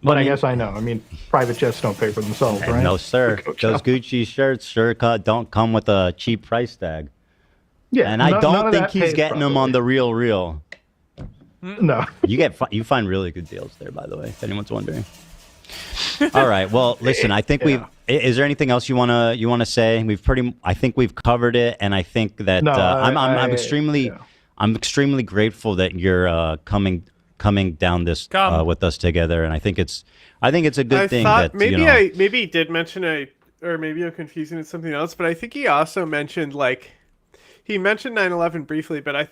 But I guess I know. I mean, private jets don't pay for themselves, right? No, sir. Those Gucci shirts sure don't come with a cheap price tag. Yeah, and I none don't of think that he's pays getting them on the real. No. You find really good deals there, by the way, if anyone's wondering. All right. Well, listen. I think we've. Is there anything else you wanna say? I think we've covered it, and I think that I'm extremely grateful that you're coming down this with us together, and I think it's a good thing. Thought that maybe you know, maybe he did mention or maybe I'm confusing it with something else, but I think he also mentioned he mentioned 9/11 briefly, but I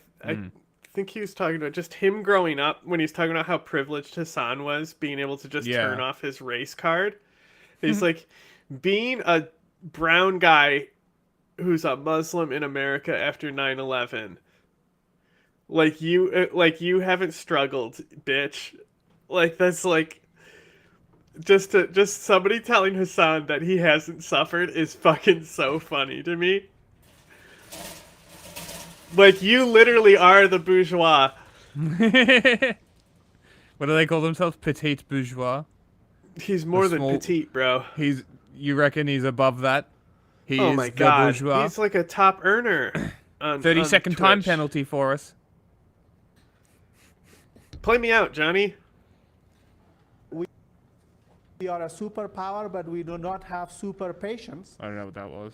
think he was talking about just him growing up when he's talking about how privileged Hassan was being able to just turn off his race card. He's like, being a brown guy who's a Muslim in America after 9/11. Like you haven't struggled, bitch. Like that's like just somebody telling Hassan that he hasn't suffered is fucking so funny to me. Like, you literally are the bourgeois. What do they call themselves? Petite bourgeois? He's more than petite, bro. You reckon he's above that? He oh is my the god, bourgeois? he's like a top earner. 30-second time penalty for us. Play me out, Johnny. We are a superpower, but we do not have super patience. I don't know what that was.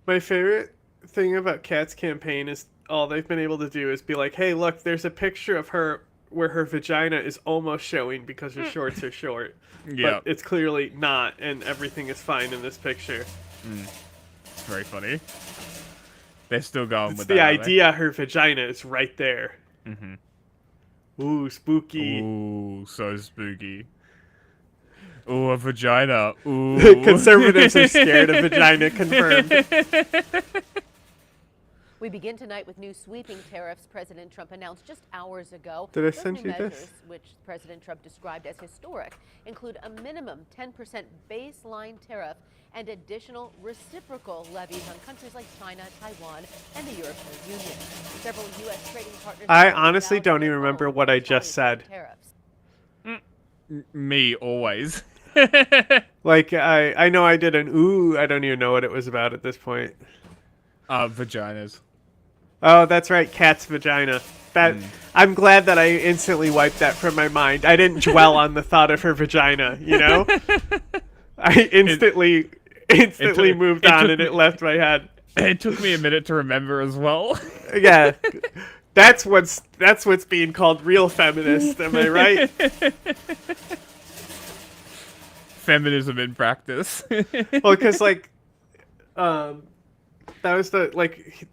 My favorite thing about Kat's campaign is all they've been able to do is be like, hey, look, there's a picture of her where her vagina is almost showing because her shorts are short. Yeah. But it's clearly not, and everything is fine in this picture. It's very funny. They're still going It's with the that. idea her vagina is right there. Mm-hmm. Ooh, spooky. Ooh, so spooky. Ooh, a vagina. Ooh. Conservatives are scared of vagina, confirmed. We begin tonight with new sweeping tariffs President Trump announced just hours ago. Did I Those send new you measures, this? which President Trump described as historic, include a minimum 10% baseline tariff and additional reciprocal levies on countries like China, Taiwan, and the European Union. Several U.S. trading partners. I honestly don't even remember what I just said. Me, always. Like, I know I did an ooh, I don't even know what it was about at this point. Vaginas. Oh, that's right, Cat's vagina. That I'm glad that I instantly wiped that from my mind. I didn't dwell on the thought of her vagina, you know? I instantly moved on and it left my head. It took me a minute to remember as well. Yeah. That's what's being called real feminist, am I right? Feminism in practice. Well, because that was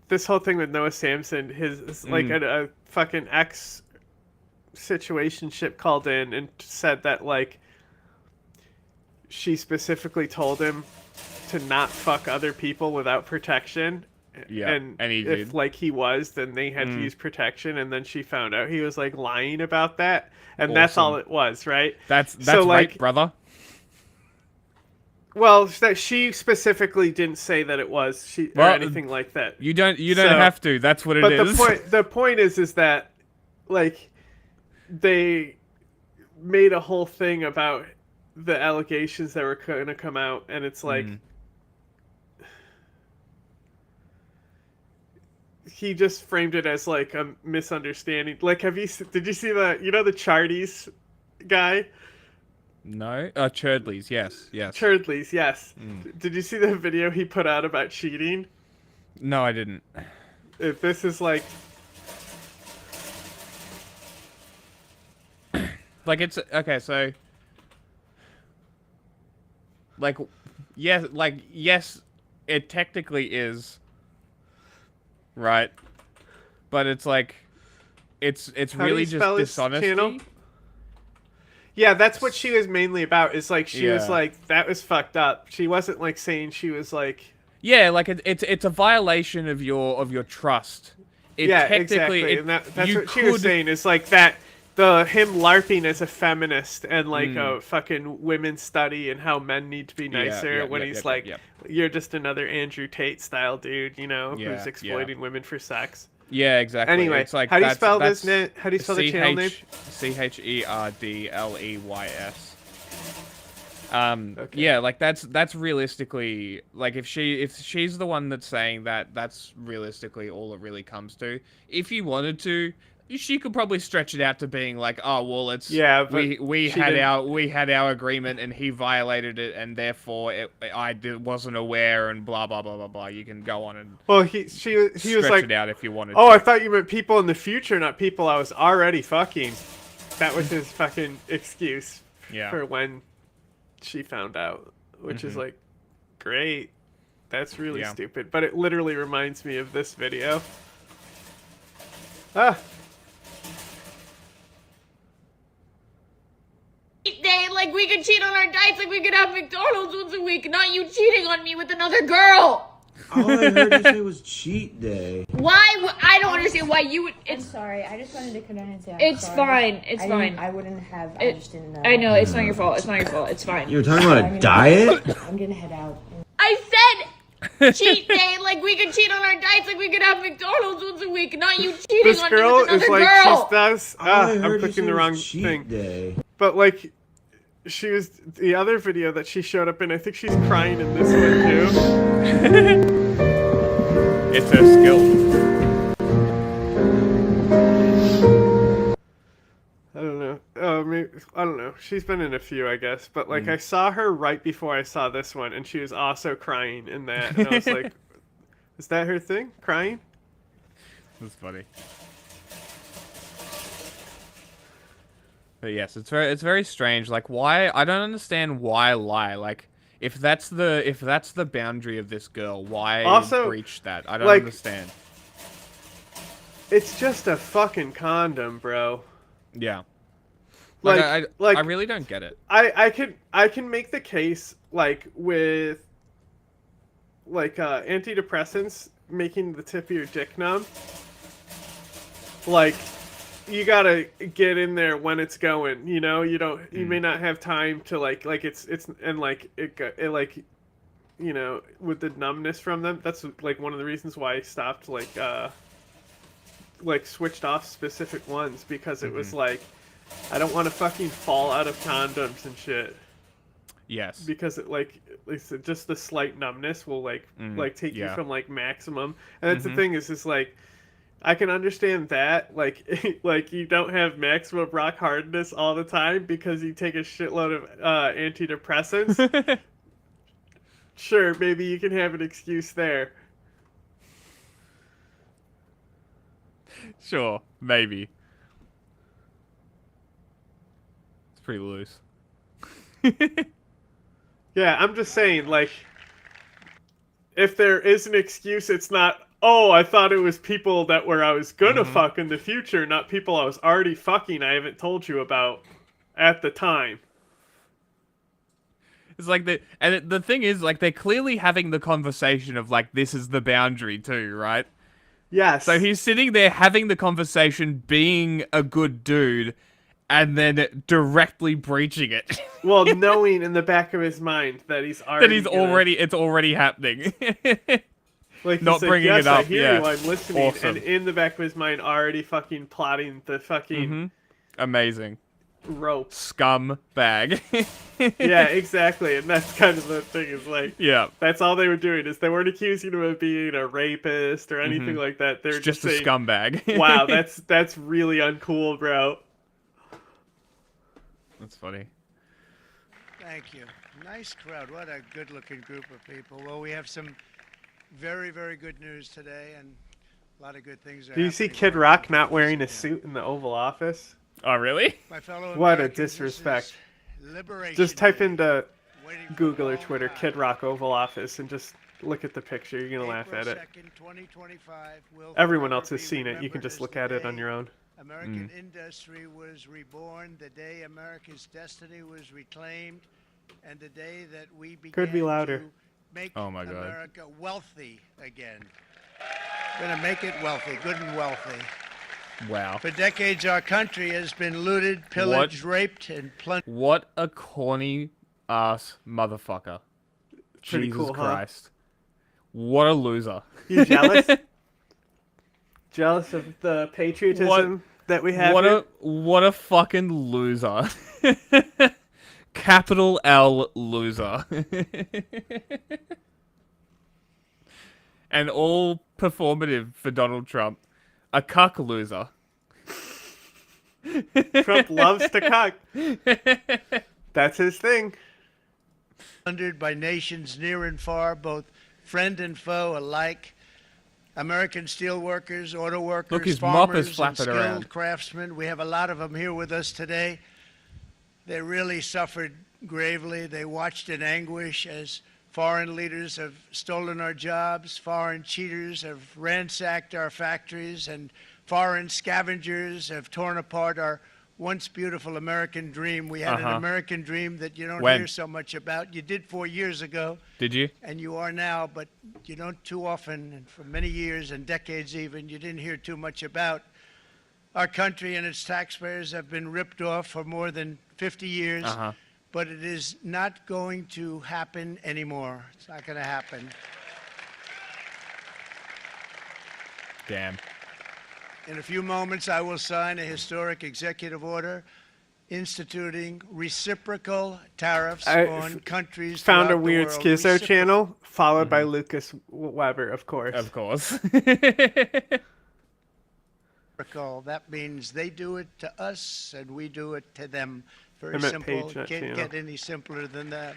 this whole thing with Noah Samson, a fucking ex situationship called in and said that she specifically told him to not fuck other people without protection. Yeah, and he if did. he was, then they had to use protection, and then she found out he was lying about that, and that's all it was, right? That's so, right, brother. Well, she specifically didn't say that it was or anything like that. You don't have to. That's what it is. But the point is that they made a whole thing about the allegations that were going to come out, and it's he just framed it as a misunderstanding. Did you see the Charties guy? No, Churdleys, yes. Churdleys, yes. Did you see the video he put out about cheating? No, I didn't. If this is it's okay. So Like, yes, it technically is, right? But it's like, it's really just dishonesty. Channel? Yeah, that's what she was mainly about. Is like she was like, that was fucked up. She wasn't like saying she was like. Yeah, like it's a violation of your trust. Exactly. And that's what she was saying. Is like that him LARPing as a feminist and like a fucking women's study and how men need to be nicer when he's like, you're just another Andrew Tate style dude, you know, who's exploiting women for sex. Yeah, exactly. Anyway, it's like, how do you spell this? How do you spell the channel name? Cherdleys. Okay. Yeah, like that's realistically, like if she's the one that's saying that, that's realistically all it really comes to. If you wanted to, she could probably stretch it out to being like, oh well, it's we had our agreement and he violated it and therefore wasn't aware and blah blah blah blah blah. You can go on and he was like, it out if you wanted. Oh, to. I thought you meant people in the future, not people I was already fucking. That was his fucking excuse for when she found out, which is like, great. That's really stupid, but it literally reminds me of this video. Day, like we could cheat on our diets, like we could have McDonald's once a week, not you cheating on me with another girl. All I heard you say was cheat day. Why? I don't understand why you would. I'm sorry. I just wanted to come down and say it's fine. It's fine. I wouldn't have. I just didn't know. I know. It's not your fault. It's not your fault. It's fine. You were talking about a diet? I'm gonna head out. I said cheat day, like we could cheat on our diets, like we could have McDonald's once a week, not you cheating this on girl me with another is like, girl. she does. I'm clicking the wrong thing. Day. But like, she was the other video that she showed up in. I think she's crying in this one too. It's her skill. I don't know. Maybe, I don't know. She's been in a few, I guess. But like, I saw her right before I saw this one, and she was also crying in that. And I was like, is that her thing? Crying? That's funny. But yes, it's very strange. Like, why? I don't understand why lie. Like, if that's the boundary of this girl, why also breach that? I don't like, understand. It's just a fucking condom, bro. Yeah. I really don't get it. I can make the case like with like antidepressants making the tip of your dick numb. Like, you gotta get in there when it's going, you know. You may not have time to like it's and like it like, you know, with the numbness from them. That's like one of the reasons why I stopped like switched off specific ones, because it was like, I don't want to fucking fall out of condoms and shit. Yes. Because it like just the slight numbness will like take you from like maximum. And that's the thing is like, I can understand that, like you don't have maximum rock hardness all the time because you take a shitload of antidepressants. Sure, maybe you can have an excuse there. Sure, maybe. It's pretty loose. Yeah, I'm just saying, like, if there is an excuse, it's not, oh, I thought it was people that I was gonna fuck in the future, not people I was already fucking I haven't told you about at the time. It's like the thing is, like, they're clearly having the conversation of, like, this is the boundary too, right? Yes. So he's sitting there having the conversation, being a good dude, and then directly breaching it. Well, knowing in the back of his mind that it's already happening. Like, not like, bringing yes, it up. I hear you, I'm listening, Awesome. and in the back of his mind already fucking plotting the fucking amazing rope scum bag. Yeah, exactly, and that's kind of the thing is like, yeah, that's all they were doing is they weren't accusing him of being a rapist or anything like that. They're just a saying, scumbag. Wow, that's really uncool, bro. That's funny. Thank you. Nice crowd. What a good-looking group of people. Well, we have some very, very good news today, and a lot of good things. Do you see Kid Rock not wearing a suit in the Oval Office? Oh, really? My fellow What a Americans, disrespect. this is Liberation Just type Day. into Google or Twitter Kid Rock Oval Office and just look at the picture. You're gonna laugh at it. 2nd, 2025 will Everyone forever else has be seen it. You can remembered just as look the at it day on your own. American industry was reborn, the day America's destiny was reclaimed, and the day that we began Could be louder. to make Oh my God. America wealthy again. We're gonna make it wealthy, good and wealthy. Wow. For decades, our country has been looted, pillaged, raped, and plundered. What a corny ass motherfucker. Pretty Jesus cool, huh? Christ. What a loser. You jealous? Jealous of the patriotism that we have here? What a fucking loser. Capital L loser. And all performative for Donald Trump. A cuck loser. Trump loves to cuck. That's his thing. Plundered by nations near and far, both friend and foe alike. American steelworkers, auto workers, Look, his mop farmers, is flapping and skilled around. craftsmen. We have a lot of them here with us today. They really suffered gravely. They watched in anguish as foreign leaders have stolen our jobs, foreign cheaters have ransacked our factories, and foreign scavengers have torn apart our once beautiful American dream. We had an American dream that you don't When? hear so much about. You did 4 years ago. Did you? And you are now, but you don't too often, and for many years and decades even, you didn't hear too much about. Our country and its taxpayers have been ripped off for more than 50 years, but it is not going to happen anymore. It's not going to happen. Damn. In a few moments, I will sign a historic executive order instituting reciprocal tariffs on countries Found a throughout the weird world. Schizo channel, followed by Lucas Weber, of course. Of course. Reciprocal. That means they do it to us and we do it to them. Very I meant simple. Page, not Can't channel. get any simpler than that.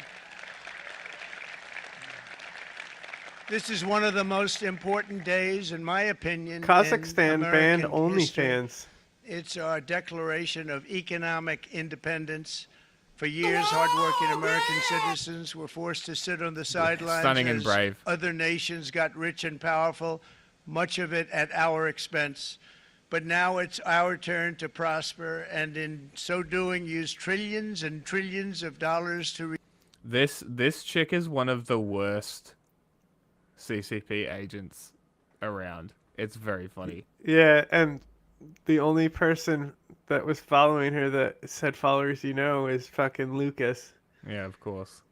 This is one of the most important days, in my opinion. Kazakhstan in banned American history. OnlyFans. It's our declaration of economic independence. For years, hardworking American citizens were forced to sit on the sidelines Stunning and as brave. other nations got rich and powerful, much of it at our expense. But now it's our turn to prosper, and in so doing, use trillions and trillions of dollars to... This chick is one of the worst CCP agents around. It's very funny. Yeah, and the only person that was following her that said followers is fucking Lucas. Yeah, of course.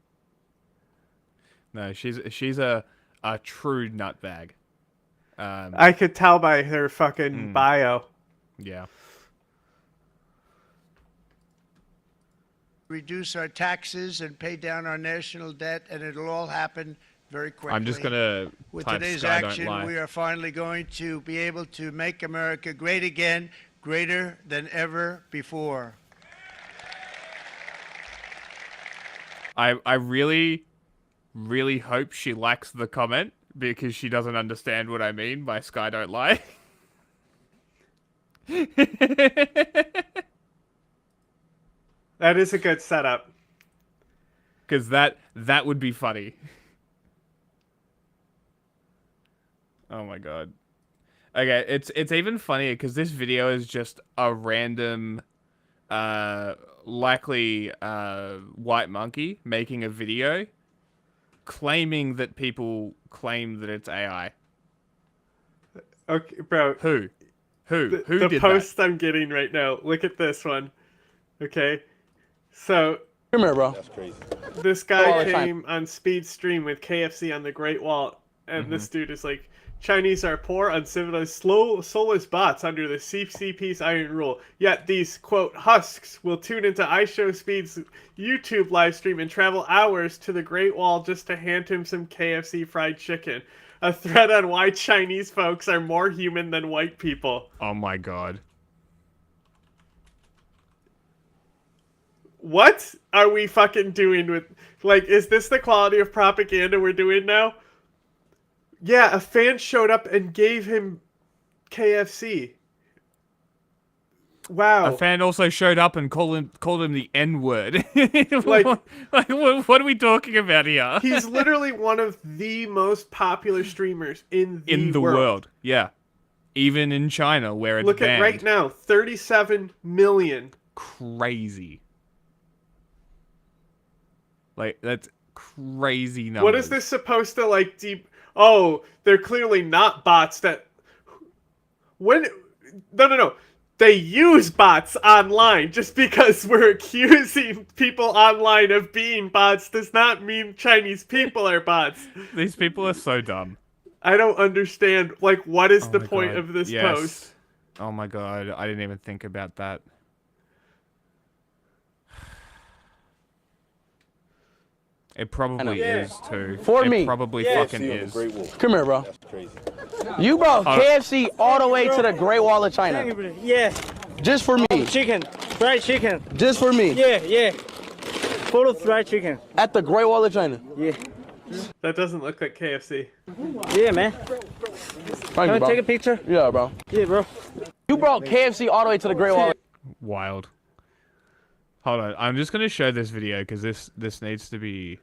No, she's a true nutbag. I could tell by her fucking bio. Yeah. reduce our taxes and pay down our national debt, and it'll all happen very quickly. I'm just gonna With type today's Sky Don't action, Lie. we are finally going to be able to make America great again, greater than ever before. I really, really hope she likes the comment because she doesn't understand what I mean by Sky Don't Lie. That is a good setup. Because that would be funny. Oh my god. Okay, it's even funnier because this video is just a random, likely white monkey making a video claiming that people claim that it's AI. Okay, bro. Who The did post that? I'm getting right now. Look at this one. Okay, so come here, bro. That's crazy. this all guy the time. came on speed stream with KFC on the Great Wall, and this dude is like, Chinese are poor, uncivilized, soulless bots under the CCP's iron rule. Yet these, quote, husks will tune into iShowSpeed's YouTube live stream and travel hours to the Great Wall just to hand him some KFC fried chicken. A thread on why Chinese folks are more human than white people. Oh my god. What are we fucking doing with... Like, is this the quality of propaganda we're doing now? Yeah, a fan showed up and gave him KFC. Wow. A fan also showed up and called him the N-word. Like, what are we talking about here? He's literally one of the most popular streamers in the world. Yeah. Even in China, where it's Look banned. at right now, 37 million. Crazy. Like, that's crazy numbers. What is this supposed to, like, Oh, they're clearly not bots that... No. They use bots online. Just because we're accusing people online of being bots does not mean Chinese people are bots. These people are so dumb. I don't understand. Like, what is the point God. of this Yes. post? Oh my god, I didn't even think about that. It probably is too. For it me. probably fucking is. Come here, bro. You brought KFC all the way to the Great Wall of China. Yeah. Just for me. Chicken. Fried chicken. Just for me. Yeah. Full of fried chicken. At the Great Wall of China. Yeah. That doesn't look like KFC. Yeah, man. Thank you, bro. Take a picture? Yeah, bro. Yeah, bro. You brought KFC all the way to the Great Wall. Wild. Hold on, I'm just gonna show this video because this needs to be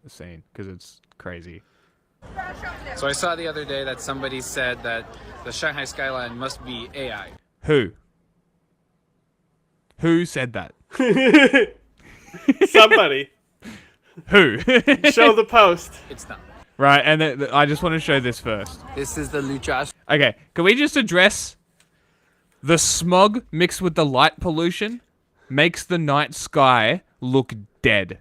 seen because it's crazy. So I saw the other day that somebody said that the Shanghai skyline must be AI. Who said that? Somebody. Who? Show the post. It's not. Right, and I just want to show this first. This is the Lucha. Okay, can we just address the smog mixed with the light pollution makes the night sky look dead.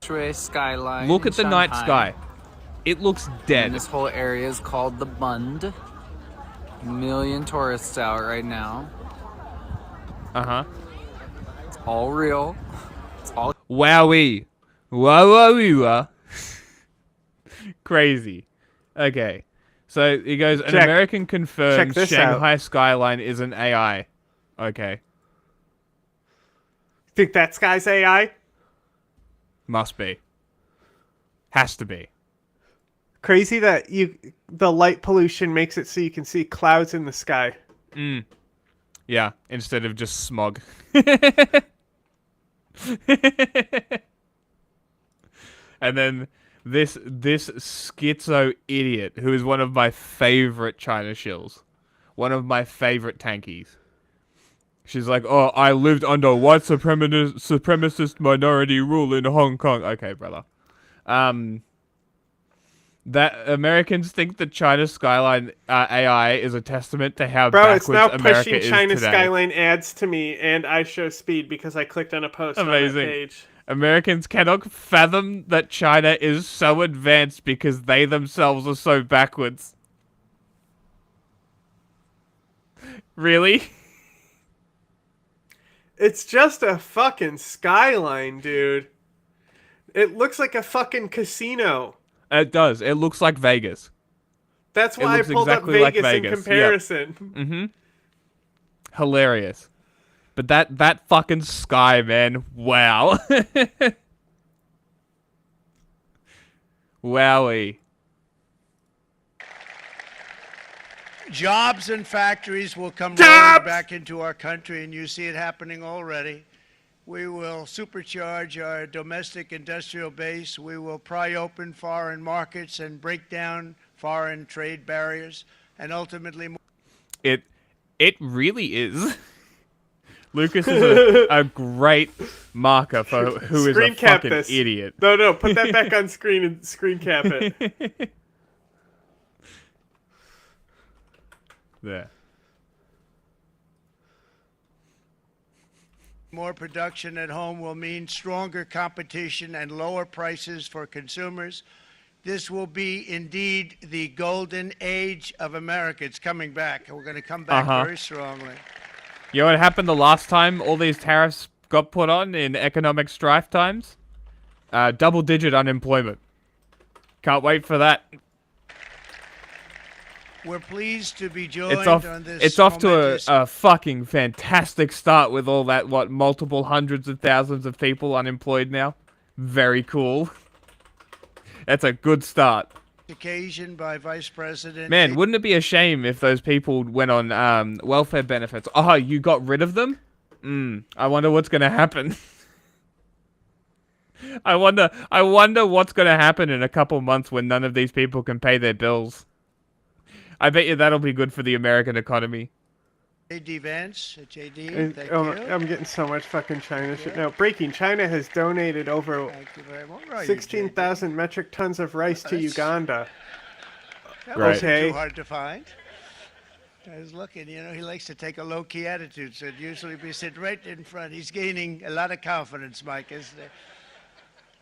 Skyline. Look in at the night Shanghai. sky. It looks dead. And this whole area is called the Bund. Million tourists out right now. Uh-huh. It's all real. It's all Wowie. Wah. Crazy. Okay. So he goes, an Check. American confirms Check this Shanghai skyline is an AI. Okay. Think that sky's AI? Must be. Has to be. Crazy that the light pollution makes it so you can see clouds in the sky. Yeah, instead of just smog. And then this schizo idiot, who is one of my favorite China shills. One of my favorite tankies. She's like, oh, I lived under white supremacist minority rule in Hong Kong. Okay, brother. That Americans think that China's skyline AI is a testament to how backwards it's now America pushing is China today. skyline ads to me, and I show speed because I clicked on a post on that Amazing. page. Americans cannot fathom that China is so advanced because they themselves are so backwards. Really? It's just a fucking skyline, dude. It looks like a fucking casino. It does. It looks like Vegas. That's It why I looks pulled exactly up like Vegas in Vegas. comparison. Yep. Mm-hmm. Hilarious. But that fucking sky, man. Wow. Wowie. Jobs and factories will come rolling back into our country, and you see it happening already. We will supercharge our domestic industrial base. We will pry open foreign markets and break down foreign trade barriers, and ultimately... It really is. Lucas is a great marker for who is Screen a cap fucking this. idiot. No, put that back on screen and screen cap it. There. More production at home will mean stronger competition and lower prices for consumers. This will be indeed the golden age of America. It's coming back, and we're going to come back very strongly. You know what happened the last time all these tariffs got put on in economic strife times? Double-digit unemployment. Can't wait for that. We're pleased to be joined on this It's off to momentous... a fucking fantastic start with all that, multiple hundreds of thousands of people unemployed now. Very cool. That's a good start. occasion by Vice President. Man, wouldn't it be a shame if those people went on welfare benefits? Oh, you got rid of them? I wonder what's gonna happen. I wonder what's gonna happen in a couple months when none of these people can pay their bills. I bet you that'll be good for the American economy. JD Vance, JD, thank you. I'm getting so much fucking China shit now. Breaking: China has donated over 16,000 metric tons of rice to Uganda. That wasn't too hard to find. I was looking, you know, he likes to take a low-key attitude, so it'd usually be sitting right in front. He's gaining a lot of confidence, Mike, isn't it?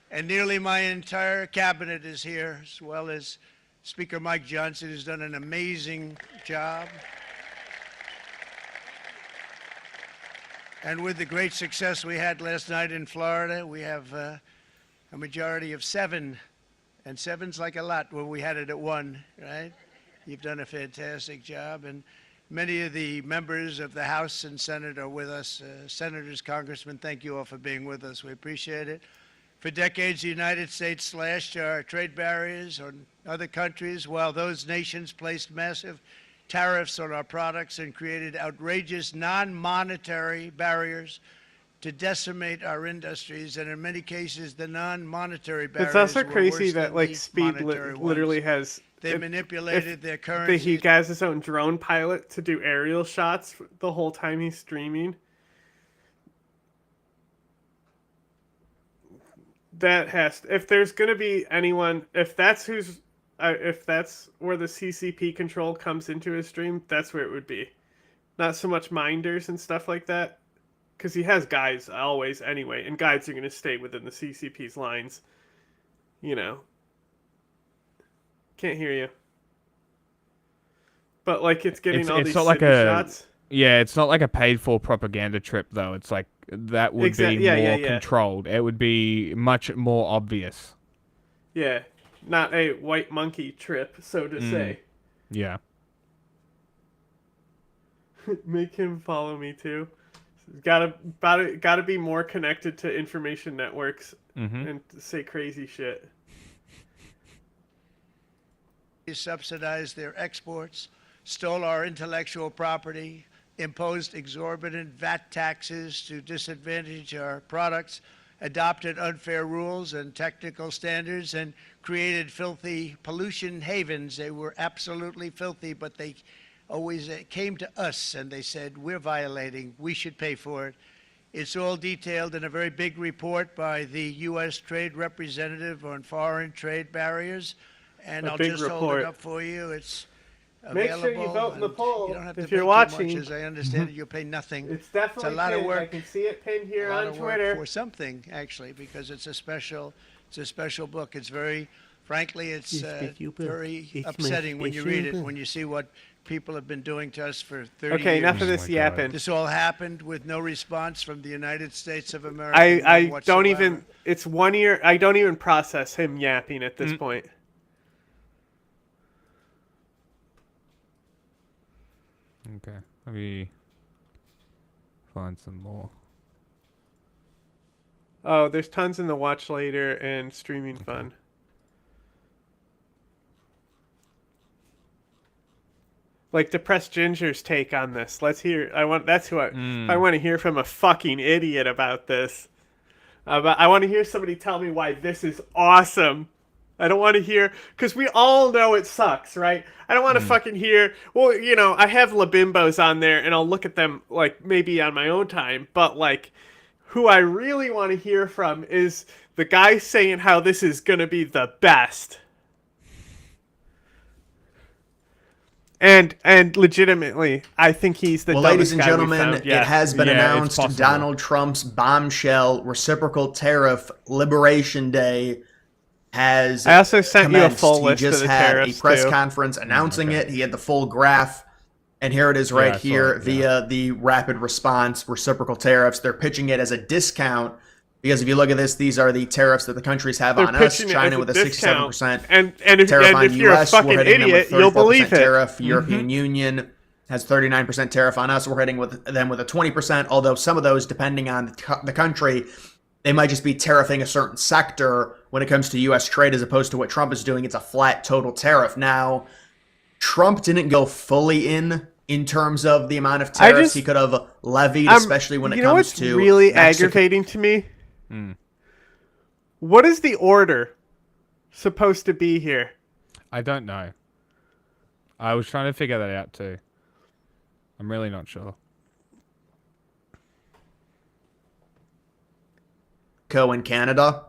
And nearly my entire cabinet is here, as well as Speaker Mike Johnson, who's done an amazing job. And with the great success we had last night in Florida, we have a majority of 7. And 7's like a lot when we had it at 1, right? You've done a fantastic job. And many of the members of the House and Senate are with us. Senators, Congressmen, thank you all for being with us. We appreciate it. For decades, the United States slashed our trade barriers on other countries, while those nations placed massive tariffs on our products and created outrageous non-monetary barriers to decimate our industries. And in many cases, the non-monetary barriers It's also were crazy worse that than like the Speed monetary literally ones. has. They manipulated their currency. He has his own drone pilot to do aerial shots the whole time he's streaming. That has, if there's gonna be anyone, if that's where the CCP control comes into his stream, that's where it would be. Not so much minders and stuff like that, because he has guides always anyway, and guides are gonna stay within the CCP's lines. You know. Can't hear you. But like it's getting all these city shots. Yeah, it's not like a paid for propaganda trip though. It's like that would be more controlled. It would be much more obvious. Yeah. Not a white monkey trip, so to say. Yeah. Make him follow me too. Gotta be more connected to information networks and say crazy shit. Subsidized their exports, stole our intellectual property, imposed exorbitant VAT taxes to disadvantage our products, adopted unfair rules and technical standards, and created filthy pollution havens. They were absolutely filthy, but they always came to us and they said, we're violating, we should pay for it. It's all detailed in a very big report by the U.S. Trade Representative on foreign trade barriers. And I'll just hold it up for you. It's available. Make sure you vote in the poll. You don't have to if pay you're watching. too much, as I understand it, you'll pay nothing. It's definitely a lot of work. I can see it pinned here on Twitter. For something, actually, because it's a special book. It's very, frankly, it's very upsetting when you read it, when you see what people have been doing to us for 30 years. Okay, enough of this yapping. This all happened with no response from the United States of America. I don't even. It's 1 year. I don't even process him yapping at this point. Okay, let me find some more. Oh, there's tons in the watch later and streaming fun. Like Depressed Ginger's take on this. Let's hear. I want to hear from a fucking idiot about this. But I want to hear somebody tell me why this is awesome. I don't want to hear, because we all know it sucks, right? I don't want to fucking hear, well, you know, I have Labimbos on there, and I'll look at them, like, maybe on my own time, but, like, who I really want to hear from is the guy saying how this is going to be the best. And legitimately, I think he's the ladies and guy gentlemen, it has been announced Donald Trump's bombshell reciprocal tariff Liberation Day has I also sent commenced. you a full list he just of the had tariffs a press too. conference announcing it. He had the full graph, and here it is right here via the rapid response reciprocal tariffs. They're pitching it as a discount because if you look at this, these are the tariffs that the countries have on us. China with a 67% tariff on you're US. a fucking We're hitting idiot, them you'll with 34% believe it. tariff. European Union has 39% tariff on us. We're hitting with them with a 20%, although some of those, depending on the country, they might just be tariffing a certain sector when it comes to U.S. trade, as opposed to what Trump is doing. It's a flat total tariff. Now, Trump didn't go fully in terms of the amount of tariffs he could have levied, especially when it comes to really Mexico. aggravating to me. What is the order supposed to be here? I don't know. I was trying to figure that out too. I'm really not sure. And Canada,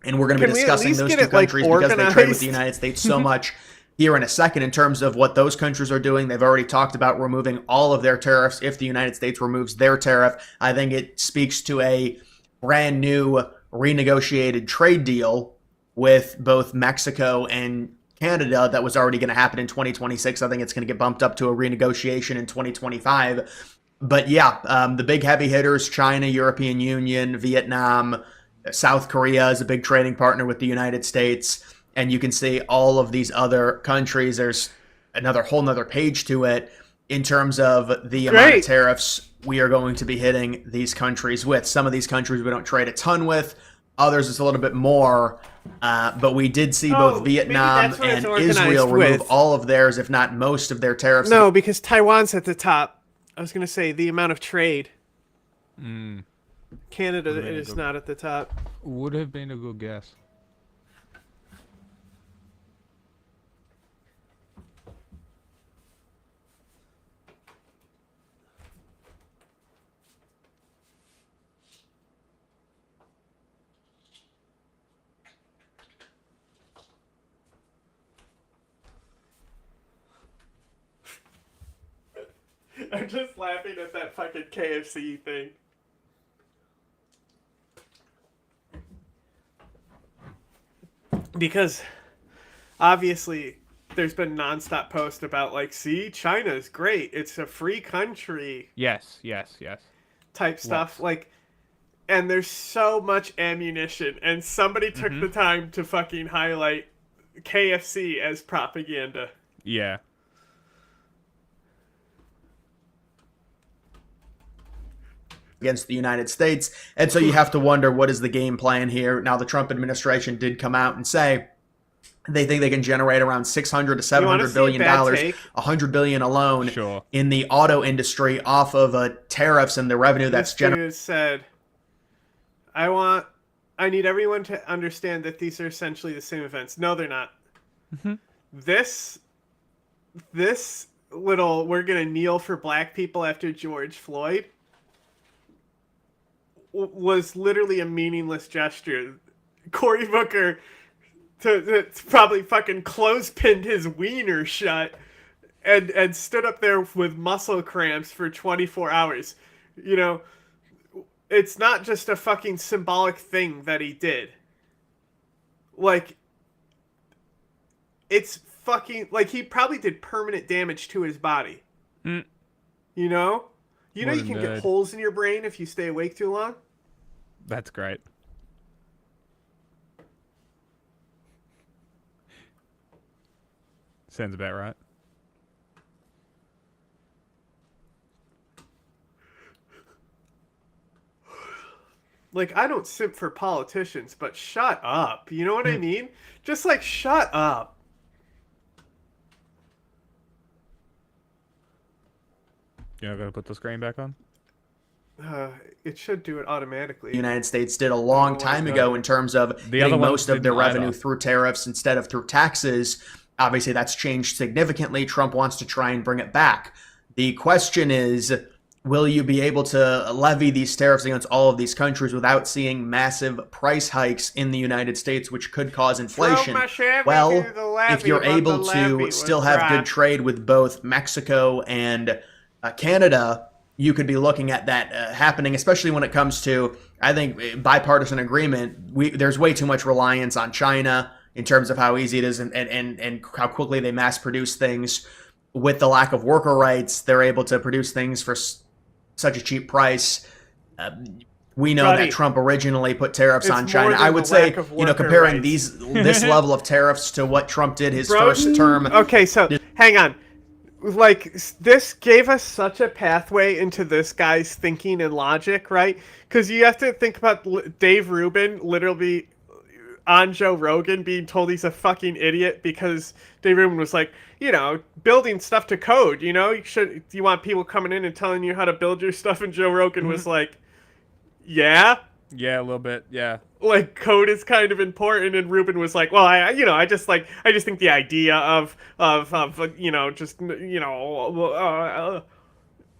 and we're going to be discussing those two countries because they trade with the United States so much here in a second in terms of what those countries are doing. They've already talked about removing all of their tariffs if the United States removes their tariff. I think it speaks to a brand new renegotiated trade deal with both Mexico and Canada that was already going to happen in 2026. I think it's going to get bumped up to a renegotiation in 2025. But yeah, the big heavy hitters, China, European Union, Vietnam, South Korea is a big trading partner with the United States. And you can see all of these other countries. There's whole nother page to it in terms of the amount of tariffs we are going to be hitting these countries with. Some of these countries we don't trade a ton with. Others it's a little bit more. But we did see both Vietnam and Israel remove all of theirs, if not most of their tariffs. No, because Taiwan's at the top. I was going to say the amount of trade. Canada is not at the top. Would have been a good guess. I'm just laughing at that fucking KFC thing. Because obviously there's been nonstop posts about like, see, China's great. It's a free country. Yes. Type stuff. Like, and there's so much ammunition, and somebody took the time to fucking highlight KFC as propaganda. Yeah. Against the United States. And so you have to wonder, what is the game plan here? Now, the Trump administration did come out and say they think they can generate around $600 to $700 billion, $100 billion alone in the auto industry off of tariffs and the revenue that's generated. Said, I need everyone to understand that these are essentially the same events. No, they're not. This little, we're going to kneel for black people after George Floyd, was literally a meaningless gesture. Cory Booker to probably fucking clothespinned his wiener shut and stood up there with muscle cramps for 24 hours. You know, it's not just a fucking symbolic thing that he did. Like, it's fucking, like, he probably did permanent damage to his body. You know? You know you can get holes in your brain if you stay awake too long? That's great. Sounds about right. Like, I don't simp for politicians, but shut up. You know what I mean? Just, like, shut up. You're not going to put the screen back on? It should do it automatically. The United States did a long time ago in terms of getting most of their revenue through tariffs instead of through taxes. Obviously, that's changed significantly. Trump wants to try and bring it back. The question is, will you be able to levy these tariffs against all of these countries without seeing massive price hikes in the United States, which could cause inflation? Well, if you're able to still have good trade with both Mexico and Canada, you could be looking at that happening, especially when it comes to, I think, bipartisan agreement. There's way too much reliance on China in terms of how easy it is and how quickly they mass produce things. With the lack of worker rights, they're able to produce things for such a cheap price. We know that Trump originally put tariffs on China. I would say, comparing this level of tariffs to what Trump did his first term. Okay, so hang on. Like, this gave us such a pathway into this guy's thinking and logic, right? Because you have to think about Dave Rubin literally on Joe Rogan being told he's a fucking idiot because Dave Rubin was like, you know, building stuff to code, you know, you want people coming in and telling you how to build your stuff, and Joe Rogan was like, yeah, Yeah, a little bit. Yeah. like code is kind of important, and Rubin was like, well, I just think the idea of you know, just, you know,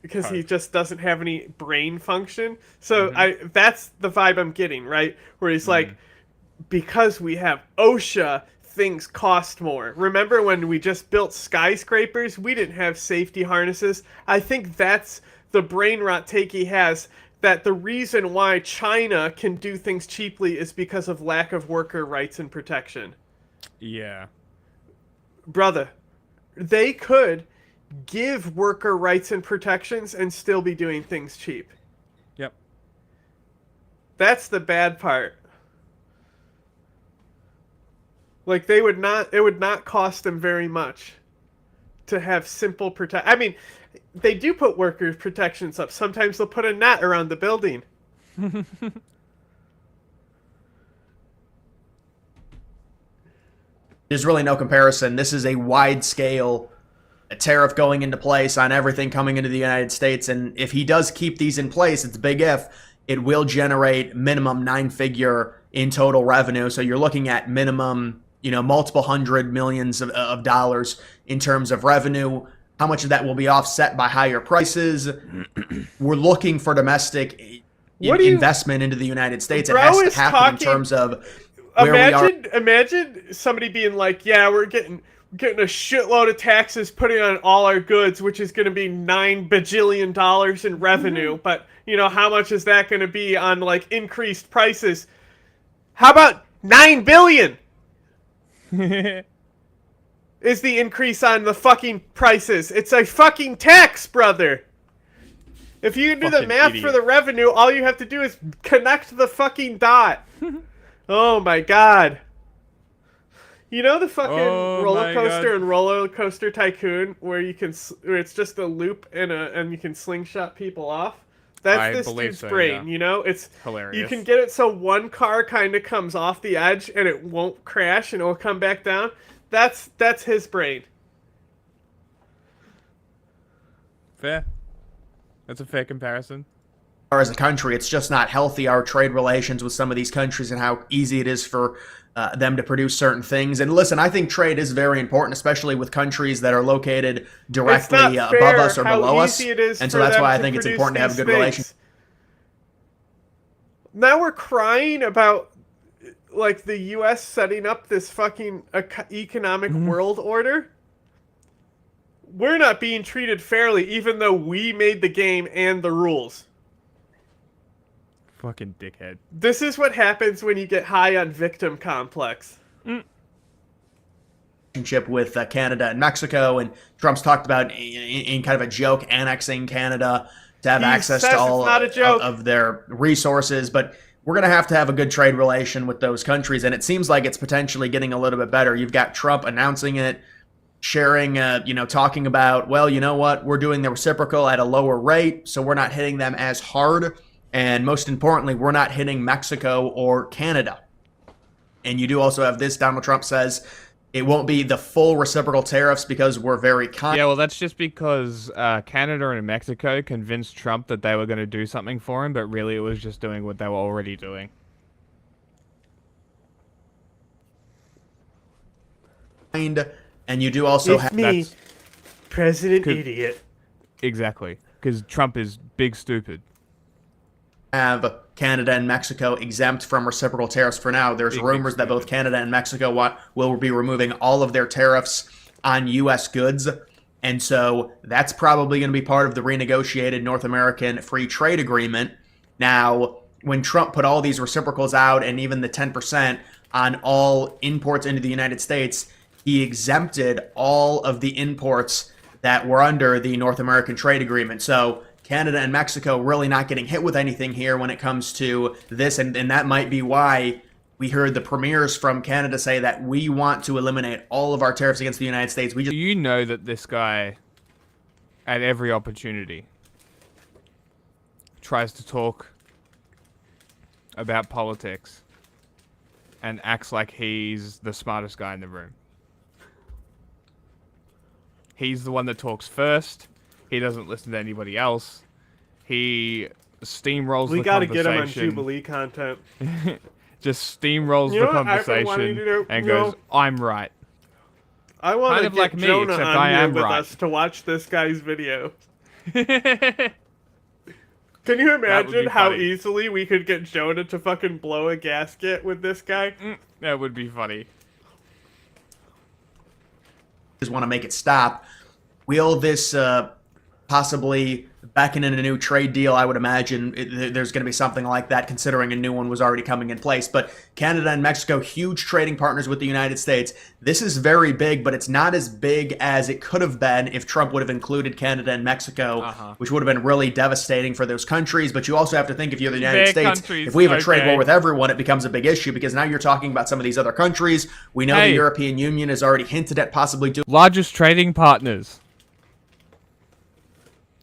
because he just doesn't have any brain function. So that's the vibe I'm getting, right? Where he's like, because we have OSHA, things cost more. Remember when we just built skyscrapers? We didn't have safety harnesses. I think that's the brain rot take he has, that the reason why China can do things cheaply is because of lack of worker rights and protection. Yeah. Brother, they could give worker rights and protections and still be doing things cheap. Yep. That's the bad part. Like, it would not cost them very much to have simple I mean, they do put worker protections up. Sometimes they'll put a net around the building. There's really no comparison. This is a wide-scale tariff going into place on everything coming into the United States, and if he does keep these in place, it's a big if, it will generate minimum 9-figure in total revenue. So you're looking at minimum, you know, multiple hundred millions of dollars in terms of revenue. How much of that will be offset by higher prices? We're looking for domestic investment into the United States. It has to happen in terms of where we are. Imagine somebody being like, yeah, we're getting a shitload of taxes putting on all our goods, which is going to be $9 bajillion in revenue. But, you know, how much is that going to be on, like, increased prices? How about $9 billion? Is the increase on the fucking prices. It's a fucking tax, brother. If you do the math for the revenue, all you have to do is connect the fucking dot. Oh my god. You know the fucking roller coaster and Roller Coaster Tycoon where it's just a loop and you can slingshot people off? That's this dude's brain, you know? It's hilarious. You can get it so one car kind of comes off the edge and it won't crash and it will come back down. That's his brain. Fair. That's a fair comparison. As a country, it's just not healthy, our trade relations with some of these countries and how easy it is for them to produce certain things. And listen, I think trade is very important, especially with countries that are located directly above us or below us. And so that's why I think it's important to have a good relationship. Now we're crying about, like, the U.S. setting up this fucking economic world order. We're not being treated fairly, even though we made the game and the rules. Fucking dickhead. This is what happens when you get high on victim complex. With Canada and Mexico, and Trump's talked about in kind of a joke annexing Canada to have access to all of their resources, but we're going to have a good trade relation with those countries, and it seems like it's potentially getting a little bit better. You've got Trump announcing it, sharing, talking about, well, you know what, we're doing the reciprocal at a lower rate, so we're not hitting them as hard, and most importantly, we're not hitting Mexico or Canada. And you do also have this, Donald Trump says, it won't be the full reciprocal tariffs because we're very Yeah, well, that's just because Canada and Mexico convinced Trump that they were going to do something for him, but really it was just doing what they were already doing. And you do also have... me, President Idiot. Exactly, because Trump is big stupid. Have Canada and Mexico exempt from reciprocal tariffs for now. There's rumors that both Canada and Mexico will be removing all of their tariffs on U.S. goods. And so that's probably going to be part of the renegotiated North American Free Trade Agreement. Now, when Trump put all these reciprocals out and even the 10% on all imports into the United States, he exempted all of the imports that were under the North American Trade Agreement. So Canada and Mexico really not getting hit with anything here when it comes to this, and that might be why we heard the premiers from Canada say that we want to eliminate all of our tariffs against the United States. Do you know that this guy, at every opportunity, tries to talk about politics and acts like he's the smartest guy in the room. He's the one that talks first. He doesn't listen to anybody else. He steamrolls the conversation. We gotta get him on Jubilee content. Just steamrolls the conversation and goes, "I'm right." I want kind to of get like me, Jonah except on I here am with right. us to watch this guy's video. Can you imagine how funny. easily we could get Jonah to fucking blow a gasket with this guy? That would be funny. Just want to make it stop. Will this possibly beckon in a new trade deal? I would imagine there's going to be something like that, considering a new one was already coming in place. But Canada and Mexico, huge trading partners with the United States. This is very big, but it's not as big as it could have been if Trump would have included Canada and Mexico, which would have been really devastating for those countries. But you also have to think, if you're the United States, if we have a trade war with everyone, it becomes a big issue, because now you're talking about some of these other countries. We know the European Union has already hinted at possibly doing largest trading partners.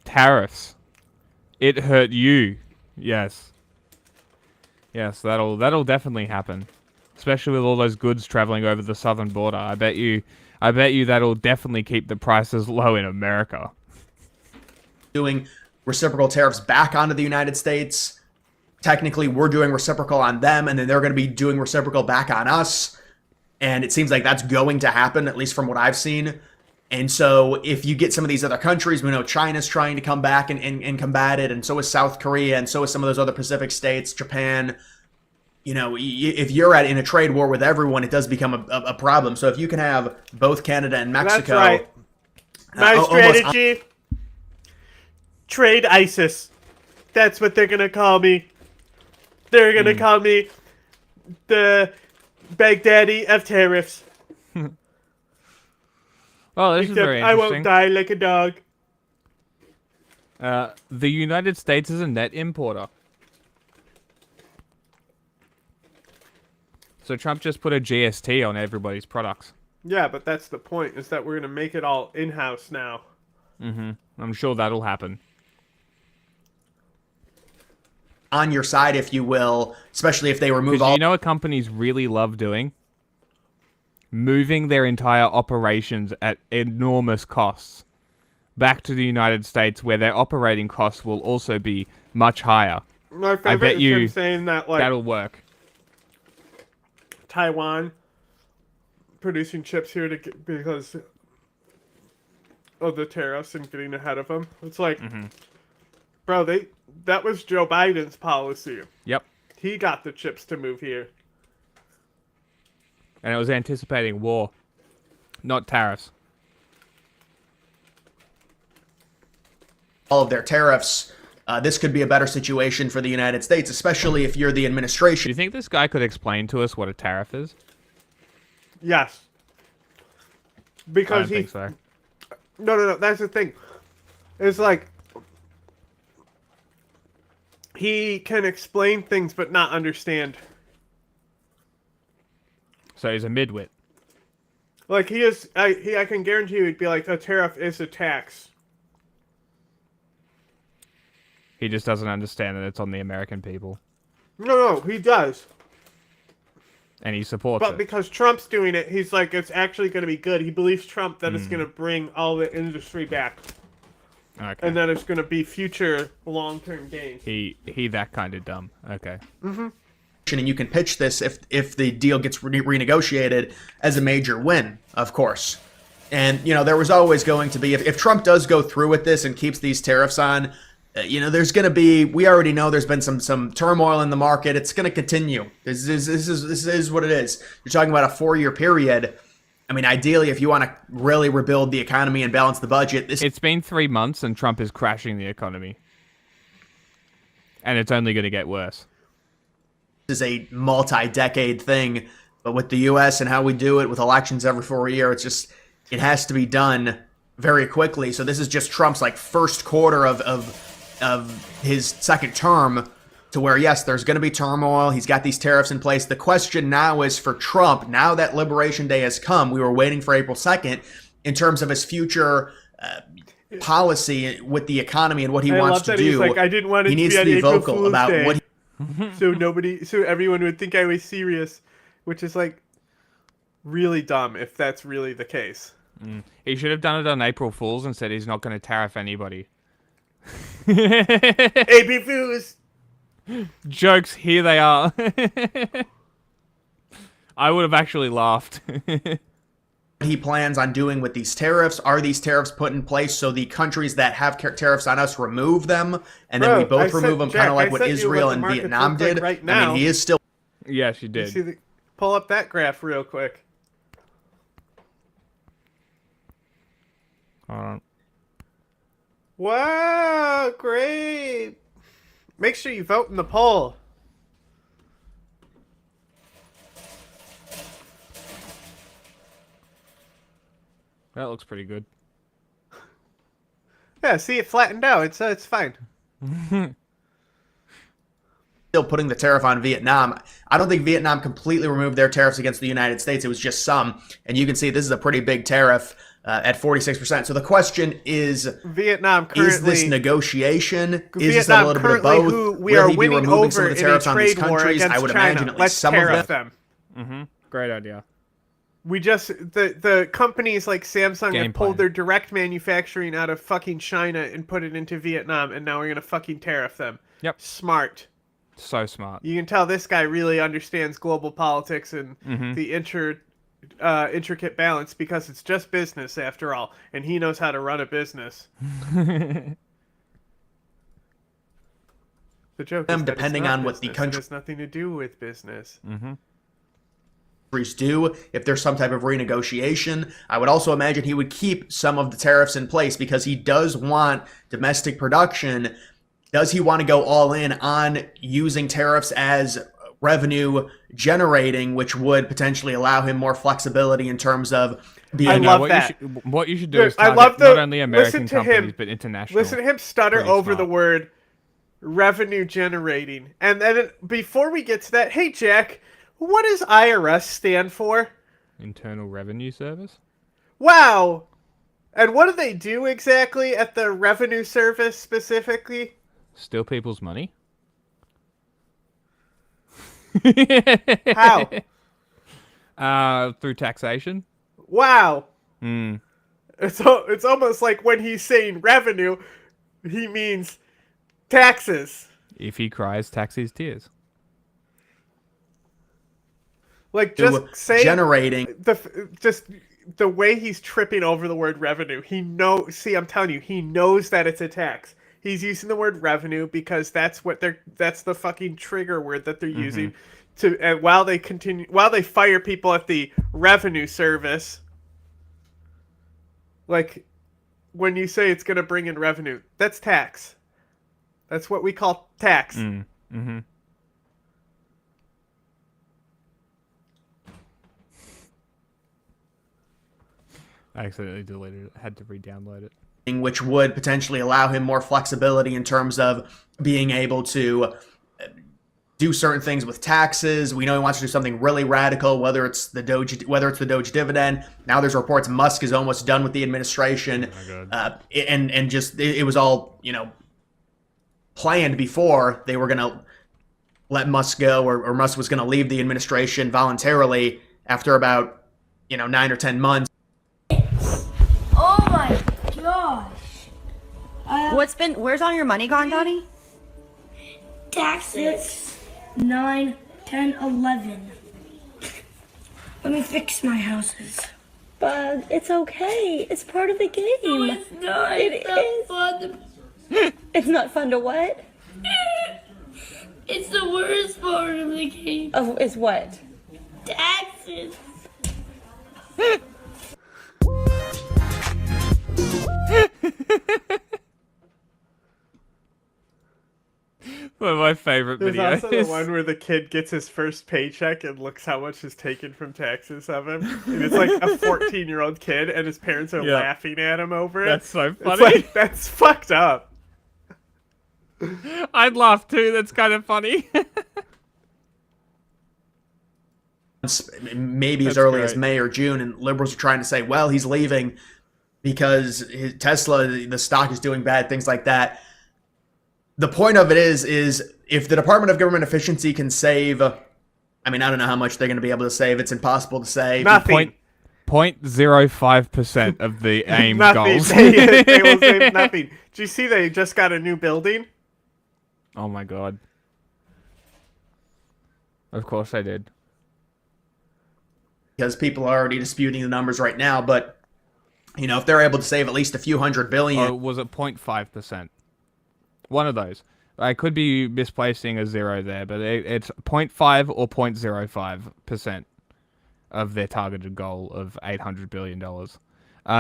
Tariffs. It hurt you. Yes. Yes, that'll definitely happen. Especially with all those goods traveling over the southern border. I bet you that'll definitely keep the prices low in America. doing reciprocal tariffs back onto the United States. Technically, we're doing reciprocal on them, and then they're going to be doing reciprocal back on us. And it seems like that's going to happen, at least from what I've seen. And so if you get some of these other countries, we know China's trying to come back and combat it, and so is South Korea, and so is some of those other Pacific states, Japan. You know, if you're in a trade war with everyone, it does become a problem. So if you can have both Canada and Mexico... That's right. My strategy, trade ISIS. That's what they're going to call me. They're going to call me the Baghdadi of tariffs. Well, this is very I interesting. won't die like a dog. The United States is a net importer. So Trump just put a GST on everybody's products. Yeah, but that's the point, is that we're going to make it all in-house now. Mm-hmm. I'm sure that'll happen. On your side, if you will, especially if they remove all... You know what companies really love doing? Moving their entire operations at enormous costs back to the United States, where their operating costs will also be much higher. My favorite I bet is you him saying that, like, that'll work. Taiwan producing chips here to get, because of the tariffs and getting ahead of them. It's like, bro, that was Joe Biden's policy. Yep. He got the chips to move here. And it was anticipating war, not tariffs. All of their tariffs, this could be a better situation for the United States, especially if you're the administration. Do you think this guy could explain to us what a tariff is? Yes. Because I don't think so. No, that's the thing. It's like, he can explain things but not understand. So he's a midwit. Like, he is, I can guarantee you he'd be like, a tariff is a tax. He just doesn't understand that it's on the American people. No, he does. And he supports But it. because Trump's doing it, he's like, it's actually going to be good. He believes Trump that it's going to bring all the industry back. Okay. And that it's going to be future long-term gains. He that kind of dumb. Okay. Mm-hmm. And you can pitch this if the deal gets renegotiated as a major win, of course. And, you know, there was always going to be, if Trump does go through with this and keeps these tariffs on, you know, there's going to be, we already know there's been some turmoil in the market. It's going to continue. This is what it is. You're talking about a 4-year period. I mean, ideally, if you want to really rebuild the economy and balance the budget, it's been 3 months and Trump is crashing the economy. And it's only going to get worse. This is a multi-decade thing, but with the U.S. and how we do it with elections every 4 years, it's just, it has to be done very quickly. So this is just Trump's like first quarter of his second term, to where, yes, there's going to be turmoil. He's got these tariffs in place. The question now is for Trump, now that Liberation Day has come, we were waiting for April 2nd, in terms of his future policy with the economy and what he wants to do. He's like, I didn't want it he to needs be to be April vocal Fool's about Day. what So everyone would think I was serious. which is like really dumb if that's really the case. He should have done it on April Fool's and said he's not going to tariff anybody. AB Fools! Jokes, here they are. I would have actually laughed. He plans on doing with these tariffs. Are these tariffs put in place so the countries that have tariffs on us remove them, and then we both remove them, kind of like what Israel and Vietnam did? Right I now. mean, he is still... Yes, you did. You see pull up that graph real quick. Hold on. Wow, great. Make sure you vote in the poll. That looks pretty good. Yeah, see, it flattened out. It's fine. Still putting the tariff on Vietnam. I don't think Vietnam completely removed their tariffs against the United States. It was just some. And you can see this is a pretty big tariff at 46%. So the question is, Vietnam currently... Is this negotiation? Is Vietnam this a little bit of both? Who we Will are he be winning removing some over of the in a tariffs on these trade war countries? against I would China. imagine at least Let's some of tariff them. them. Great idea. We just the companies like Samsung Game have pulled plan. their direct manufacturing out of fucking China and put it into Vietnam, and now we're gonna fucking tariff them. Yep. Smart. So smart. You can tell this guy really understands global politics and Mhm. the intricate balance, because it's just business after all, and he knows how to run a business. The joke is that Depending it's not on what the business. country- It has nothing to do with business. Do if there's some type of renegotiation. I would also imagine he would keep some of the tariffs in place because he does want domestic production. Does he want to go all in on using tariffs as revenue generating, which would potentially allow him more flexibility in terms of being... I love what that. What you should do Dude, is I target love not only American listen to companies him, but international. Listen to him stutter Pretty over smart. the word revenue generating. And then before we get to that, hey Jack, what does IRS stand for? Internal Revenue Service? Wow. And what do they do exactly at the Revenue Service specifically? Steal people's money? How? Through taxation? Wow. Hmm. It's almost like when he's saying revenue, he means taxes. If he cries, tax his tears. Like, just say generating just the way he's tripping over the word revenue. He knows. See, I'm telling you, he knows that it's a tax. He's using the word revenue because that's the fucking trigger word that they're using to. And while they fire people at the Revenue Service, like when you say it's going to bring in revenue, that's tax. That's what we call tax. Mm-hmm. I accidentally deleted it. I had to re-download it. Which would potentially allow him more flexibility in terms of being able to do certain things with taxes. We know he wants to do something really radical, whether it's the Doge dividend. Now there's reports Musk is almost done with the administration, and just it was all planned before they were gonna let Musk go, or Musk was gonna leave the administration voluntarily after about 9 or 10 months. Oh my gosh. Where's all your money gone, Donnie? Taxes 9, 10, 11. Let me fix my houses. Bug, it's okay. It's part of the game. No, it's not. It's not fun. It's not fun to what? It's the worst part of the game. Oh, it's what? Taxes. One of my favorite There's videos. also the one where the kid gets his first paycheck and looks how much is taken from taxes of him. And it's like a 14-year-old kid, and his parents are laughing at him over it. That's so funny. It's like, that's fucked up. I'd laugh too. That's kind of funny. Maybe as early as May or June, and liberals are trying to say, well, he's leaving because Tesla, the stock is doing bad, things like that. The point of it is if the Department of Government Efficiency can save, I mean, I don't know how much they're going to be able to save. It's impossible to say. Nothing. 0.05% of the aim goals. They will save nothing. Do you see they just got a new building? Oh my god. Of course I did. Because people are already disputing the numbers right now, but, you know, if they're able to save at least a few $100 billion... Or was it 0.5%? One of those. I could be misplacing a zero there, but it's 0.5 or 0.05% of their targeted goal of $800 billion.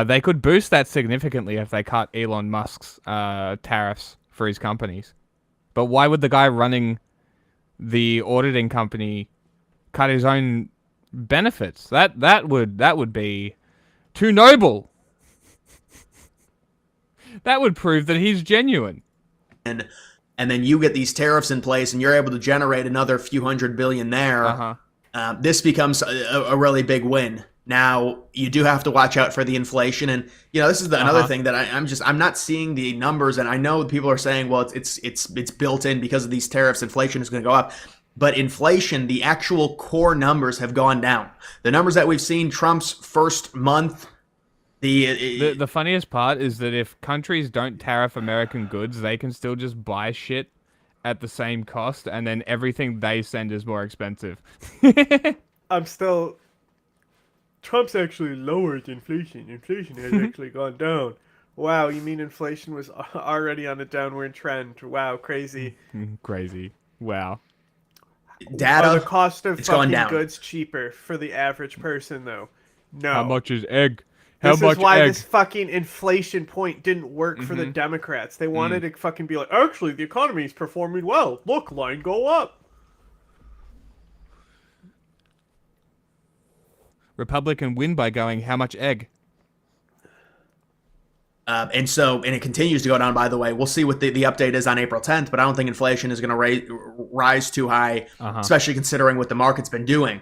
They could boost that significantly if they cut Elon Musk's tariffs for his companies. But why would the guy running the auditing company cut his own benefits? That would be too noble. That would prove that he's genuine. And then you get these tariffs in place, and you're able to generate another few $100 billion there. This becomes a really big win. Now, you do have to watch out for the inflation, and you know this is another thing that I'm not seeing the numbers, and I know people are saying, well, it's built in because of these tariffs, inflation is going to go up. But inflation, the actual core numbers have gone down. The numbers that we've seen, Trump's first month. The funniest part is that if countries don't tariff American goods, they can still just buy shit at the same cost, and then everything they send is more expensive. Trump's actually lowered inflation. Inflation has actually gone down. Wow, you mean inflation was already on a downward trend? Wow, crazy. Crazy. Wow. Data. Are the cost of it's gone fucking down. goods cheaper for the average person, though? No. How much is egg? This is why this fucking inflation point didn't work for the Democrats. They wanted to fucking be like, actually, the economy's performing well. Look, line go up. Republican win by going, how much egg? And it continues to go down, by the way. We'll see what the update is on April 10th, but I don't think inflation is going to rise too high, especially considering what the market's been doing.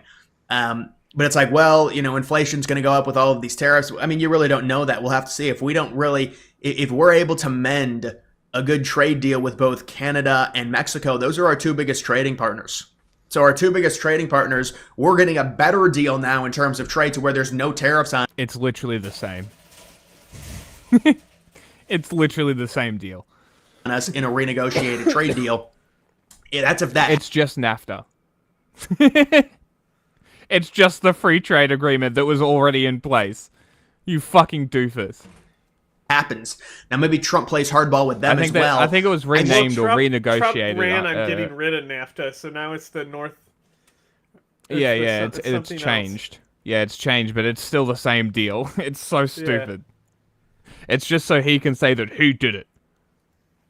But it's like, well, you know, inflation's going to go up with all of these tariffs. I mean, you really don't know that. We'll have to see. If we're able to mend a good trade deal with both Canada and Mexico, those are our two biggest trading partners. So our two biggest trading partners, we're getting a better deal now in terms of trade to where there's no tariffs on. It's literally the same. It's literally the same deal. On us in a renegotiated trade deal. Yeah, that's if that. It's just NAFTA. It's just the free trade agreement that was already in place. You fucking doofus. Happens. Now maybe Trump plays hardball with them as well. I think it was renamed or renegotiated. Trump ran on getting rid of NAFTA, so now it's the North. It's changed. Yeah, it's changed, but it's still the same deal. It's so stupid. Yeah. It's just so he can say that he did it.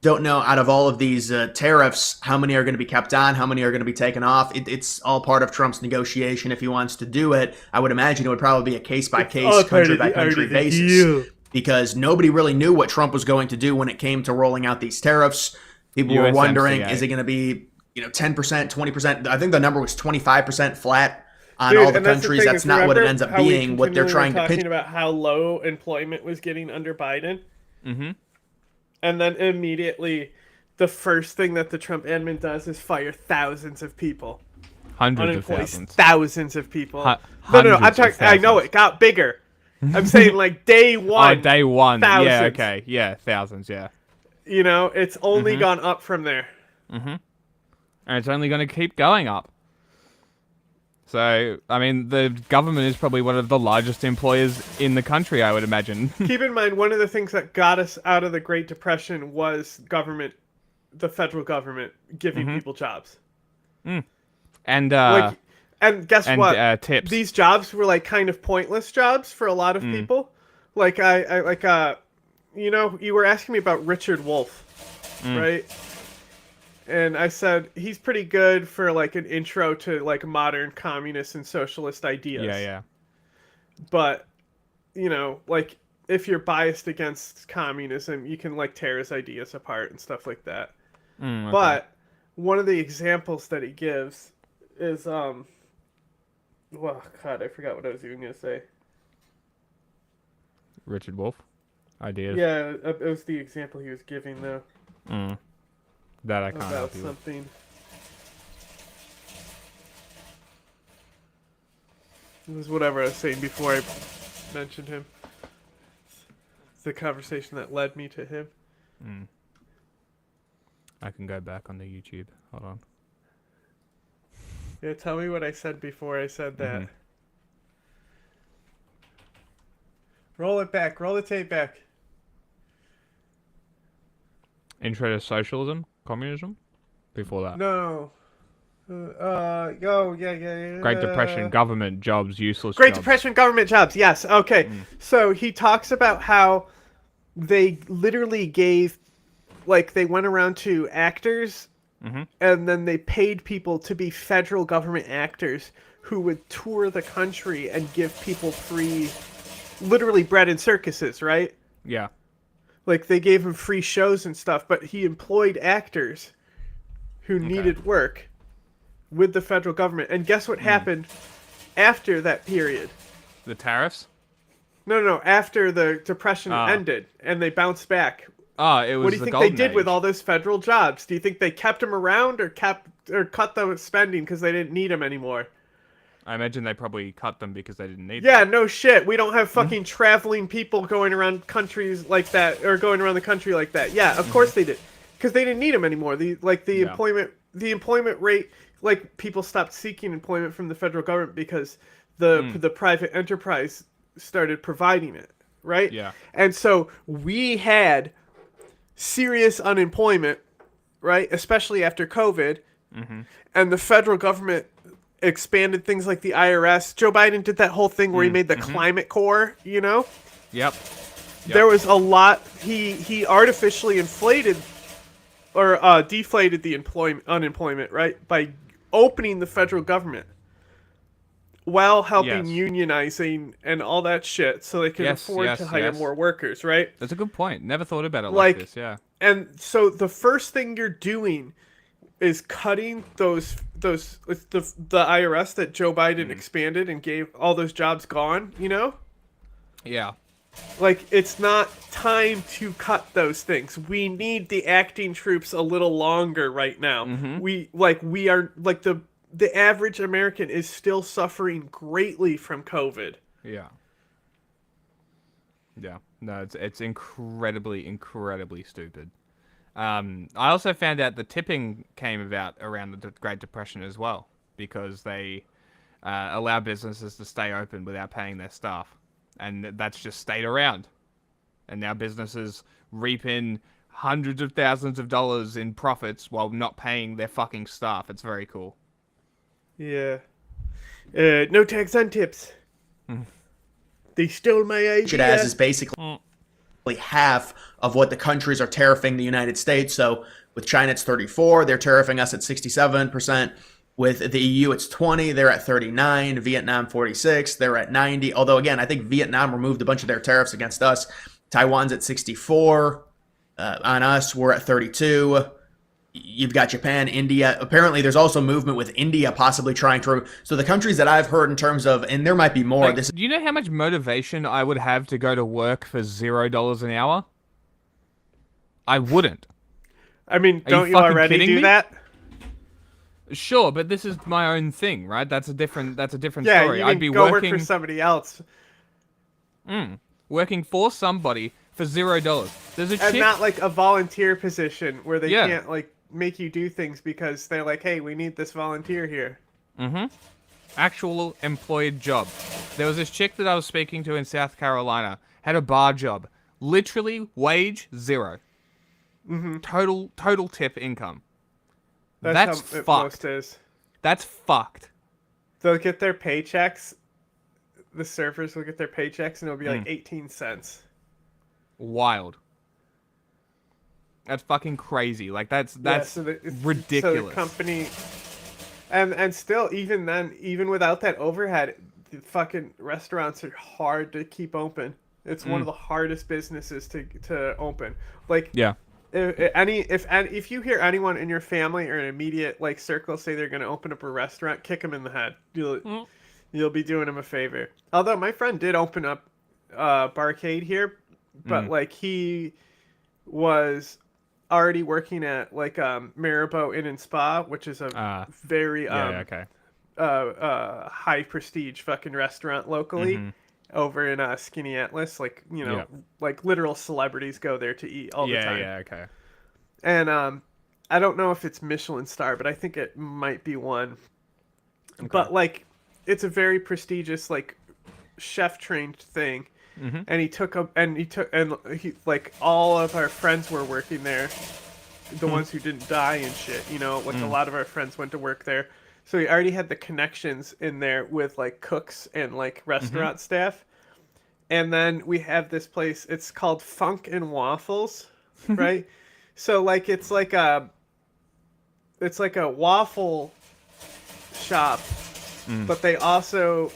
Don't know out of all of these tariffs, how many are going to be kept on, how many are going to be taken off. It's all part of Trump's negotiation if he wants to do it. I would imagine it would probably be a case-by-case, country-by-country basis. Because nobody really knew what Trump was going to do when it came to rolling out these tariffs. People were wondering, is it going to be 10%, 20%? I think the number was 25% flat on all the countries. That's not what it ends up being. What they're trying to pitch. Talking about how low employment was getting under Biden. Mm-hmm. And then immediately, the first thing that the Trump admin does is fire thousands of people. Hundreds of thousands. Thousands of people. No, I'm talking. I know it got bigger. I'm saying like day one. Oh, day one. Thousands. Yeah, okay. Yeah, thousands, yeah. You know, it's only gone up from there. Mm-hmm. And it's only going to keep going up. So, I mean, the government is probably one of the largest employers in the country, I would imagine. Keep in mind, one of the things that got us out of the Great Depression was the federal government giving people jobs. Mm. And guess what? Tips. These jobs were like kind of pointless jobs for a lot of people. Like you were asking me about Richard Wolff, right? And I said he's pretty good for like an intro to like modern communist and socialist ideas. Yeah. But like if you're biased against communism, you can like tear his ideas apart and stuff like that. Okay. But one of the examples that he gives is well, God, I forgot what I was even gonna say. Richard Wolff ideas. Yeah, it was the example he was giving though. That I can't about help you something. It was whatever I was saying before I mentioned him. It's the conversation that led me to him. I can go back on the YouTube. Hold on. Yeah, tell me what I said before I said that. Roll it back. Roll the tape back. Intro to socialism, communism. Before that. No. Yeah. Great Depression, government jobs, useless. Great jobs. Depression, government jobs. Yes. Okay. So he talks about how they literally gave, like, they went around to actors, and then they paid people to be federal government actors who would tour the country and give people free, literally bread and circuses, right? Yeah. Like, they gave him free shows and stuff, but he employed actors who needed work with the federal government. And guess what happened after that period? The tariffs? No. After the Depression ended and they bounced back. It was what do you think they did with all those federal jobs? Do you think they kept them around or cut the spending because they didn't need them anymore? I imagine they probably cut them because they didn't need them. Yeah, no shit. We don't have fucking traveling people going around countries like that, or going around the country like that. Yeah, of course they did, because they didn't need them anymore. The employment rate, like, people stopped seeking employment from the federal government because the private enterprise started providing it, right? Yeah. And so we had serious unemployment, right? Especially after COVID, and the federal government expanded things like the IRS. Joe Biden did that whole thing where he made the Climate Corps, you know? Yep. There was a lot. He artificially inflated or deflated the unemployment, right? By opening the federal government while helping unionizing and all that shit so they can afford to hire more workers, right? That's a good point. Never thought about it like this, yeah. And so the first thing you're doing is cutting the IRS that Joe Biden expanded and gave all those jobs gone, you know? Yeah. Like, it's not time to cut those things. We need the acting troops a little longer right now. We are the average American is still suffering greatly from COVID. Yeah. Yeah. No, it's incredibly, incredibly stupid. I also found out the tipping came about around the Great Depression as well, because they allow businesses to stay open without paying their staff. And that's just stayed around. And now businesses reap in hundreds of thousands of dollars in profits while not paying their fucking staff. It's very cool. Yeah. No tax on tips. They stole my idea. It as is basically half of what the countries are tariffing the United States. So with China, it's 34. They're tariffing us at 67%. With the EU, it's 20. They're at 39. Vietnam, 46. They're at 90. Although, again, I think Vietnam removed a bunch of their tariffs against us. Taiwan's at 64. On us, we're at 32. You've got Japan, India. Apparently, there's also movement with India possibly trying to... So the countries that I've heard in terms of... And there might be more. Like, do you know how much motivation I would have to go to work for $0 an hour? I wouldn't. I mean, don't you already do that? Sure, but this is my own thing, right? That's a different story. You I'd be go working work for somebody else. Working for somebody for $0. There's a and chick... not like a volunteer position where they can't like make you do things because they're like, hey, we need this volunteer here. Actual employed job. There was this chick that I was speaking to in South Carolina, had a bar job. Literally wage $0. Total tip income. That's fucked. That's fucked. They'll get their paychecks. The surfers will get their paychecks, and it'll be like 18 cents. Wild. That's fucking crazy. Like that's ridiculous. So the company, and still, even then, even without that overhead, the fucking restaurants are hard to keep open. It's one of the hardest businesses to open. Like If you hear anyone in your family or an immediate like circle say they're going to open up a restaurant, kick them in the head. You'll be doing them a favor. Although my friend did open up Barcade here, but like he was already working at like Marabou Inn and Spa, which is a very high prestige fucking restaurant locally over in Skinny Atlas. Like, you know, like literal celebrities go there to eat all the time. Yeah, okay. And I don't know if it's Michelin star, but I think it might be one. Okay. But like, it's a very prestigious like chef trained thing. And he like all of our friends were working there, the ones who didn't die and shit, you know, like a lot of our friends went to work there, so he already had the connections in there with like cooks and like restaurant staff. And then we have this place, it's called Funk and Waffles, right? So like it's like a waffle shop, but they also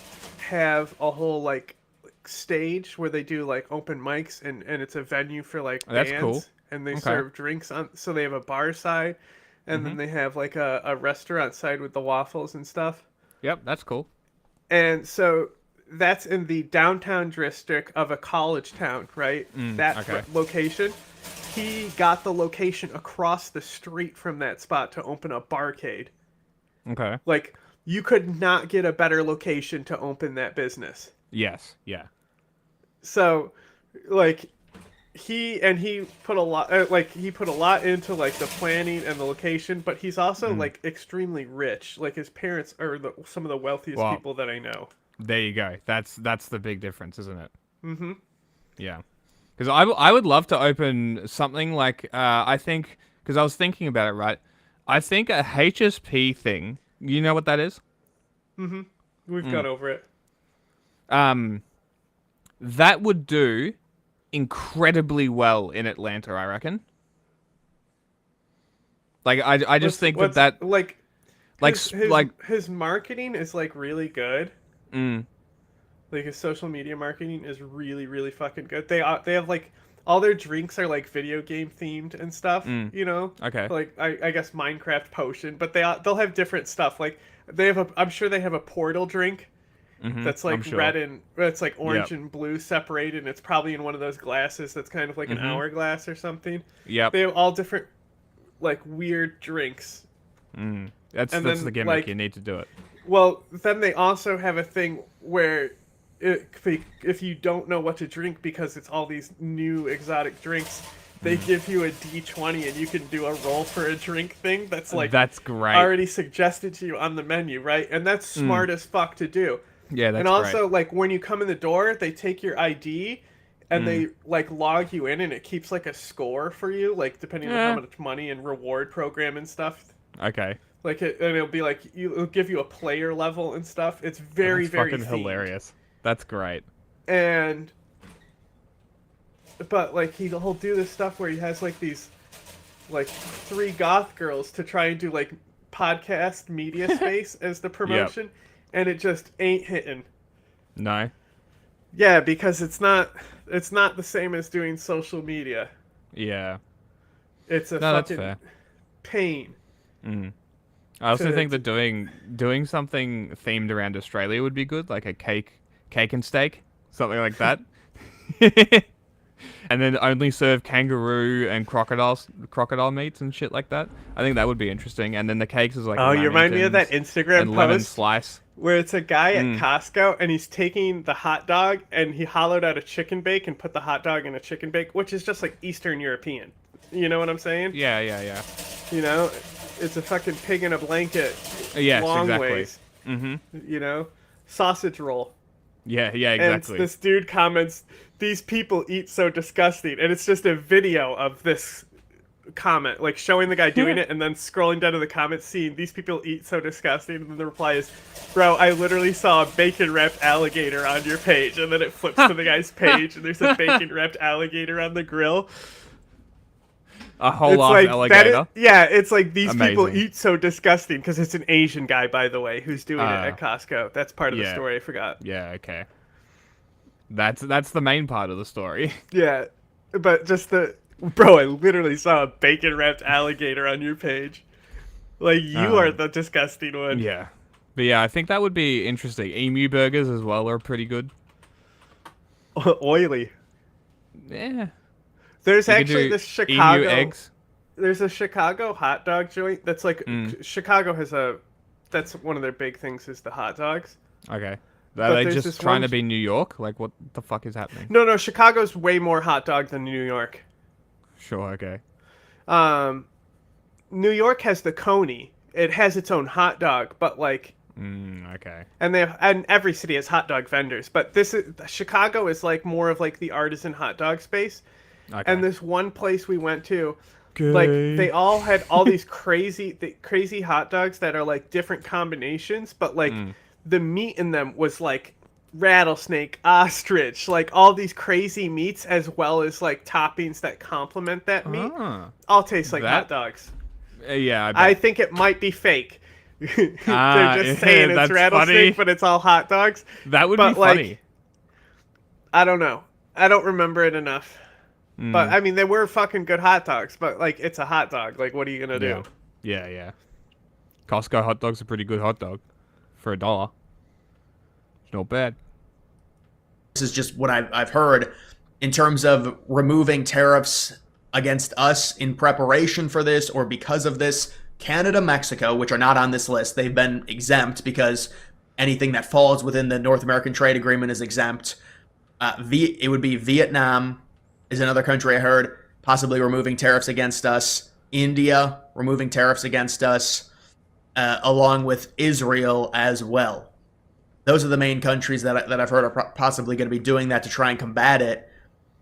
have a whole like stage where they do like open mics, and it's a venue for like bands. That's cool. And they serve drinks on, so they have a bar side, and then they have like a restaurant side with the waffles and stuff. Yep, that's cool. And so that's in the downtown district of a college town, right? Location. He got the location across the street from that spot to open a barcade. Okay. Like, you could not get a better location to open that business. Yes, yeah. So, like, he put a lot into like the planning and the location, but he's also like extremely rich. Like, his parents are some of the wealthiest people that I know. There you go. That's the big difference, isn't it? Mm-hmm. Yeah. Because I would love to open something like, I think, because I was thinking about it, right? I think a HSP thing, you know what that is? Mm-hmm. We've gone over it. That would do incredibly well in Atlanta, I reckon. Like, I just think that his marketing is like really good. Like, his social media marketing is really, really fucking good. They have like all their drinks are like video game themed and stuff. You know, okay. Like I guess Minecraft potion, but they'll have different stuff. Like I'm sure they have a Portal drink that's like red and it's like orange and blue separated, and it's probably in one of those glasses that's kind of like an hourglass or something. Yep. They have all different like weird drinks. That's the gimmick. Like, you need to do it. Well, then they also have a thing where if you don't know what to drink because it's all these new exotic drinks, they give you a D20 and you can do a roll for a drink thing that's great. Already suggested to you on the menu, right? And that's smart as fuck to do. Yeah, that's And also, great. like, when you come in the door, they take your ID and they like log you in, and it keeps like a score for you, like depending on how much money and reward program and stuff. Okay. Like and it'll be like it'll give you a player level and stuff. It's very very fucking themed. hilarious. That's great. But like he'll do this stuff where he has like these like 3 goth girls to try and do like podcast media space as the promotion, and it just ain't hitting. No. Yeah, because it's not the same as doing social media. Yeah. It's a that's fucking fair. pain. I also think that doing something themed around Australia would be good, like a cake and steak, something like that. And then only serve kangaroo and crocodile meats and shit like that. I think that would be interesting. And then the cakes is like you remind me of that Instagram and post lemon slice where it's a guy at Costco and he's taking the hot dog and he hollowed out a chicken bake and put the hot dog in a chicken bake, which is just like Eastern European. You know what I'm saying? Yeah. You know, it's a fucking pig in a blanket. Yes, long exactly. ways. You know, sausage roll. Yeah, exactly. And this dude comments, "These people eat so disgusting," and it's just a video of this comment, like showing the guy doing it, and then scrolling down to the comments, seeing "These people eat so disgusting," and then the reply is, "Bro, I literally saw a bacon wrapped alligator on your page," and then it flips to the guy's page, and there's a bacon wrapped alligator on the grill. A whole alligator. It's like these people Amazing. eat so disgusting, because it's an Asian guy, by the way, who's doing it at Costco. That's part of the story. I forgot. Yeah, okay. That's the main part of the story. Yeah, but just bro, I literally saw a bacon wrapped alligator on your page. Like, you are the disgusting one. Yeah, but yeah, I think that would be interesting. Emu burgers as well are pretty good. Oily. Yeah. There's actually this Chicago emu eggs. There's a Chicago hot dog joint that's like Chicago has a that's one of their big things is the hot dogs. Okay. But Are they there's just this trying one- to be New York? Like, what the fuck is happening? No, Chicago's way more hot dog than New York. Sure, okay. New York has the Coney. It has its own hot dog, but like, Okay. and every city has hot dog vendors. But Chicago is like more of like the artisan hot dog space. Okay. And this one place we went to, like they all had all these crazy hot dogs that are like different combinations, but like the meat in them was like rattlesnake, ostrich, like all these crazy meats as well as like toppings that complement that meat. All taste like hot dogs. Yeah, I think it might be fake. They're just saying it's that's rattlesnake, funny. but it's all hot dogs. That would But, be like, funny. I don't know. I don't remember it enough. But I mean, they were fucking good hot dogs. But like, it's a hot dog. Like, what are you gonna do? Yeah. Costco hot dog's a pretty good hot dog for $1. It's not bad. This is just what I've heard in terms of removing tariffs against us in preparation for this or because of this. Canada, Mexico, which are not on this list, they've been exempt because anything that falls within the North American Trade Agreement is exempt. It would be Vietnam is another country I heard possibly removing tariffs against us. India removing tariffs against us, along with Israel as well. Those are the main countries that I've heard are possibly going to be doing that to try and combat it.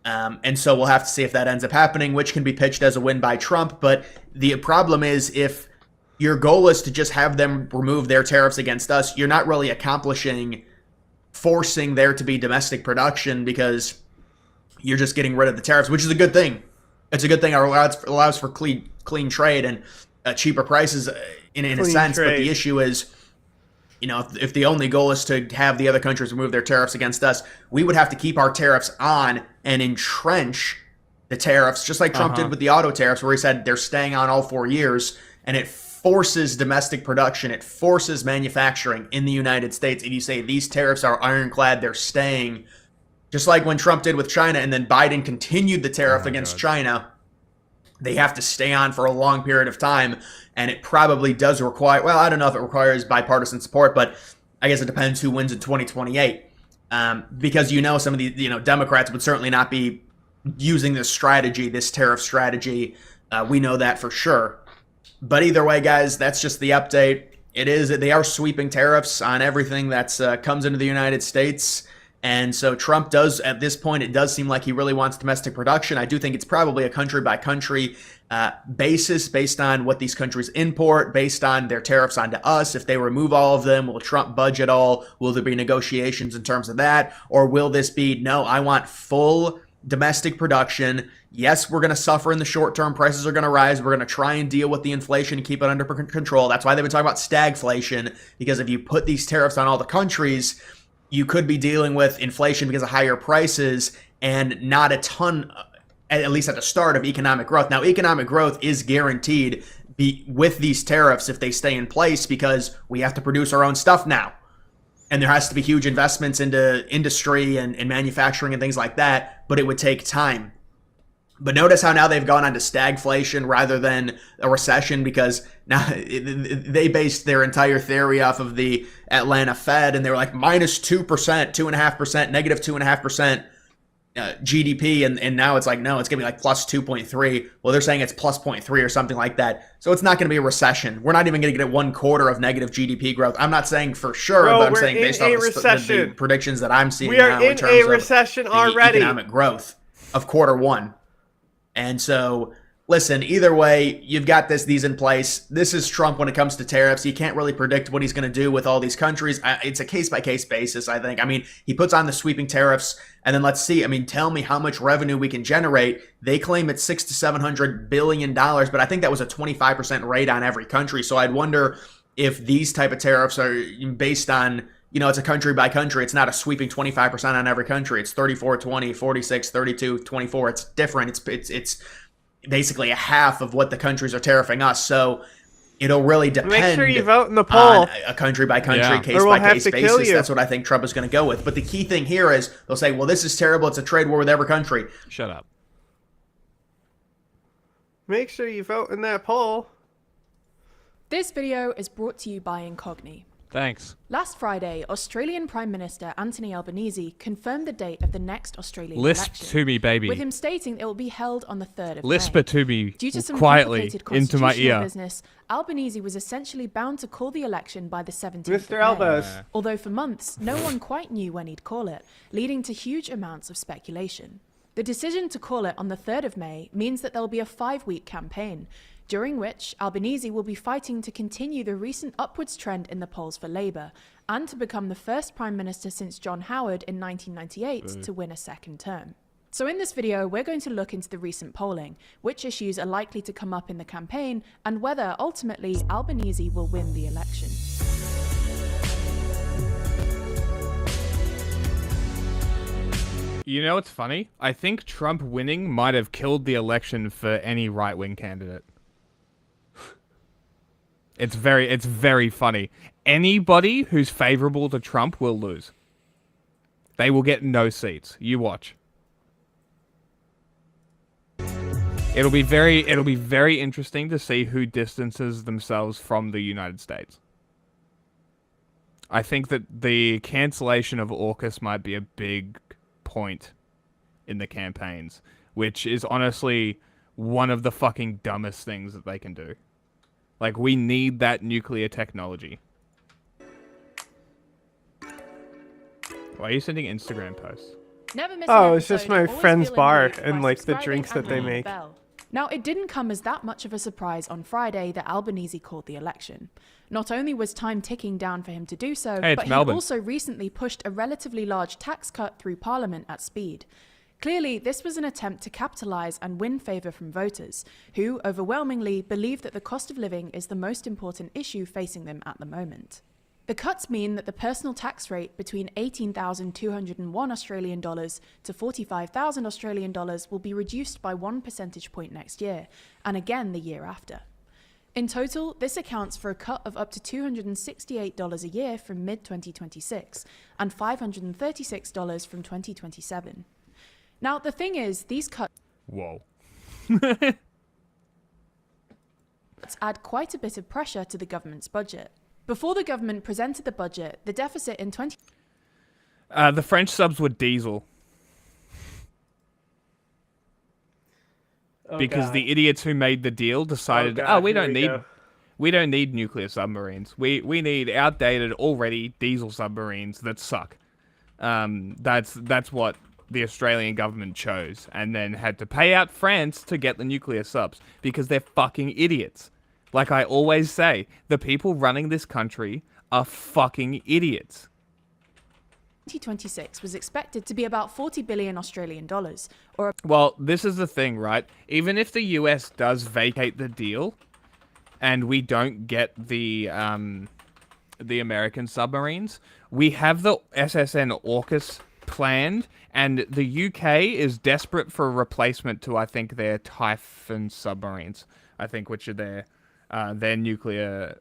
And so we'll have to see if that ends up happening, which can be pitched as a win by Trump. But the problem is if your goal is to just have them remove their tariffs against us, you're not really accomplishing forcing there to be domestic production because you're just getting rid of the tariffs, which is a good thing. It's a good thing. It allows for clean trade and cheaper prices in a sense. But the issue is, you know, if the only goal is to have the other countries remove their tariffs against us, we would have to keep our tariffs on and entrench the tariffs, just like Trump did with the auto tariffs, where he said they're staying on all 4 years, and it forces domestic production. It forces manufacturing in the United States. And you say these tariffs are ironclad, they're staying, just like when Trump did with China, and then Biden continued the tariff against China. They have to stay on for a long period of time, and it probably does require, well, I don't know if it requires bipartisan support, but I guess it depends who wins in 2028. Because, you know, some of the, you know, Democrats would certainly not be using this strategy, this tariff strategy. We know that for sure. But either way, guys, that's just the update. They are sweeping tariffs on everything that's comes into the United States. And so Trump does, at this point, it does seem like he really wants domestic production. I do think it's probably a country-by-country basis based on what these countries import, based on their tariffs onto us. If they remove all of them, will Trump budge at all? Will there be negotiations in terms of that? Or will this be, no, I want full domestic production. Yes, we're going to suffer in the short term. Prices are going to rise. We're going to try and deal with the inflation and keep it under control. That's why they've been talking about stagflation, because if you put these tariffs on all the countries, you could be dealing with inflation because of higher prices and not a ton, at least at the start, of economic growth. Now, economic growth is guaranteed with these tariffs if they stay in place, because we have to produce our own stuff now. And there has to be huge investments into industry and manufacturing and things like that, but it would take time. But notice how now they've gone on to stagflation rather than a recession, because now they based their entire theory off of the Atlanta Fed, and they were like minus 2%, 2.5%, negative 2.5% GDP, and now it's like, no, it's going to be like plus 2.3. Well, they're saying it's plus 0.3 or something like that. So it's not going to be a recession. We're not even going to get 1 quarter of negative GDP growth. I'm not saying for sure, but I'm saying based on the predictions that I'm seeing now in terms of recession already. Economic growth of Q1. And so, listen, either way, you've got these in place. This is Trump when it comes to tariffs. You can't really predict what he's going to do with all these countries. It's a case-by-case basis, I think. I mean, he puts on the sweeping tariffs, and then let's see. I mean, tell me how much revenue we can generate. They claim it's $600 to $700 billion, but I think that was a 25% rate on every country. So I'd wonder if these type of tariffs are based on, you know, it's a country by country. It's not a sweeping 25% on every country. It's 34, 20, 46, 32, 24. It's different. It's basically a half of what the countries are tariffing us. So it'll really depend. Make sure you vote in the poll. On a country by country, case by case basis. That's what I think Trump is going to go with. But the key thing here is they'll say, well, this is terrible. It's a trade war with every country. Shut up. Make sure you vote in that poll. This video is brought to you by Incogni. Thanks. Last Friday, Australian Prime Minister Anthony Albanese confirmed the date of the next Australian Lisp election, to me, baby. with him stating it will be held on the 3rd of Lisp May. it to me Due to some quietly complicated into my constitutional ear. business, Albanese was essentially bound to call the election by the 17th Mr. of May. Albers. Although for months, no one quite knew when he'd call it, leading to huge amounts of speculation. The decision to call it on the 3rd of May means that there'll be a 5-week campaign, during which Albanese will be fighting to continue the recent upwards trend in the polls for Labour, and to become the first Prime Minister since John Howard in 1998 to win a second term. So in this video, we're going to look into the recent polling, which issues are likely to come up in the campaign, and whether, ultimately, Albanese will win the election. You know what's funny? I think Trump winning might have killed the election for any right-wing candidate. It's very funny. Anybody who's favorable to Trump will lose. They will get no seats. You watch. It'll be very interesting to see who distances themselves from the United States. I think that the cancellation of AUKUS might be a big point in the campaigns, which is honestly one of the fucking dumbest things that they can do. Like, we need that nuclear technology. Why are you sending Instagram posts? Never miss Oh, an it's just episode, my always friend's feel bar engaged and by like the subscribing drinks that and they ringing the make. bell. Now, it didn't come as that much of a surprise on Friday that Albanese called the election. Not only was time ticking down for him to do so, Hey, it's but he Melbourne. also recently pushed a relatively large tax cut through Parliament at speed. Clearly, this was an attempt to capitalise and win favour from voters, who overwhelmingly believe that the cost of living is the most important issue facing them at the moment. The cuts mean that the personal tax rate between $18,201 Australian dollars to $45,000 Australian dollars will be reduced by 1 percentage point next year, and again the year after. In total, this accounts for a cut of up to $268 a year from mid-2026, and $536 from 2027. Now, the thing is, these cuts Whoa. add quite a bit of pressure to the government's budget. Before the government presented the budget, the deficit in The French subs were diesel. Because the idiots who made the deal decided, we don't need nuclear submarines. We need outdated, already diesel submarines that suck. That's what the Australian government chose, and then had to pay out France to get the nuclear subs, because they're fucking idiots. Like I always say, the people running this country are fucking idiots. 2026 was expected to be about 40 billion Australian dollars, or Well, this is the thing, right? Even if the US does vacate the deal, and we don't get the American submarines, we have the SSN AUKUS planned, and the UK is desperate for a replacement to, I think, their Typhoon submarines, I think, which are their nuclear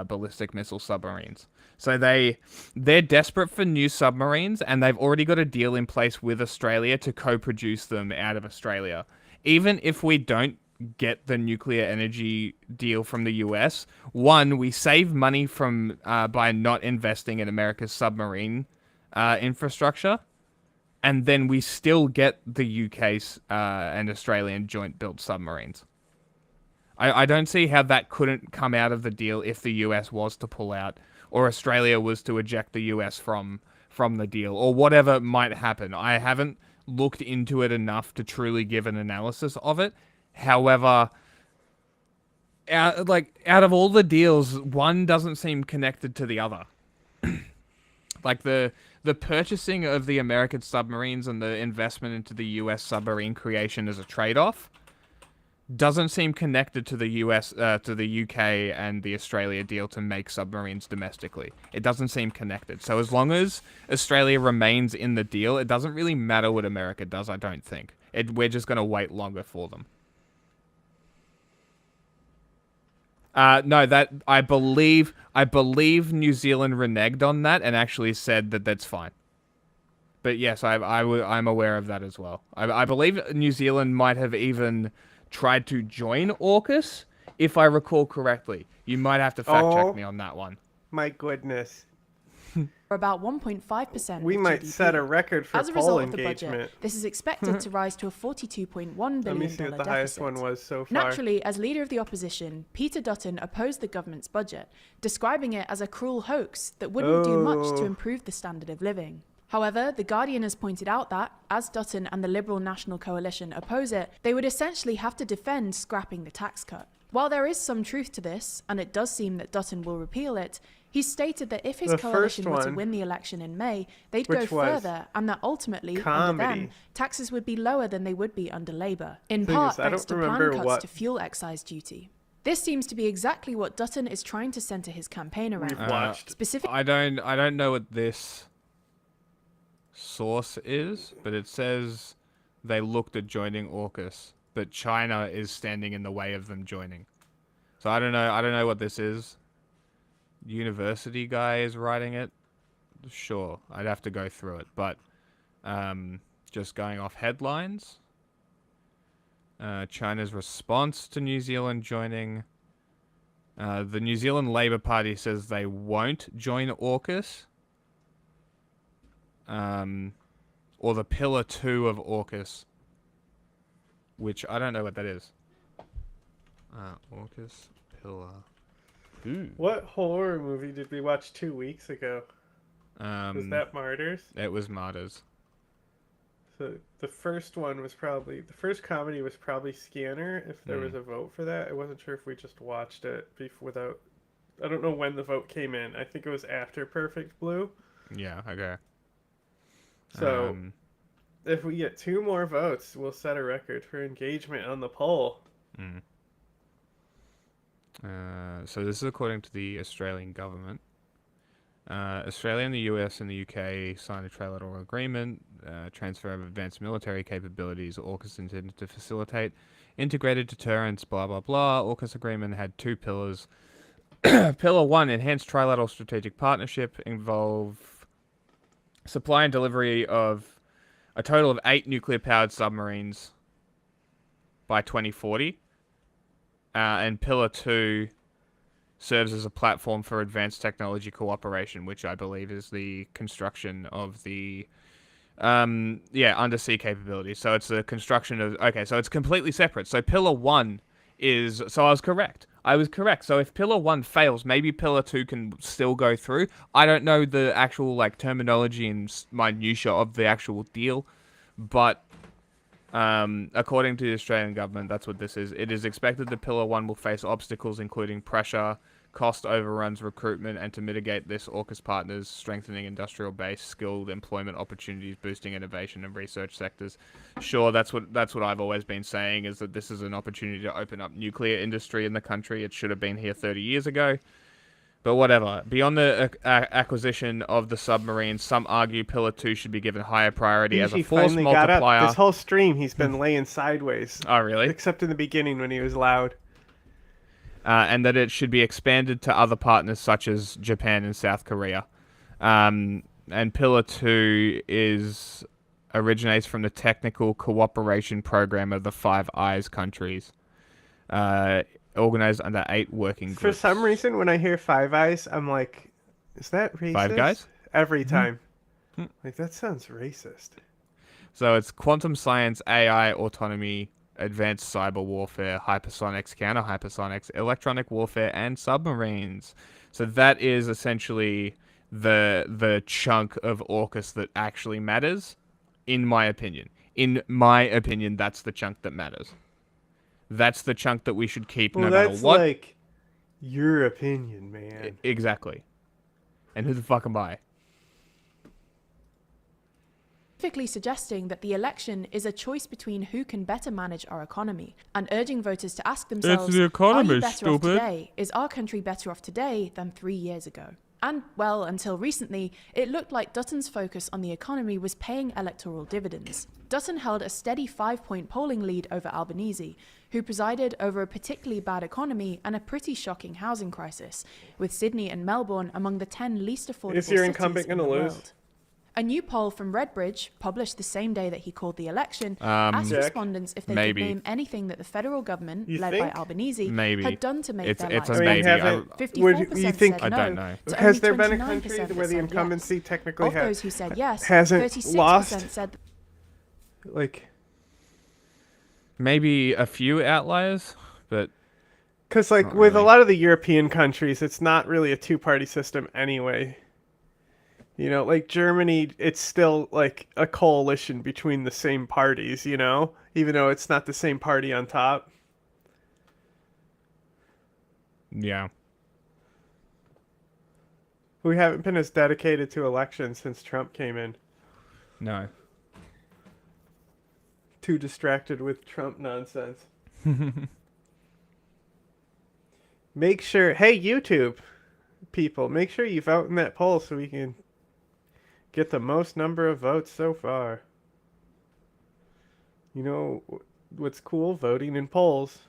ballistic missile submarines. So they're desperate for new submarines, and they've already got a deal in place with Australia to co-produce them out of Australia. Even if we don't get the nuclear energy deal from the US, one, we save money from by not investing in America's submarine infrastructure, and then we still get the UK's and Australian joint-built submarines. I don't see how that couldn't come out of the deal if the US was to pull out, or Australia was to eject the US from the deal, or whatever might happen. I haven't looked into it enough to truly give an analysis of it. However, out of all the deals, one doesn't seem connected to the other. Like the purchasing of the American submarines and the investment into the US submarine creation as a trade-off doesn't seem connected to the US, to the UK and the Australia deal to make submarines domestically. It doesn't seem connected. So as long as Australia remains in the deal, it doesn't really matter what America does, I don't think. We're just going to wait longer for them. No, that I believe New Zealand reneged on that and actually said that that's fine. But yes, I'm aware of that as well. I believe New Zealand might have even tried to join AUKUS if I recall correctly. You might have to fact check me on that one. My goodness. For about 1.5%. We might GDP. set a record for As a poll result of the engagement. budget, this is expected to rise to a $42.1 billion Let me see what the highest one was so far. Naturally, as leader of the opposition, Peter Dutton opposed the government's budget, describing it as a cruel hoax that wouldn't do much to improve the standard of living. However, The Guardian has pointed out that, as Dutton and the Liberal National Coalition oppose it, they would essentially have to defend scrapping the tax cut. While there is some truth to this, and it does seem that Dutton will repeal it, he's stated that if his coalition were to win the election in May, they'd go further, and that ultimately, under them, taxes would be lower than they would be under Labour, in part thanks to planned cuts to fuel excise duty. This seems to be exactly what Dutton is trying to centre his campaign around. I don't know what this source is, but it says they looked at joining AUKUS, but China is standing in the way of them joining. So I don't know what this is. University guy is writing it. Sure, I'd have to go through it, but just going off headlines. China's response to New Zealand joining. The New Zealand Labour Party says they won't join AUKUS. Or the Pillar 2 of AUKUS, which I don't know what that is. AUKUS Pillar. Ooh. What horror movie did we watch 2 weeks ago? Was that Martyrs? It was Martyrs. So the first one was probably, the first comedy was probably Scanner, if there was a vote for that. I wasn't sure if we just watched it without, I don't know when the vote came in. I think it was after Perfect Blue. Yeah, okay. So if we get 2 more votes, we'll set a record for engagement on the poll. So this is according to the Australian government. Australia and the US and the UK signed a trilateral agreement, transfer of advanced military capabilities. AUKUS intended to facilitate integrated deterrence, blah, blah, blah. AUKUS agreement had 2 pillars. Pillar 1, enhanced trilateral strategic partnership, involve supply and delivery of a total of 8 nuclear-powered submarines by 2040. And Pillar 2 serves as a platform for advanced technology cooperation, which I believe is the construction of the undersea capabilities. So it's the construction of... Okay, so it's completely separate. So Pillar 1 is... So I was correct. So if Pillar 1 fails, maybe Pillar 2 can still go through. I don't know the actual terminology and minutiae of the actual deal, but according to the Australian government, that's what this is. It is expected that Pillar 1 will face obstacles including pressure, cost overruns, recruitment, and to mitigate this, AUKUS partners strengthening industrial base, skilled employment opportunities, boosting innovation and research sectors. Sure, that's what I've always been saying, is that this is an opportunity to open up nuclear industry in the country. It should have been here 30 years ago. But whatever. Beyond the acquisition of the submarines, some argue Pillar 2 should be given higher priority as a force multiplier. This whole stream, he's been laying sideways. Oh, really? Except in the beginning when he was loud. And that it should be expanded to other partners such as Japan and South Korea. And Pillar 2 originates from the Technical Cooperation Program of the Five Eyes countries. Organized under 8 working groups. For some reason, when I hear Five Eyes, I'm like, is that racist? Five Guys? Every time. Like, that sounds racist. So it's quantum science, AI, autonomy, advanced cyber warfare, hypersonics, counter-hypersonics, electronic warfare, and submarines. So that is essentially the chunk of AUKUS that actually matters, in my opinion. In my opinion, that's the chunk that matters. That's the chunk that we should keep no matter what. Well, that's like your opinion, man. Exactly. And who the fuck am I? Specifically suggesting that the election is a choice between who can better manage our economy, and urging voters to ask themselves, the economy, are you better off stupid? today? Is our country better off today than 3 years ago? And, well, until recently, it looked like Dutton's focus on the economy was paying electoral dividends. Dutton held a steady 5-point polling lead over Albanese, who presided over a particularly bad economy and a pretty shocking housing crisis, with Sydney and Melbourne among the 10 least affordable Is your cities incumbent in going the to lose? world. A new poll from Redbridge, published the same day that he called the election, asked respondents if they could name anything that the federal government, led by Albanese, had done to make their lives better. 54% said no. I don't know. Has there been a country where the incumbency technically of those who said yes, hasn't 36% lost? said Like, maybe a few outliers, but because like with a lot of the European countries, it's not really a two-party system anyway. You know, like Germany, it's still like a coalition between the same parties, you know, even though it's not the same party on top. Yeah. We haven't been as dedicated to elections since Trump came in. No. Too distracted with Trump nonsense. Make sure, hey YouTube people, make sure you vote in that poll so we can get the most number of votes so far. You know what's cool? Voting in polls.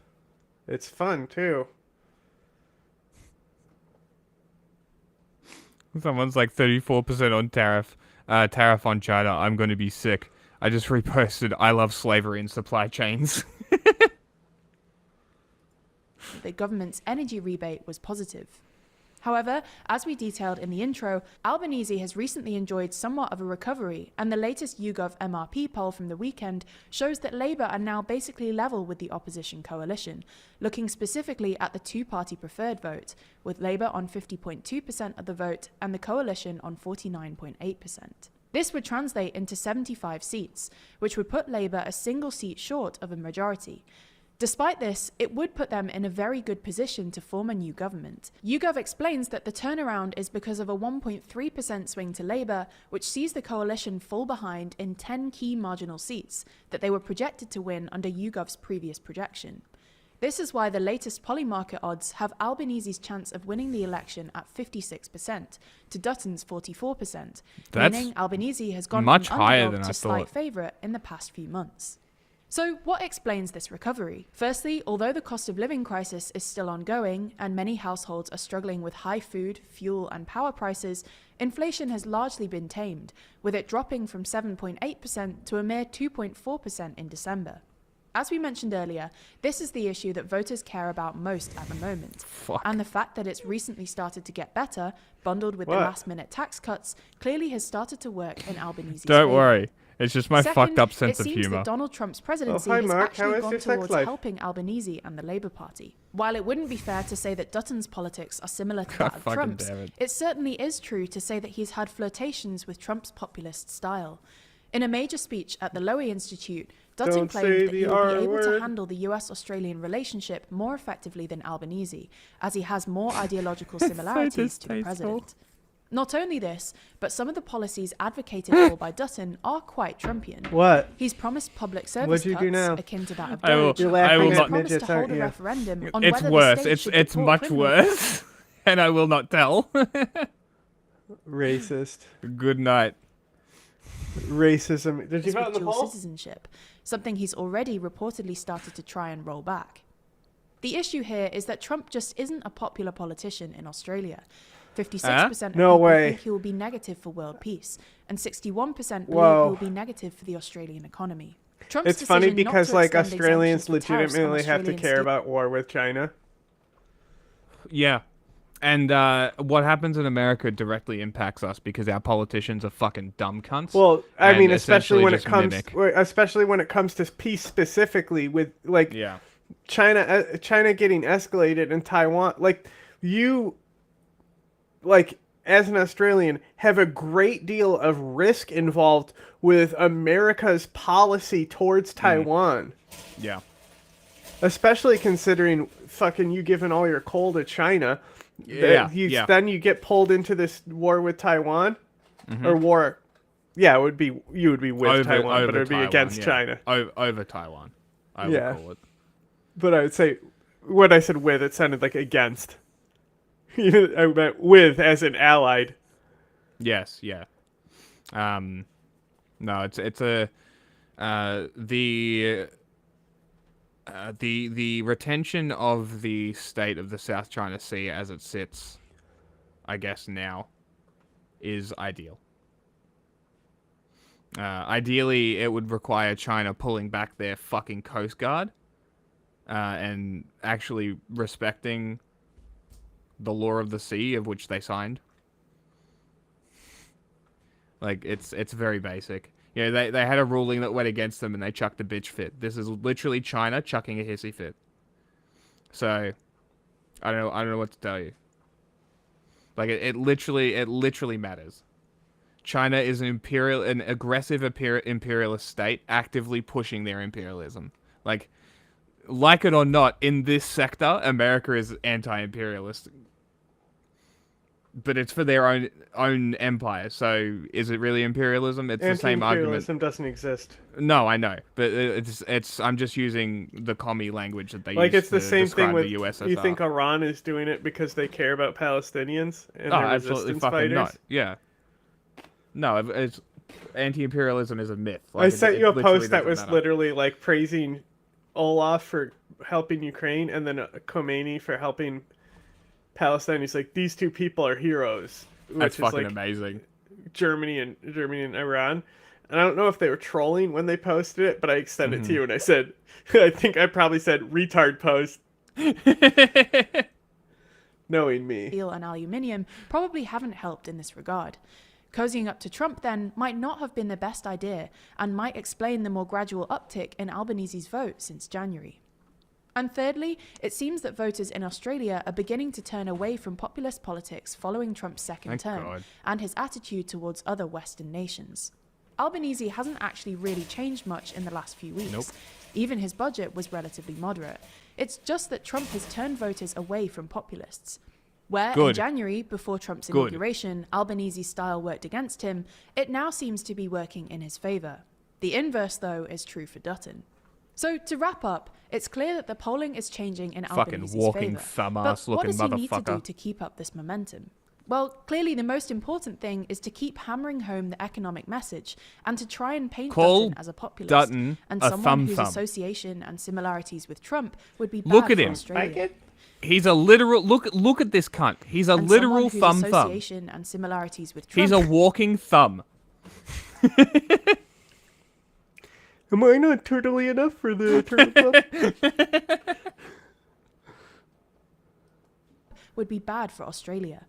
It's fun too. Someone's like 34% on tariff on China. I'm going to be sick. I just reposted I love slavery in supply chains. the government's energy rebate was positive. However, as we detailed in the intro, Albanese has recently enjoyed somewhat of a recovery, and the latest YouGov MRP poll from the weekend shows that Labour are now basically level with the opposition coalition, looking specifically at the two-party preferred vote, with Labour on 50.2% of the vote and the coalition on 49.8%. This would translate into 75 seats, which would put Labour a single seat short of a majority. Despite this, it would put them in a very good position to form a new government. YouGov explains that the turnaround is because of a 1.3% swing to Labour, which sees the coalition fall behind in 10 key marginal seats that they were projected to win under YouGov's previous projection. This is why the latest Polymarket odds have Albanese's chance of winning the election at 56% to Dutton's 44%, meaning Albanese has gone much from higher underdog than I to slight thought. favourite in the past few months. So what explains this recovery? Firstly, although the cost of living crisis is still ongoing and many households are struggling with high food, fuel and power prices, inflation has largely been tamed, with it dropping from 7.8% to a mere 2.4% in December. As we mentioned earlier, this is the issue that voters care about most at the moment. And the fact that it's recently started to get better, bundled with the last-minute tax cuts, clearly has started to work in Albanese's Don't favour. worry. It's just my fucked up sense of it seems humor. that Donald Trump's presidency hi, has Mark. How actually is gone your sex towards life? helping Albanese and the Labour Party. While it wouldn't be fair to say that Dutton's politics are similar to that of fucking Trump's, damn it. it certainly is true to say that he's had flirtations with Trump's populist style. In a major speech at the Lowy Institute, Dutton Don't say claimed that the he would R be able word. to handle the US-Australian relationship more effectively than Albanese, as he has more ideological similarities to the president. Not only this, but some of the policies advocated for by Dutton are quite Trumpian. What? He's promised public service What'd you cuts do now? akin to that of I will- Doge, I will and he's not- promised to midgets, hold aren't a you? referendum on It's whether worse. the state should It's deport much criminals. worse. And I will not tell. Racist. Good night. Racism. Did you with vote in the dual poll? citizenship, something he's already reportedly started to try and roll back. The issue here is that Trump just isn't a popular politician in Australia. 56% of No people way. think he will be negative for world peace, and 61% believe Whoa. he will be negative for the Australian economy. Trump's It's funny decision not because to like extend Australians exemptions for tariffs on legitimately have to Australian care steel- about war with China. Yeah. And what happens in America directly impacts us because our politicians are fucking dumb cunts. Well, I and mean, especially essentially when it just comes, mimic. especially when it comes to peace specifically with like Yeah. China getting escalated in Taiwan. Like you, like as an Australian, have a great deal of risk involved with America's policy towards Taiwan. Yeah. Especially considering fucking you giving all your coal to China. Yeah, Then you get pulled into this war with Taiwan, Mhm. or war. Yeah, it would be you would be with Taiwan, but it would be Taiwan, against yeah. China. Over Taiwan, I would call it. But I would say when I said with, it sounded like against. I meant with as in allied. Yes, yeah. No, it's a the retention of the state of the South China Sea as it sits, I guess now, is ideal. Ideally, it would require China pulling back their fucking Coast Guard and actually respecting the law of the sea of which they signed. Like, it's very basic. You know, they had a ruling that went against them and they chucked a bitch fit. This is literally China chucking a hissy fit. So, I don't know what to tell you. Like, it literally matters. China is an aggressive imperialist state actively pushing their imperialism. Like it or not, in this sector, America is anti-imperialist. But it's for their own empire. So is it really imperialism? It's the same argument. Anti-imperialism doesn't exist. No, I know, but it's. I'm just using the commie language that they use. Like it's the to same thing describe with the USSR. You think Iran is doing it because they care about Palestinians and Oh, their absolutely resistance fucking fighters? not. Yeah. No, it's anti-imperialism is a myth. I sent you a literally post that doesn't was matter. literally like praising Olaf for helping Ukraine and then Khomeini for helping Palestine. He's like, these two people are heroes. That's which fucking is like amazing. Germany and Iran. And I don't know if they were trolling when they posted it, but I sent it to you and I said, I think I probably said retard post. Knowing me. Steel and aluminium probably haven't helped in this regard. Cozying up to Trump then might not have been the best idea and might explain the more gradual uptick in Albanese's vote since January. And thirdly, it seems that voters in Australia are beginning to turn away from populist politics following Trump's second term and his attitude towards other Western nations. Albanese hasn't actually really changed much in the last few weeks. Nope. Even his budget was relatively moderate. It's just that Trump has turned voters away from populists. Where in January, before Trump's inauguration, Albanese's style worked against him, it now seems to be working in his favour. The inverse, though, is true for Dutton. So, to wrap up, it's clear that the polling is changing in Albanese's favour. Fucking walking thumb-ass But what looking does he need to do motherfucker. to keep up this momentum? Well, clearly the most important thing is to keep hammering home the economic message and to try and paint Call Dutton as a populist Dutton and a someone whose thumb. association and similarities with Trump would be bad Look at for him. Australia. He's a literal look at this cunt. He's a And literal someone whose thumb. association and similarities with Trump. He's a walking thumb. Am I not turtly enough for the turtle club? would be bad for Australia.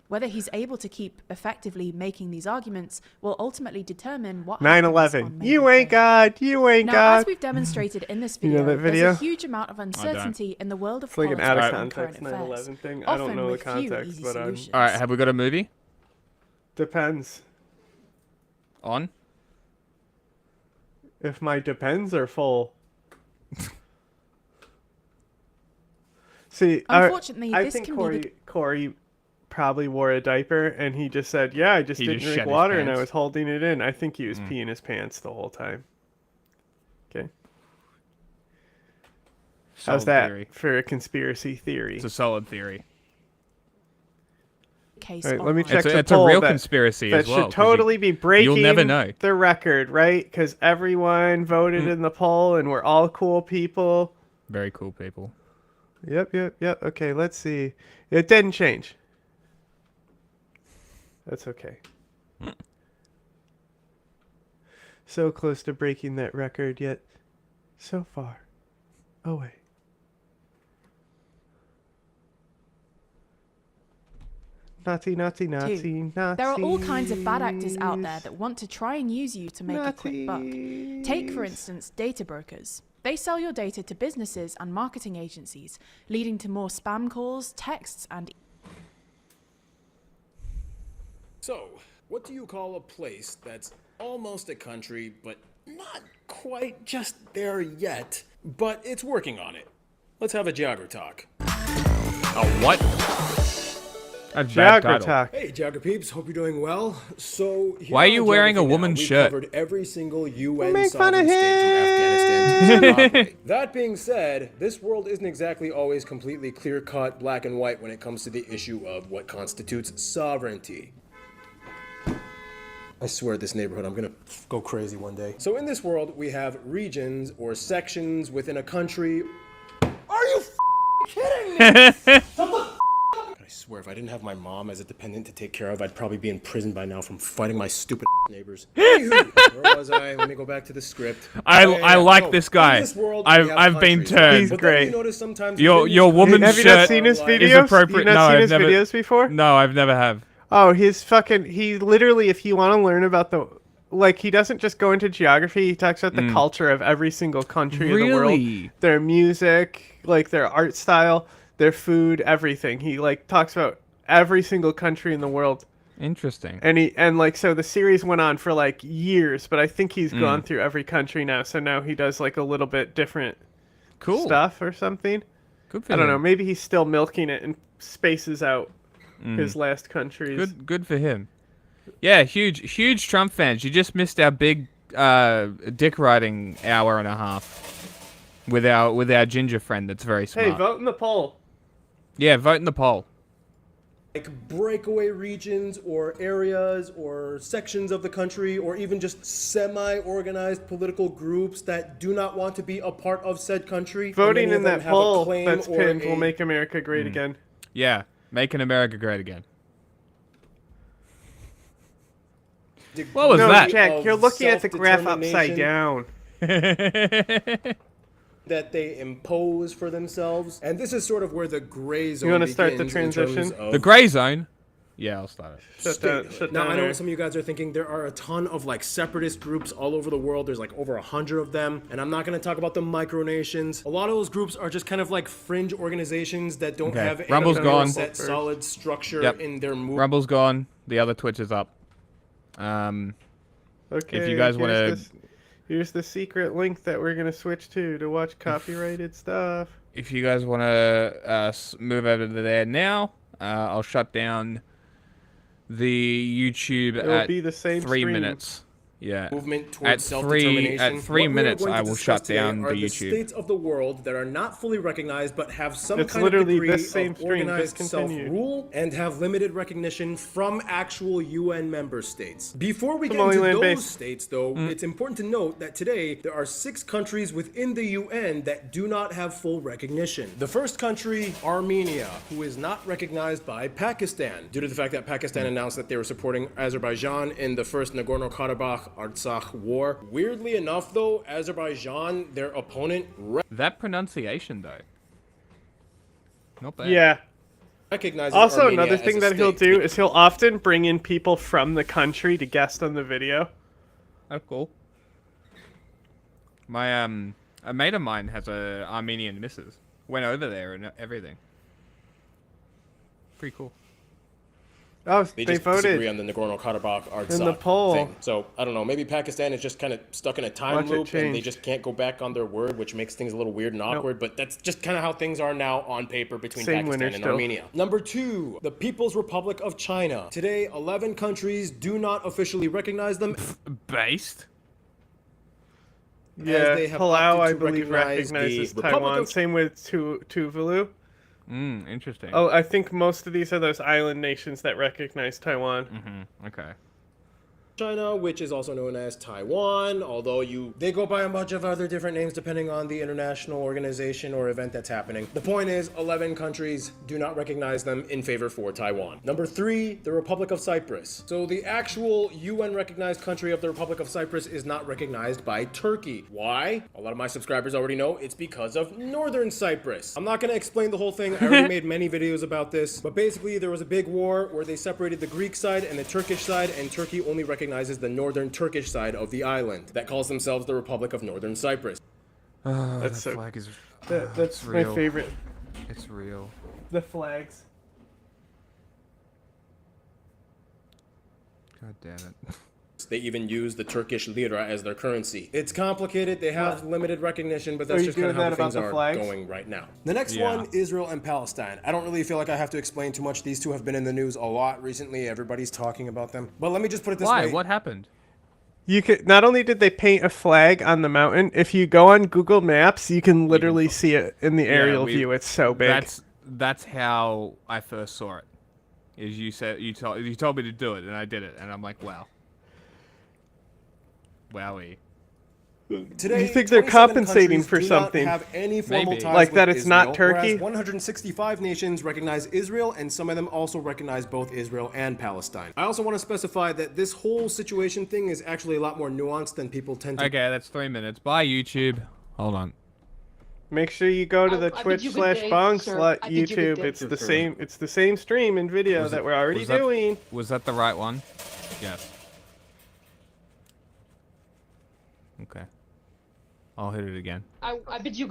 Whether he's able to keep effectively making these arguments will ultimately determine what 9/11. You ain't God. You ain't now, God. as we've demonstrated in this You video, know that video? there's a huge amount of uncertainty in the world of It's like an politics out of and current context affairs. 9/11 thing. I don't often know the with few context, easy but solutions. All right, have we got a movie? Depends. On? If my depends are full. See, Unfortunately, I this think can be Corey probably wore a diaper, and he just said, "Yeah, I just didn't drink water, and I was holding it in." I think he was peeing his pants the whole time. Okay. How's that for a conspiracy theory? It's a solid theory. Case All right, let me check the it's a poll real that, conspiracy that as well. should totally be breaking You'll never know. the record, right? Because everyone voted in the poll, and we're all cool people. Very cool people. Yep. Okay, let's see. It didn't change. That's okay. So close to breaking that record, yet so far away. Nazi. Two, there are all kinds of bad actors out there that want to try and use you to make a quick buck. Take, for instance, data brokers. They sell your data to businesses and marketing agencies, leading to more spam calls, texts, and... So, what do you call a place that's almost a country, but not quite just there yet, but it's working on it? Let's have a Jagger talk. A what? That's bad title. Hey, Jagger peeps, hope you're doing well. So, here Why are you on wearing a Geography Now, woman's we've shirt? covered every single UN make fun of sovereign state from Afghanistan to Zimbabwe. That being said, this world isn't exactly always completely clear-cut, black and white when it comes to the issue of what constitutes sovereignty. I swear this neighborhood, I'm gonna go crazy one day. So in this world, we have regions or sections within a country. Are you kidding me? Shut the swear, if I didn't have my mom as a dependent to take care of, I'd probably be in prison by now from fighting my stupid neighbors. Anywho, where was I? Let me go back to the script. I like So, this guy. in this world, we have I've been countries, turned. He's but then great. you notice sometimes Your within these woman's Have you shirt not seen his is videos? appropriate. Have you not No, seen I've his never, videos before? No, I've never have. Oh, he literally, if you want to learn about he doesn't just go into geography, he talks about the culture of every single country in the world. Really? Their music, their art style, their food, everything. He talks about every single country in the world. Interesting. And so the series went on for years, but I think he's gone through every country now, so now he does a little bit different stuff or something. Good for I don't know, him. maybe he's still milking it and spaces out his last countries. Good for him. Yeah, huge Trump fans. You just missed our big dick riding hour and a half with our ginger friend that's very smart. Hey, vote in the poll. Yeah, vote in the poll. Breakaway regions or areas or sections of the country, or even just semi-organized political groups that do not want to be a part of said country. Voting in that poll that's that's pinned will make America great again. Yeah, making America great again. What was that? Jack, you're looking at the graph upside down. That they impose for themselves, and this is sort of where the gray zone. You want to start the begins in transition? terms of The gray zone? Yeah, I'll start it. Shut Now, down I know there. what some of you guys are thinking. There are a ton of separatist groups all over the world. There's over 100 of them, and I'm not going to talk about the micronations. A lot of those groups are just kind of fringe organizations that don't have Rumble's any gone. set solid structure Yep. in their movement. Rumble's gone. The other Twitch is up. Okay, if you guys want to, here's the secret link that we're gonna switch to watch copyrighted stuff. if you guys want to move over to there now, I'll shut down the YouTube It'll at be the same 3 stream. minutes. Yeah. Movement At towards self-determination. at 3 What we are minutes, going to I will discuss shut down today are the the YouTube. states of the world that are not fully recognized but have some It's kind of literally degree this same of stream, organized just continue. self-rule and have limited recognition from actual UN member states. Before we get into Somaliland those based. states, though, it's important to note that today there are 6 countries within the UN that do not have full recognition. The first country, Armenia, who is not recognized by Pakistan due to the fact that Pakistan announced that they were supporting Azerbaijan in the first Nagorno-Karabakh Artsakh war. Weirdly enough, though, Azerbaijan, their opponent, That pronunciation, though. Not bad. Yeah. recognizes Also, Armenia another as thing a that he'll state. do is he'll often bring in people from the country to guest on the video. Oh, cool. My a mate of mine has a Armenian missus. Went over there and everything. Pretty cool. Oh, They they just disagree voted. on the Nagorno-Karabakh Artsakh In the poll. thing. So, I don't know, maybe Pakistan is just kind of stuck in a time Watch it loop and they change. just can't go back on their word, which makes things a little weird and awkward, but that's just kind of how things are now on paper between Same Pakistan winner and still. Armenia. Number 2, the People's Republic of China. Today, 11 countries do not officially recognize them. Based? Yeah, they have Palau, opted I to believe, recognize recognizes the Republic Taiwan. of- Same with Tuvalu. Interesting. Oh, I think most of these are those island nations that recognize Taiwan. Okay. China, which is also known as Taiwan, although they go by a bunch of other different names depending on the international organization or event that's happening. The point is, 11 countries do not recognize them in favor for Taiwan. Number 3, the Republic of Cyprus. So the actual UN recognized country of the Republic of Cyprus is not recognized by Turkey. Why? A lot of my subscribers already know it's because of Northern Cyprus. I'm not going to explain the whole thing. I already made many videos about this, but basically there was a big war where they separated the Greek side and the Turkish side, and Turkey only recognizes the northern Turkish side of the island that calls themselves the Republic of Northern Cyprus. That's that so. flag is. That's it's my real. favorite. It's real. The flags. God damn it. They even use the Turkish lira as their currency. It's complicated, they have limited recognition, but that's Are you just kind of doing how that things about the are flags? going right now. The next Yeah. one, Israel and Palestine. I don't really feel like I have to explain too much. These two have been in the news a lot recently. Everybody's talking about them. But let me just put it this Why? way. What happened? You could not only did they paint a flag on the mountain. If you go on Google Maps, you can literally see it in the aerial view. It's so big. That's how I first saw it. Is you told me to do it and I did it and I'm like, wow. Wowie. Today, you think they're 27 compensating countries for do not something? have any formal ties Like that with it's not Israel, Turkey? whereas 165 nations recognize Israel, and some of them also recognize both Israel and Palestine. I also want to specify that this whole situation thing is actually a lot more nuanced than people tend to. Okay, that's 3 minutes. Bye, YouTube. Hold on. Make sure you go to the I bid you good day, Twitch/Bong sir. Slut I bid you good YouTube. day. It's the same. It's the same stream and video Was that it- we're already doing. Was that the right one? Yes. Okay. I'll hit it again. I bid you good